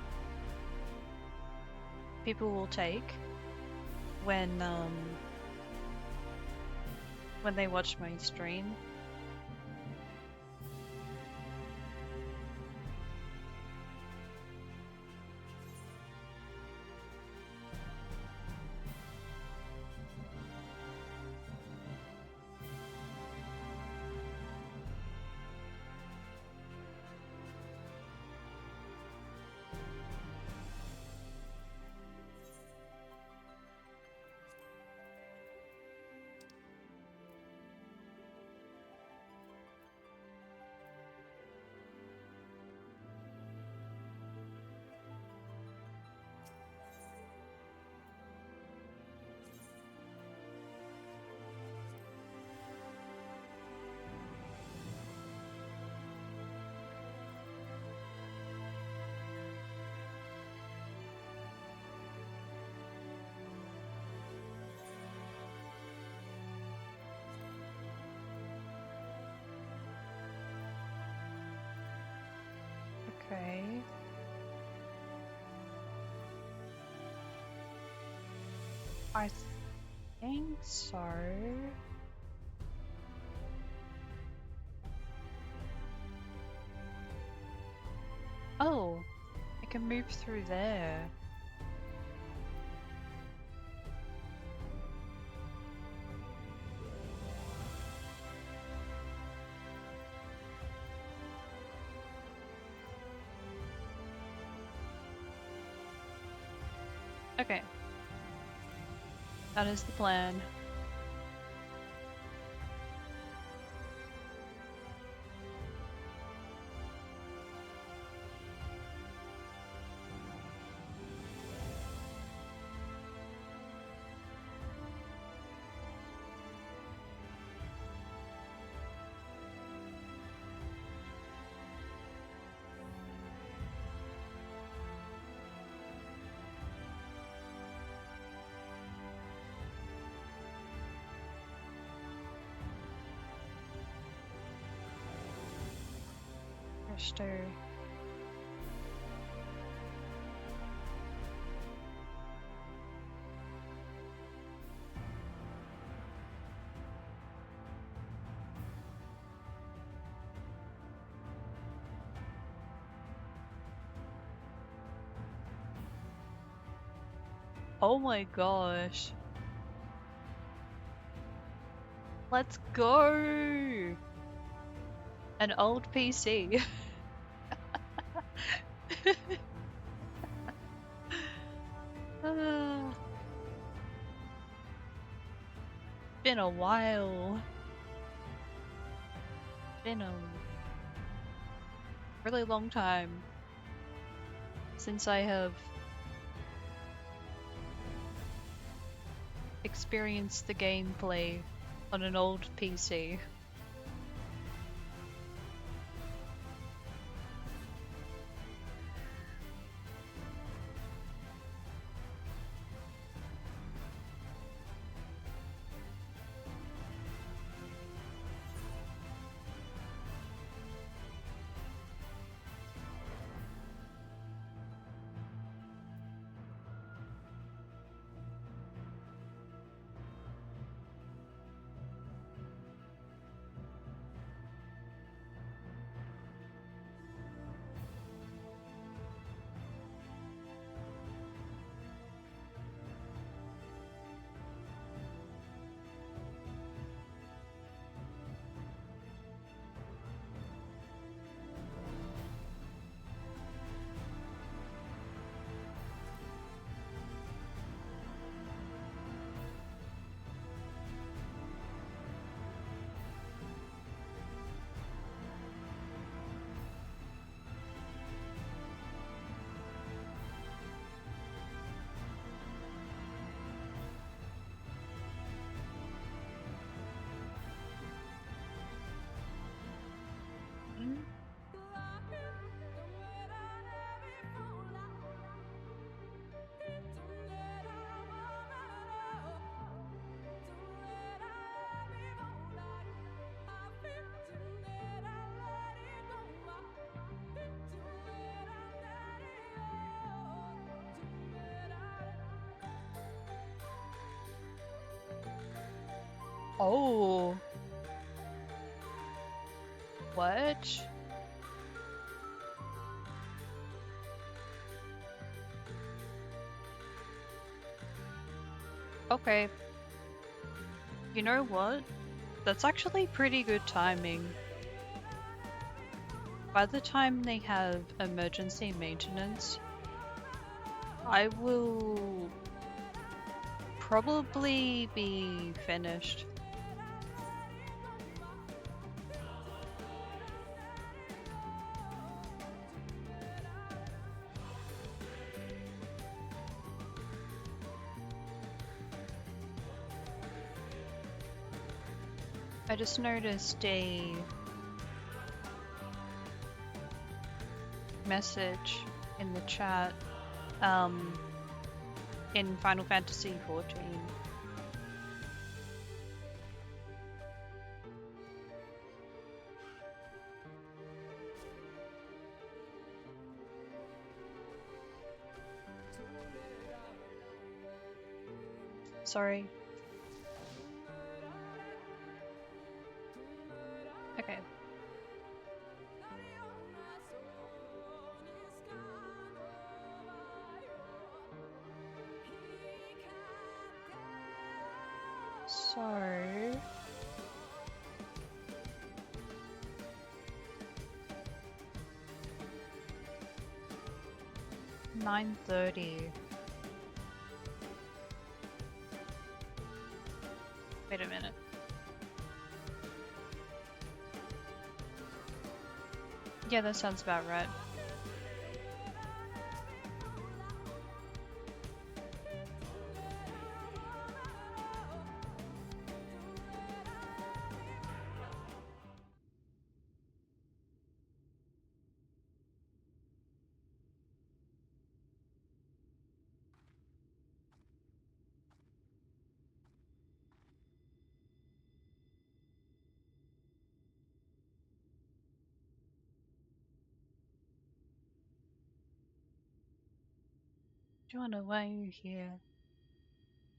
people will take when they watch my stream. Okay. I think so. Oh, I can move through there. Okay. That is the plan. Register. Oh my gosh. Let's go! An old PC. Ah, been a while. Been a really long time since I have experienced the gameplay on an old PC. Mm. Oh, what? Okay, you know what? That's actually pretty good timing. By the time they have emergency maintenance, I will probably be finished. I just noticed a message in the chat in Final Fantasy XIV. Sorry. Okay. So 9:30. Wait a minute. Yeah, that sounds about right. Joanna, why are you here?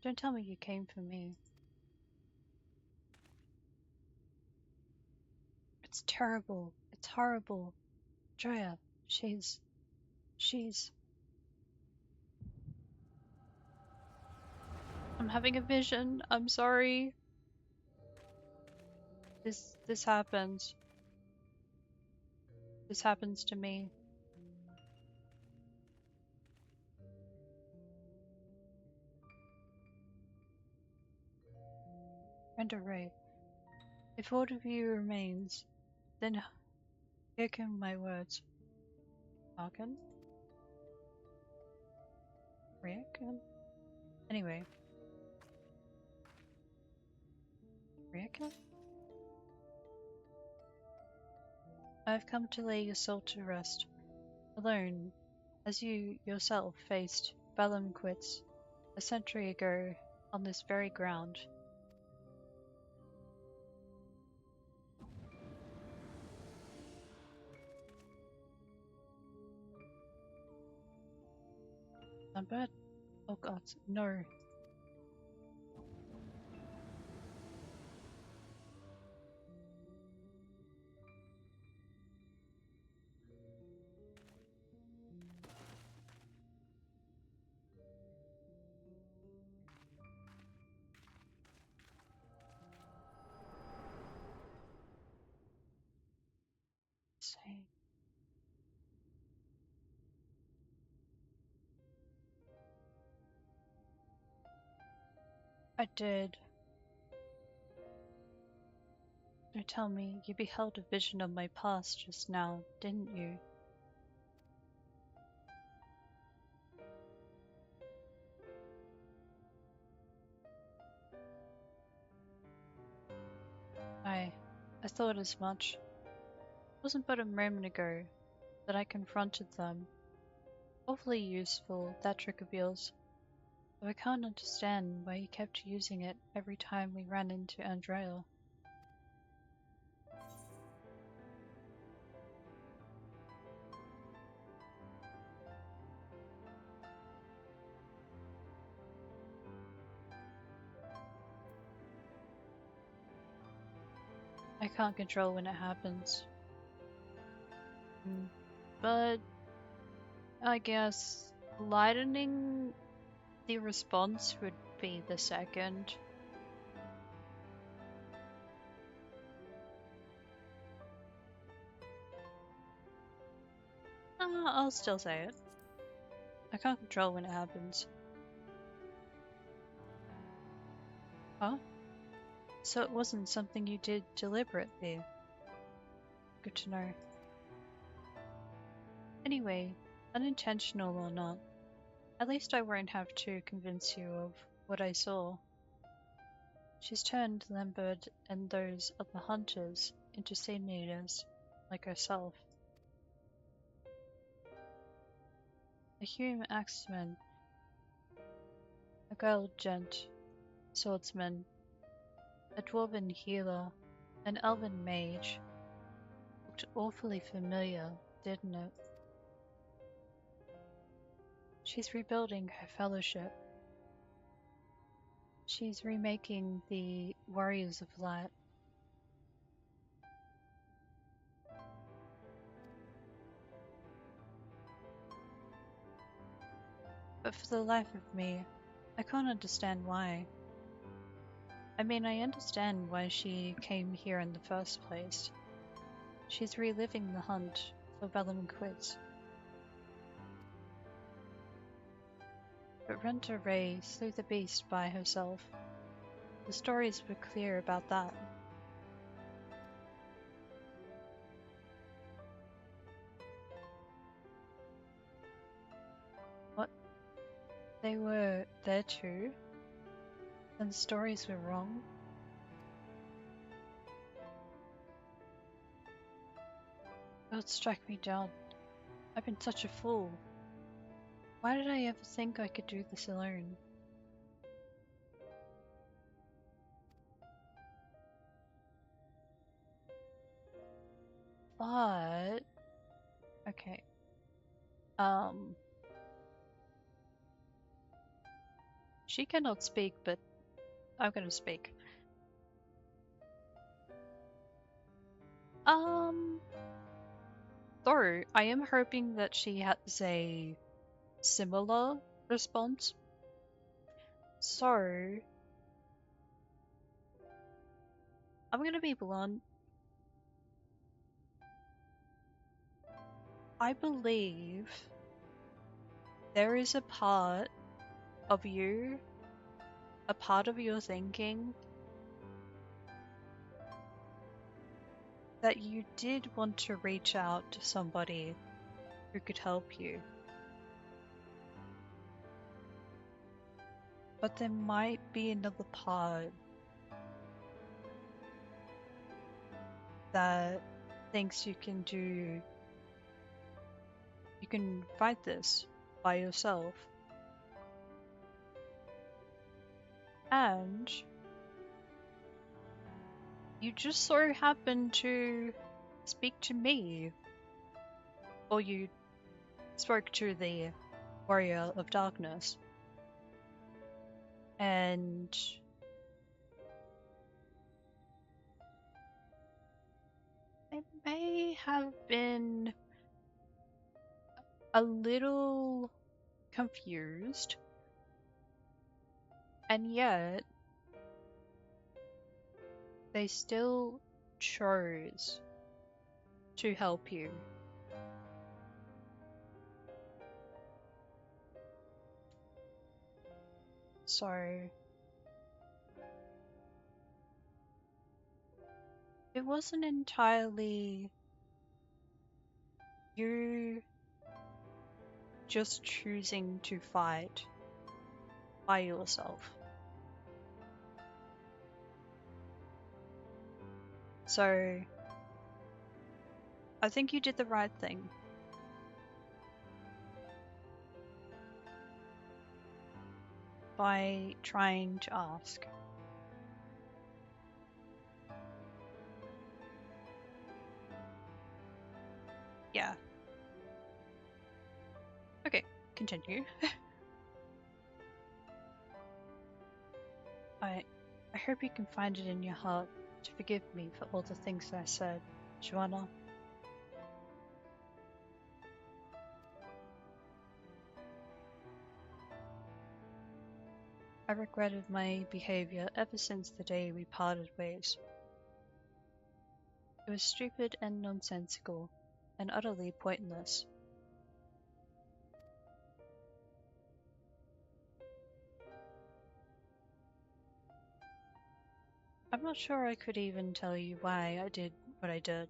Don't tell me you came for me. It's terrible. It's horrible. Drea, she's... I'm having a vision. I'm sorry. This happens. This happens to me. And Ray, if all of you remains, then hearken my words. Hearken? Reckon? Anyway. Reckon? I've come to lay your soul to rest, alone, as you yourself faced Balamquits a century ago on this very ground. Sunbird? Oh god, no. Same. I did. Now tell me, you beheld a vision of my past just now, didn't you? I thought as much. It wasn't but a moment ago that I confronted them. Awfully useful, that trick of yours. Though I can't understand why you kept using it every time we ran into Andrea. I can't control when it happens. But I guess lightening the response would be the second. I'll still say it. I can't control when it happens. Huh? So it wasn't something you did deliberately. Good to know. Anyway, unintentional or not, at least I won't have to convince you of what I saw. She's turned Lambert and those of the hunters into sin eaters, like herself. A human axeman, a girl gent, swordsman, a dwarven healer, an elven mage. Looked awfully familiar, didn't it? She's rebuilding her fellowship. She's remaking the Warriors of Light. But for the life of me, I can't understand why. I mean, I understand why she came here in the first place. She's reliving the hunt for Bellum Quiz. But Renta Ray slew the beast by herself. The stories were clear about that. What? They were there too? Then the stories were wrong? God strike me down. I've been such a fool. Why did I ever think I could do this alone? But... okay. She cannot speak, but I'm gonna speak. Though, I am hoping that she has a similar response. So, I'm gonna be blunt. I believe there is a part of you, a part of your thinking, that you did want to reach out to somebody who could help you. But there might be another part that thinks you can fight this by yourself. And you just so happen to speak to me, or you spoke to the Warrior of Darkness, and I may have been a little confused, and yet they still chose to help you. So it wasn't entirely you just choosing to fight by yourself. So I think you did the right thing. By trying to ask. Yeah. Okay, continue. I hope you can find it in your heart to forgive me for all the things I said, Joanna. I regretted my behavior ever since the day we parted ways. It was stupid and nonsensical, and utterly pointless. I'm not sure I could even tell you why I did what I did.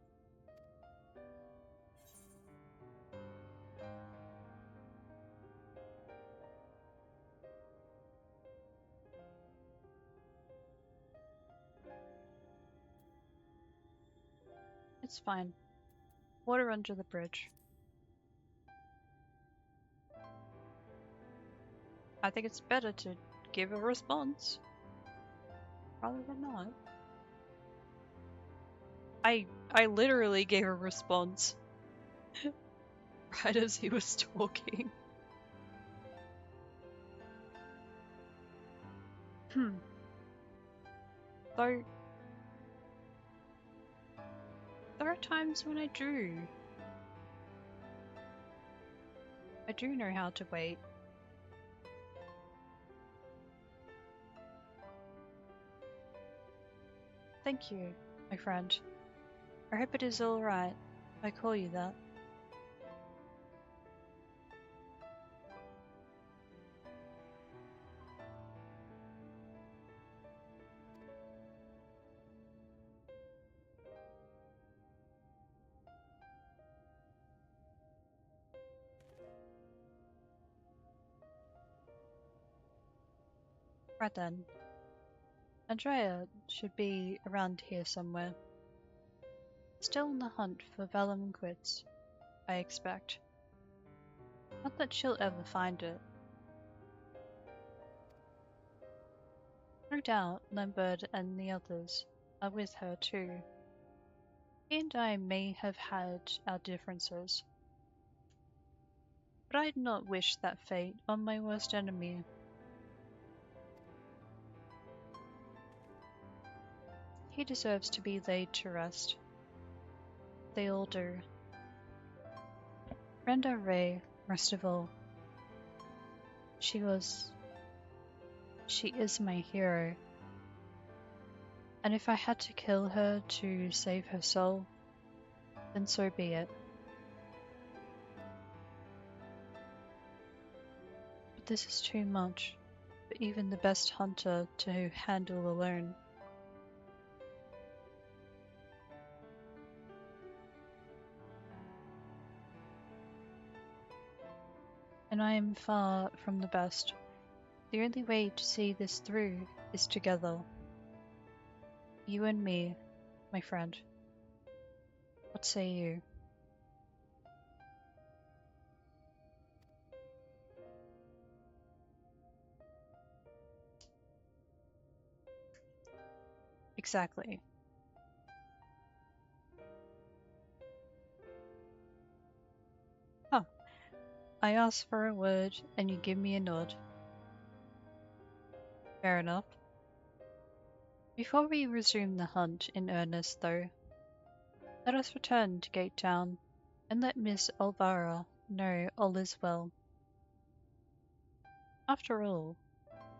It's fine. Water under the bridge. I think it's better to give a response rather than not. I literally gave a response right as he was talking. Though there are times when I do know how to wait. Thank you, my friend. I hope it is alright if I call you that. Right then. Andrea should be around here somewhere. Still on the hunt for vellum quits, I expect. Not that she'll ever find it. No doubt Lambert and the others are with her too. He and I may have had our differences, but I'd not wish that fate on my worst enemy. He deserves to be laid to rest. They all do. Brenda Ray, most of all. She is my hero. And if I had to kill her to save her soul, then so be it. But this is too much for even the best hunter to handle alone. And I am far from the best. The only way to see this through is together. You and me, my friend. What say you? Exactly. Huh. I ask for a word and you give me a nod. Fair enough. Before we resume the hunt in earnest, though, let us return to Gate Town and let Miss Elvira know all is well. After all,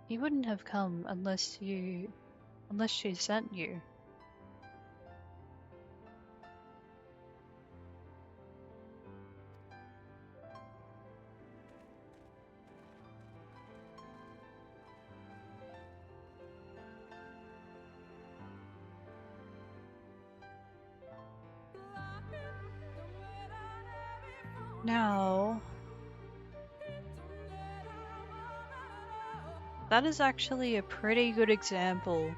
he wouldn't have come unless she sent you. Now, that is actually a pretty good example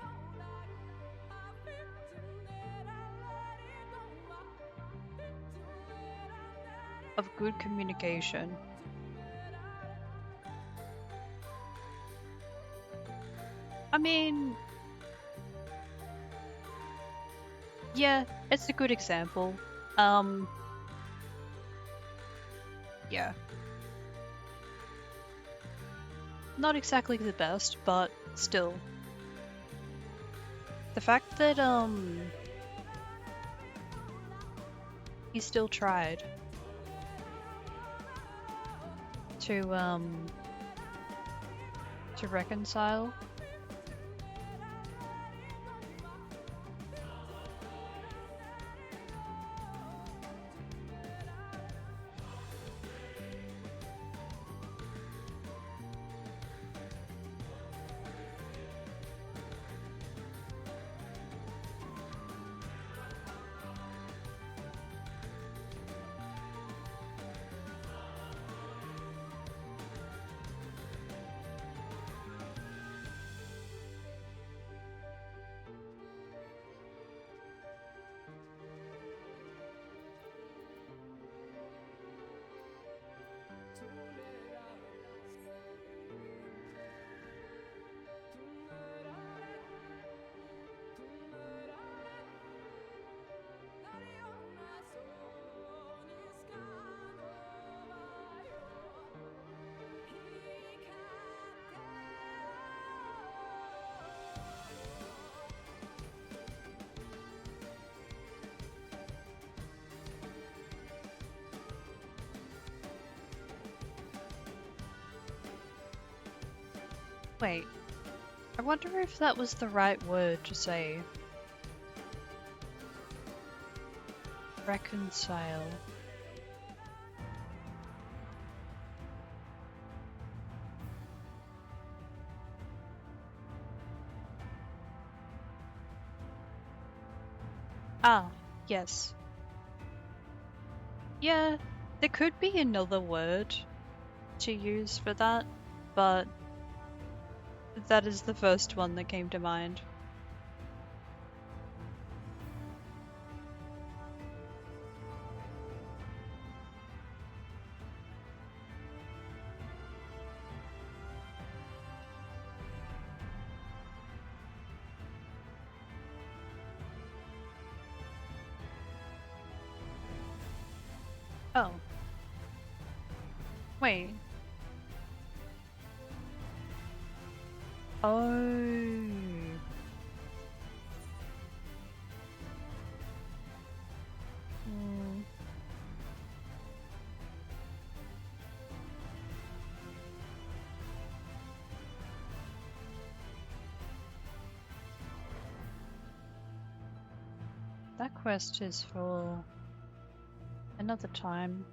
of good communication. I mean, yeah, it's a good example. Yeah. Not exactly the best, but still. The fact that, he still tried to reconcile. Wait, I wonder if that was the right word to say. Reconcile. Ah, yes. Yeah, there could be another word to use for that, but that is the first one that came to mind. Oh. Wait. Oh. Hmm. That quest is for another time.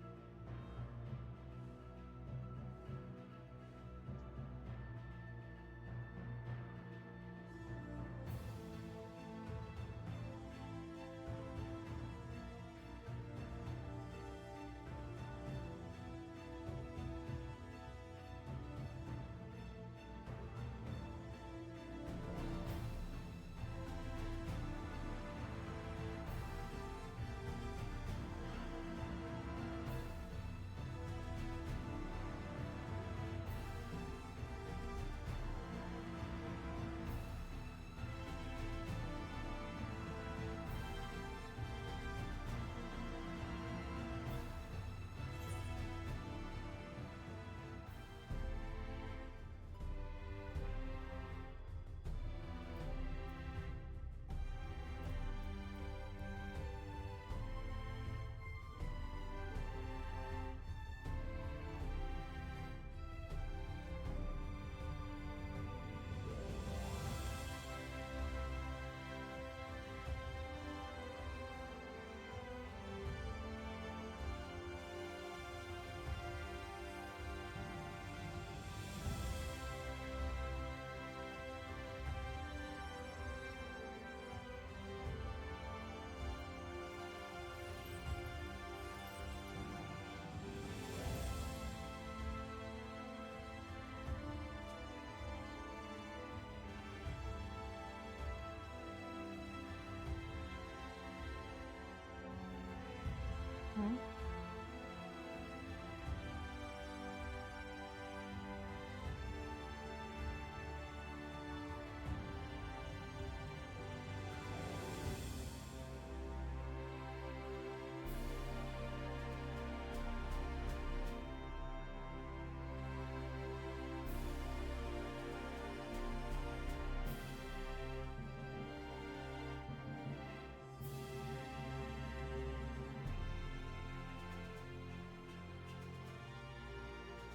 Hmm?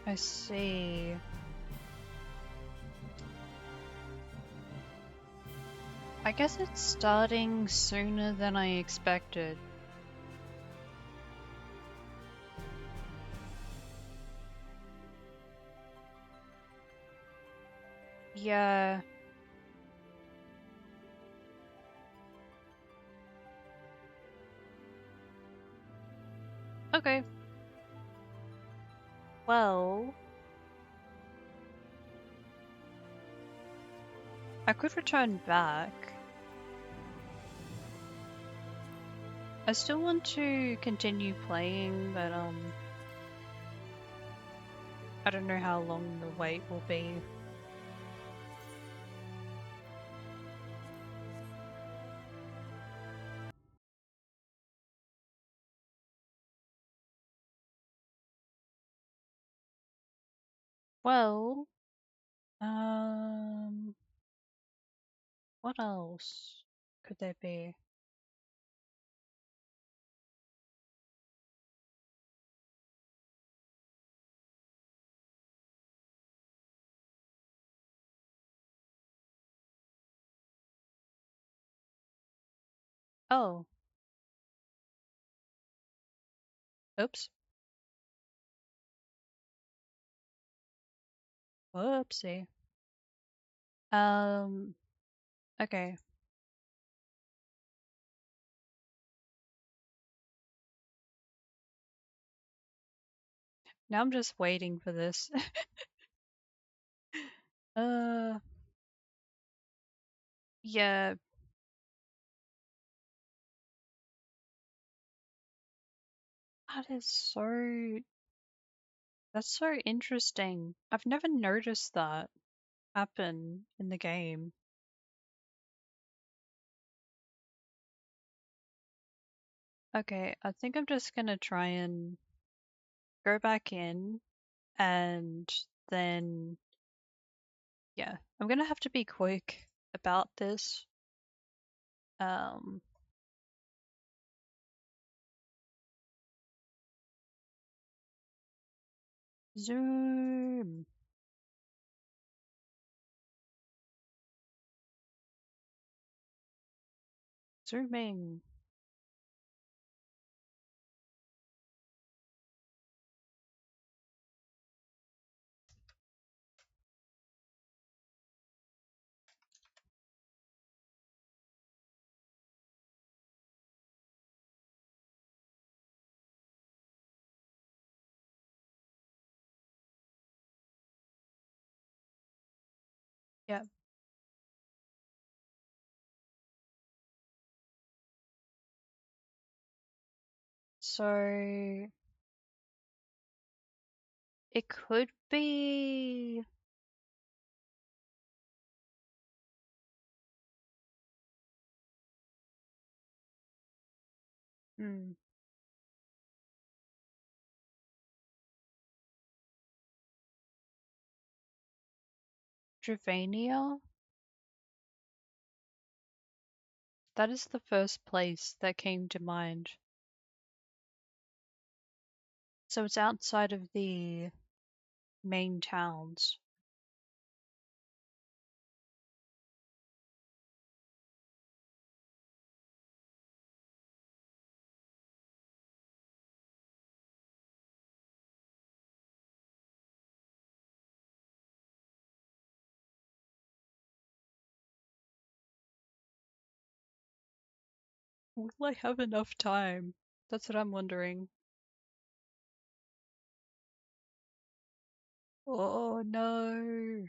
I see. I guess it's starting sooner than I expected. Yeah. Okay. Well, I could return back. I still want to continue playing, but I don't know how long the wait will be. Well, um, what else could there be? Oh, Oops. Whoopsie. Okay. Now I'm just waiting for this. uh, yeah, that is so, that's so interesting. I've never noticed that happen in the game. Okay, I think I'm just gonna try and go back in and then, yeah, I'm gonna have to be quick about this. Um, zoom, zooming. Yeah, so it could be. Hmm, Dravania? That is the first place that came to mind. So it's outside of the main towns. Will I have enough time? That's what I'm wondering. Oh no.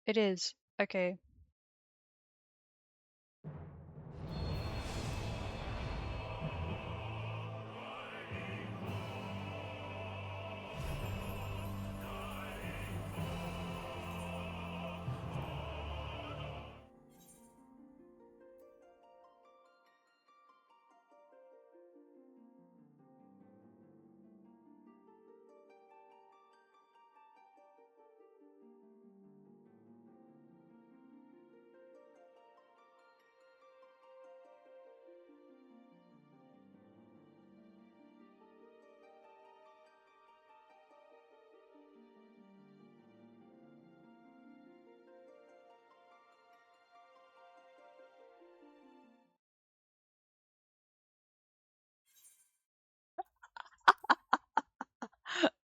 It is. Okay.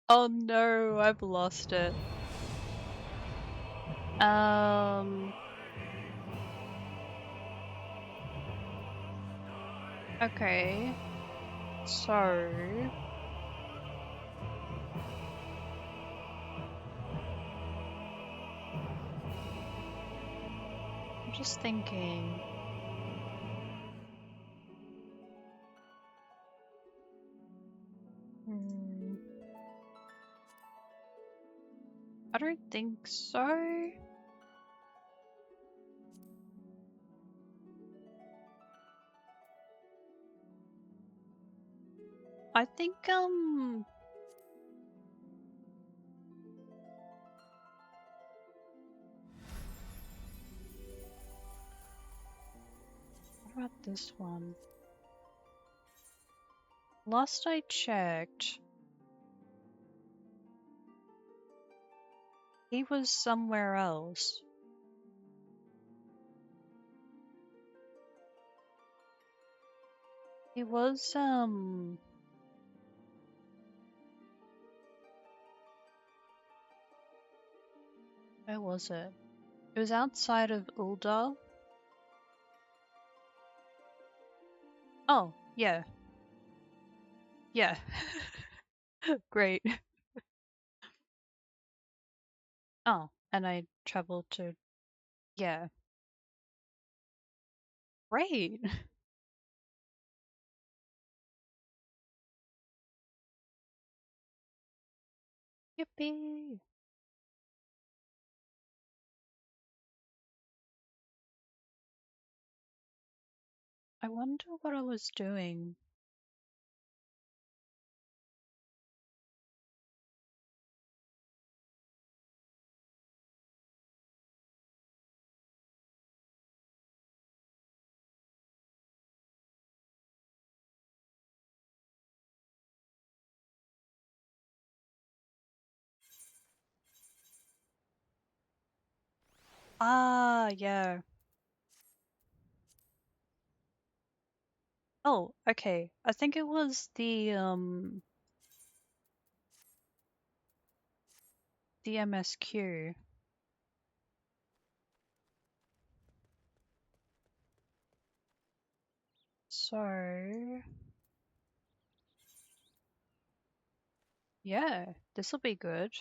Oh no, I've lost it. Um. Okay. So, I'm just thinking. Hmm, I don't think so. I think, what about this one? Last I checked, He was somewhere else. He was, where was it? It was outside of Uldar. Oh, yeah. Yeah. Great. Oh, and I traveled to, yeah. Great. Yippee. I wonder what I was doing. Ah, yeah. Oh, okay. I think it was the MSQ. So, yeah, this'll be good.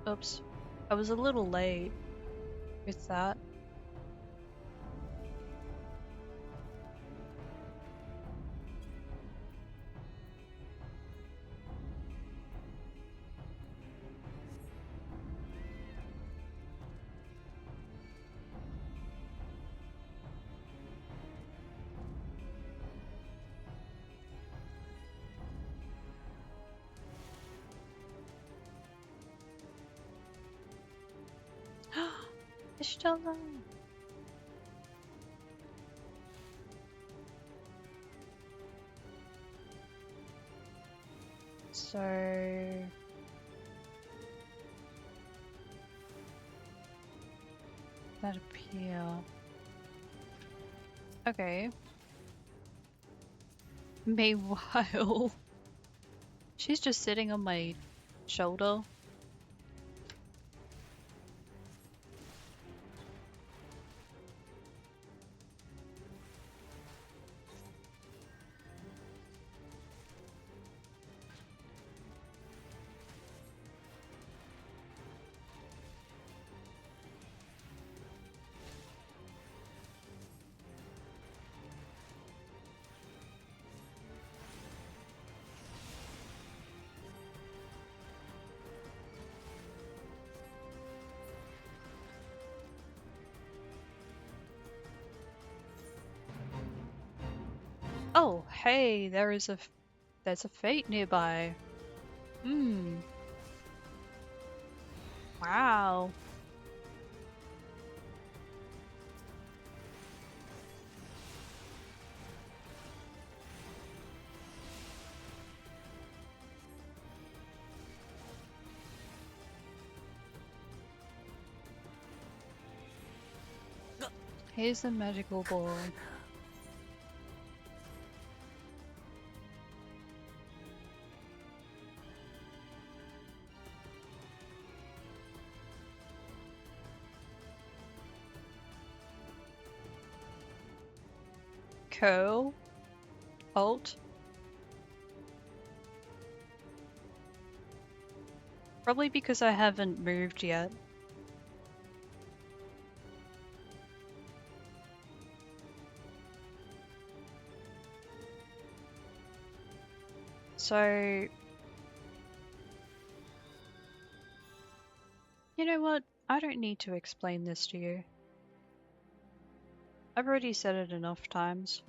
Oops. I was a little late with that. Ishtala. So, that appear. Okay. Meanwhile, she's just sitting on my shoulder. Oh, hey, there's a fate nearby. Hmm. Wow. Here's a magical ball. Curl. Alt. Probably because I haven't moved yet. So, you know what? I don't need to explain this to you. I've already said it enough times.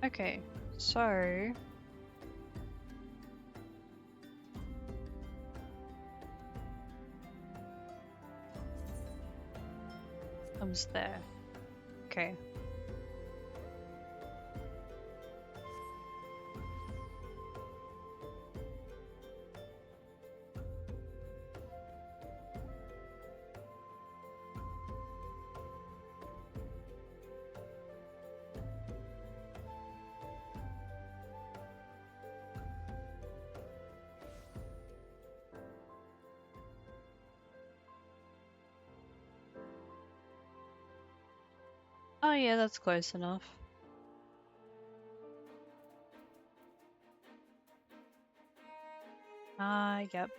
Okay, so comes there. Okay. Oh yeah, that's close enough. Yep.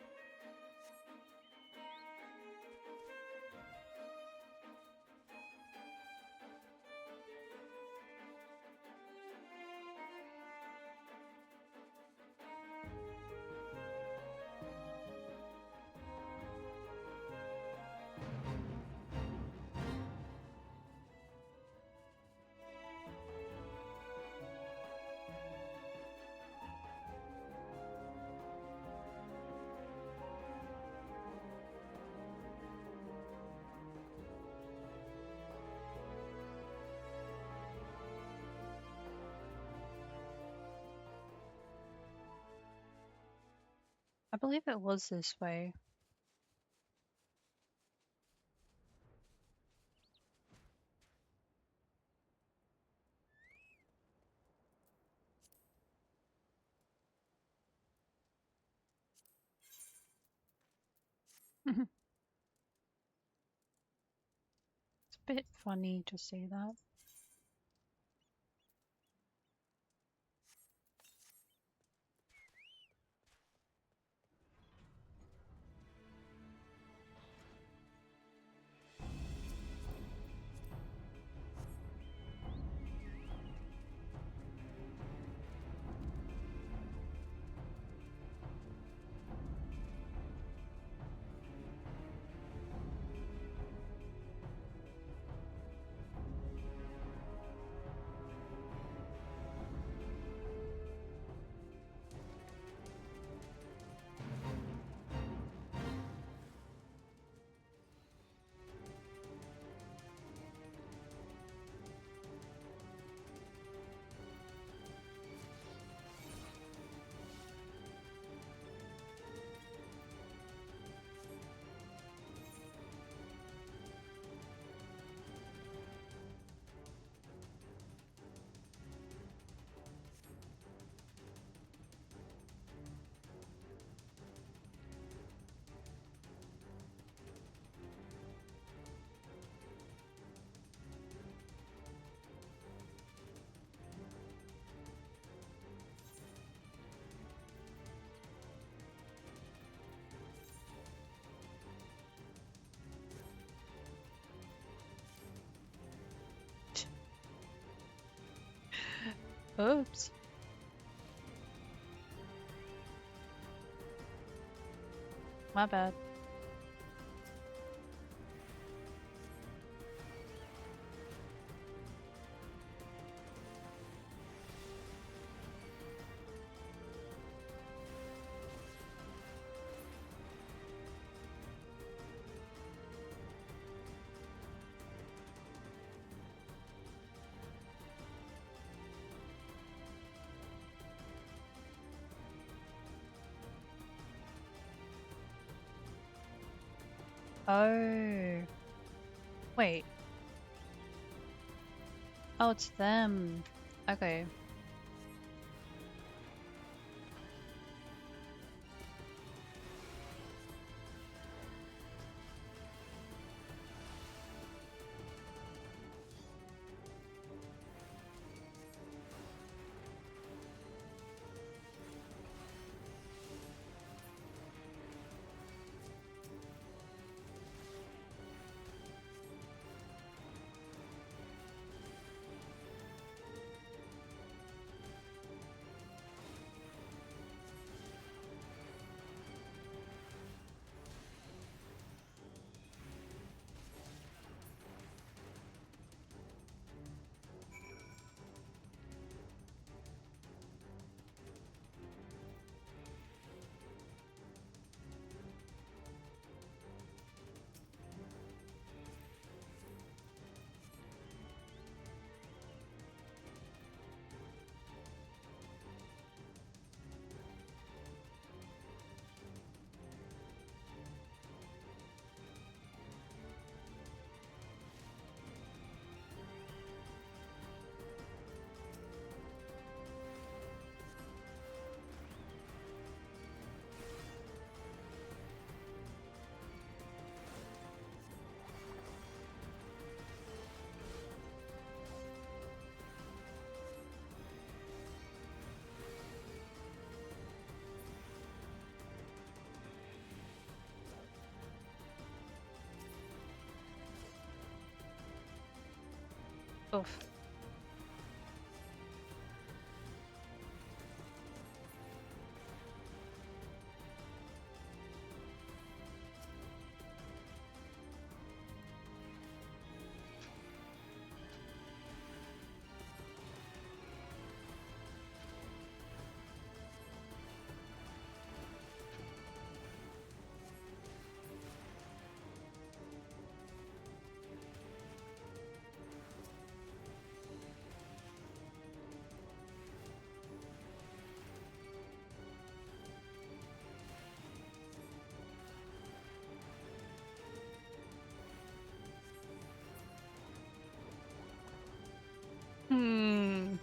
I believe it was this way. It's a bit funny to say that. Oops. My bad. Oh. Wait. Oh, it's them. Okay. Oof. Hmm.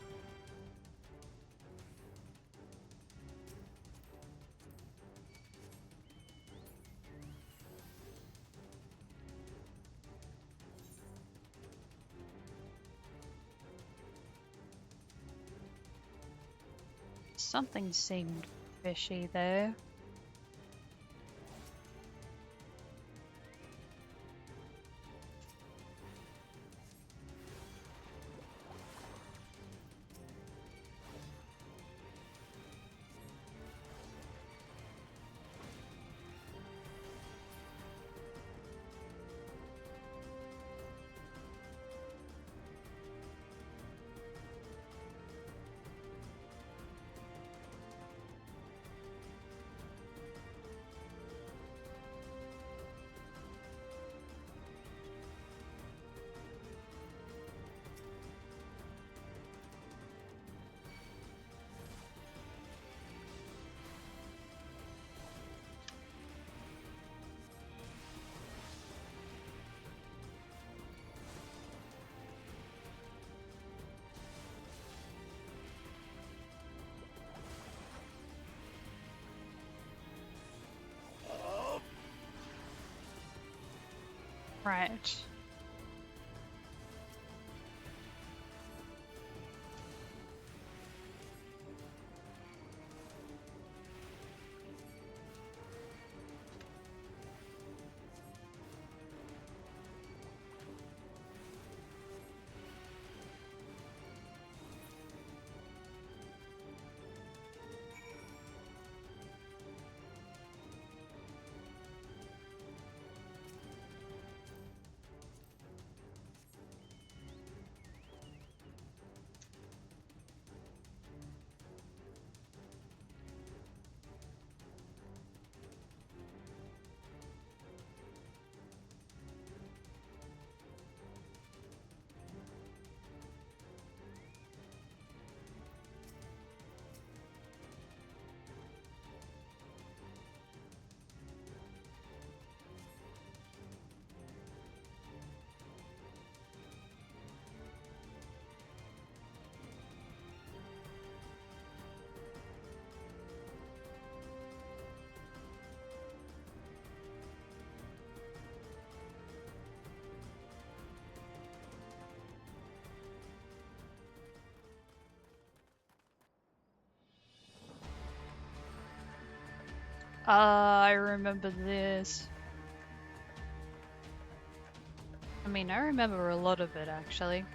Something seemed fishy there. Right. I remember this. I mean, I remember a lot of it actually.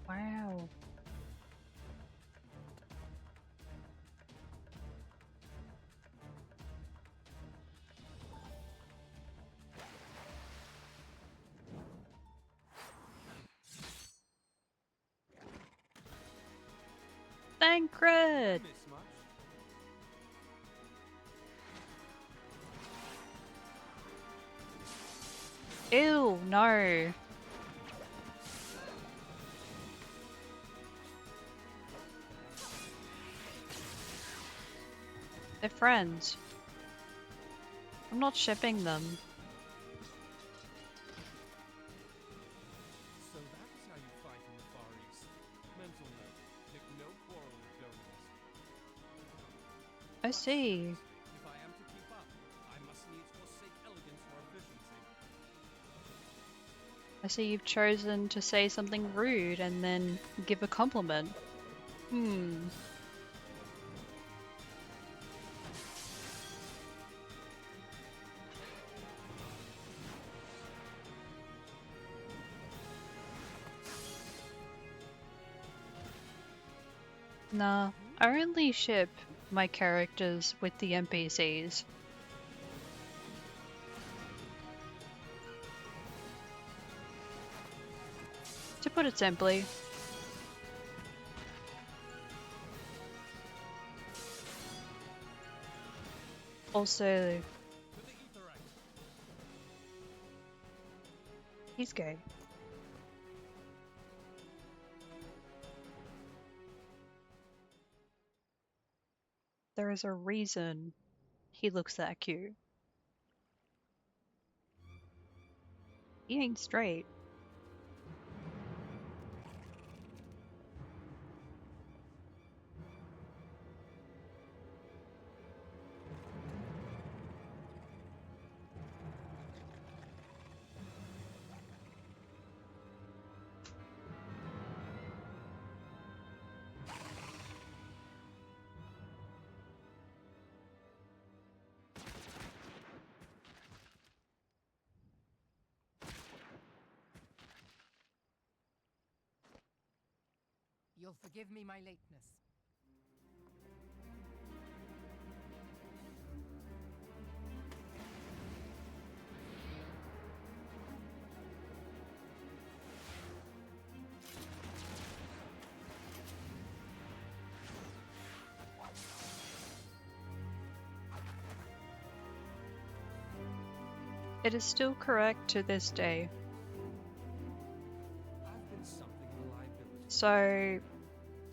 Wow. Thancred! Ew, no. They're friends. I'm not shipping them. So that is how you fight in the Far East. Mental note, pick no quarrel with donors. I see. If I am to keep up, I must needs forsake elegance for efficiency. I see you've chosen to say something rude and then give a compliment. Hmm. Nah, I only ship my characters with the NPCs. To put it simply, also, To the etherite. he's gay. There is a reason he looks that cute. He ain't straight. You'll forgive me my lateness. It is still correct to this day. I've been something of a liability. So,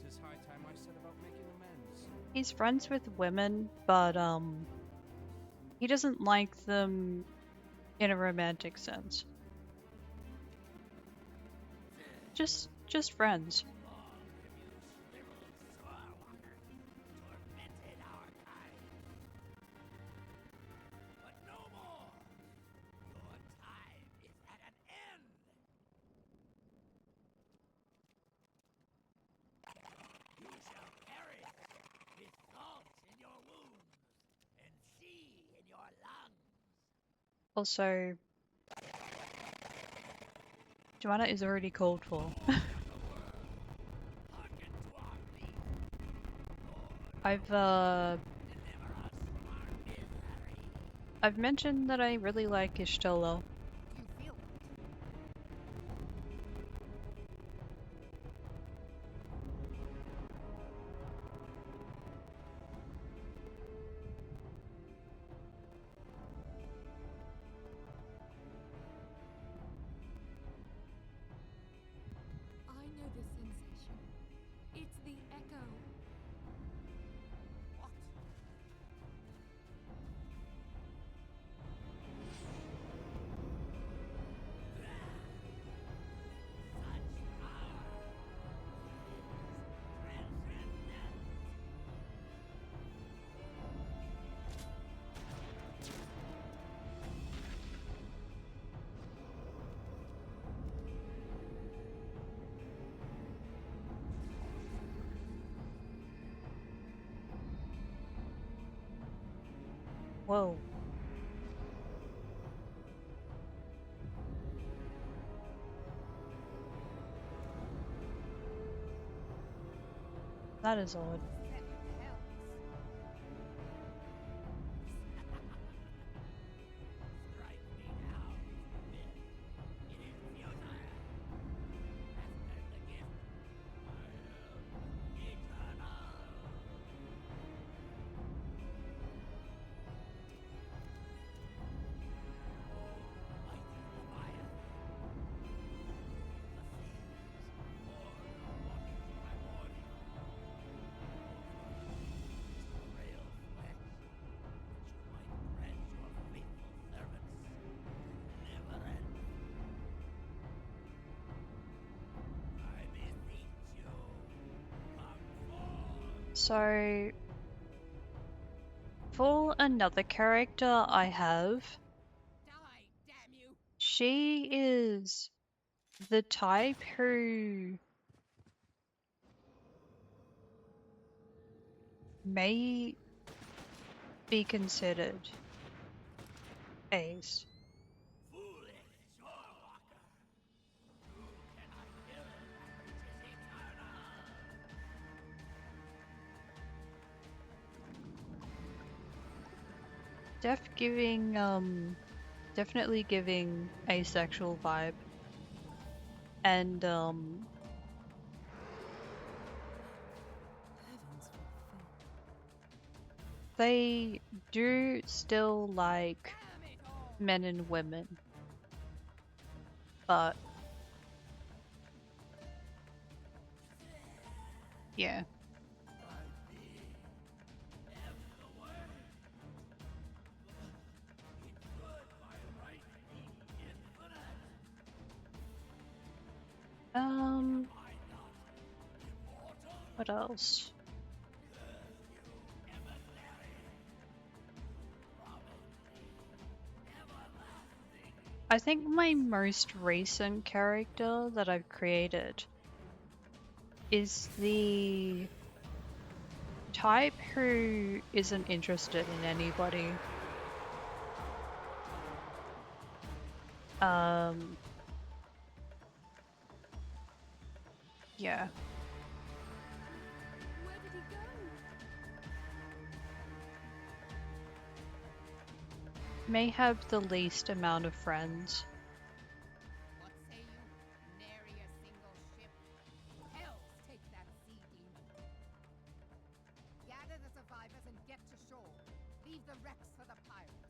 Tis high time I set about making amends. he's friends with women, but he doesn't like them in a romantic sense. Just friends. But no more! Your time is at an end! You shall perish with salt in your wounds and sea in your lungs. Also, Joanna is already called for. Hearken to our plea. I've Deliver us from our misery. I've mentioned that I really like Ishtolo. You feel it. I know this sensation. It's the echo. What? Such power is transcendent. Whoa. That is odd. Seven hells. Strike me now, Smith. It is futile. Master the gift. I am eternal. Mighty Leviathan. The seas pour waters primordial. Frail flesh, that you might grant your faithful servants deliverance. I beseech you, come forth. So, for another character I have, Die, damn you! she is the type who may be considered ace. Foolish shorewalker. You cannot kill that which is eternal. Definitely giving asexual vibe. And Heavens forbid. they do still like Damn it all! men and women. But yeah. What else? I think my most recent character that I've created is the type who isn't interested in anybody. Yeah. Where did he go? May have the least amount of friends. What say you? Nary a single ship. Hells take that sea demon. Gather the survivors and get to shore. Leave the wrecks for the pirates.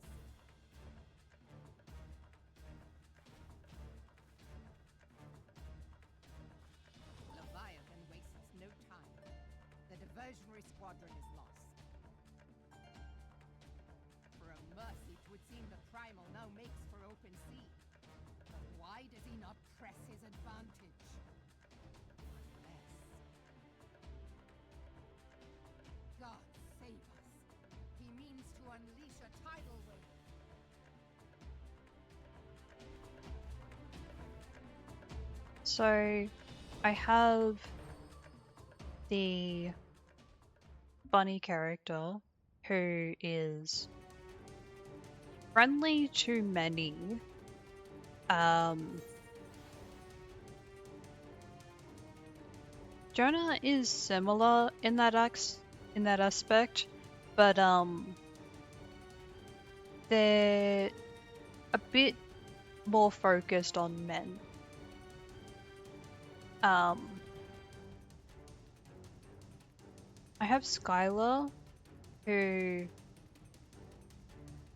Leviathan wastes no time. The diversionary squadron is lost. For a mercy, 'twould seem the primal now makes for open sea. But why does he not press his advantage? Unless... God save us. He means to unleash a tidal wave. So I have the bunny character who is friendly to many. Jonah is similar in that aspect, but they're a bit more focused on men. I have Skylar, who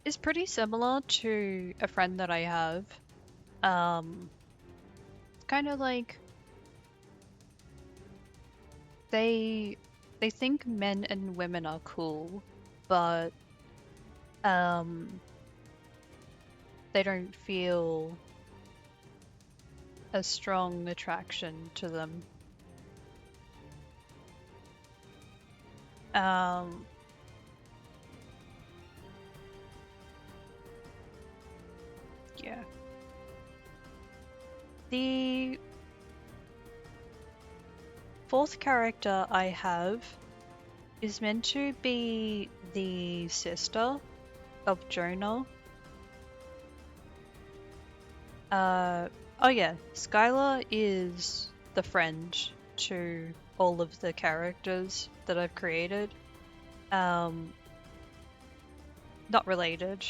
is pretty similar to a friend that I have. It's kind of like they think men and women are cool, but they don't feel a strong attraction to them. Yeah. The fourth character I have is meant to be the sister of Jonah. Oh yeah, Skylar is the friend to all of the characters that I've created. Not related.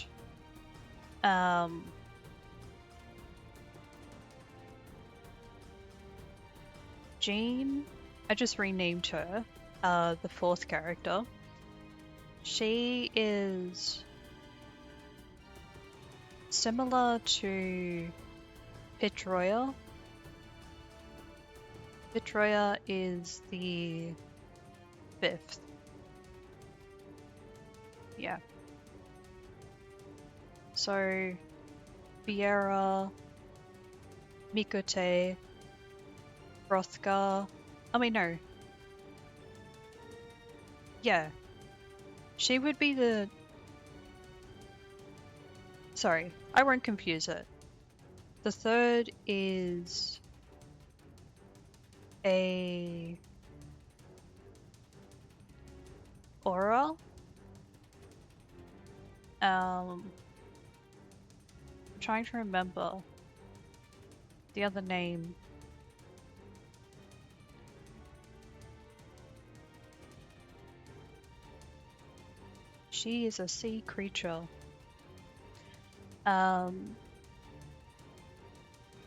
Jean, I just renamed her, the fourth character. She is similar to Pitroia. Pitroia is the fifth. Yeah. So, Viera, Mikote, Rothgar. I mean, no. Yeah. She would be the... Sorry, I won't confuse it. The third is a Aura. I'm trying to remember the other name. She is a sea creature.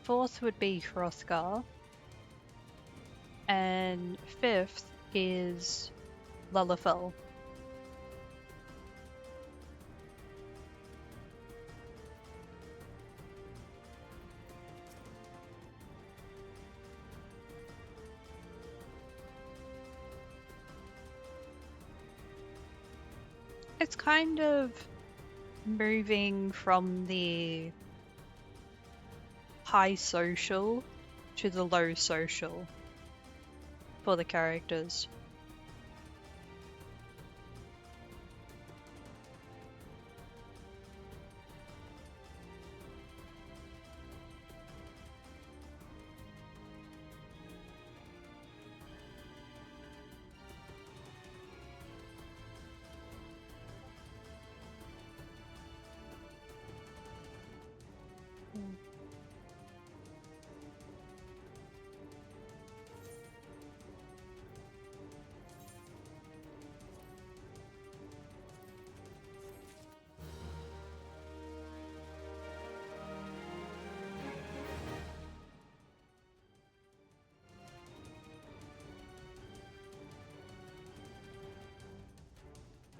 Fourth would be Hrothgar. And fifth is Lullafell. It's kind of moving from the high social to the low social for the characters.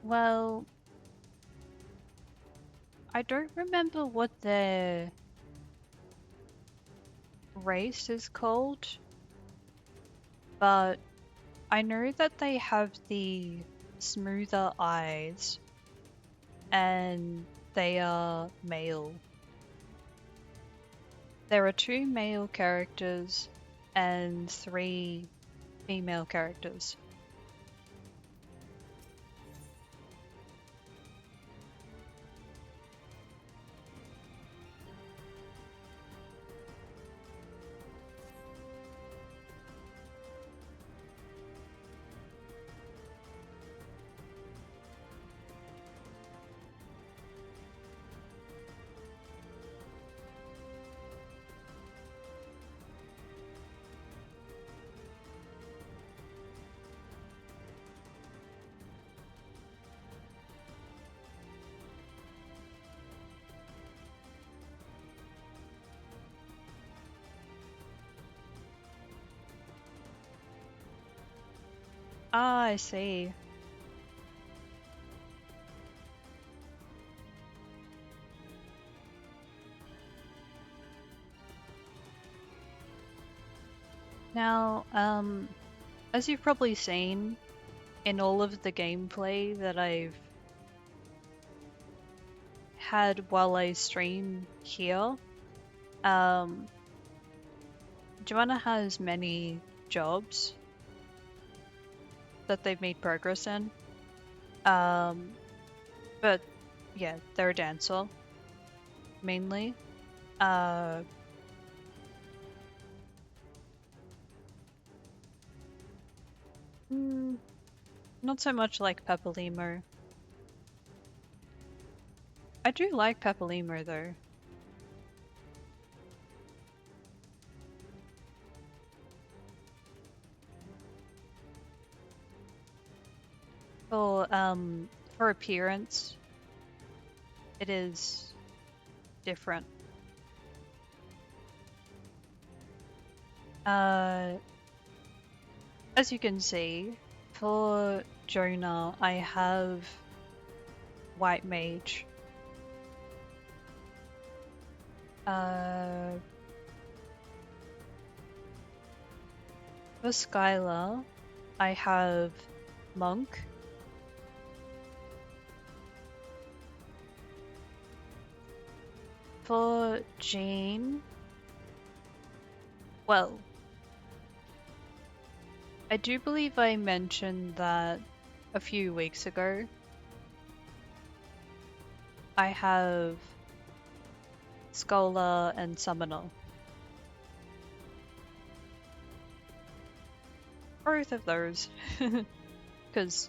Well, I don't remember what their race is called, but I know that they have the smoother eyes and they are male. There are 2 male characters and 3 female characters. Ah, I see. Now, as you've probably seen in all of the gameplay that I've had while I stream here, Joanna has many jobs that they've made progress in. But yeah, they're a dancer mainly. Not so much like Pepalimo. I do like Pepalimo though. For appearance, it is different. As you can see, for Jonah, I have White Mage. For Skylar, I have Monk. For Jane, well, I do believe I mentioned that a few weeks ago. I have Scholar and Summoner. Both of those. Because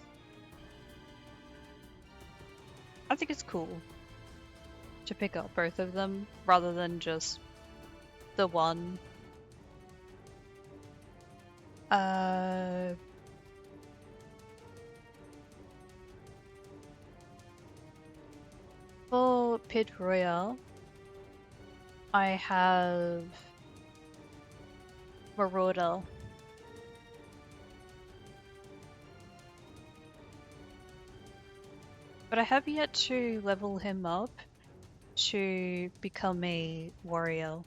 I think it's cool to pick up both of them rather than just the one. For Pit Royale, I have Marauder. But I have yet to level him up to become a warrior.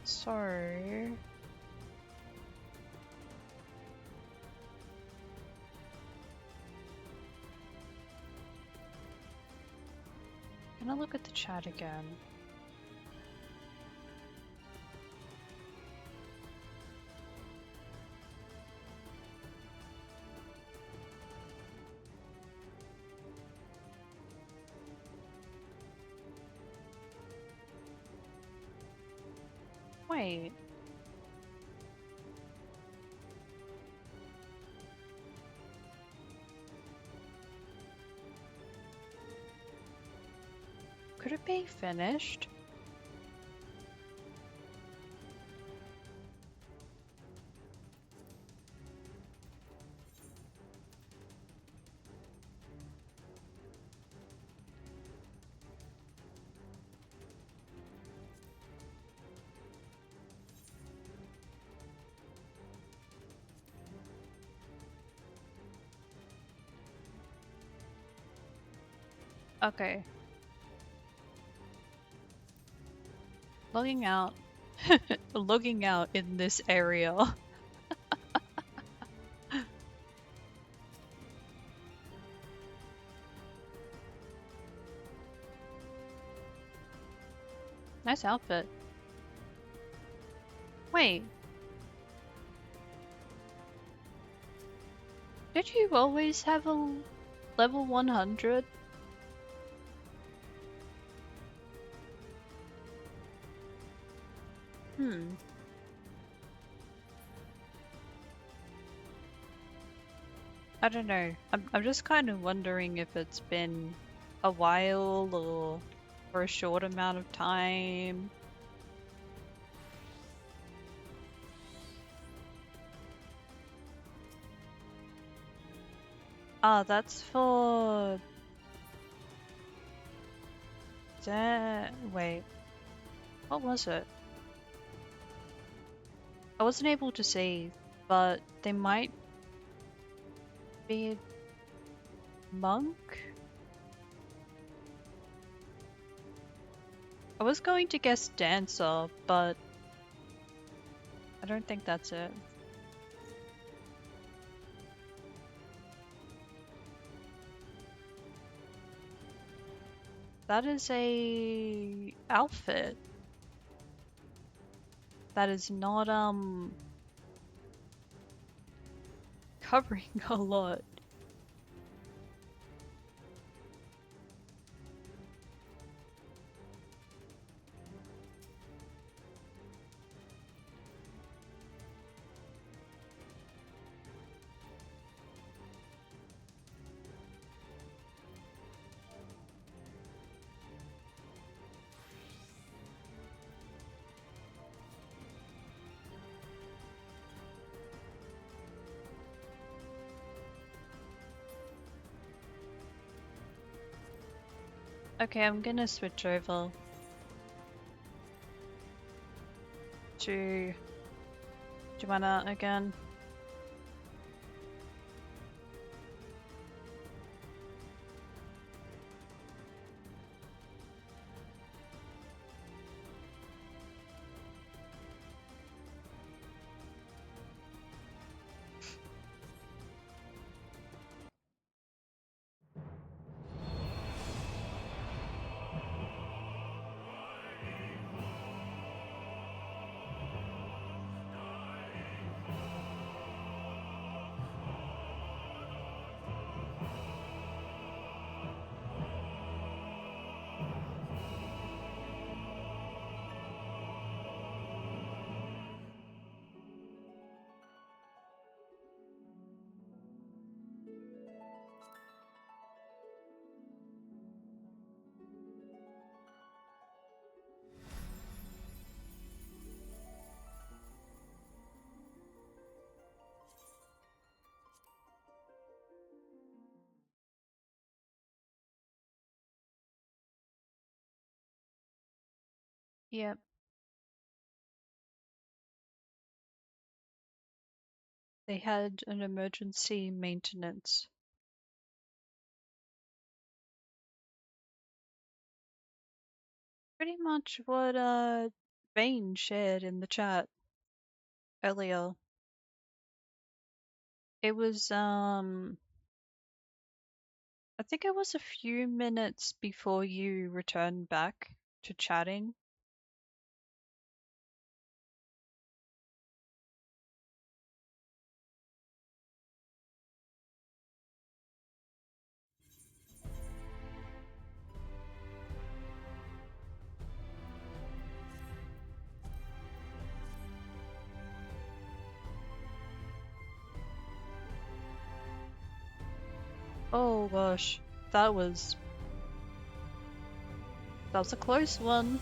So can I look at the chat again? Wait. Could it be finished? Okay. Logging out. Logging out in this area. Nice outfit. Wait. Did you always have a level 100? I don't know. I'm just kind of wondering if it's been a while or for a short amount of time. Ah, that's for... Wait. What was it? I wasn't able to see, but they might be a monk? I was going to guess dancer, but I don't think that's it. That is a outfit. That is not covering a lot. Okay, I'm gonna switch over to Joanna again. Yep. They had an emergency maintenance. Pretty much what Vane shared in the chat earlier. It was I think it was a few minutes before you returned back to chatting. Oh gosh, that was a close one.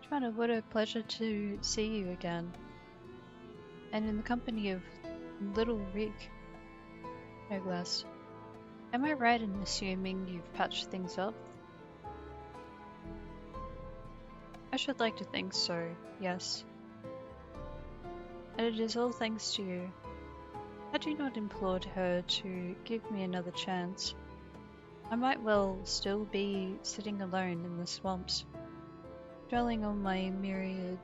Joanna, what a pleasure to see you again. And in the company of little Rick, no less. Am I right in assuming you've patched things up? I should like to think so, yes. And it is all thanks to you. Had you not implored her to give me another chance, I might well still be sitting alone in the swamps, dwelling on my myriad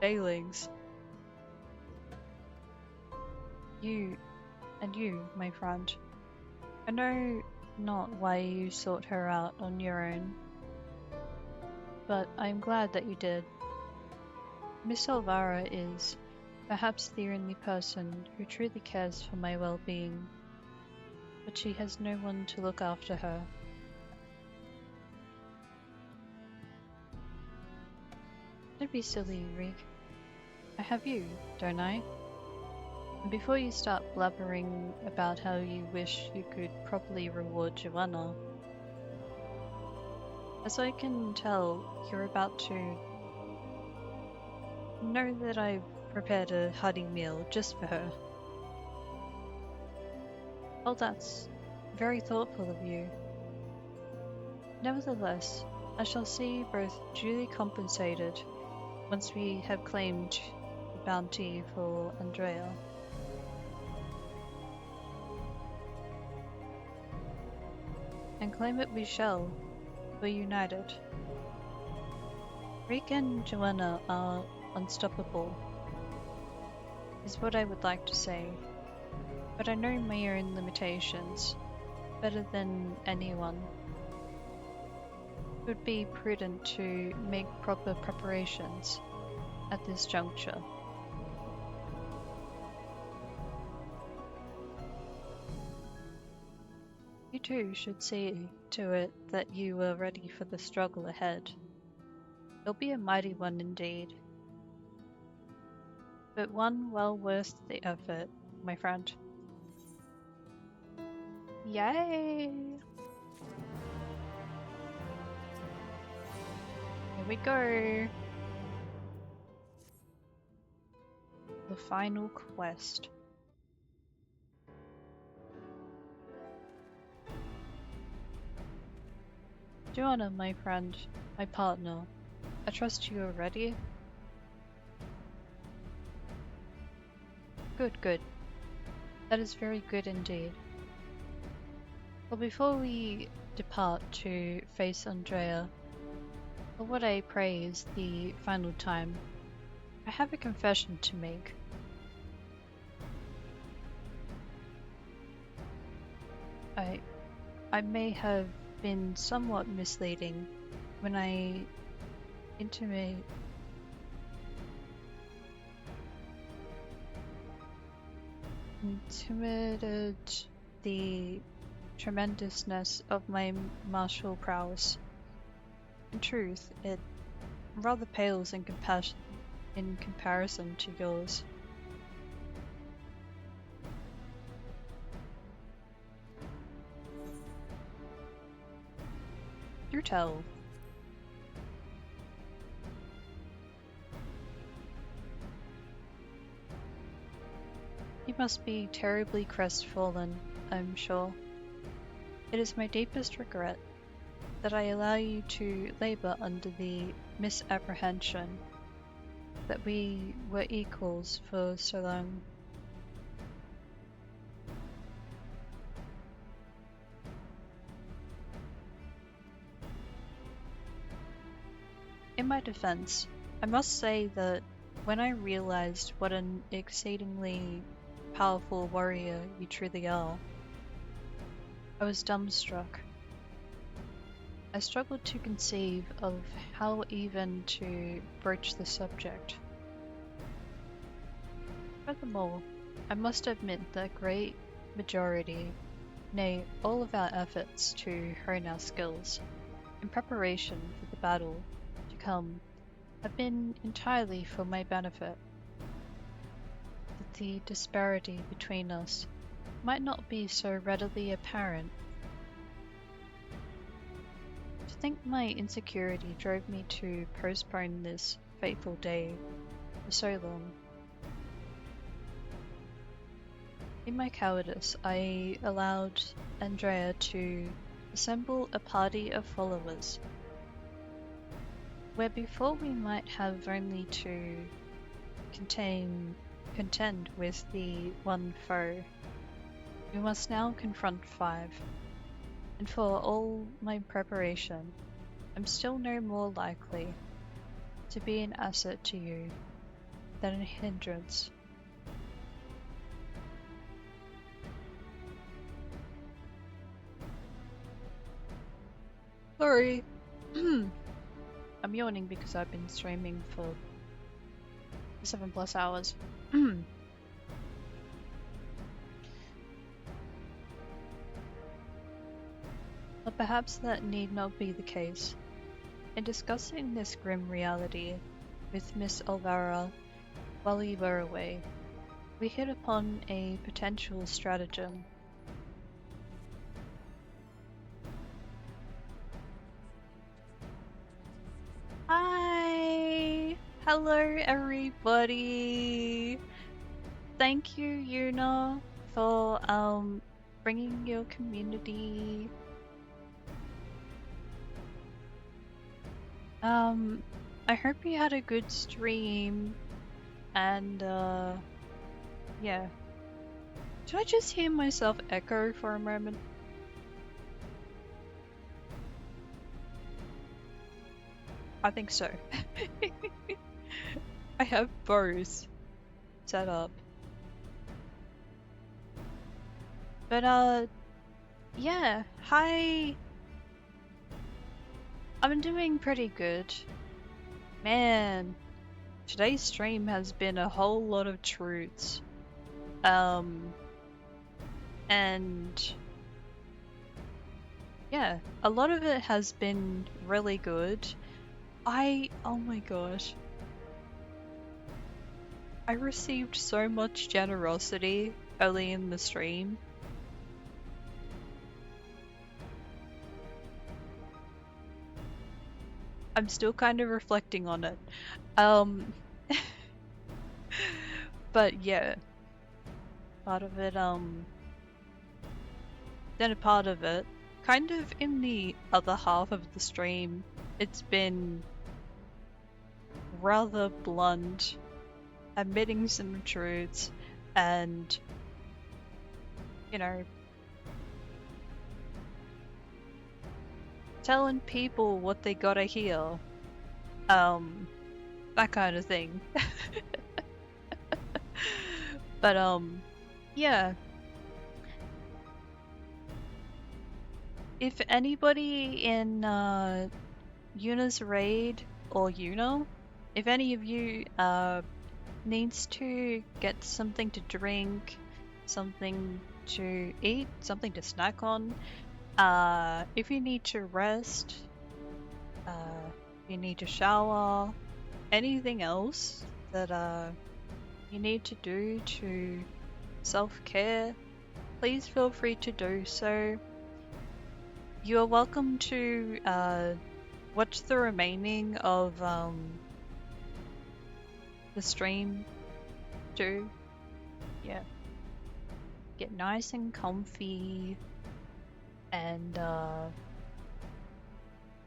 failings. You, my friend. I know not why you sought her out on your own, but I am glad that you did. Miss Elvira is perhaps the only person who truly cares for my well-being, but she has no one to look after her. Don't be silly, Rick. I have you, don't I? And before you start blabbering about how you wish you could properly reward Joanna, as I can tell, you're about to know that I've prepared a hearty meal just for her. Well, that's very thoughtful of you. Nevertheless, I shall see you both duly compensated once we have claimed the bounty for Andrea. And claim it we shall. We're united. Rick and Joanna are unstoppable, is what I would like to say. But I know my own limitations better than anyone. It would be prudent to make proper preparations at this juncture. You too should see to it that you are ready for the struggle ahead. It'll be a mighty one indeed, but one well worth the effort, my friend. Yay! Here we go! The final quest. Joanna, my friend, my partner, I trust you are ready? Good, good. That is very good indeed. Well, before we depart to face Andrea, for what I pray is the final time, I have a confession to make. I may have been somewhat misleading when I intimated the tremendousness of my martial prowess. In truth, it rather pales in comparison to yours. Do tell. You must be terribly crestfallen, I'm sure. It is my deepest regret that I allow you to labor under the misapprehension that we were equals for so long. In my defense, I must say that when I realized what an exceedingly powerful warrior you truly are, I was dumbstruck. I struggled to conceive of how even to broach the subject. Furthermore, I must admit that great majority, nay, all of our efforts to hone our skills in preparation for the battle to come have been entirely for my benefit. That the disparity between us might not be so readily apparent. To think my insecurity drove me to postpone this fateful day for so long. In my cowardice, I allowed Andrea to assemble a party of followers, where before we might have only to contend with the one foe, we must now confront 5. And for all my preparation, I'm still no more likely to be an asset to you than a hindrance. Sorry. I'm yawning because I've been streaming for 7+ hours. But perhaps that need not be the case. In discussing this grim reality with Miss Alvara while we were away, we hit upon a potential stratagem. Hi! Hello everybody! Thank you, Yuna, for bringing your community. I hope you had a good stream, and yeah. Did I just hear myself echo for a moment? I think so. I have bows set up. But yeah, hi. I've been doing pretty good. Man, today's stream has been a whole lot of truths. And yeah, a lot of it has been really good. Oh my gosh. I received so much generosity early in the stream. I'm still kind of reflecting on it. But yeah, part of it, then a part of it, kind of in the other half of the stream, it's been rather blunt, admitting some truths, and, you know, telling people what they gotta hear. That kind of thing. But, yeah. If anybody in, Yuna's raid, or Yuna, if any of you, needs to get something to drink, something to eat, something to snack on, if you need to rest, you need to shower, anything else that you need to do to self-care, please feel free to do so. You are welcome to watch the remaining of the stream too. Yeah. Get nice and comfy and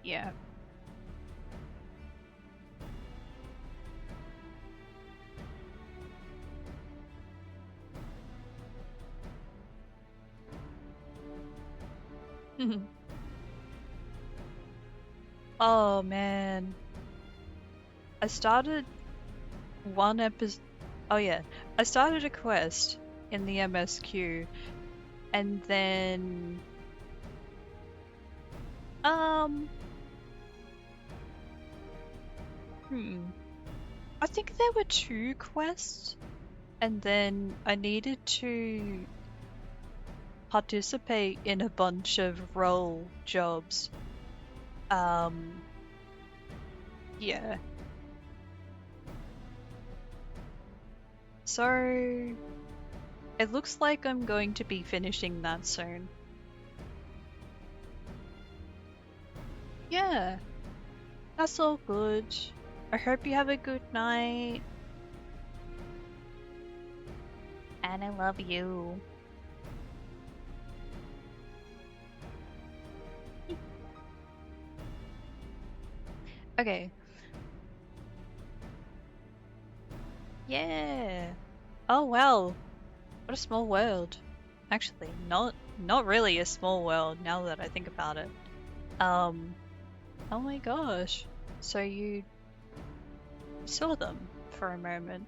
yeah. Oh man. I started one episode. Oh yeah. I started a quest in the MSQ and then I think there were 2 quests and then I needed to participate in a bunch of role jobs. Yeah. So it looks like I'm going to be finishing that soon. Yeah. That's all good. I hope you have a good night. And I love you. Okay. Yeah. Oh wow. What a small world. Actually, not really a small world now that I think about it. Oh my gosh. So you saw them for a moment.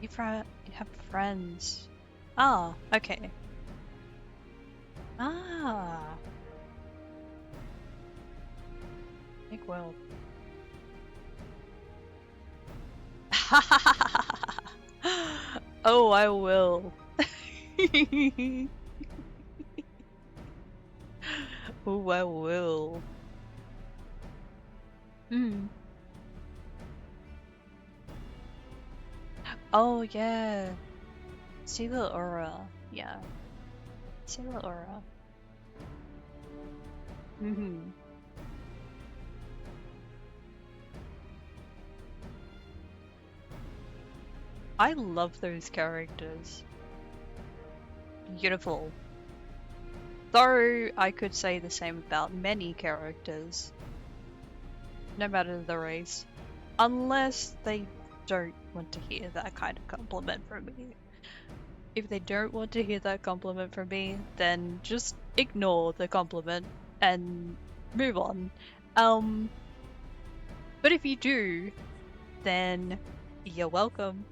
You have friends. Ah, okay. Ah. Big world. Oh, I will. Oh, I will. Oh, yeah. See the aura. Yeah. See the aura. I love those characters. Beautiful. Though I could say the same about many characters. No matter the race. Unless they don't want to hear that kind of compliment from me. If they don't want to hear that compliment from me, then just ignore the compliment and move on. But if you do, then you're welcome.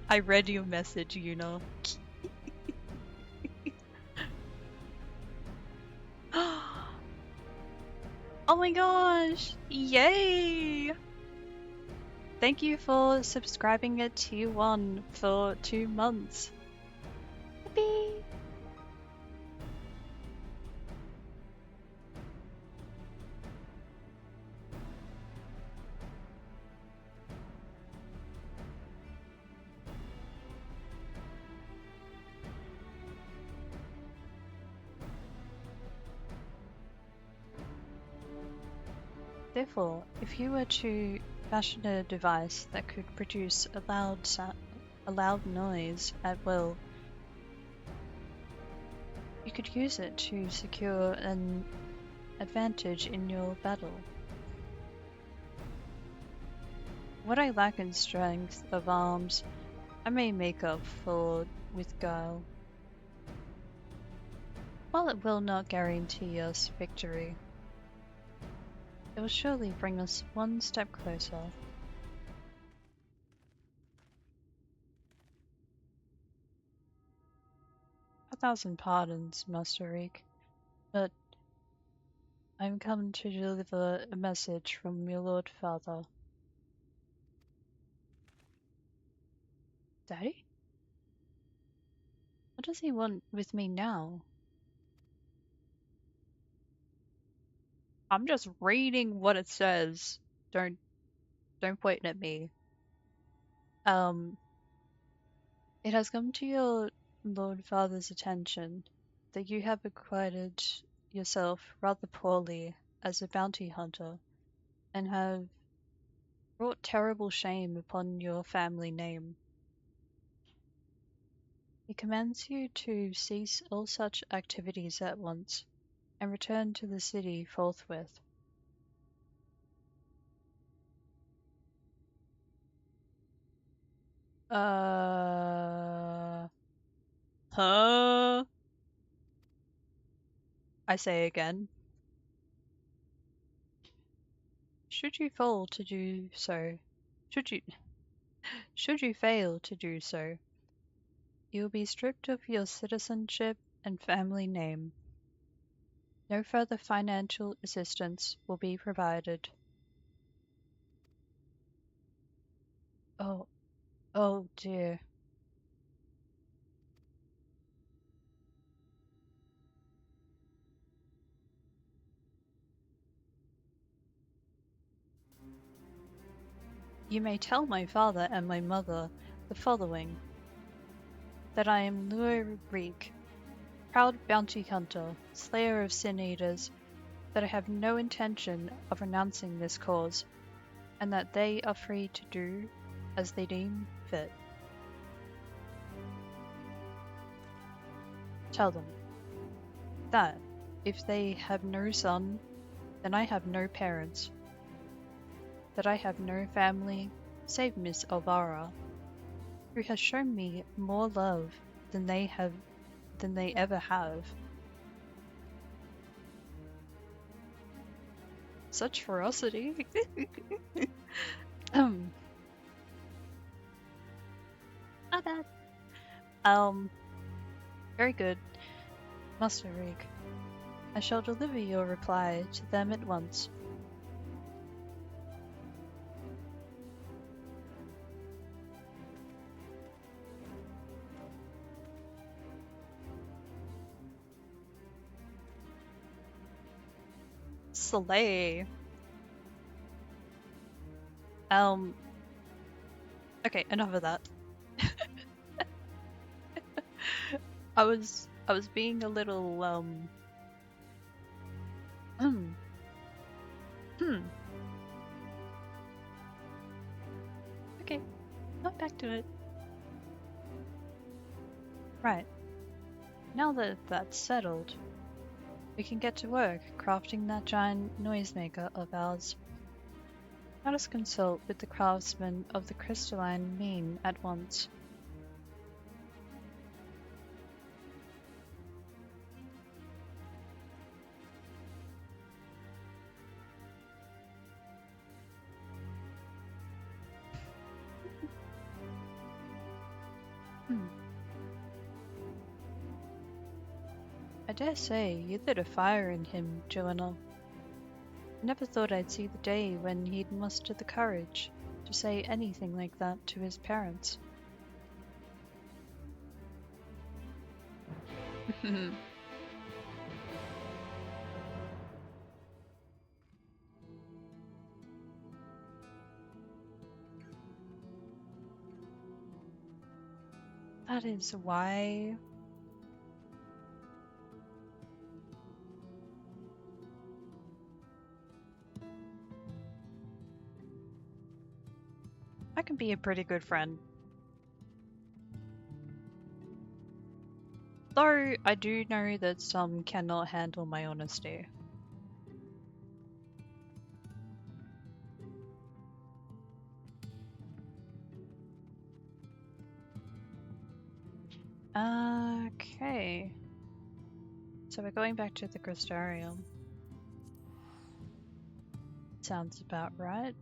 I read your message, Yuna. Oh my gosh! Yay! Thank you for subscribing at Tier 1 for 2 months. Yippee! Therefore, if you were to fashion a device that could produce a loud noise at will, you could use it to secure an advantage in your battle. What I lack in strength of arms, I may make up for with guile. While it will not guarantee us victory, it will surely bring us one step closer. A thousand pardons, Master Reek, but I am come to deliver a message from your Lord Father. Daddy? What does he want with me now? I'm just reading what it says. Don't point at me. It has come to your Lord Father's attention that you have acquitted yourself rather poorly as a bounty hunter, and have brought terrible shame upon your family name. He commands you to cease all such activities at once, and return to the city forthwith. Huh? I say again. Should you fail to do so, should you fail to do so, you will be stripped of your citizenship and family name. No further financial assistance will be provided. Oh dear. You may tell my father and my mother the following: that I am Luo Reek, proud bounty hunter, slayer of sin eaters, that I have no intention of renouncing this cause, and that they are free to do as they deem fit. Tell them that if they have no son, then I have no parents, that I have no family save Miss Elvira, who has shown me more love than they ever have. Such ferocity. Not bad. Very good, Master Rig. I shall deliver your reply to them at once. Slay. Okay, enough of that. I was being a little Okay, not back to it. Right. Now that that's settled, we can get to work crafting that giant noisemaker of ours. Let us consult with the craftsman of the crystalline mean at once. I dare say you lit a fire in him, Joanna. I never thought I'd see the day when he'd muster the courage to say anything like that to his parents. That is why. I can be a pretty good friend. Though I do know that some cannot handle my honesty. Okay. So we're going back to the Crystarium. Sounds about right.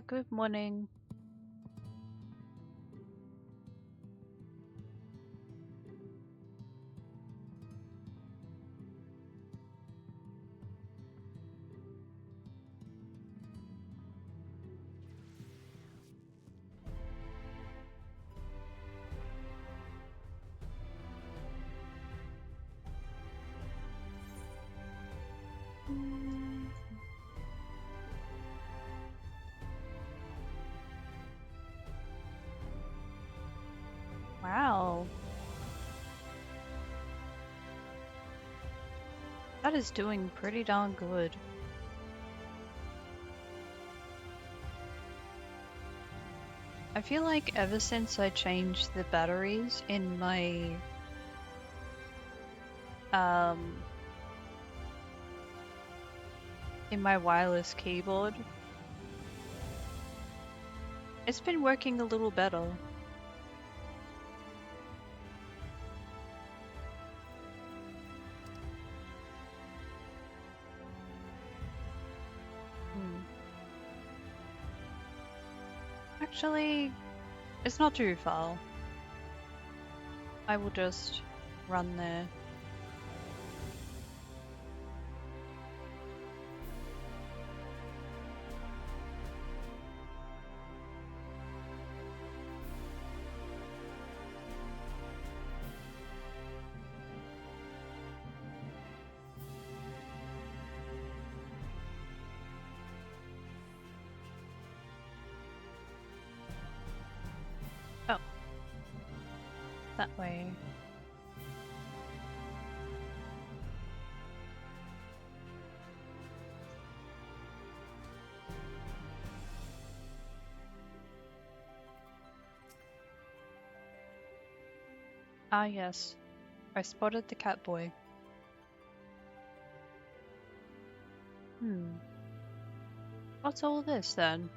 Good morning. Wow. That is doing pretty darn good. I feel like ever since I changed the batteries in my wireless keyboard, it's been working a little better. Actually, it's not too far. I will just run there. Oh. That way. Ah, yes. I spotted the cat boy. What's all this then?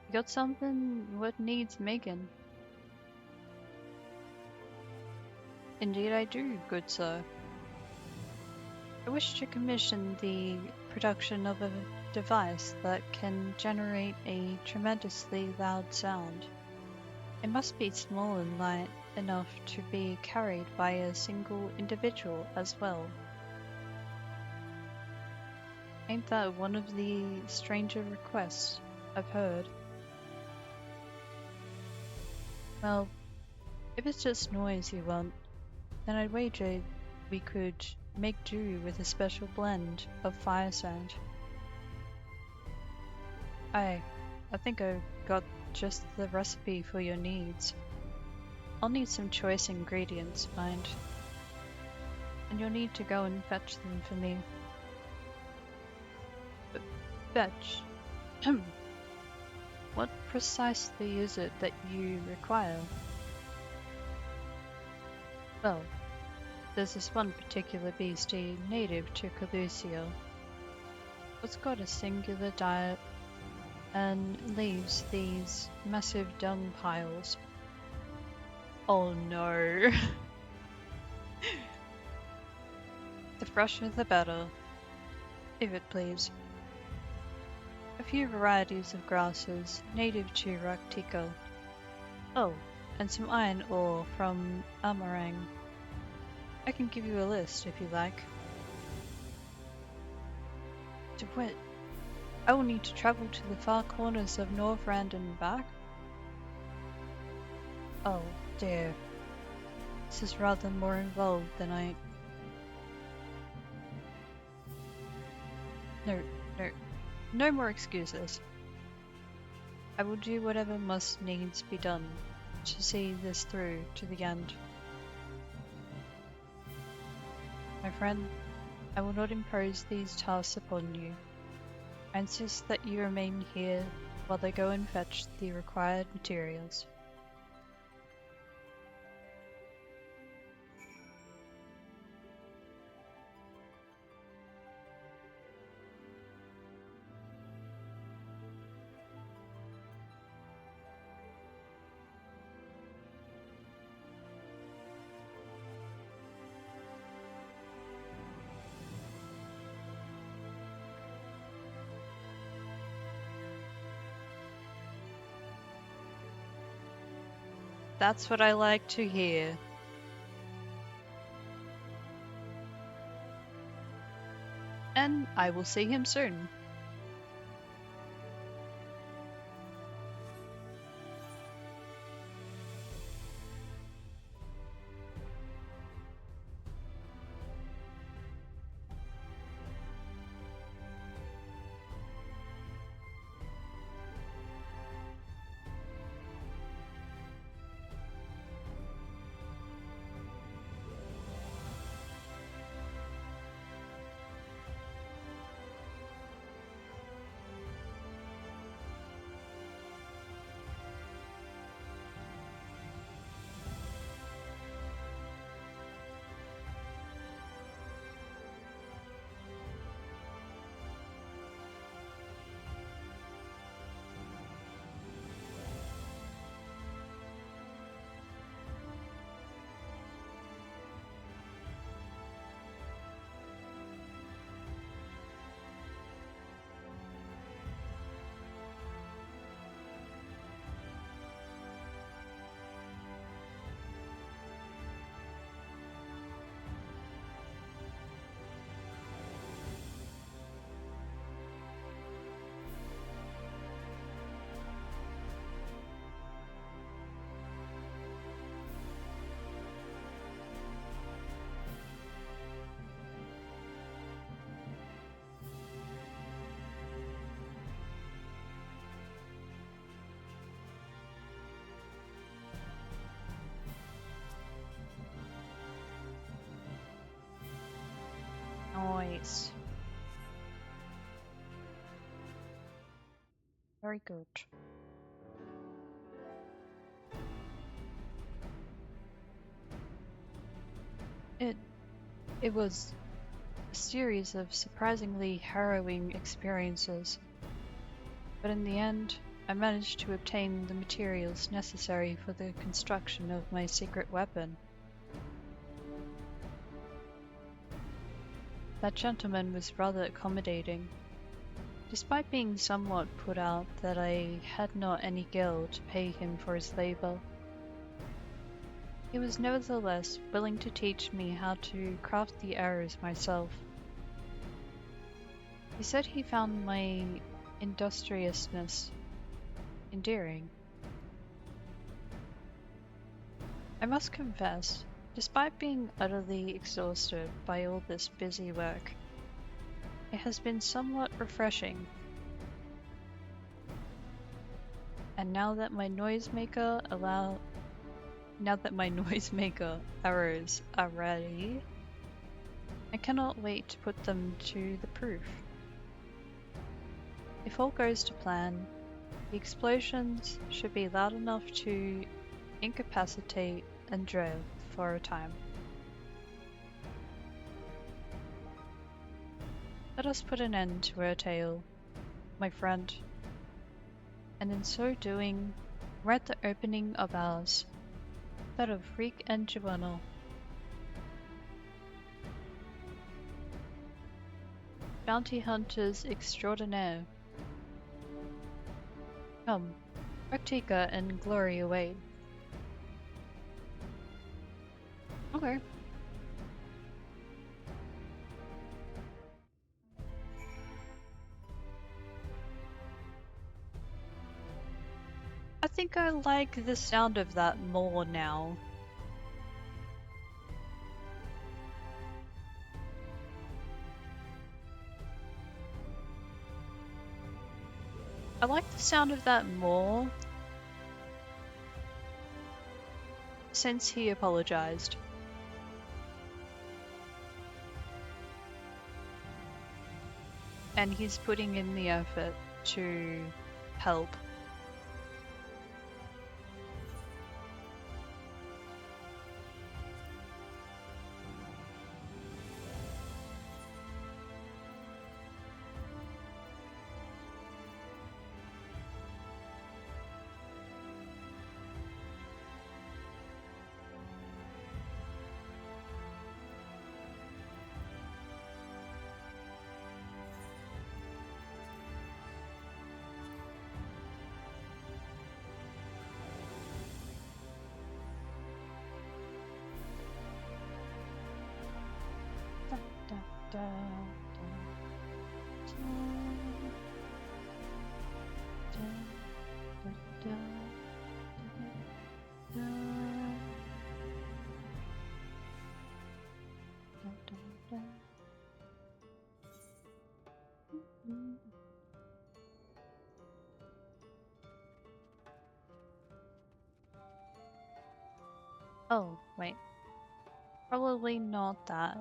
You got something what needs making? Indeed I do, good sir. I wish to commission the production of a device that can generate a tremendously loud sound. It must be small and light enough to be carried by a single individual as well. Ain't that one of the stranger requests I've heard? Well, if it's just noise you want, then I'd wager we could make do with a special blend of fire sound. I think I've got just the recipe for your needs. I'll need some choice ingredients, mind. And you'll need to go and fetch them for me. But fetch? What precisely is it that you require? Well, there's this one particular beastie native to Calusia. It's got a singular diet and leaves these massive dung piles. Oh no. The fresher the better, if it please. A few varieties of grasses native to Raktika. Oh, and some iron ore from Amarang. I can give you a list if you like. To wit, I will need to travel to the far corners of Northrend and back. Oh dear. This is rather more involved than I... No more excuses. I will do whatever must needs be done to see this through to the end. My friend, I will not impose these tasks upon you. I insist that you remain here while they go and fetch the required materials. That's what I like to hear. And I will see him soon. Nice. Very good. It was a series of surprisingly harrowing experiences, but in the end, I managed to obtain the materials necessary for the construction of my secret weapon. That gentleman was rather accommodating, despite being somewhat put out that I had not any guild to pay him for his labor. He was nevertheless willing to teach me how to craft the arrows myself. He said he found my industriousness endearing. I must confess, despite being utterly exhausted by all this busy work, it has been somewhat refreshing. And now that my noisemaker arrows are ready, I cannot wait to put them to the proof. If all goes to plan, the explosions should be loud enough to incapacitate Andrea for a time. Let us put an end to our tale, my friend, and in so doing, write the opening of ours, that of Reek and Joanna. Bounty hunters extraordinaire. Come, Arctica and glory await. Okay. think I like the sound of that more now. I like the sound of that more since he apologized. And he's putting in the effort to help. Oh, wait. Probably not that.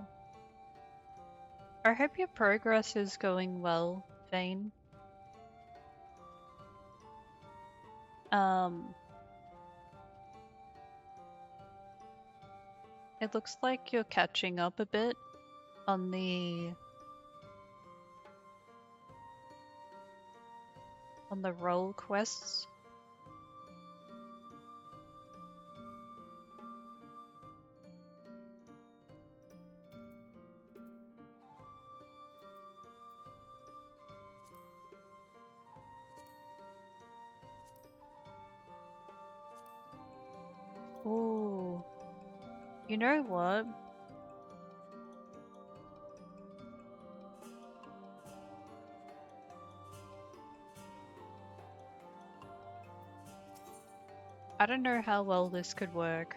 I hope your progress is going well, Vane. It looks like you're catching up a bit on the role quests. Ooh. You know what? I don't know how well this could work.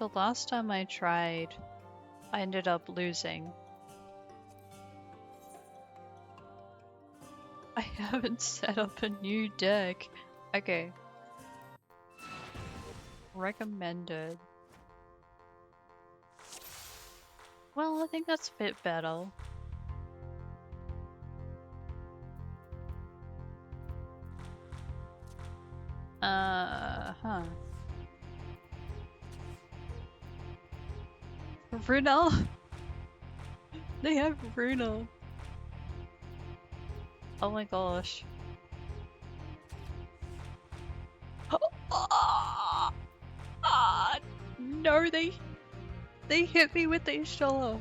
The last time I tried, I ended up losing. I haven't set up a new deck. Okay. Recommended. Well, I think that's a bit better. Huh. Runa? They have Runa. Oh my gosh. No, they hit me with their shoulder.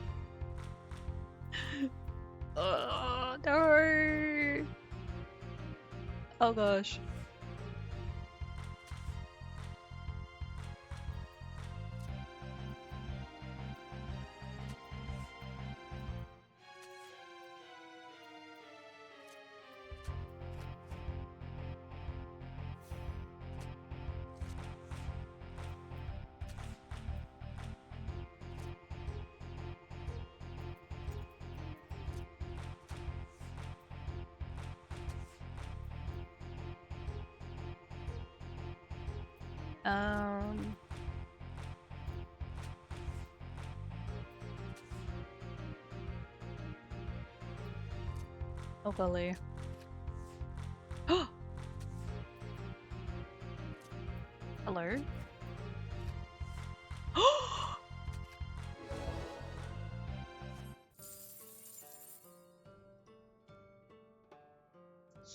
No. Oh gosh. Oh golly. Hello?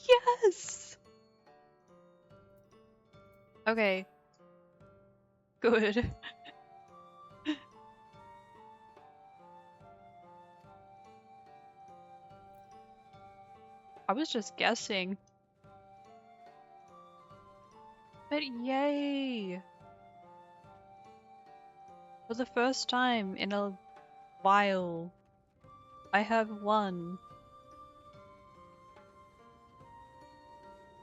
Yes! Okay. Good. I was just guessing. But yay! For the first time in a while, I have won.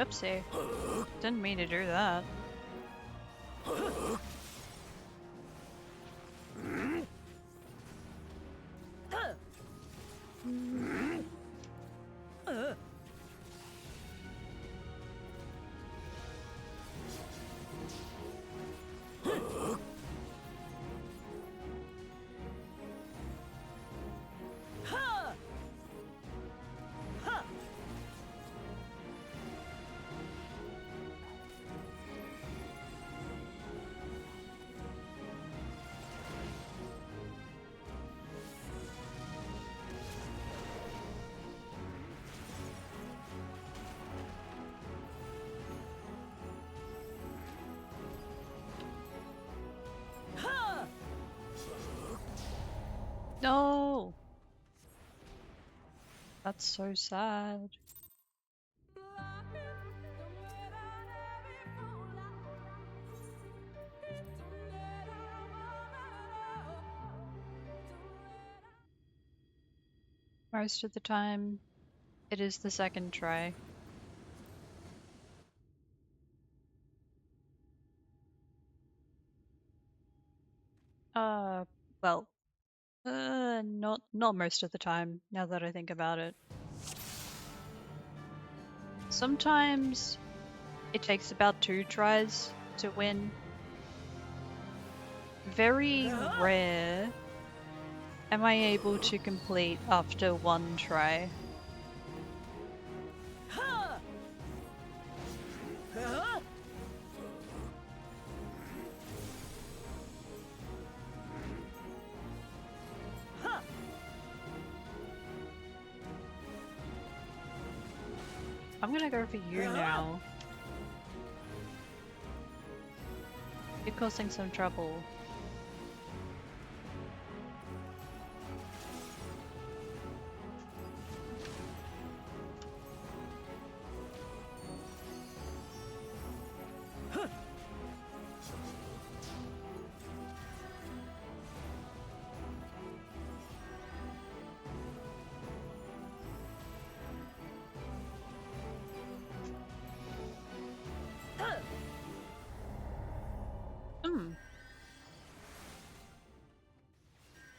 Oopsie. Didn't mean to do that. No! That's so sad. Most of the time, it is the second try. Well, not most of the time, now that I think about it. Sometimes it takes about 2 tries to win. Very rare am I able to complete after 1 try. I'm gonna go for you now. You're causing some trouble.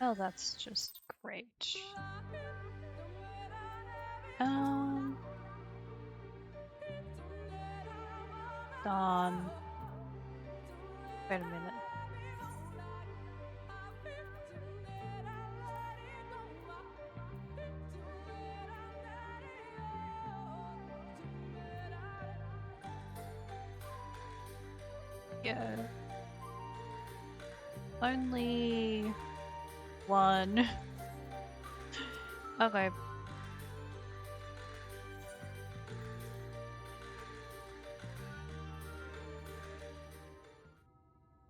Oh, that's just great. Dawn. Wait a minute. Yeah. Only 1. Okay.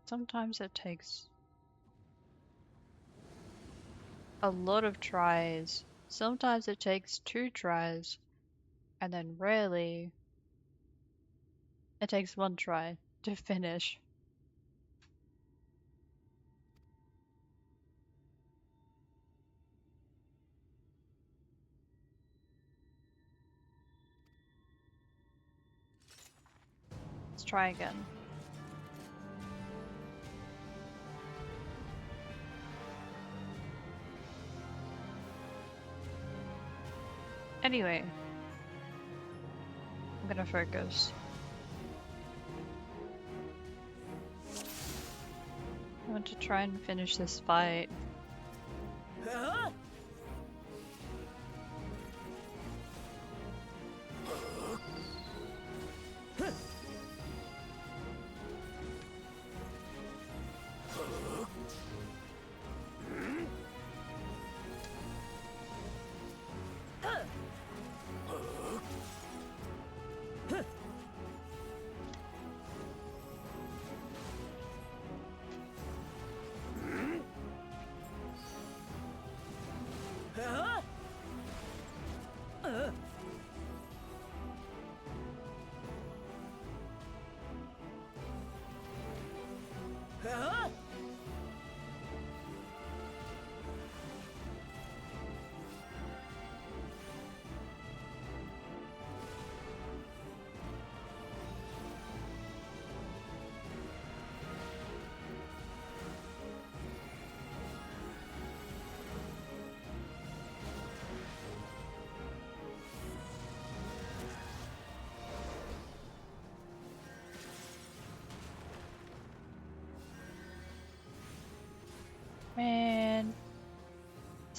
Sometimes it takes a lot of tries. Sometimes it takes 2 tries. And then rarely it takes 1 try to finish. Let's try again. Anyway, I'm gonna focus. I want to try and finish this fight.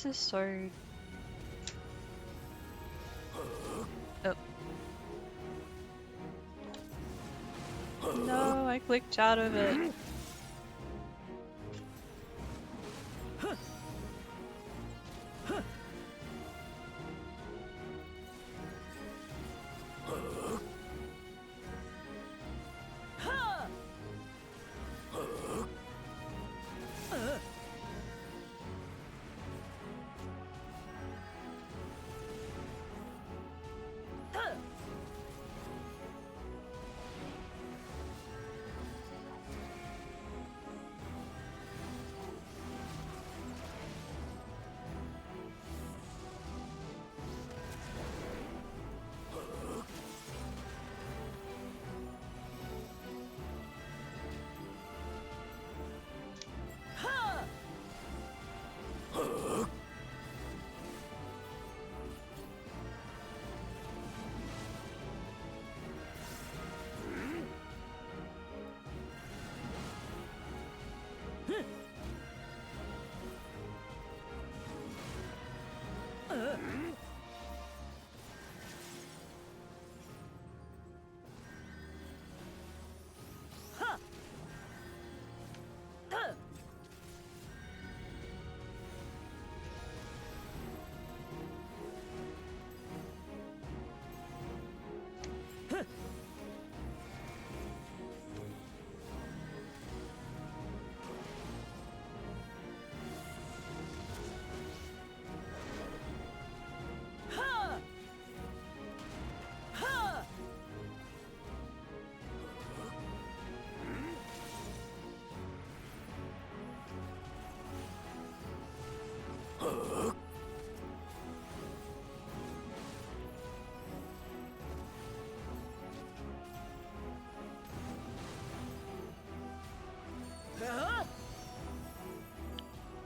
This is so... Oh. No, I clicked out of it.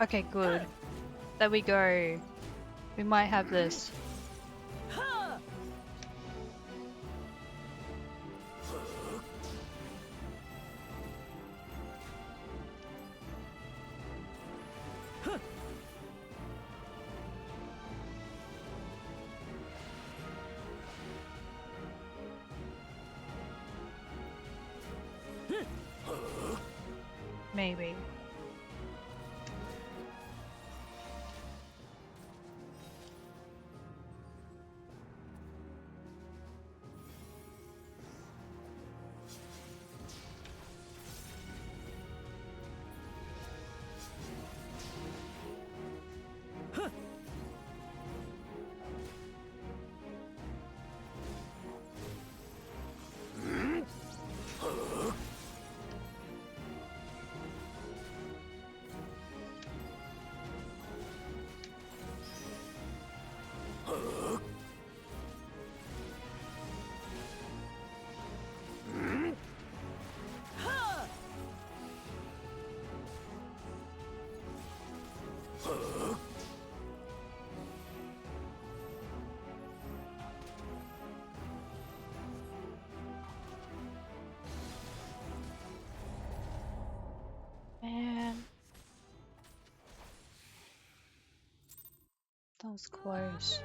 Okay, good. There we go. We might have this. Maybe. Man. That was close.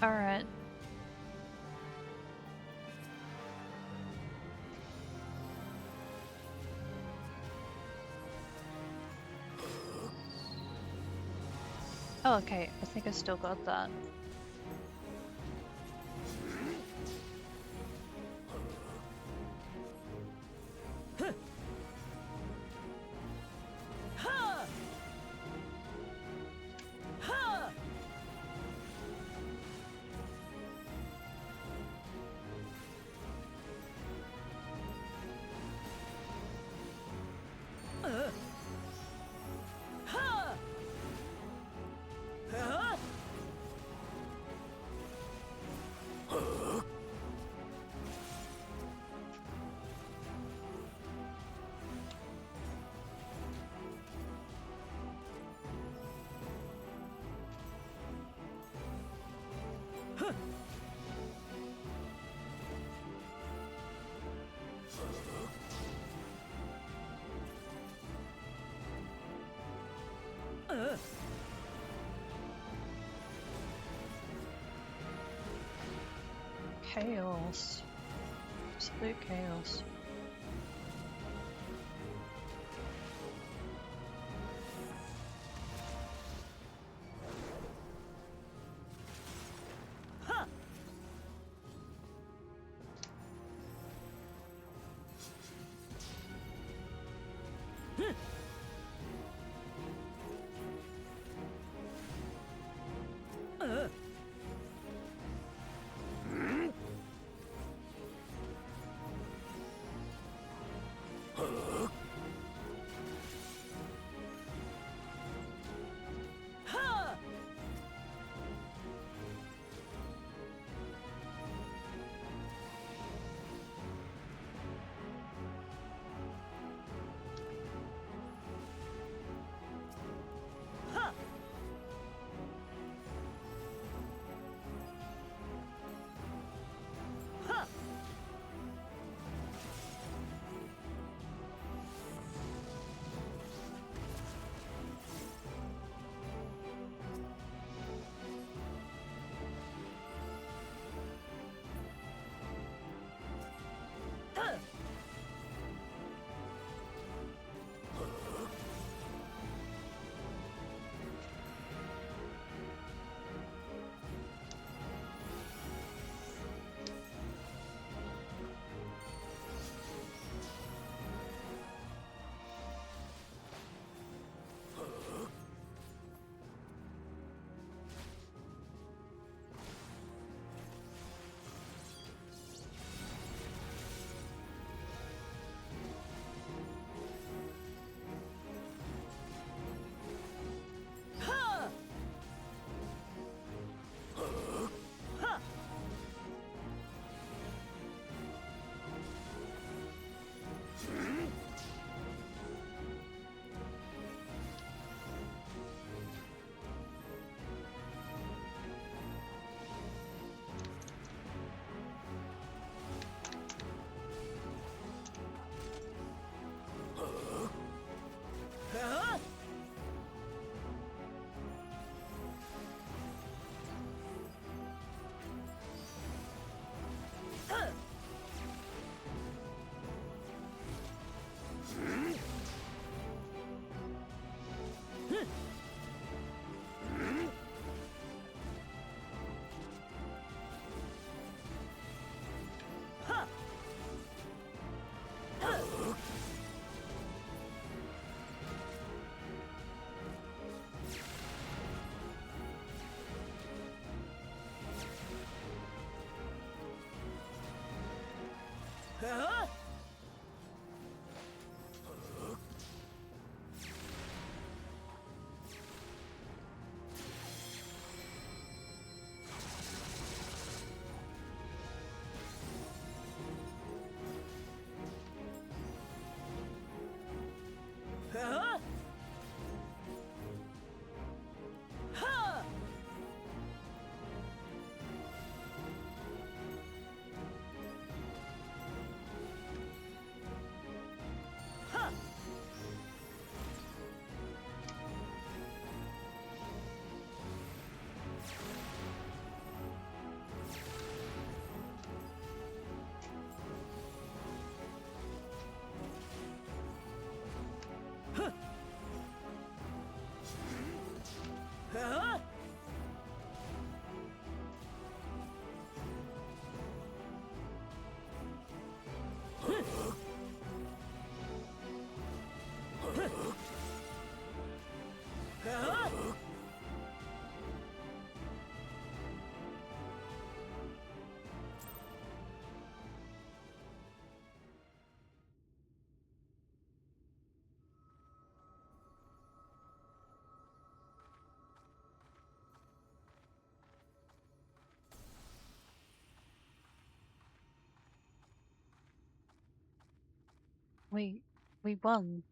Alright. Oh, okay. I think I still got that. Chaos. Absolute chaos. We won.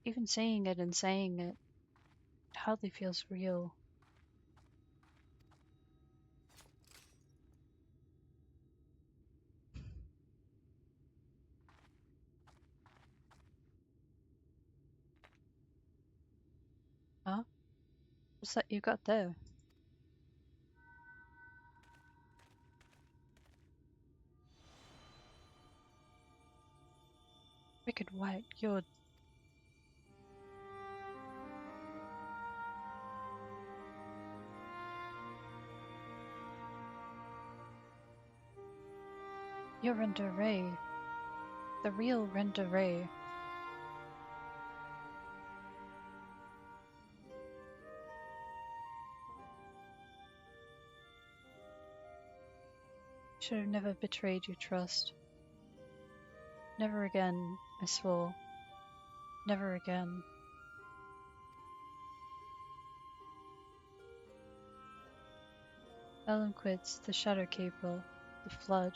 Even seeing it and saying it hardly feels real. Huh? What's that you got there? Wicked White, you're... You're Render Ray. The real Render Ray. Should have never betrayed your trust. Never again, I swore. Never again. Ellen quits, the Shadowkeeper, the Flood.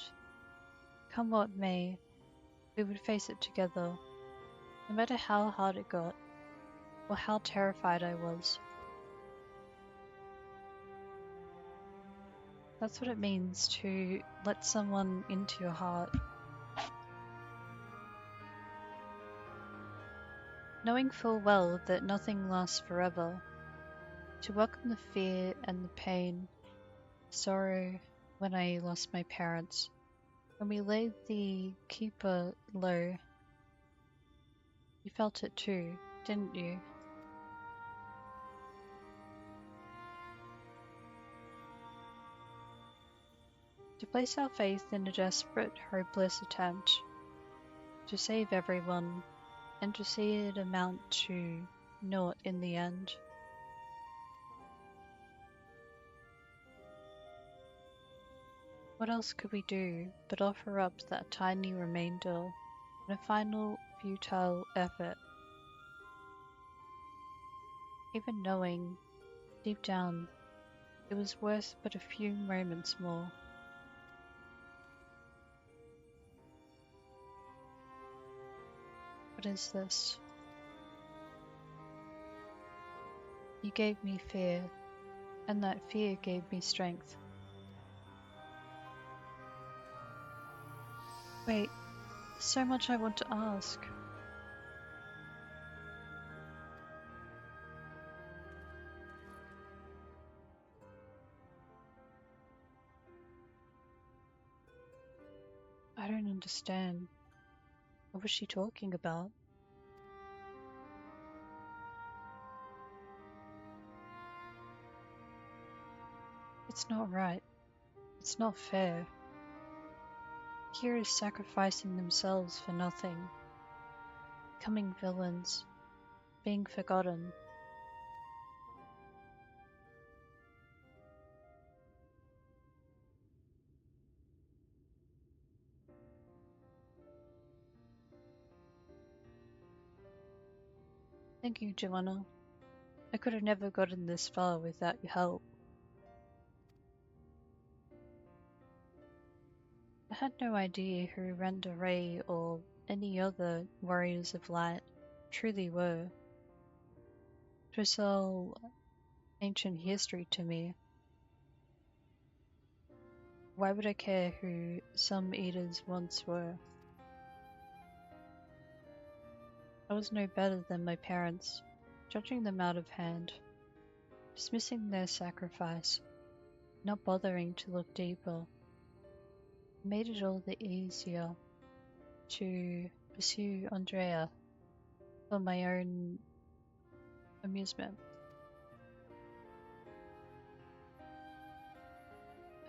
Come what may, we would face it together, no matter how hard it got, or how terrified I was. That's what it means to let someone into your heart. Knowing full well that nothing lasts forever, to welcome the fear and the pain, sorrow when I lost my parents, when we laid the Keeper low. You felt it too, didn't you? To place our faith in a desperate, hopeless attempt to save everyone, and to see it amount to naught in the end. What else could we do but offer up that tiny remainder in a final futile effort? Even knowing, deep down, it was worth but a few moments more. What is this? You gave me fear, and that fear gave me strength. Wait, there's so much I want to ask. I don't understand. What was she talking about? It's not right. It's not fair. Heroes sacrificing themselves for nothing. Becoming villains. Being forgotten. Thank you, Joanna. I could have never gotten this far without your help. I had no idea who Randa Ray or any other warriors of light truly were. It was all ancient history to me. Why would I care who some eaters once were? I was no better than my parents, judging them out of hand, dismissing their sacrifice, not bothering to look deeper. It made it all the easier to pursue Andrea for my own amusement.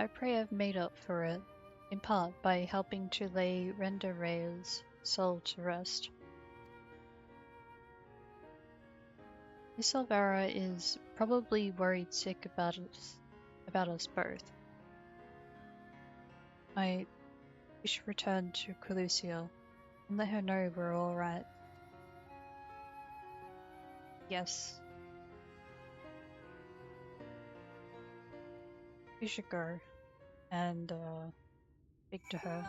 I pray I've made up for it, in part by helping to lay Renda Ray's soul to rest. Miss Alvara is probably worried sick about us both. We should return to Colusia and let her know we're alright. Yes. We should go and speak to her.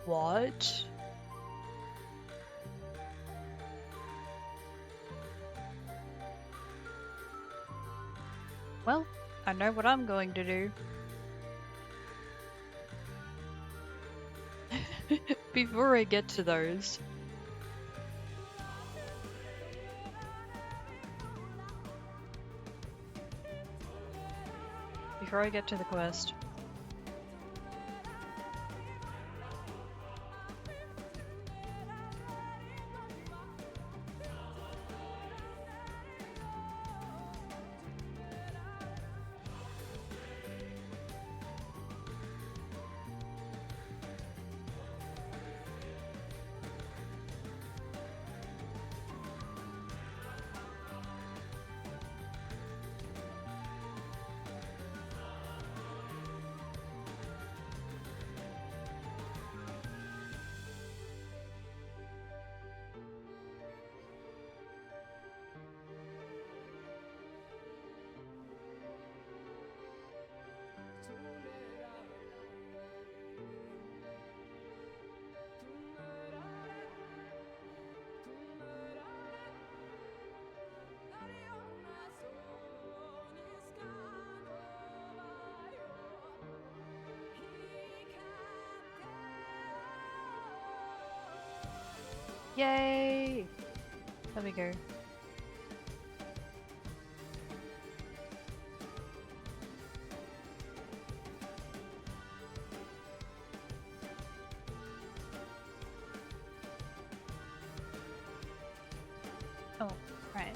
What? Well, I know what I'm going to do. Before I get to those. Before I get to the quest. Yay! There we go. Oh, right.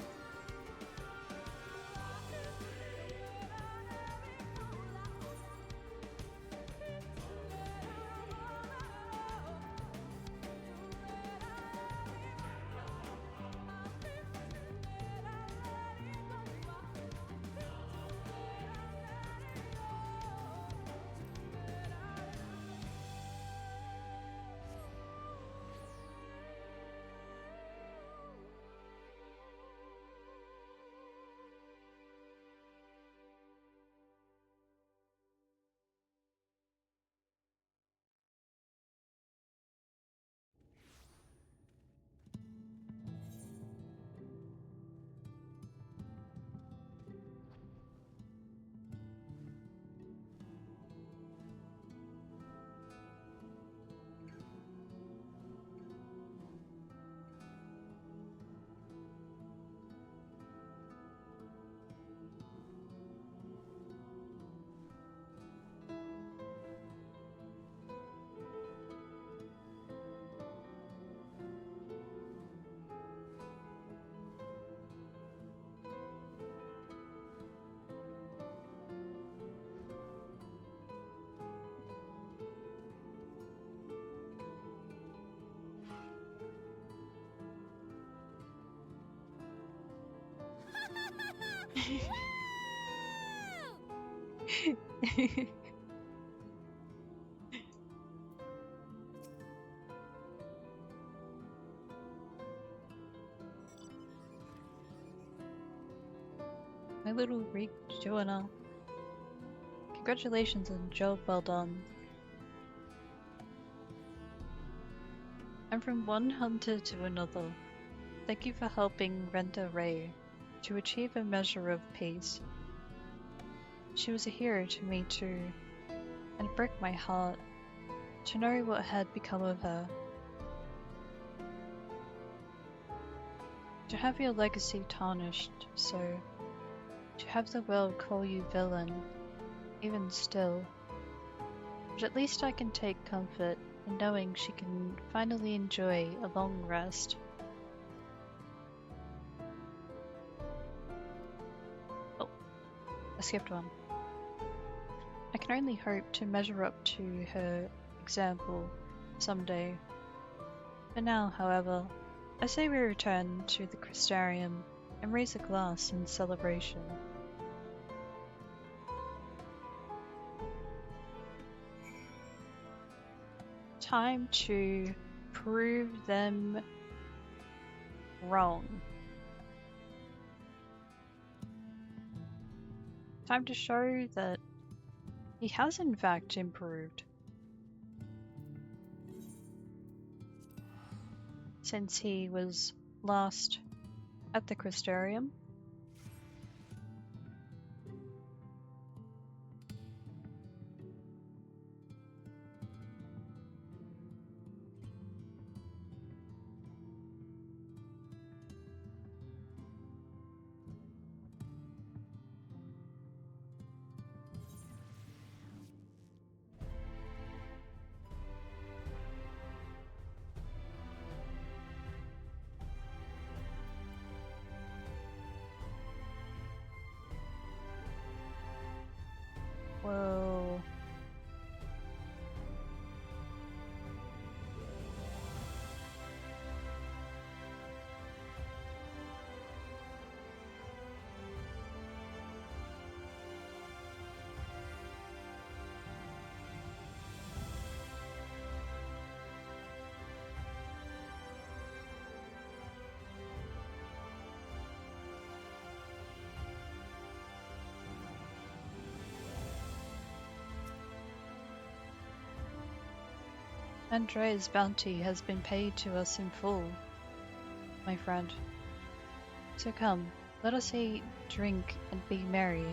My little Greek Joanna. Congratulations on a job well done. I'm from one hunter to another. Thank you for helping Renda Ray to achieve a measure of peace. She was a hero to me too, and it broke my heart to know what had become of her. To have your legacy tarnished, so to have the world call you villain, even still. But at least I can take comfort in knowing she can finally enjoy a long rest. Oh, I skipped one. I can only hope to measure up to her example someday. For now, however, I say we return to the Crystarium and raise a glass in celebration. Time to prove them wrong. Time to show that he has in fact improved. Since he was last at the Crystarium. Andrea's bounty has been paid to us in full, my friend. So come, let us eat, drink, and be merry.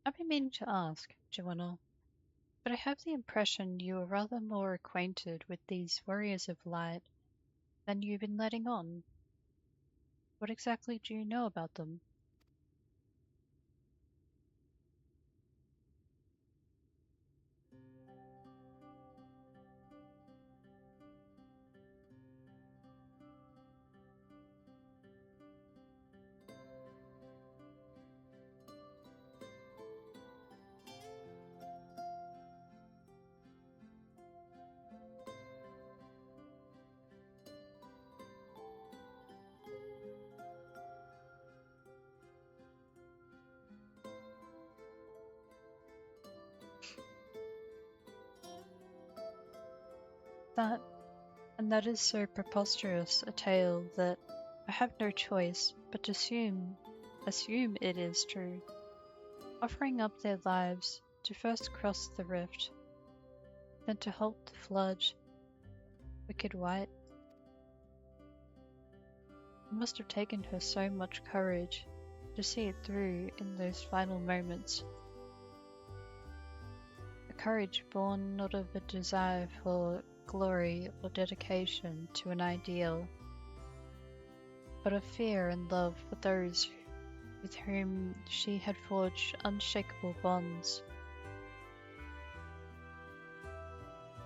I've been meaning to ask, Joanna, but I have the impression you are rather more acquainted with these warriors of light than you've been letting on. What exactly do you know about them? That, and that is so preposterous a tale that I have no choice but to assume it is true, offering up their lives to first cross the rift, then to halt the flood. Wicked White. It must have taken her so much courage to see it through in those final moments. A courage born not of a desire for glory or dedication to an ideal, but of fear and love for those with whom she had forged unshakable bonds.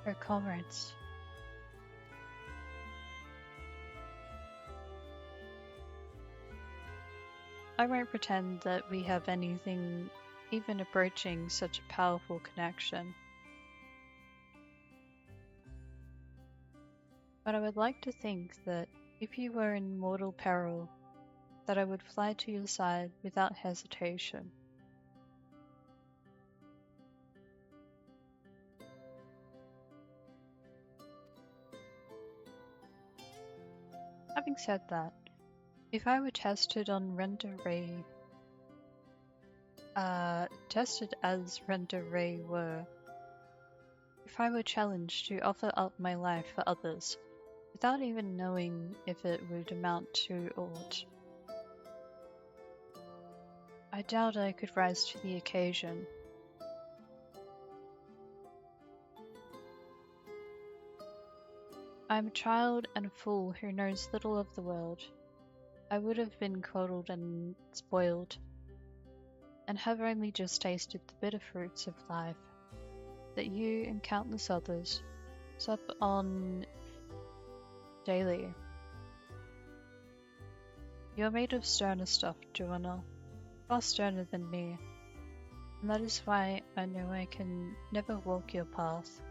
Her comrades. I won't pretend that we have anything even approaching such a powerful connection. But I would like to think that if you were in mortal peril, that I would fly to your side without hesitation. Having said that, if I were tested on tested as Render Ray were, if I were challenged to offer up my life for others, without even knowing if it would amount to aught, I doubt I could rise to the occasion. I am a child and a fool who knows little of the world. I would have been coddled and spoiled, and have only just tasted the bitter fruits of life that you and countless others sup on daily. You are made of sterner stuff, Joanna, far sterner than me, and that is why I know I can never walk your path.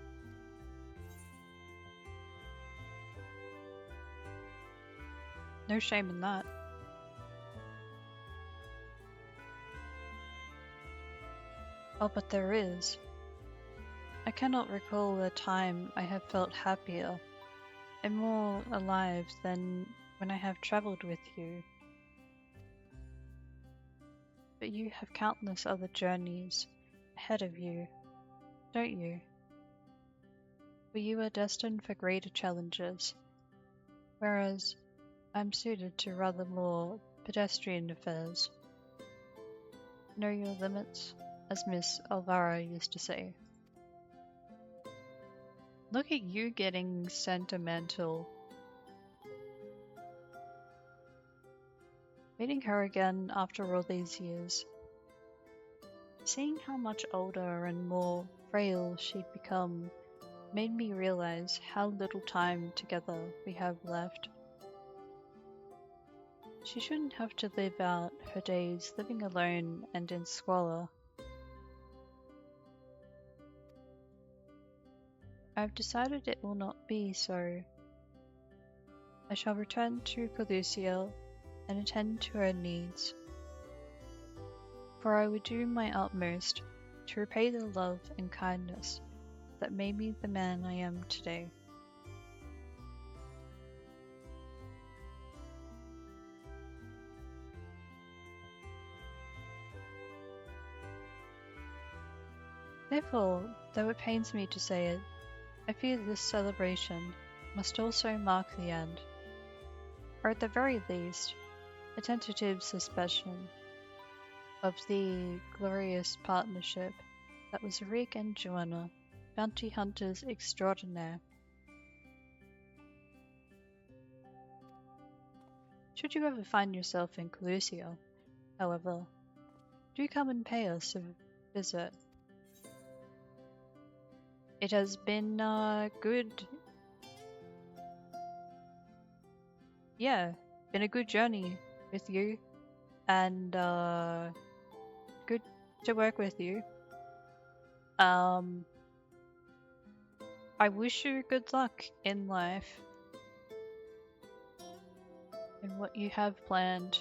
No shame in that. Oh, but there is. I cannot recall a time I have felt happier and more alive than when I have travelled with you. But you have countless other journeys ahead of you, don't you? For you are destined for greater challenges, whereas I'm suited to rather more pedestrian affairs. Know your limits, as Miss Alvara used to say. Look at you getting sentimental. Meeting her again after all these years, seeing how much older and more frail she'd become, made me realize how little time together we have left. She shouldn't have to live out her days living alone and in squalor. I've decided it will not be so. I shall return to Pelusia and attend to her needs, for I would do my utmost to repay the love and kindness that made me the man I am today. Therefore, though it pains me to say it, I fear this celebration must also mark the end, or at the very least, a tentative suspension of the glorious partnership that was Rick and Joanna, bounty hunters extraordinaire. Should you ever find yourself in Colusia, however, do come and pay us a visit. It has been good. Yeah, been a good journey with you, and good to work with you. I wish you good luck in life and what you have planned.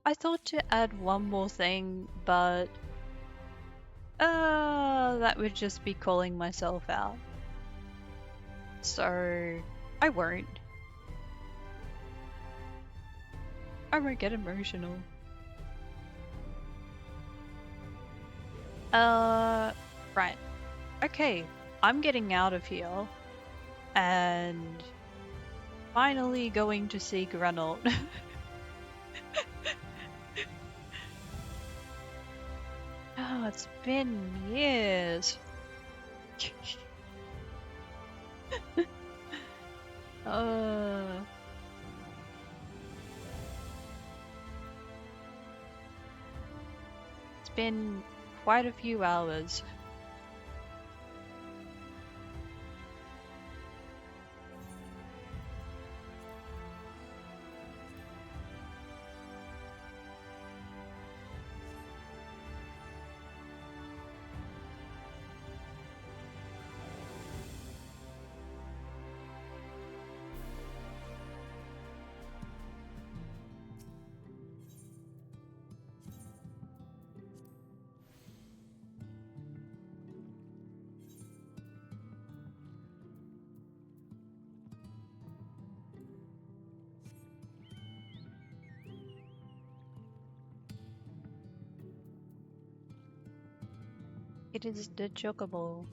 I thought to add one more thing, but that would just be calling myself out. So I won't. I won't get emotional. Right. Okay, I'm getting out of here and finally going to see Grenold. Oh, it's been years. uh, it's been quite a few hours. It is the chocobo.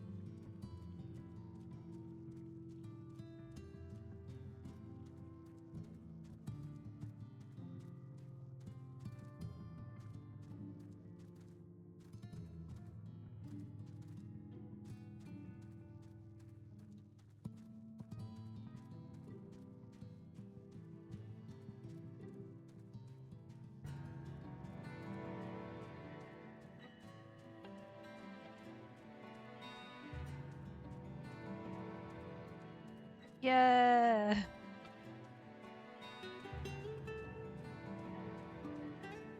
Yeah.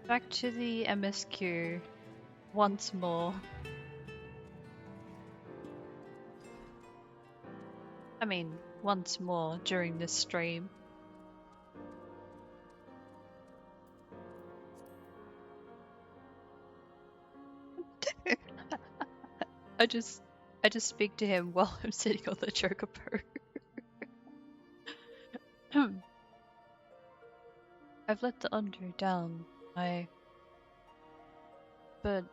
Back to the MSQ once more. I mean, once more during this stream. I just speak to him while I'm sitting on the chocobo. I've let the under down. But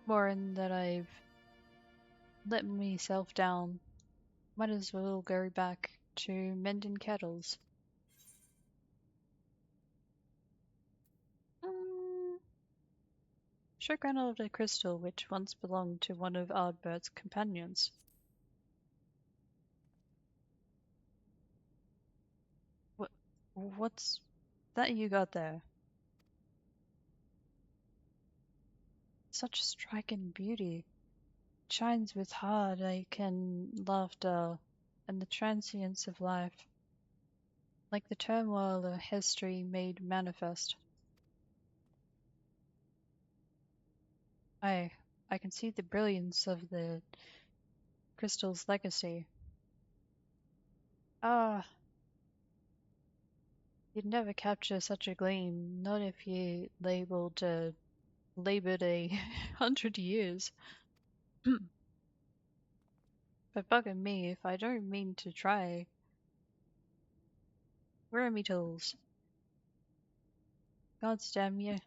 more in that I've let myself down. Might as well go back to mending kettles. Show Granold a crystal which once belonged to one of Ardbert's companions. What's that you got there? Such striking beauty. It shines with heartache and laughter and the transience of life, like the turmoil of history made manifest. I can see the brilliance of the crystal's legacy. Ah, you'd never capture such a gleam, not if you labored a 100 years. But bugging me if I don't mean to try. Where are me tools? Gods damn you.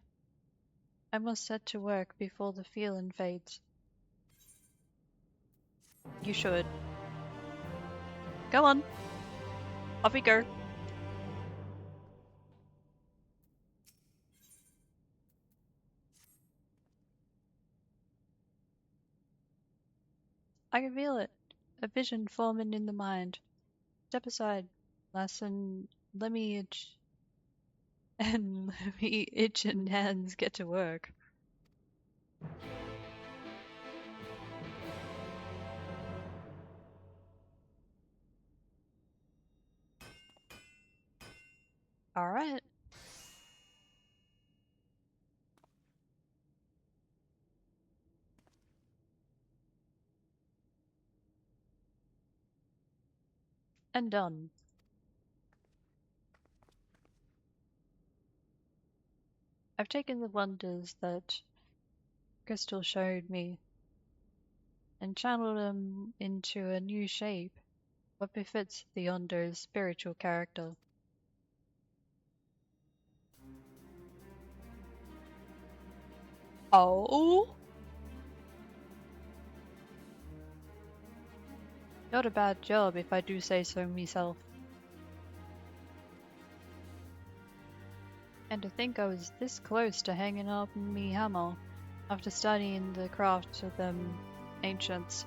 I must set to work before the feeling fades. You should. Go on. Off we go. I can feel it. A vision forming in the mind. Step aside. Lesson. Let me itch. And let me itch and hands get to work. Alright. And done. I've taken the wonders that Crystal showed me and channeled them into a new shape, what befits the Yonder's spiritual character. Oh? Not a bad job if I do say so myself. And to think I was this close to hanging up me hammer after studying the craft of them ancients.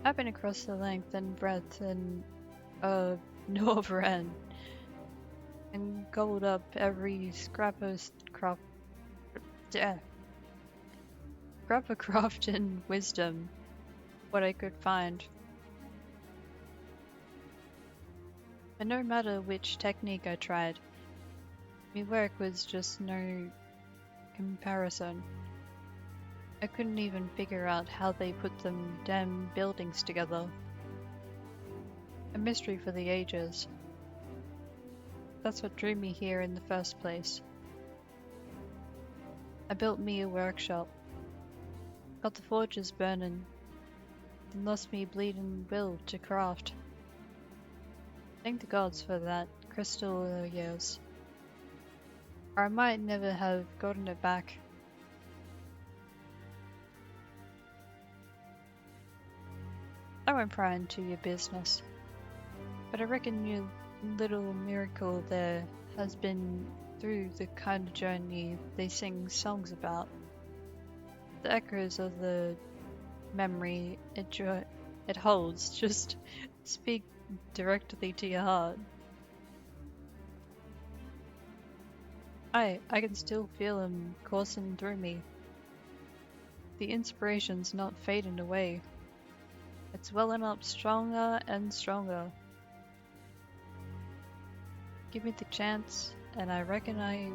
I've been across the length and breadth and North End and gobbled up every scrap of craft and wisdom what I could find. And no matter which technique I tried, my work was just no comparison. I couldn't even figure out how they put them damn buildings together. A mystery for the ages. That's what drew me here in the first place. I built me a workshop, got the forges burning, then lost me bleeding will to craft. Thank the gods for that crystal years, or I might never have gotten it back. I won't pry into your business, but I reckon your little miracle there has been through the kind of journey they sing songs about. The echoes of the memory it holds just speak directly to your heart. I can still feel them coursing through me. The inspiration's not fading away. It's welling up stronger and stronger. Give me the chance, and I reckon I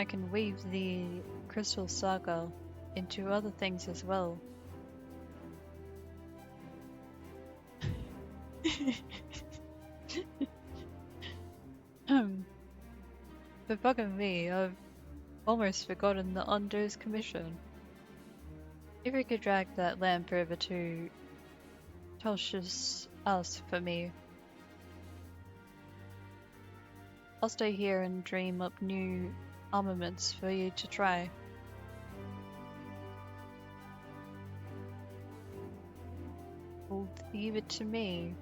can weave the Crystal Saga into other things as well. But bugging me, I've almost forgotten the Under's commission. If we could drag that lamp over to Telsh's us for me, I'll stay here and dream up new armaments for you to try. Well, leave it to me.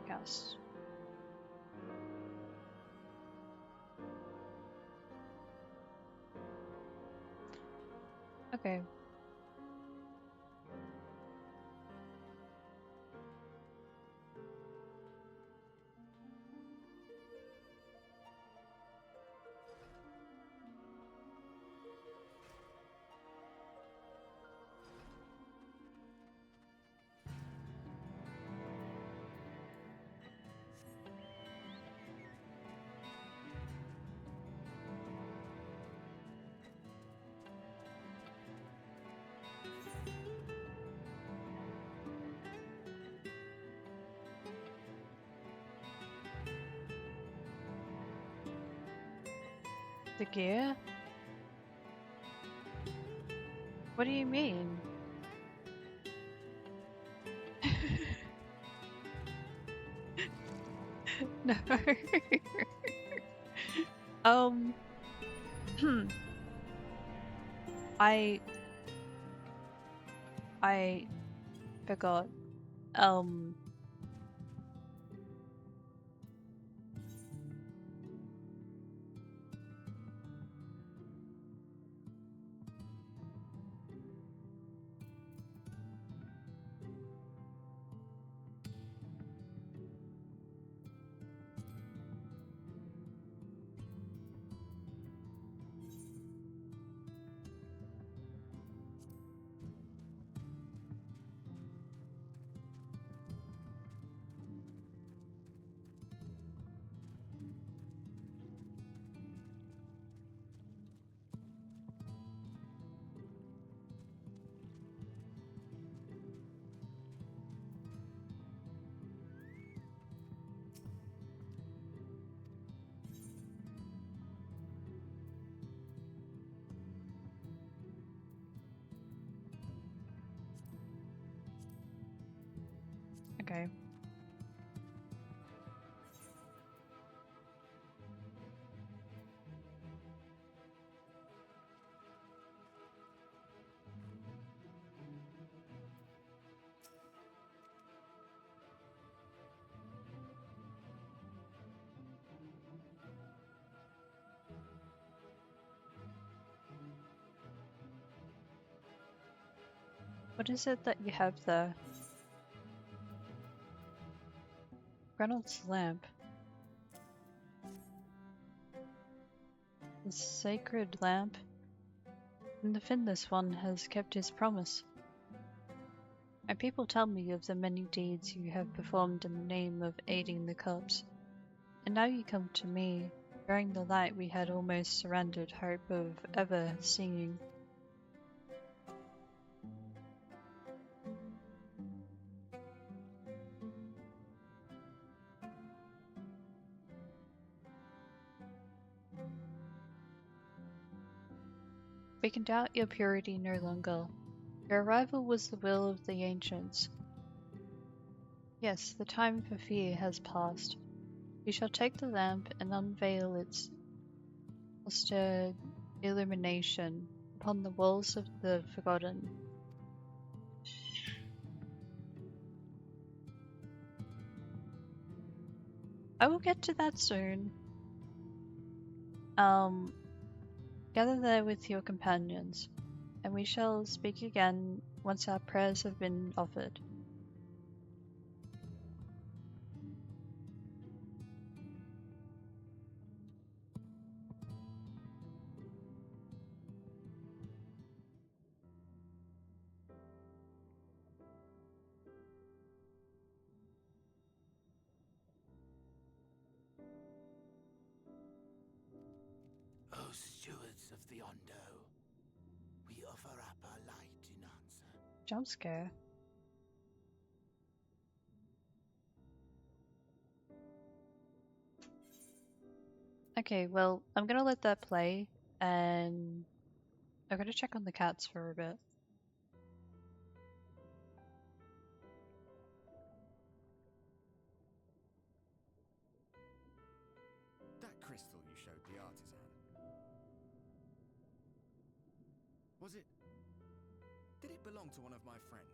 Yes. Okay. The gear? What do you mean? No. Hmm. I forgot. Okay. What is it that you have there? Reynolds' lamp. The sacred lamp. And the Finless one has kept his promise. My people tell me of the many deeds you have performed in the name of aiding the cubs. And now you come to me, bearing the light we had almost surrendered hope of ever seeing. We can doubt your purity no longer. Your arrival was the will of the ancients. Yes, the time for fear has passed. We shall take the lamp and unveil its austere illumination upon the walls of the Forgotten. I will get to that soon. Gather there with your companions, and we shall speak again once our prayers have been offered. O stewards of the Ondo, we offer up our light in answer. Jump scare. Okay, well, I'm gonna let that play, and I'm gonna check on the cats for a bit. That crystal you showed the artisan. Was it... Did it belong to one of my friends?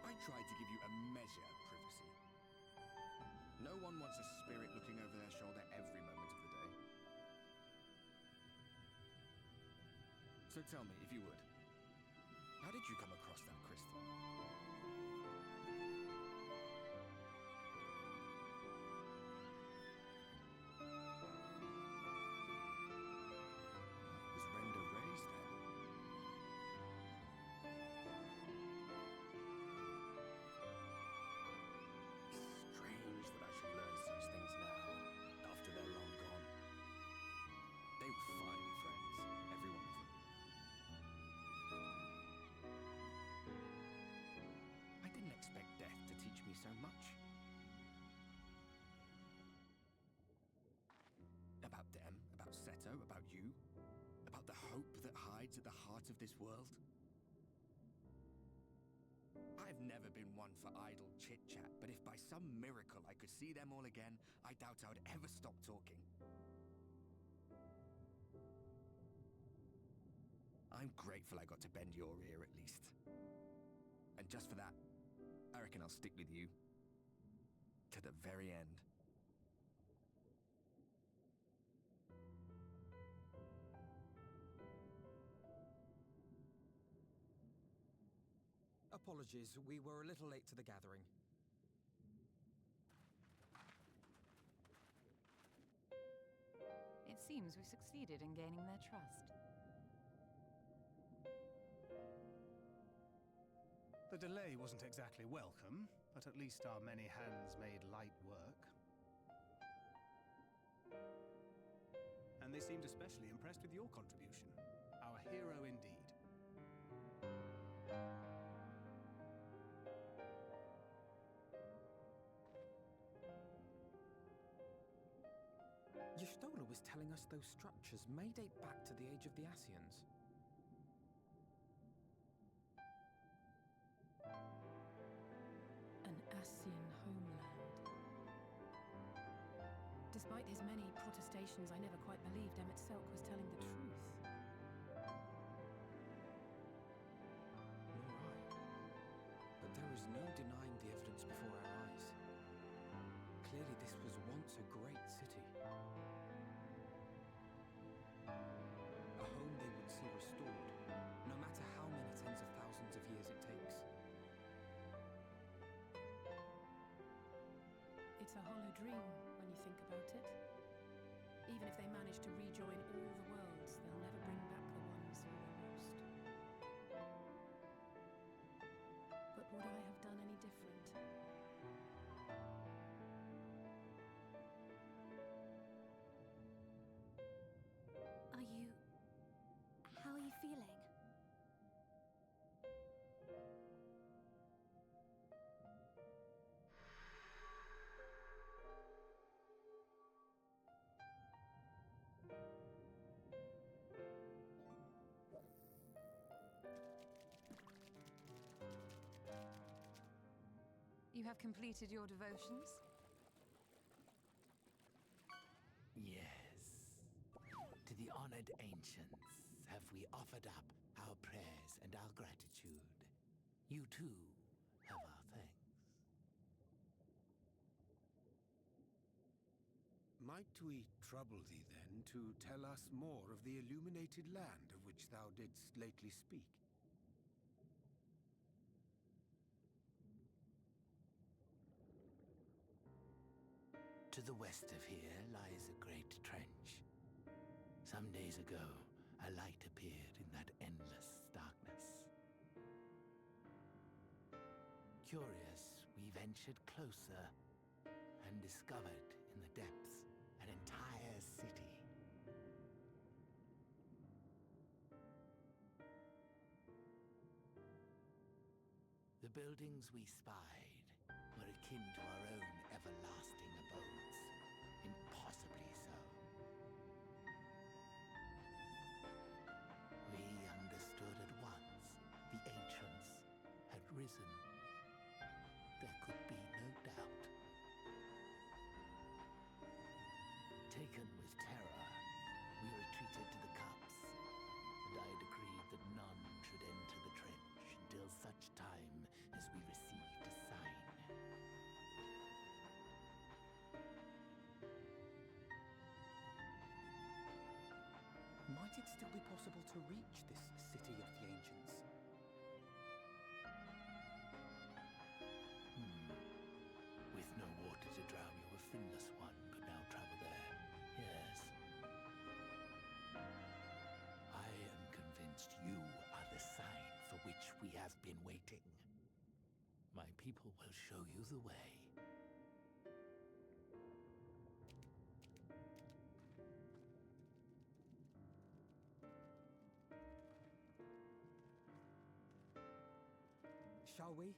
I tried to give you a measure of privacy. No one wants a spirit looking over their shoulder every moment of the day. So tell me, if you would, how did you come across that crystal? Was Renda raised then? much. About them, about Seto, about you, about the hope that hides at the heart of this world. I've never been one for idle chit-chat, but if by some miracle I could see them all again, I doubt I would ever stop talking. I'm grateful I got to bend your ear at least. And just for that, I reckon I'll stick with you to the very end. Apologies, we were a little late to the gathering. It seems we succeeded in gaining their trust. The delay wasn't exactly welcome, but at least our many hands made light work. And they seemed especially impressed with your contribution. Our hero indeed. Y'shtola was telling us those structures may date back to the age of the Ascians. An Ascian homeland. Despite his many protestations, I never quite believed Emmett Selk was telling the truth. Nor I. But there is no denying the evidence before our eyes. Clearly this was once a great city. A home they would see restored, no matter how many tens of thousands of years it takes. It's a hollow dream when you think about it. Even if they manage to rejoin all the worlds, they'll never bring back the ones who were lost. But would I have done any different? How are you feeling? You have completed your devotions? Yes. To the honored ancients have we offered up our prayers and our gratitude. You too have our thanks. Might we trouble thee then to tell us more of the illuminated land of which thou didst lately speak? To the west of here lies a great trench. Some days ago, a light appeared in that endless darkness. Curious, we ventured closer and discovered in the depths an entire city. The buildings we spied were akin to our own everlasting abodes, impossibly so. We understood at once the ancients had risen. There could be no doubt. Taken with terror, we retreated to the cups, and I decreed that none should enter the trench until such time as we received a sign. Might it still be possible to reach this city of the ancients? With no water to drown you, a finless one could now travel there. Yes. I am convinced you are the sign for which we have been waiting. My people will show you the way. Shall we?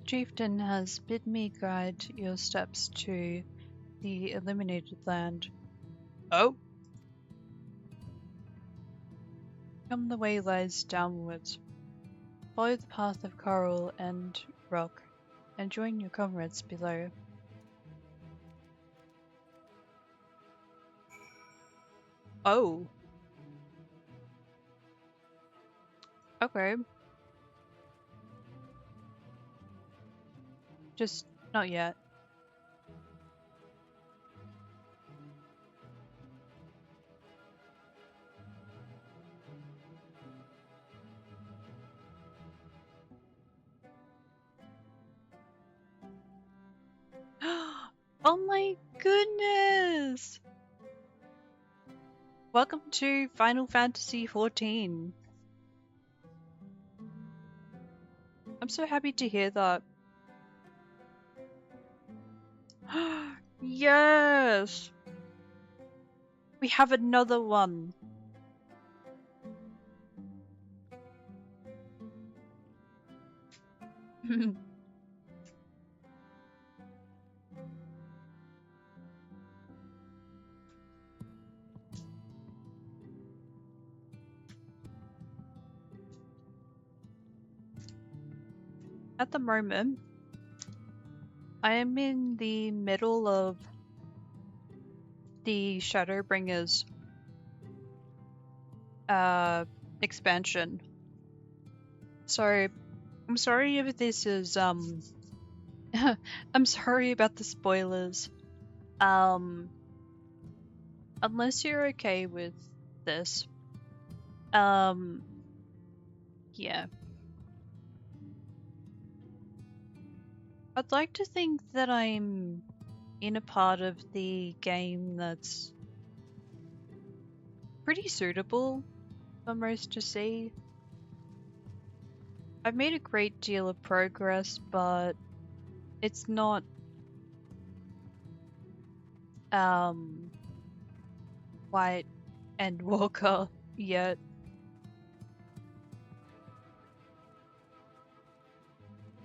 Chieftain has bid me guide your steps to the illuminated land. Oh? Come the way lies downwards. Follow the path of coral and rock, and join your comrades below. Oh. Okay. Just not yet. Oh my goodness! Welcome to Final Fantasy XIV. I'm so happy to hear that. Yes! We have another one. At the moment, I am in the middle of the Shadowbringers expansion. So I'm sorry if this is I'm sorry about the spoilers. Unless you're okay with this. Yeah. I'd like to think that I'm in a part of the game that's pretty suitable for most to see. I've made a great deal of progress, but it's not White and Walker yet.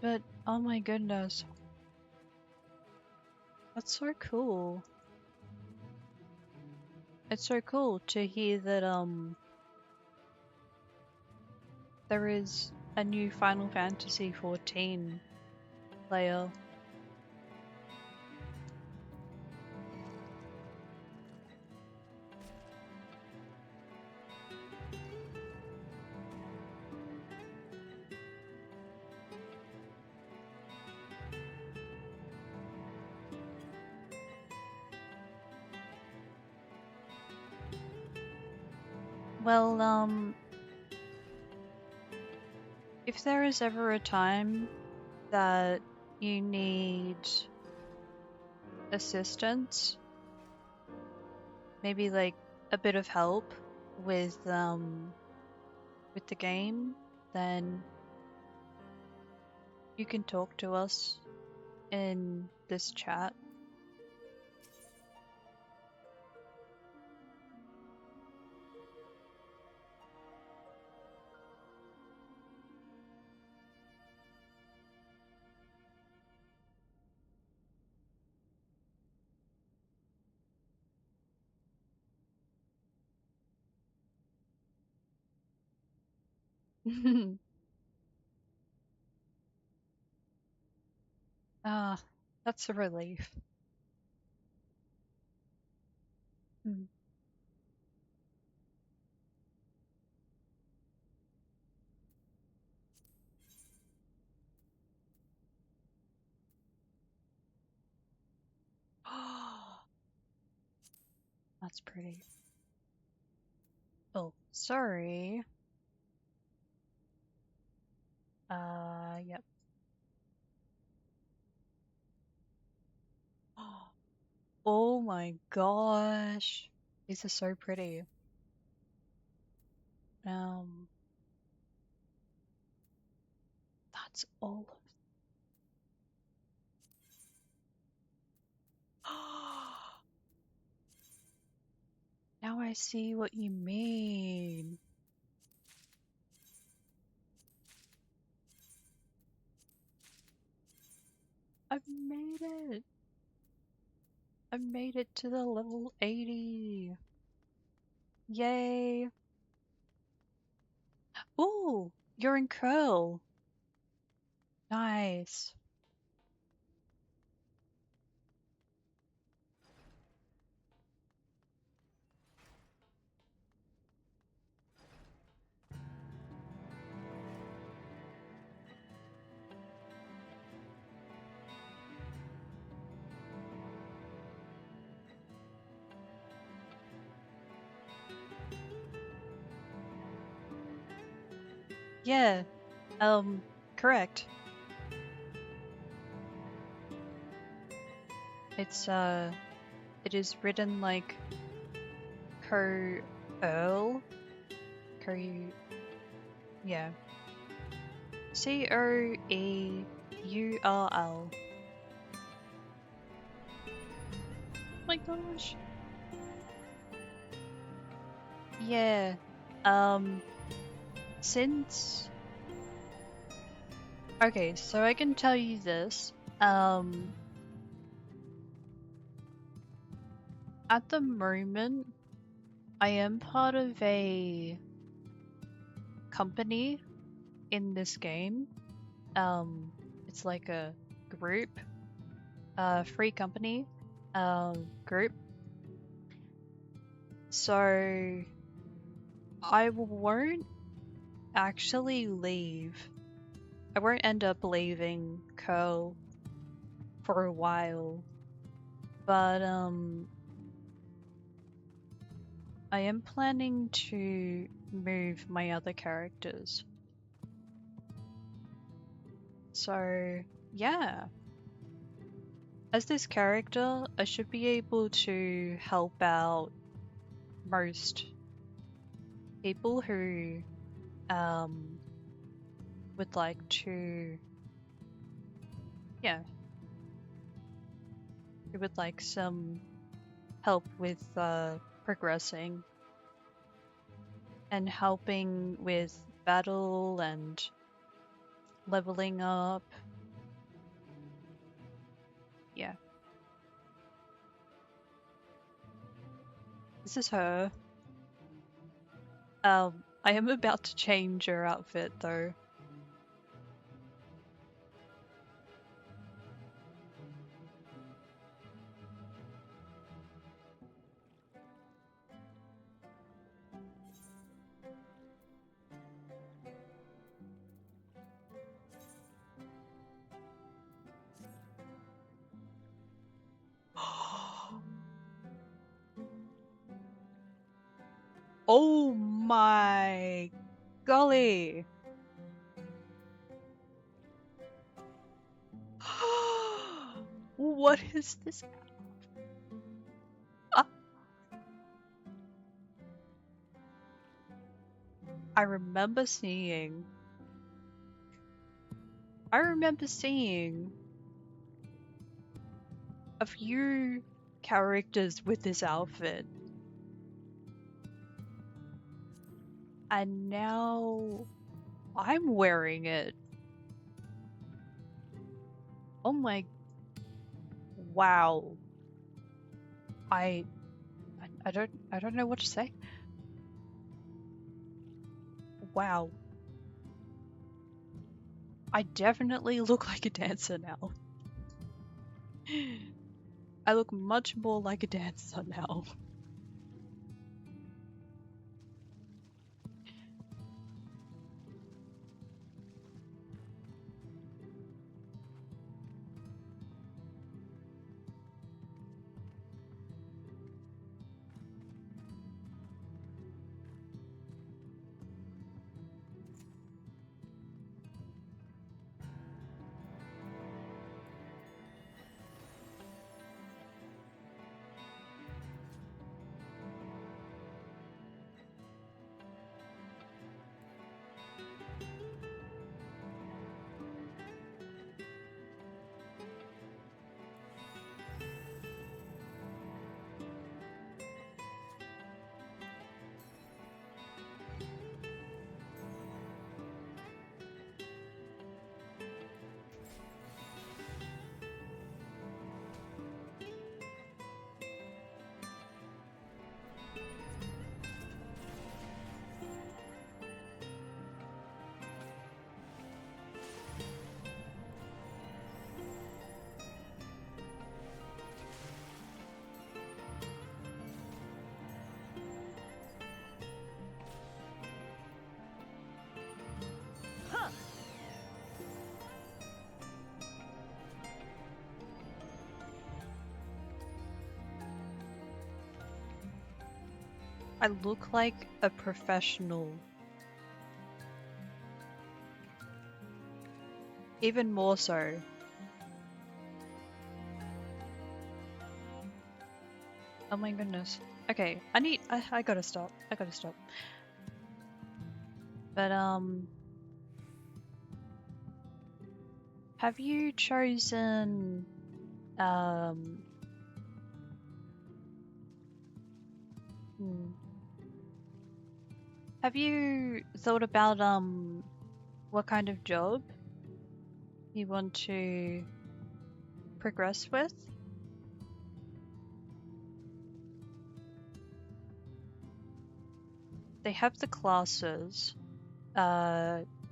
But oh my goodness. That's so cool. It's so cool to hear that there is a new Final Fantasy XIV player. Well, if there is ever a time that you need assistance, maybe like a bit of help with the game, then you can talk to us in this chat. Ah, that's a relief. Hmm. That's pretty. Oh, sorry. Yep. Oh my gosh. These are so pretty. That's all of Now I see what you mean. I've made it! I made it to the level 80! Yay! Ooh! You're in Curl! Nice! Yeah, correct. It is written like Co-Earl? Yeah. Coeurl. My gosh. Yeah. Since... Okay, so I can tell you this. At the moment, I am part of a company in this game. It's like a group, free company, group. So I won't actually leave. I won't end up leaving Curl for a while, but I am planning to move my other characters. So yeah, as this character, I should be able to help out most people who would like to, yeah, who would like some help with progressing and helping with battle and leveling up. Yeah. This is her. I am about to change her outfit though. Oh my golly! What is this? Ah, I remember seeing a few characters with this outfit. And now I'm wearing it. Oh my, wow. I don't know what to say. Wow. I definitely look like a dancer now. I look much more like a dancer now. I look like a professional. Even more so. Oh my goodness. Okay, I gotta stop. I gotta stop. But have you chosen have you thought about what kind of job you want to progress with? They have the classes,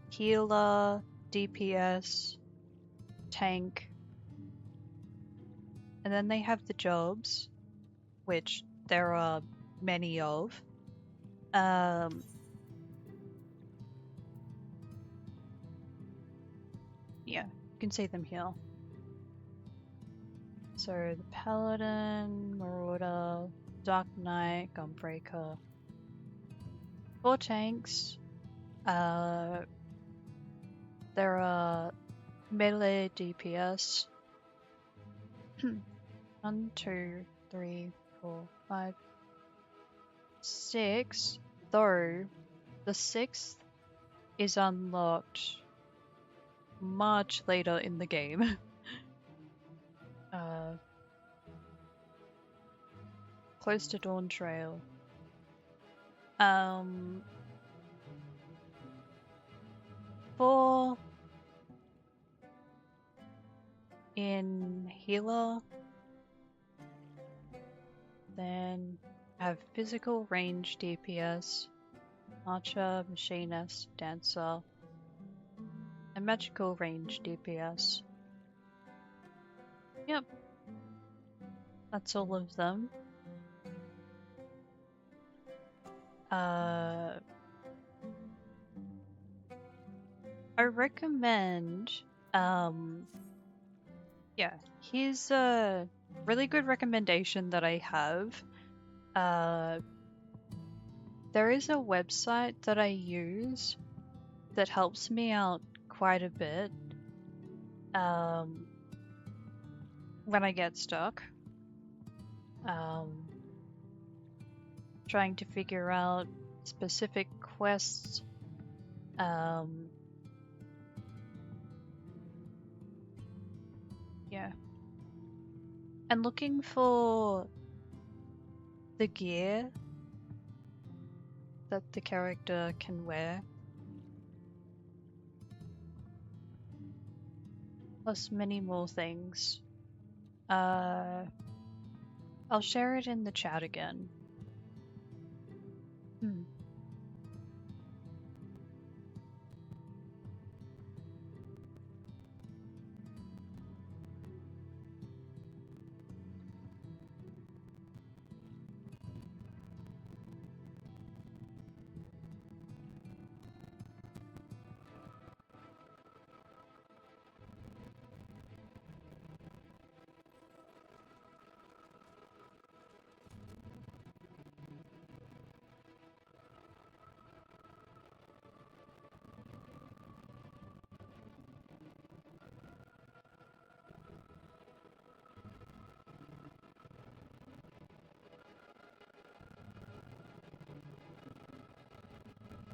healer, DPS, tank, and then they have the jobs, which there are many of. Yeah, you can see them here. So the Paladin, Marauder, Dark Knight, Gunbreaker. 4 tanks. There are melee DPS. 1, 2, 3, 4, 5, 6. Though the 6th is unlocked much later in the game. Close to Dawn Trail. For in healer, then I have physical range DPS, archer, machinist, dancer, and magical range DPS. Yep, that's all of them. I recommend, yeah, here's a really good recommendation that I have. There is a website that I use that helps me out quite a bit when I get stuck. Trying to figure out specific quests. Yeah. And looking for the gear that the character can wear. Plus many more things. I'll share it in the chat again.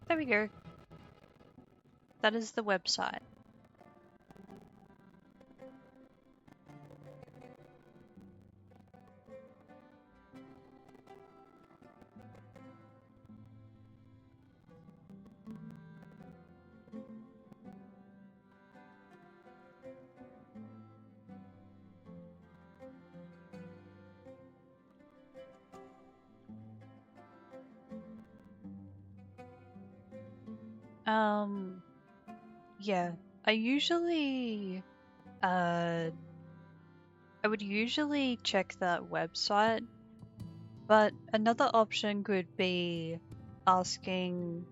There we go. That is the website. Yeah, I would usually check that website, but another option could be asking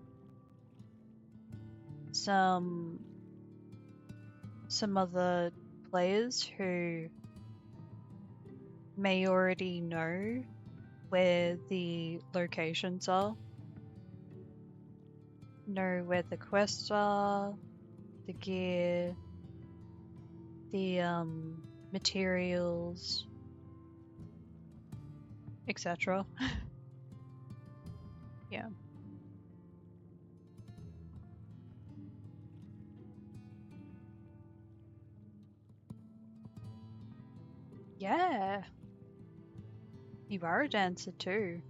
some other players who may already know where the locations are. Know where the quests are, the gear, the materials, etc. Yeah. Yeah. You are a dancer too.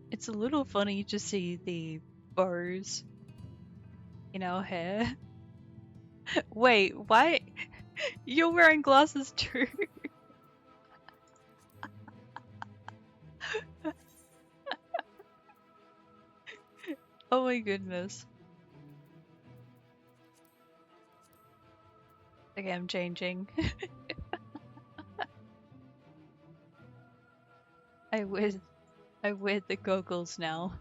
It's a little funny to see the bows in our hair. Wait, why? You're wearing glasses too. Oh my goodness. Okay, I'm changing. I wear the goggles now.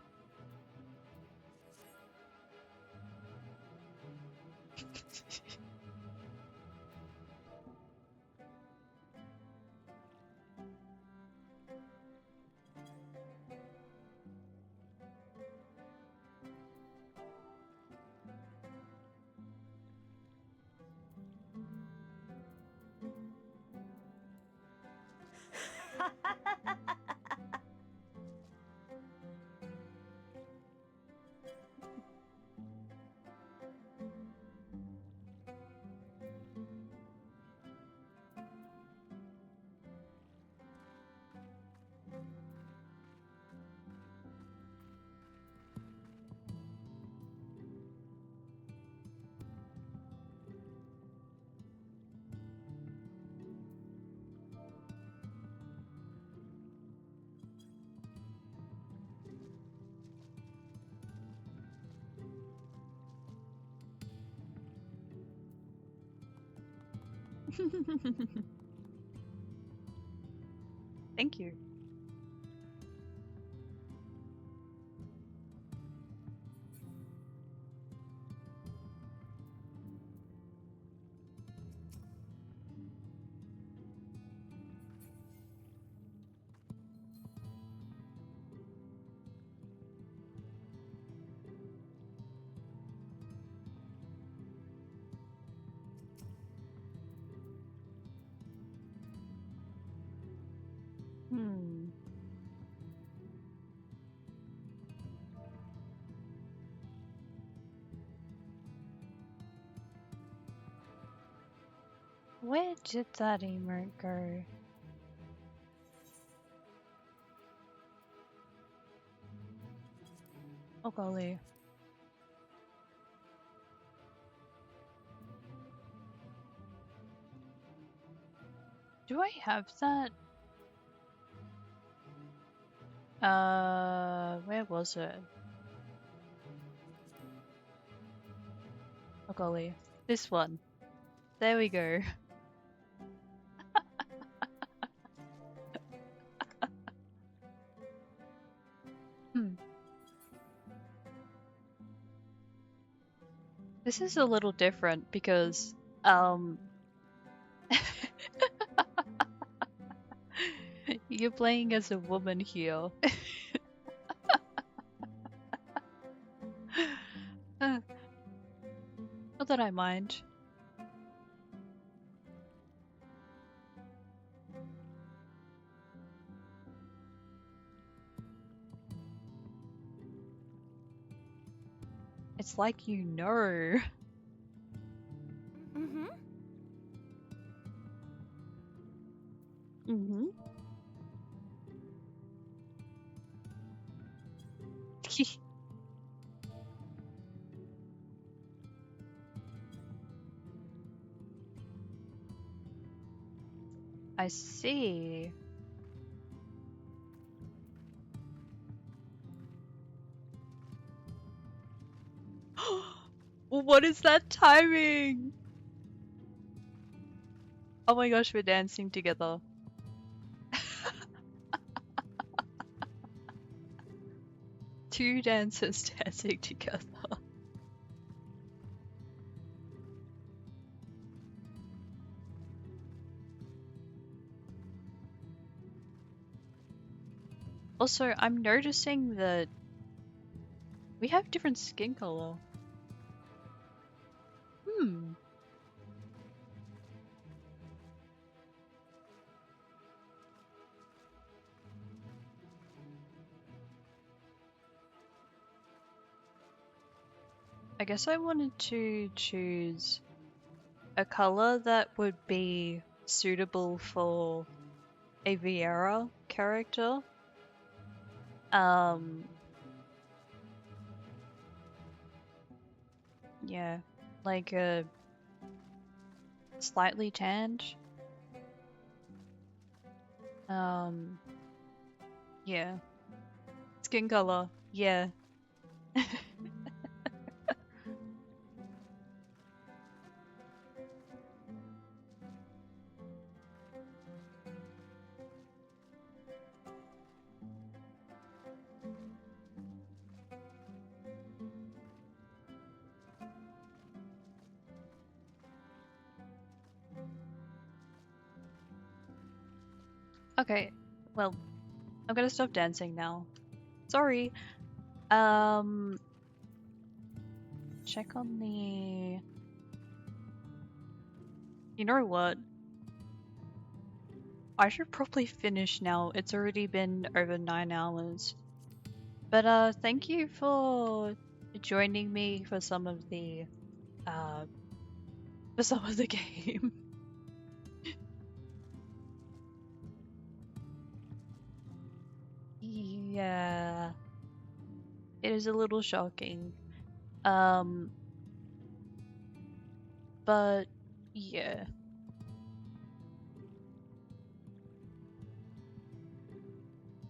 Thank you. Hmm. Where did that emote go? Oh golly. Do I have that? Where was it? Oh golly. This one. There we go. Hmm. This is a little different because, you're playing as a woman here. Not that I mind. It's like you know. Mm-hmm. Mm-hmm. I see. What is that timing? Oh my gosh, we're dancing together. Two dancers dancing together. Also, I'm noticing that we have different skin color. Hmm. I guess I wanted to choose a color that would be suitable for a Viera character. Yeah, like a slightly tanned. Yeah. Skin color, yeah. Okay, well, I'm gonna stop dancing now. Sorry. Check on the... You know what? I should probably finish now. It's already been over 9 hours. But thank you for joining me for some of the game. Yeah. It is a little shocking. But yeah.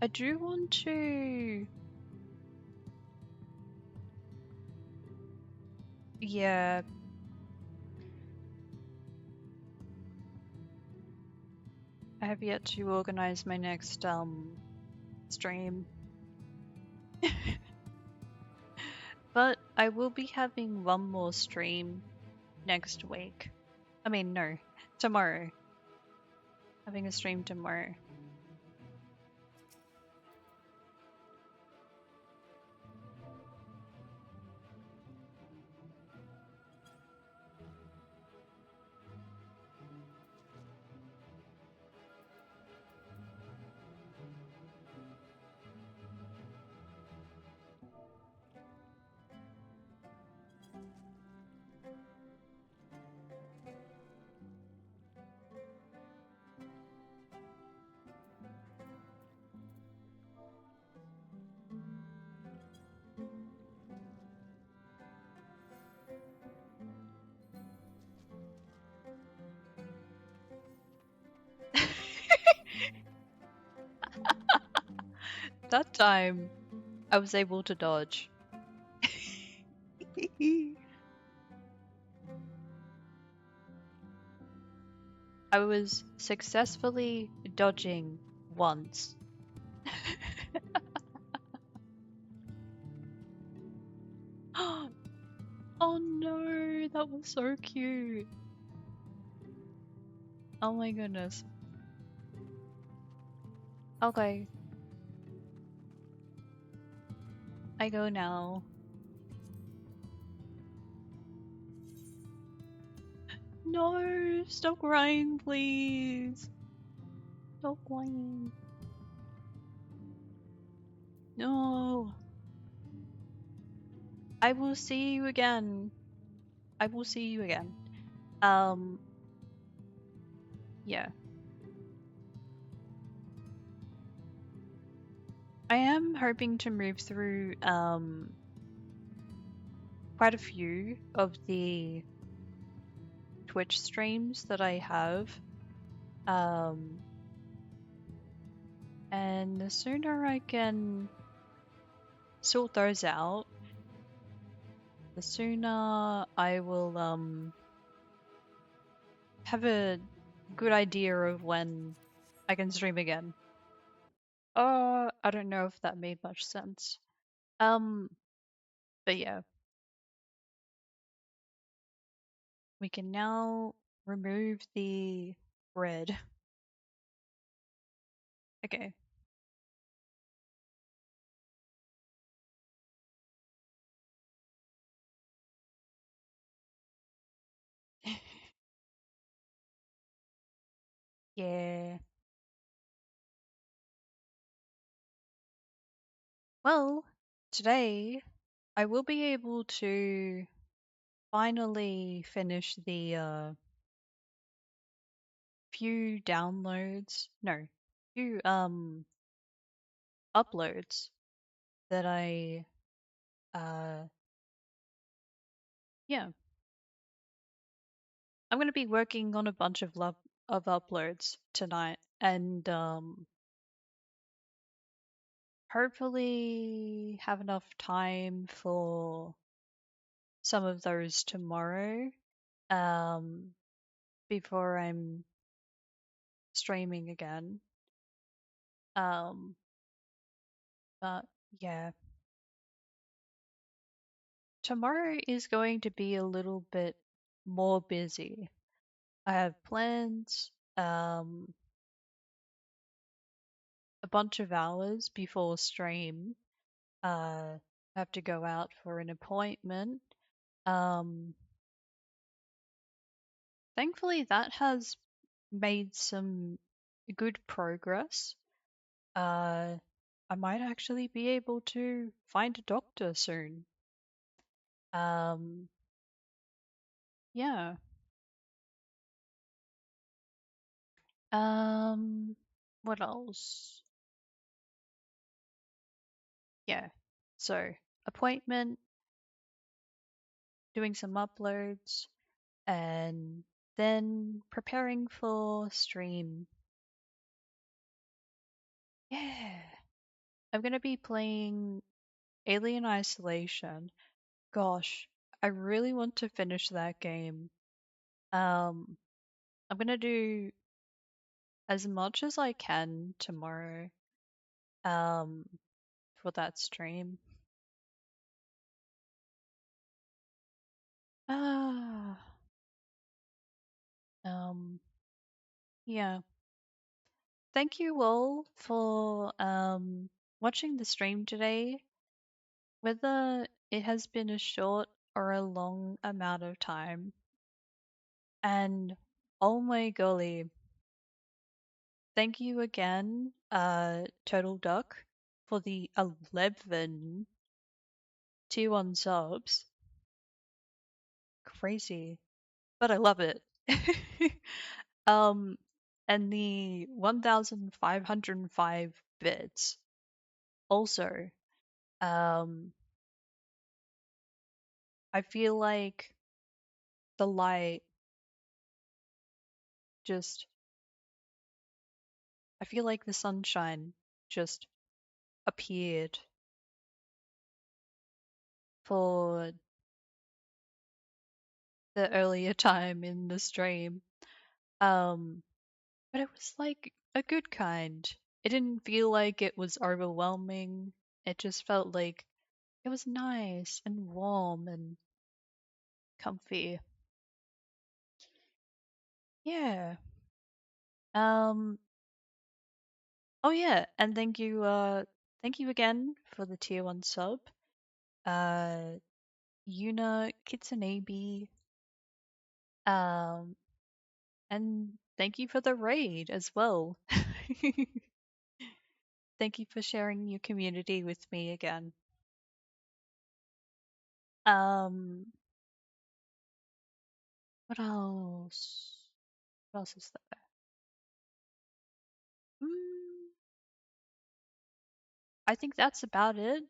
I do want to... Yeah. I have yet to organize my next stream. But I will be having one more stream next week. I mean, no, tomorrow. Having a stream tomorrow. That time, I was able to dodge. I was successfully dodging once. Oh no, that was so cute. Oh my goodness. Okay. I go now. No, stop crying, please. Stop crying. No. I will see you again. I will see you again. Yeah. I am hoping to move through, quite a few of the Twitch streams that I have. And the sooner I can sort those out, the sooner I will, have a good idea of when I can stream again. I don't know if that made much sense. But yeah. We can now remove the bread. Okay. Yeah. Well, today I will be able to finally finish the few downloads, no, few uploads that I uh yeah, I'm going to be working on a bunch of uploads tonight and hopefully have enough time for some of those tomorrow um before I'm streaming again. Um but yeah, tomorrow is going to be a little bit more busy. I have plans, a bunch of hours before stream. I have to go out for an appointment. Um, Thankfully, that has made some good progress. Uh, I might actually be able to find a doctor soon. Um, yeah. What else? Yeah. So, appointment, doing some uploads, and then preparing for stream. Yeah. I'm gonna be playing Alien Isolation. Gosh, I really want to finish that game. Um, I'm gonna do as much as I can tomorrow, um, for that stream. Ah, um, yeah. Thank you all for watching the stream today. Whether it has been a short or a long amount of time. And oh my golly, thank you again, Total Duck, for the 11 tier 1 subs. Crazy. But I love it. um and the 1505 bits. Also, um I feel like the light just I feel like the sunshine just appeared for the earlier time in the stream. Um, but it was like a good kind. It didn't feel like it was overwhelming. It just felt like it was nice and warm and comfy. Yeah. Um, oh yeah, and thank you again for the tier 1 sub. Uh, Yuna Kitsunebi. Um, and thank you for the raid as well. Thank you for sharing your community with me again. Um, what else? What else is there? I think that's about it.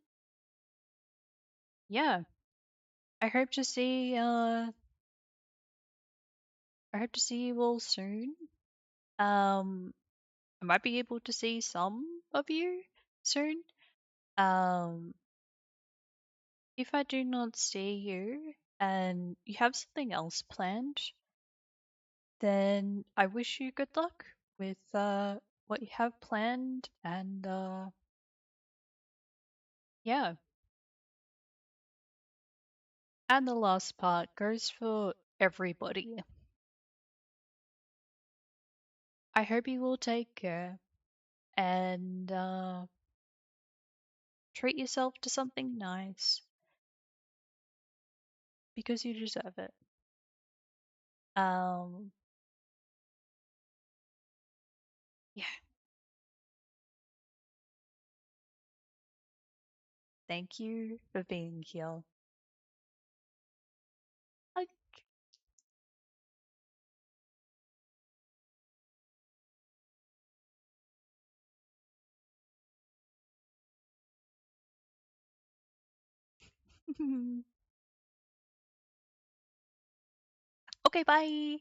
Yeah. I hope to see I hope to see you all soon. Um I might be able to see some of you soon. Um if I do not see you and you have something else planned, then I wish you good luck with what you have planned and yeah. And the last part goes for everybody. I hope you will take care and treat yourself to something nice because you deserve it. Um, Thank you for being here. Hug. Okay, bye.